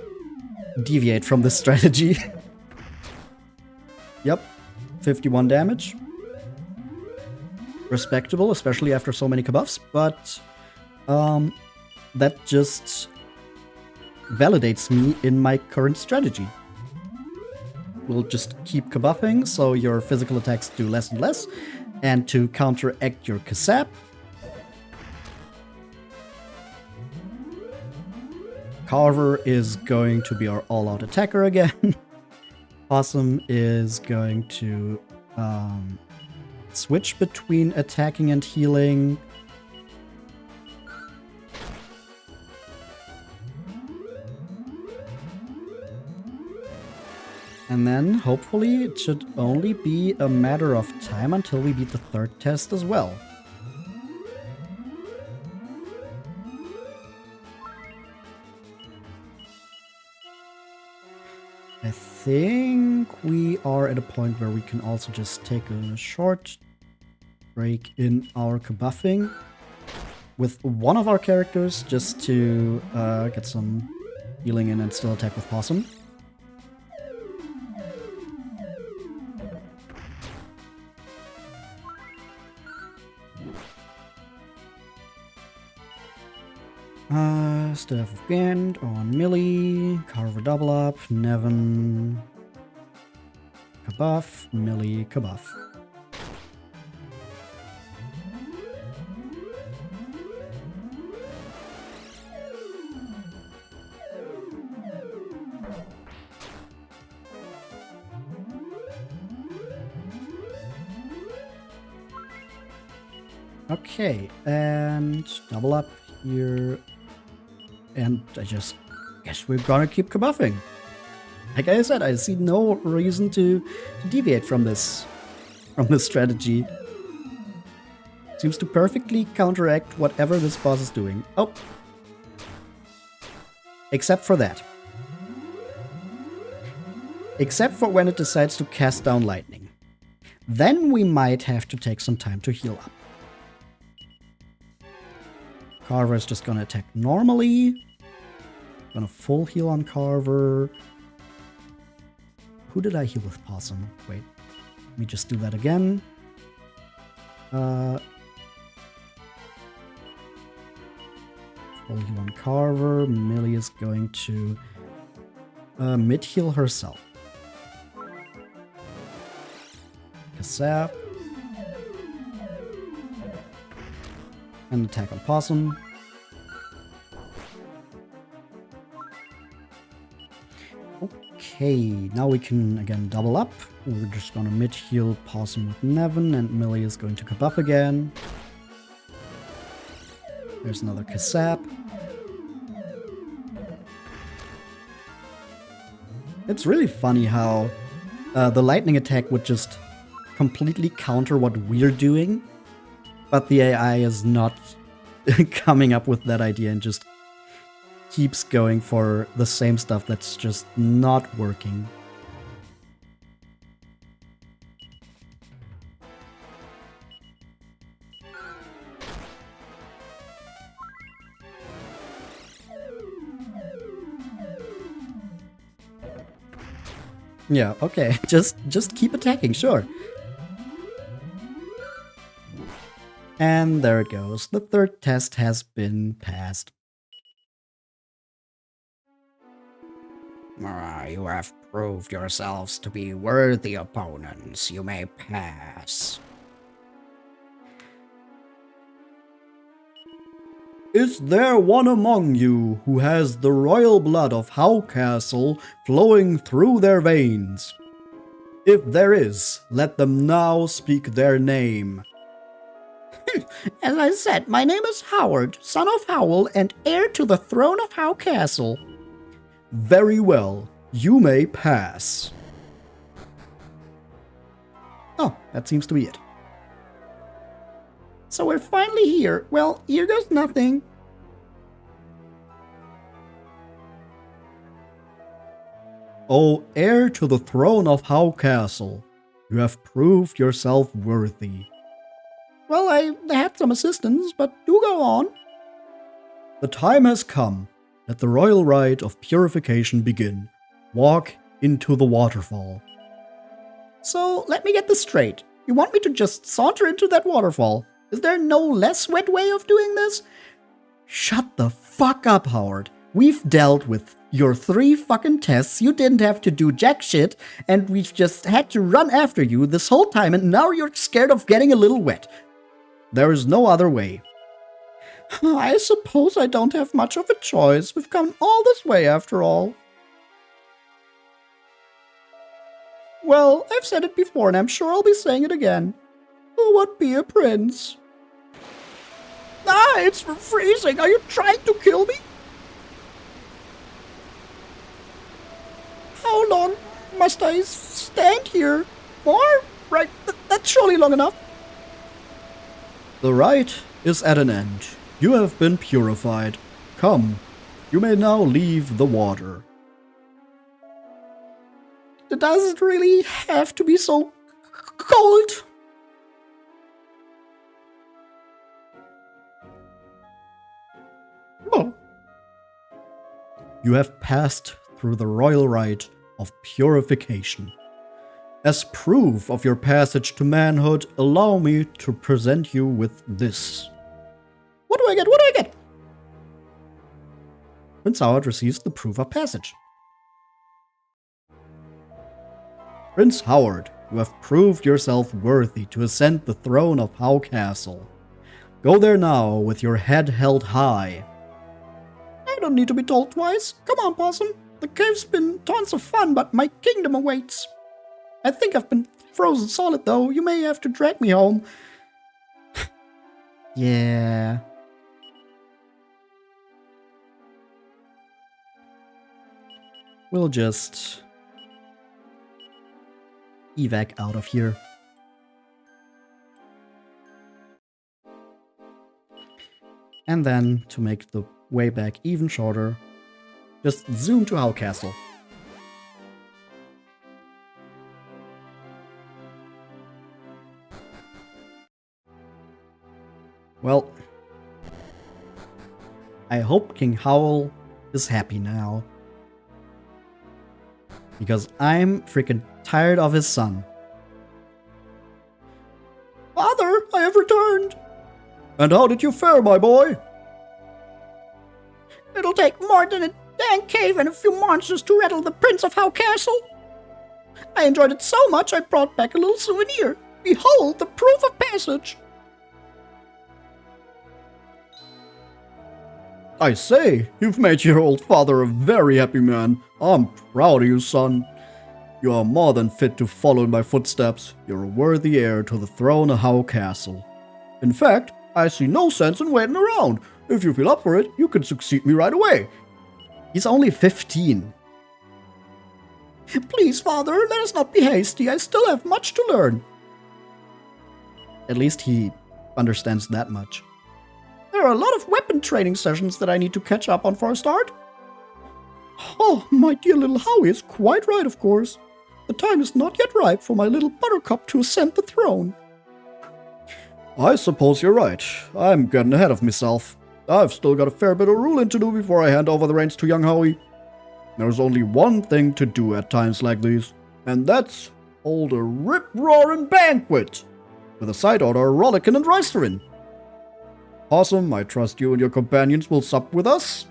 deviate from this strategy. Yep, 51 damage. Respectable, especially after so many Kabuffs, but that just validates me in my current strategy. We'll just keep Kabuffing, so your physical attacks do less and less, and to counteract your Kasap, Carver is going to be our all-out attacker again. Possum is going to switch between attacking and healing. And then, hopefully, it should only be a matter of time until we beat the 3rd test as well. I think we are at a point where we can also just take a short break in our Kabuffing with one of our characters just to get some healing in and still attack with Possum. Staff of Gand on Millie, Carver double up, Nevin, Kabuff, Millie, Kabuff. Okay, and double up here. And I just guess we're gonna keep Kabuffing. Like I said, I see no reason to deviate from this strategy. Seems to perfectly counteract whatever this boss is doing. Oh. Except for that. Except for when it decides to cast down lightning. Then we might have to take some time to heal up. Carver is just gonna attack normally. Gonna full heal on Carver. Who did I heal with Possum? Wait, let me just do that again. Full heal on Carver. Millie is going to mid heal herself. Kasap. And attack on Possum. Okay, now we can again double up. We're just gonna mid heal Possum with Nevin, and Millie is going to Kabuff again. There's another Kasap. It's really funny how the lightning attack would just completely counter what we're doing, but the AI is not coming up with that idea and just keeps going for the same stuff that's just not working. Yeah, okay. Just keep attacking, sure. And there it goes. The third test has been passed. You have proved yourselves to be worthy opponents. You may pass. Is there one among you who has the royal blood of Howcastle flowing through their veins? If there is, let them now speak their name. As I said, my name is Howard, son of Howell, and heir to the throne of Howcastle. Very well, you may pass. Oh, that seems to be it. So we're finally here. Well, here goes nothing. O heir to the throne of Howcastle, you have proved yourself worthy. Well, I had some assistance, but do go on. The time has come. Let the royal rite of purification begin. Walk into the waterfall. So, let me get this straight. You want me to just saunter into that waterfall? Is there no less wet way of doing this? Shut the fuck up, Howard. We've dealt with your 3 fucking tests. You didn't have to do jack shit, and we've just had to run after you this whole time, and now you're scared of getting a little wet. There is no other way. I suppose I don't have much of a choice. We've come all this way after all. Well, I've said it before, and I'm sure I'll be saying it again. Who would be a prince? Ah, it's freezing. Are you trying to kill me? How long must I stand here? More? Right, that's surely long enough. The rite is at an end. You have been purified. Come, you may now leave the water. Does it really have to be so cold? Oh. You have passed through the royal rite of purification. As proof of your passage to manhood, allow me to present you with this. What do I get? What do I get? Prince Howard receives the proof of passage. Prince Howard, you have proved yourself worthy to ascend the throne of Howcastle. Go there now with your head held high. I don't need to be told twice. Come on, Possum. The cave's been tons of fun, but my kingdom awaits. I think I've been frozen solid, though. You may have to drag me home. Yeah. We'll just evac out of here. And then, to make the way back even shorter, just zoom to Howcastle. Well, I hope King Howell is happy now. Because I'm freaking tired of his son. Father, I have returned. And how did you fare, my boy? It'll take more than a dang cave and a few monsters to rattle the Prince of Howcastle. I enjoyed it so much I brought back a little souvenir. Behold, the proof of passage. I say, you've made your old father a very happy man. I'm proud of you, son. You are more than fit to follow in my footsteps. You're a worthy heir to the throne of Howcastle. In fact, I see no sense in waiting around. If you feel up for it, you can succeed me right away. He's only 15. Please, Father, let us not be hasty. I still have much to learn. At least he understands that much. There are a lot of weapon training sessions that I need to catch up on for a start. Oh, my dear little Howie is quite right, of course. The time is not yet ripe for my little buttercup to ascend the throne. I suppose you're right. I'm getting ahead of myself. I've still got a fair bit of ruling to do before I hand over the reins to young Howie. There's only one thing to do at times like these, and that's hold a rip-roaring banquet with a side order of rollickin' and roistering. Awesome, I trust you and your companions will sup with us.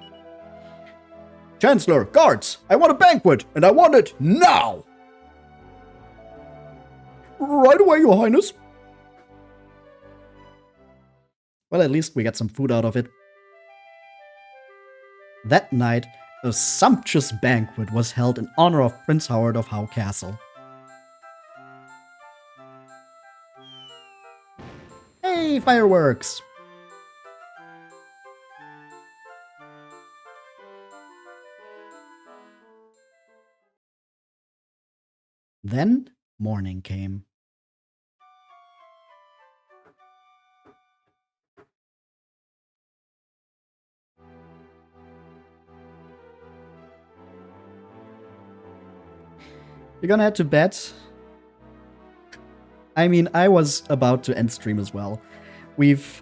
Chancellor, guards, I want a banquet, and I want it now! Right away, Your Highness. Well, at least we got some food out of it. That night, a sumptuous banquet was held in honor of Prince Howard of Howe Castle. Hey, fireworks! Then morning came. You're gonna head to bed? I mean, I was about to end stream as well. We've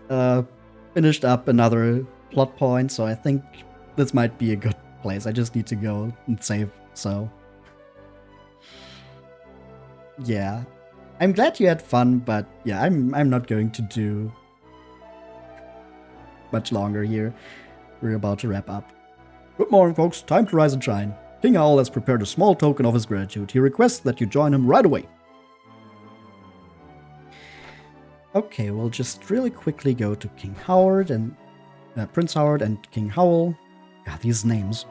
finished up another plot point, so I think this might be a good place. I just need to go and save, so... Yeah. I'm glad you had fun, but yeah, I'm not going to do much longer here. We're about to wrap up. Good morning, folks. Time to rise and shine. King Owl has prepared a small token of his gratitude. He requests that you join him right away. Okay, we'll just really quickly go to King Howard and Prince Howard and King Howell. Yeah, these names.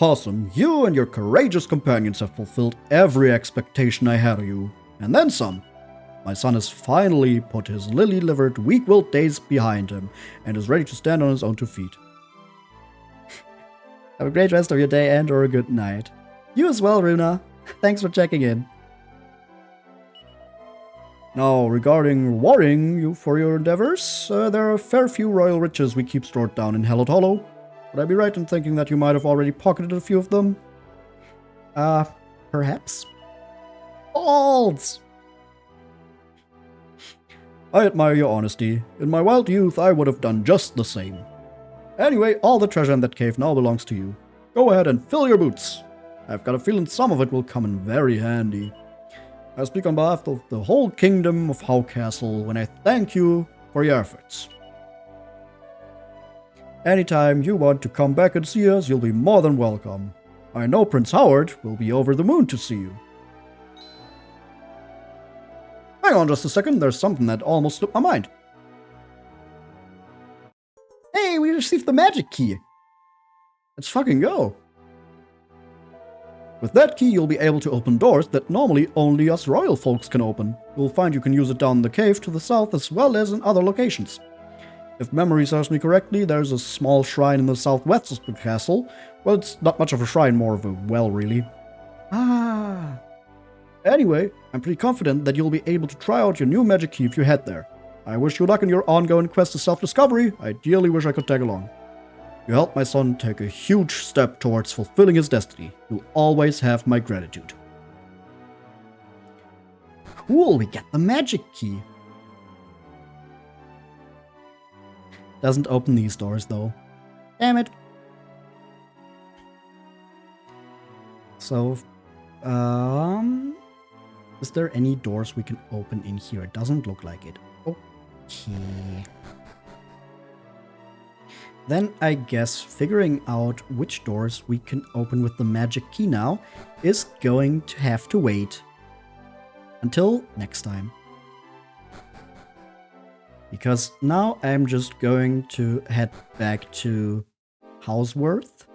Awesome, you and your courageous companions have fulfilled every expectation I had of you, and then some. My son has finally put his lily-livered, weak-willed days behind him, and is ready to stand on his own two feet. Have a great rest of your day and or a good night. You as well, Runa. Thanks for checking in. Now, regarding rewarding you for your endeavors, there are a fair few royal riches we keep stored down in Hallowed Hollow. Would I be right in thinking that you might have already pocketed a few of them? Perhaps? Balls! I admire your honesty. In my wild youth, I would have done just the same. Anyway, all the treasure in that cave now belongs to you. Go ahead and fill your boots. I've got a feeling some of it will come in very handy. I speak on behalf of the whole kingdom of Howe Castle when I thank you for your efforts. Anytime you want to come back and see us, you'll be more than welcome. I know Prince Howard will be over the moon to see you. Hang on just a second, there's something that almost slipped my mind. Hey, we received the magic key. Let's fucking go. With that key, you'll be able to open doors that normally only us royal folks can open. You'll find you can use it down in the cave to the south as well as in other locations. If memory serves me correctly, there's a small shrine in the southwest of the castle. Well, it's not much of a shrine, more of a well, really. Ah. Anyway, I'm pretty confident that you'll be able to try out your new magic key if you head there. I wish you luck in your ongoing quest to self-discovery. I dearly wish I could tag along. You helped my son take a huge step towards fulfilling his destiny. You'll always have my gratitude. Cool, we get the magic key. Doesn't open these doors, though. Damn it. So, is there any doors we can open in here? It doesn't look like it. Okay. Then I guess figuring out which doors we can open with the magic key now is going to have to wait until next time. Because now I'm just going to head back to Houseworth,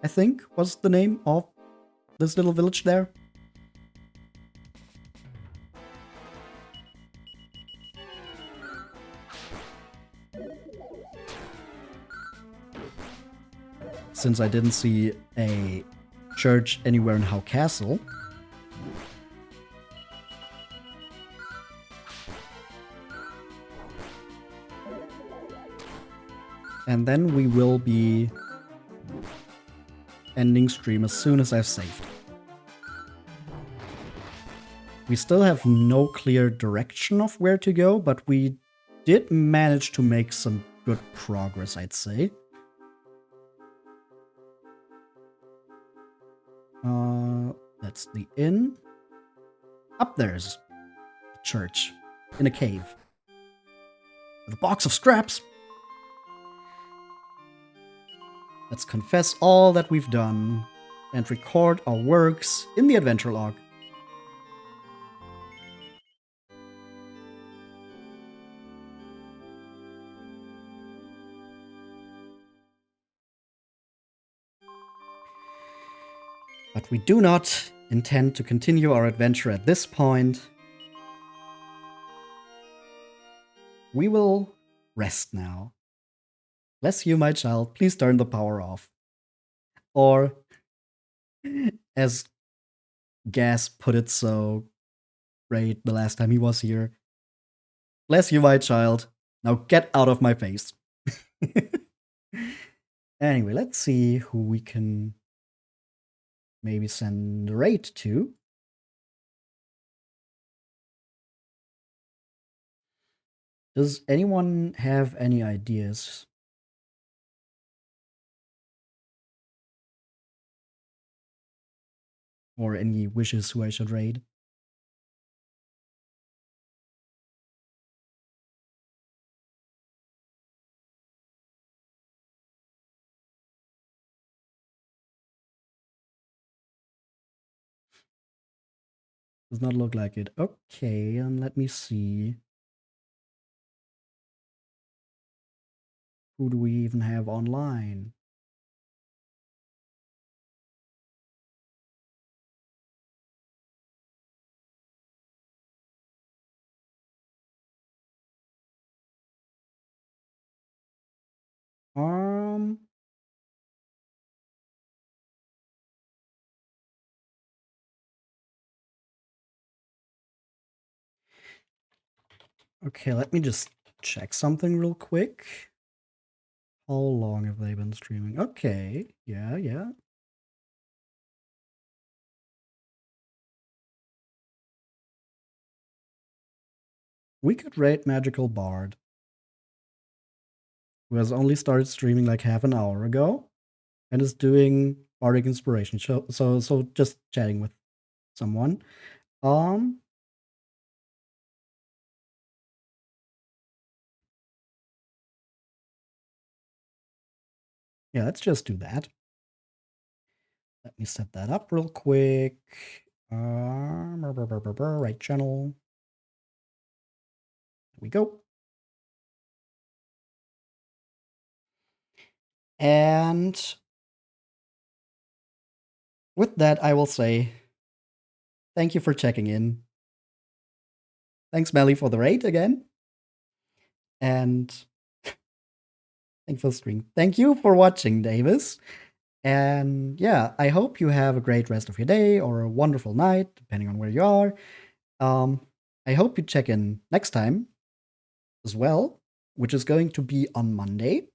I think was the name of this little village there. Since I didn't see a church anywhere in Howe Castle. And then we will be ending stream as soon as I've saved. We still have no clear direction of where to go, but we did manage to make some good progress, I'd say. That's the inn. Up there's a church in a cave. with a box of scraps. Let's confess all that we've done and record our works in the adventure log. But we do not intend to continue our adventure at this point. We will rest now. Bless you, my child. Please turn the power off. Or, as Gas put it so great the last time he was here, bless you, my child. Now get out of my face. Anyway, let's see who we can maybe send a raid to. Does anyone have any ideas? Or any wishes who I should raid? Does not look like it. Okay, let me see. Who do we even have online? Um. Okay, let me just check something real quick. How long have they been streaming? Okay, yeah. We could rate Magical Bard, who has only started streaming like half an hour ago and is doing Bardic Inspiration. So just chatting with someone. Yeah, let's just do that. Let me set that up real quick. Right channel. There we go. And with that, I will say thank you for checking in. Thanks, Melly, for the raid again. And thanks for the stream. Thank you for watching, Davis. And yeah, I hope you have a great rest of your day or a wonderful night, depending on where you are. I hope you check in next time as well, which is going to be on Monday,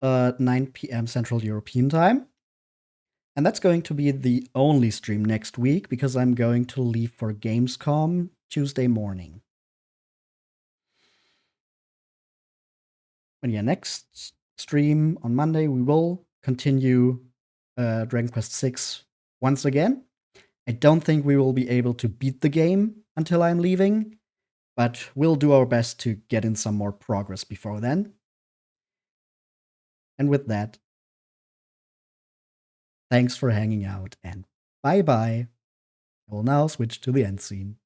9 p.m. Central European Time. And that's going to be the only stream next week because I'm going to leave for Gamescom Tuesday morning. And yeah, next stream on Monday, we will continue Dragon Quest VI once again. I don't think we will be able to beat the game until I'm leaving, but we'll do our best to get in some more progress before then. And with that, thanks for hanging out and bye-bye. I will now switch to the end scene.